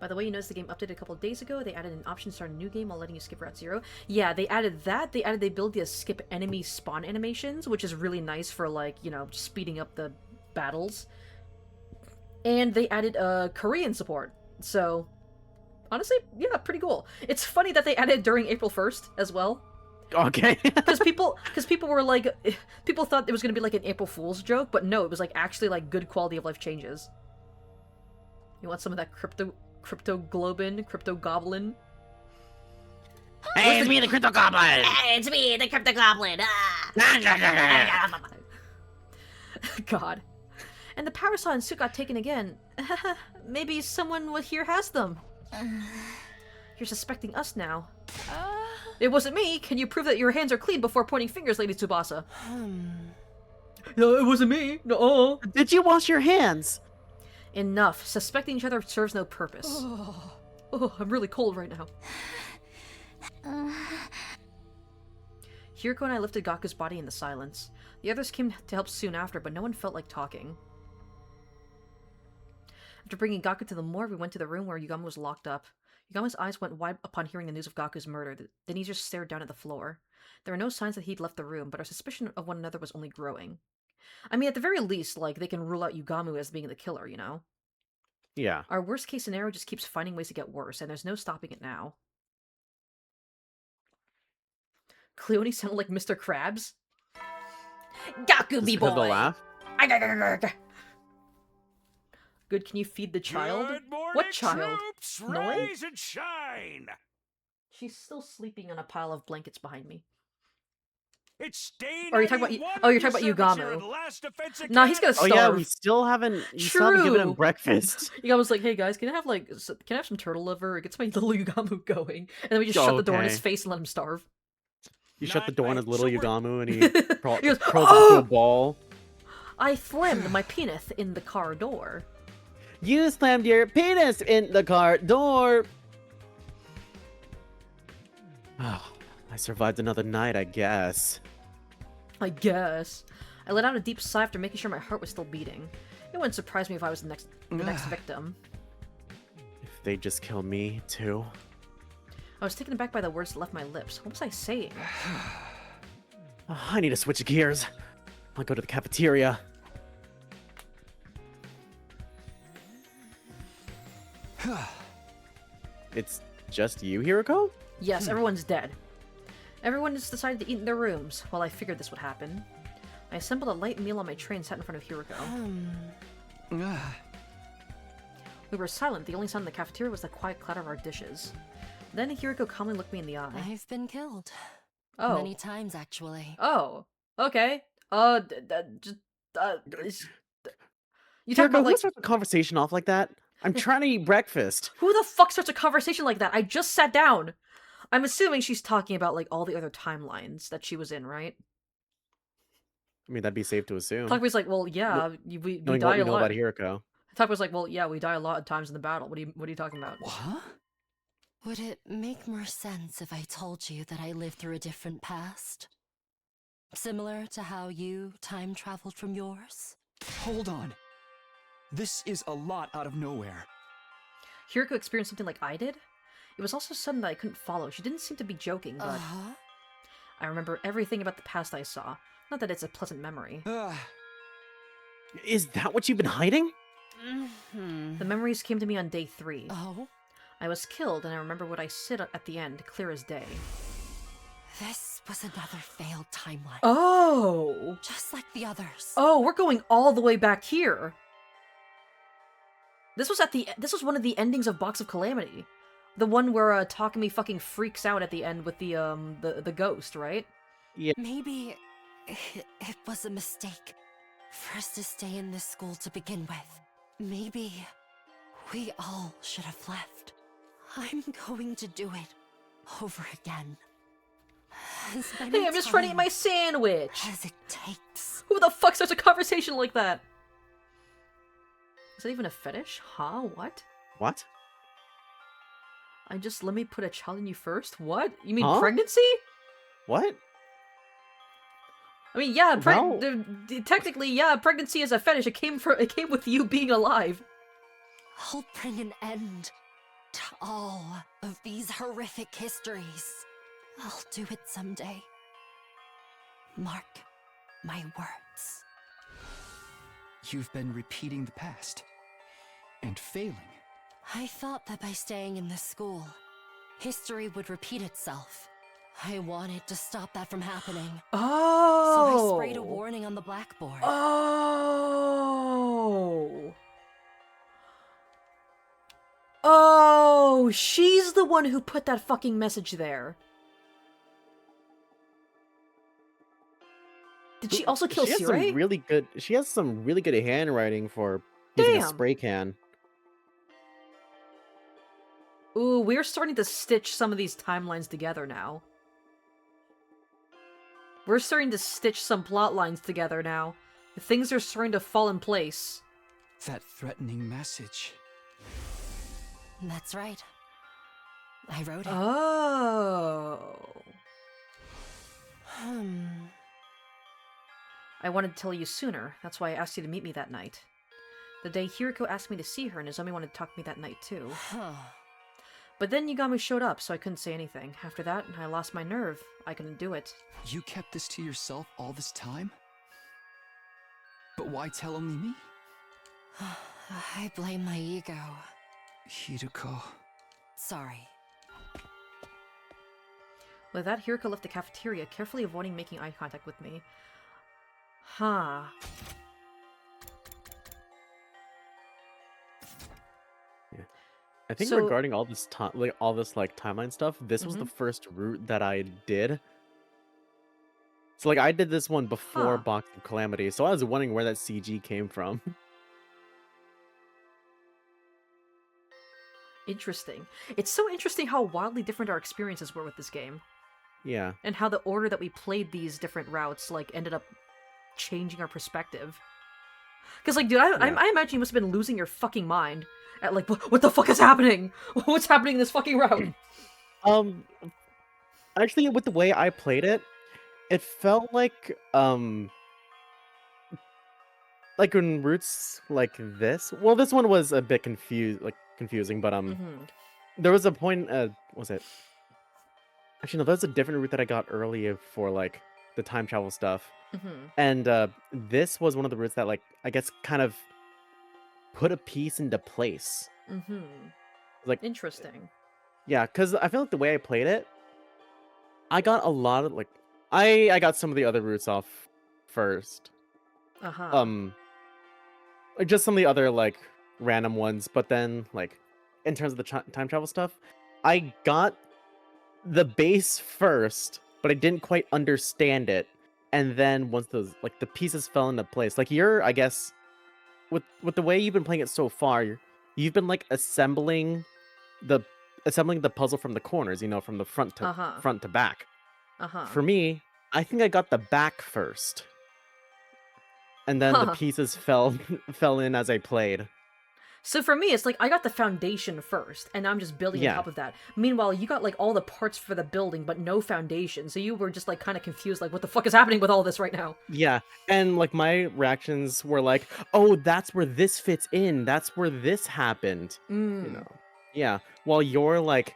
By the way, you noticed the game updated a couple of days ago. They added an option to start a new game while letting you skip Route 0. Yeah, they added that. They added the ability to skip enemy spawn animations, which is really nice for, like, you know, speeding up the battles. And they added Korean support. So, honestly, yeah, pretty cool. It's funny that they added it during April 1st as well. Okay. Because people were like, people thought it was gonna be like an April Fool's joke, but no, it was like actually like good quality of life changes. You want some of that crypto globin, crypto goblin? Hey, it's me, the Crypto Goblin! Hey, it's me, the Crypto Goblin! God. And the power saw and suit got taken again. Maybe someone here has them. You're suspecting us now. It wasn't me. Can you prove that your hands are clean before pointing fingers, Lady Tsubasa? No, it wasn't me. No. Did you wash your hands? Enough. Suspecting each other serves no purpose. Oh, I'm really cold right now. Hiriko and I lifted Gaku's body in the silence. The others came to help soon after, but no one felt like talking. After bringing Gaku to the morgue, we went to the room where Yugama was locked up. Yugama's eyes went wide upon hearing the news of Gaku's murder, then he just stared down at the floor. There were no signs that he'd left the room, but our suspicion of one another was only growing. I mean, at the very least, like, they can rule out Yugamu as being the killer, you know? Yeah. Our worst-case scenario just keeps finding ways to get worse, and there's no stopping it now. Cleone sounded like Mr. Krabs. Gaku, me boy! The laugh? Good, can you feed the child? Good morning, What child? Troops, Noi? rise and shine. She's still sleeping on a pile of blankets behind me. It's day Or you're talking about 91 oh, you're of your talking about service here Yugamu. at the Last Defense Nah, he's gonna Academy. starve. Oh yeah, we still haven't given him breakfast. Yugamu's like, hey guys, can I have like, can I have some turtle liver? It gets my little Yugamu going, and then we just shut the door in his Okay. face and let him starve. You shut the door on his little Yugamu and he He goes, curls "Oh!" into a ball. I slammed my penis in the car door. You slammed your penis in the car door. Oh, I survived another night, I guess. I guess. I let out a deep sigh after making sure my heart was still beating. It wouldn't surprise me if I was the next victim. If they just kill me, too. I was taken aback by the words that left my lips. What was I saying? Oh, I need to switch gears. I'll go to the cafeteria. It's just you, Hiroko? Yes, everyone's dead. Everyone has decided to eat in their rooms. While I figured this would happen, I assembled a light meal on my tray and sat in front of Hiroko. We were silent. The only sound in the cafeteria was the quiet clatter of our dishes. Then Hiroko calmly looked me in the eye. I've been killed. Oh. Many times, actually. Oh. Okay. You talk Hiroko, about who like starts a conversation off like that? I'm trying to eat breakfast. who the fuck starts a conversation like that? I just sat down. I'm assuming she's talking about like all the other timelines that she was in, right? I mean, that'd be safe to assume. Takuya's like, well, yeah, we Knowing die what we a know lot. about Hiroko. Takuya's like, well, yeah, we die a lot of times in the battle. What are you talking about? What? Would it make more sense if I told you that I lived through a different past? Similar to how you time traveled from yours? Hold on. This is a lot out of nowhere. Hiroko experienced something like I did? It was also sudden that I couldn't follow. She didn't seem to be joking, but I remember everything about the past I saw. Not that it's a pleasant memory. Is that what you've been hiding? The memories came to me on day 3. Oh? I was killed, and I remember what I said at the end, clear as day. This was another failed timeline. Oh! Just like the others. Oh, we're going all the way back here. This was one of the endings of Box of Calamity. The one where Takumi fucking freaks out at the end with the ghost, right? Yeah. Maybe it was a mistake for us to stay in this school to begin with. Maybe we all should have left. I'm going to do it over again. Hey, I'm just trying to eat my sandwich! As it takes. Who the fuck starts a conversation like that? Is that even a fetish? Huh? What? What? Let me put a child in you first? What? You mean Huh? pregnancy? What? I mean, yeah, Well- technically, yeah, pregnancy is a fetish. It came with you being alive. I'll bring an end all of these horrific histories. I'll do it someday. Mark my words. You've been repeating the past. And failing. I thought that by staying in this school, history would repeat itself. I wanted to stop that from happening. Oh! So I sprayed a warning on the blackboard. Oh! Oh! She's the one who put that fucking message there. Did she also kill She has Sirei? some really good. She has some really good handwriting for using a Damn. spray can. Ooh, we're starting to stitch some of these timelines together now. We're starting to stitch some plot lines together now. Things are starting to fall in place. That threatening message. That's right. I wrote it. Oh. I wanted to tell you sooner. That's why I asked you to meet me that night. The day Hiriko asked me to see her, Nozomi wanted to talk to me that night too. But then Yagami showed up, so I couldn't say anything. After that, I lost my nerve. I couldn't do it. You kept this to yourself all this time? But why tell only me? I blame my ego. Hiriko. Sorry. With that, Hiriko left the cafeteria, carefully avoiding making eye contact with me. Huh. I think So- regarding all this timeline stuff, this was the first route that I did. So like I did this one before Huh. Box of Calamity, so I was wondering where that CG came from. Interesting. It's so interesting how wildly different our experiences were with this game. Yeah. And how the order that we played these different routes, like, ended up changing our perspective. Because, like, dude, I imagine you must have been losing your fucking mind at, like, what the fuck is happening? What's happening in this fucking route? Actually, with the way I played it, it felt like in routes like this. Well, this one was a bit confusing, but there was a point. Was it? Actually, no, that was a different route that I got earlier for like the time travel stuff. And this was one of the routes that, like, I guess kind of put a piece into place. Like, Interesting. yeah, because I feel like the way I played it, I got a lot of, like, I got some of the other routes off first. Like, just some of the other, like, random ones, but then, like, in terms of the time travel stuff, I got the base first, but I didn't quite understand it. And then once those, like, the pieces fell into place, like, I guess, with the way you've been playing it so far, you've been, like, assembling the puzzle from the corners, you know, from the front to back. For me, I think I got the back first, and then the pieces fell in as I played. So for me, it's like, I got the foundation first, and I'm just building on Yeah. top of that. Meanwhile, you got, like, all the parts for the building, but no foundation, so you were just, like, kind of confused, like, what the fuck is happening with all this right now? Yeah, and, like, my reactions were like, oh, that's where this fits in, that's where this happened, you know. Yeah, while you're, like,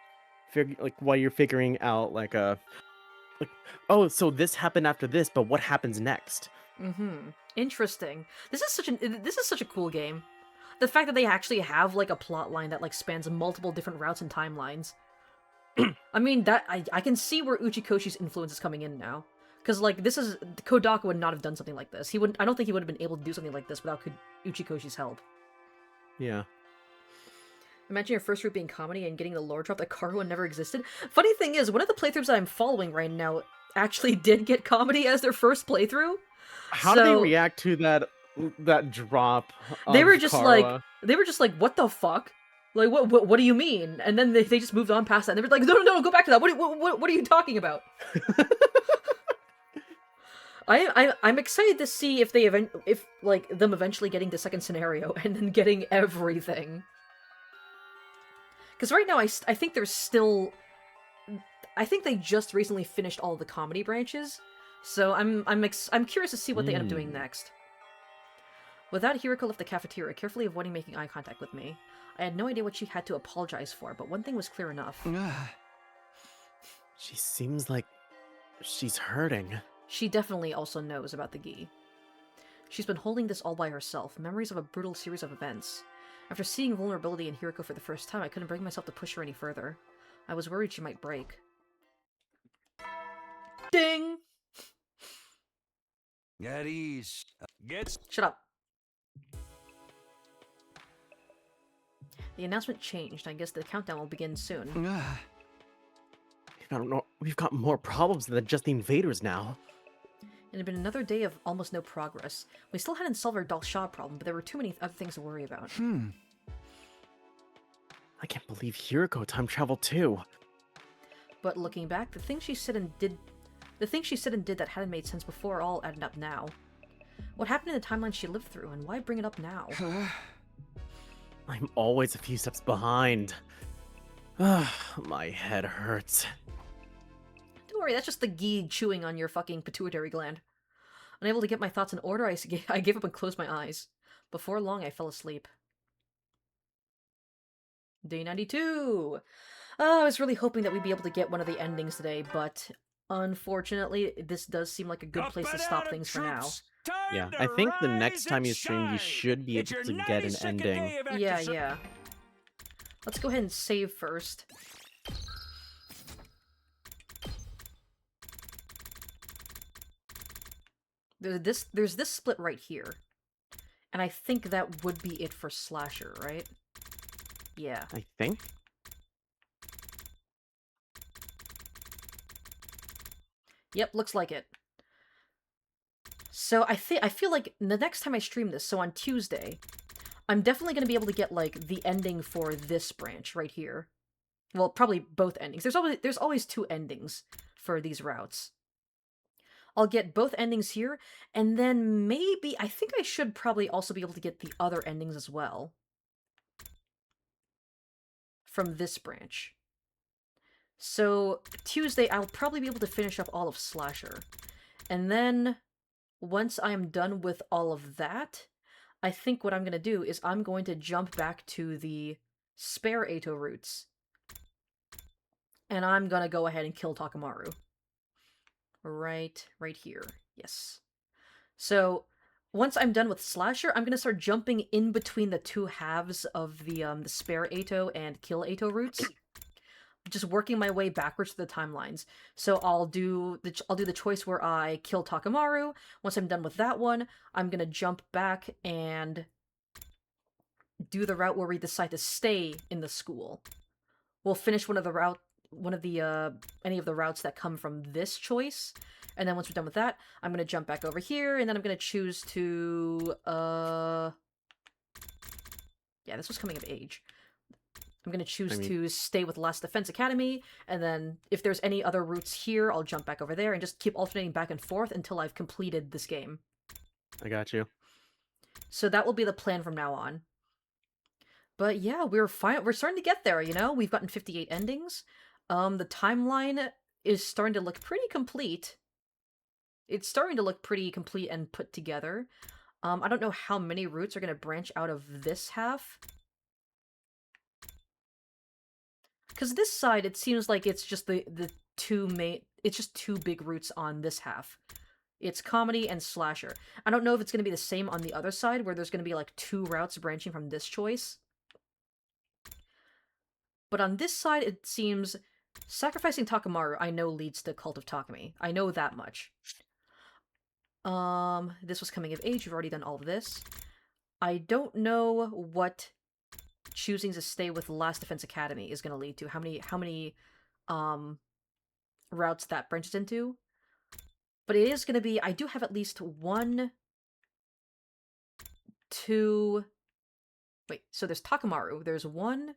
while you're figuring out, like, oh, so this happened after this, but what happens next? Interesting. This is such a cool game. The fact that they actually have, like, a plot line that, like, spans multiple different routes and timelines. I mean, that I can see where Uchikoshi's influence is coming in now. Because, like, Kodaka would not have done something like this. I don't think he would have been able to do something like this without Uchikoshi's help. Yeah. Imagine your first route being comedy and getting the lore drop that Karuha never existed. Funny thing is, one of the playthroughs that I'm following right now actually did get comedy as their first playthrough. How do they react to that drop? They were of just Kara? like, what the fuck? Like, what do you mean? And then they just moved on past that. And they were like, no, go back to that. What are you talking about? I'm excited to see if them eventually getting the second scenario and then getting everything. Because right now, I think there's still... I think they just recently finished all the comedy branches, so I'm curious to see what they end up doing next. With that, Hiriko left the cafeteria, carefully avoiding making eye contact with me. I had no idea what she had to apologize for, but one thing was clear enough. She seems like she's hurting. She definitely also knows about the gi. She's been holding this all by herself, memories of a brutal series of events. After seeing vulnerability in Hiriko for the first time, I couldn't bring myself to push her any further. I was worried she might break. Ding! At ease. Shut up. The announcement changed. I guess the countdown will begin soon. I don't know. We've got more problems than just the invaders now. It had been another day of almost no progress. We still hadn't solved our Dalsha problem, but there were too many other things to worry about. I can't believe Hiriko time traveled too. But looking back, the things she said and did that hadn't made sense before all added up now. What happened in the timeline she lived through, and why bring it up now? I'm always a few steps behind. My head hurts. Don't worry, that's just the gi chewing on your fucking pituitary gland. Unable to get my thoughts in order, I gave up and closed my eyes. Before long, I fell asleep. Day 92! I was really hoping that we'd be able to get one of the endings today, but unfortunately, this does seem like a good place to stop things for now. Yeah, I think the next time you stream, you should be able to get an ending. Yeah. Let's go ahead and save first. There's this split right here. And I think that would be it for Slasher, right? Yeah. I think. Yep, looks like it. So I feel like the next time I stream this, so on Tuesday, I'm definitely going to be able to get, like, the ending for this branch right here. Well, probably both endings. There's always two endings for these routes. I'll get both endings here, and then maybe, I think I should probably also be able to get the other endings as well. From this branch. So, Tuesday, I'll probably be able to finish up all of Slasher. And then, once I am done with all of that, I think what I'm going to do is I'm going to jump back to the spare Eito routes. And I'm going to go ahead and kill Takamaru. Right here. Yes. So, once I'm done with Slasher, I'm going to start jumping in between the two halves of the spare Eito and kill Eito routes. Just working my way backwards to the timelines. So I'll do the choice where I kill Takamaru. Once I'm done with that one, I'm going to jump back and do the route where we decide to stay in the school. We'll finish any of the routes that come from this choice. And then once we're done with that, I'm going to jump back over here, and then I'm going to choose to, yeah, this was coming of age. I'm going to choose to stay with Last Defense Academy, and then if there's any other routes here, I'll jump back over there and just keep alternating back and forth until I've completed this game. I got you. So that will be the plan from now on. But yeah, we're starting to get there, you know? We've gotten 58 endings. The timeline is starting to look pretty complete. It's starting to look pretty complete and put together. I don't know how many routes are going to branch out of this half. Because this side, it seems like it's just the two main... It's just two big routes on this half. It's comedy and slasher. I don't know if it's going to be the same on the other side, where there's going to be like two routes branching from this choice. But on this side, it seems... Sacrificing Takamaru, I know, leads to Cult of Takumi. I know that much. This was coming of age. You've already done all of this. I don't know what choosing to stay with Last Defense Academy is going to lead to. How many routes that branches into. But it is going to be... I do have at least 1, 2... Wait, so there's Takamaru. There's 1,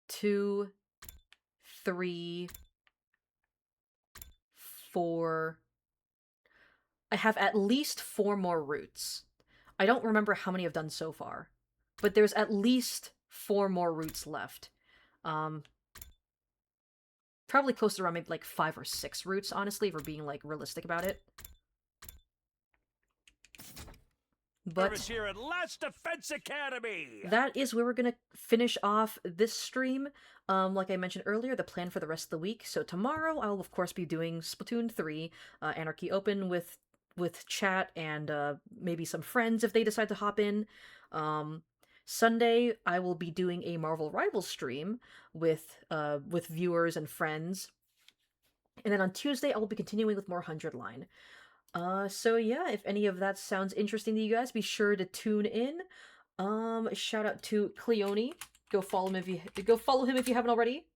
2, 3, 4... I have at least 4 more routes. I don't remember how many I've done so far. But there's at least 4 more routes left. Probably close to around maybe like 5 or 6 routes, honestly, if we're being like realistic about it. But Service here at Last Defense Academy. that is where we're gonna finish off this stream. Like I mentioned earlier, the plan for the rest of the week. So tomorrow, I will of course be doing Splatoon 3, Anarchy Open with chat and maybe some friends if they decide to hop in. Sunday, I will be doing a Marvel Rivals stream with viewers and friends. And then on Tuesday, I will be continuing with more 100 Line. So yeah, if any of that sounds interesting to you guys, be sure to tune in. Shout out to Cleone. Go follow him if you haven't already.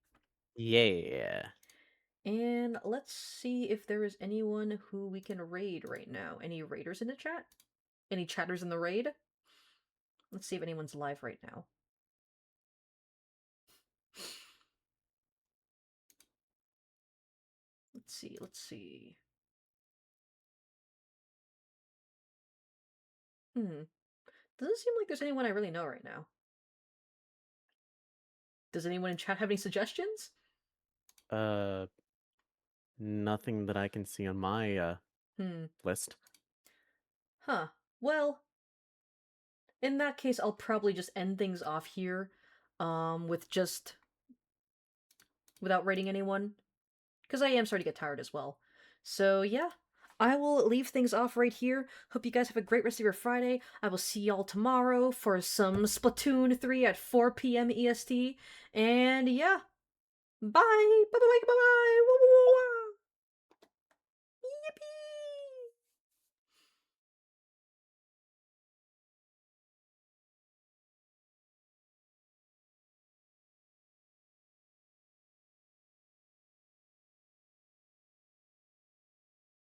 Yeah. And let's see if there is anyone who we can raid right now. Any raiders in the chat? Any chatters in the raid? Let's see if anyone's live right now. Let's see. Doesn't seem like there's anyone I really know right now. Does anyone in chat have any suggestions? Nothing that I can see on my list. Huh. Well, in that case, I'll probably just end things off here, without rating anyone, because I am starting to get tired as well. So yeah, I will leave things off right here. Hope you guys have a great rest of your Friday. I will see y'all tomorrow for some Splatoon 3 at 4 p.m. EST. And yeah, bye! Bye-bye! Bye-bye! Woo-woo!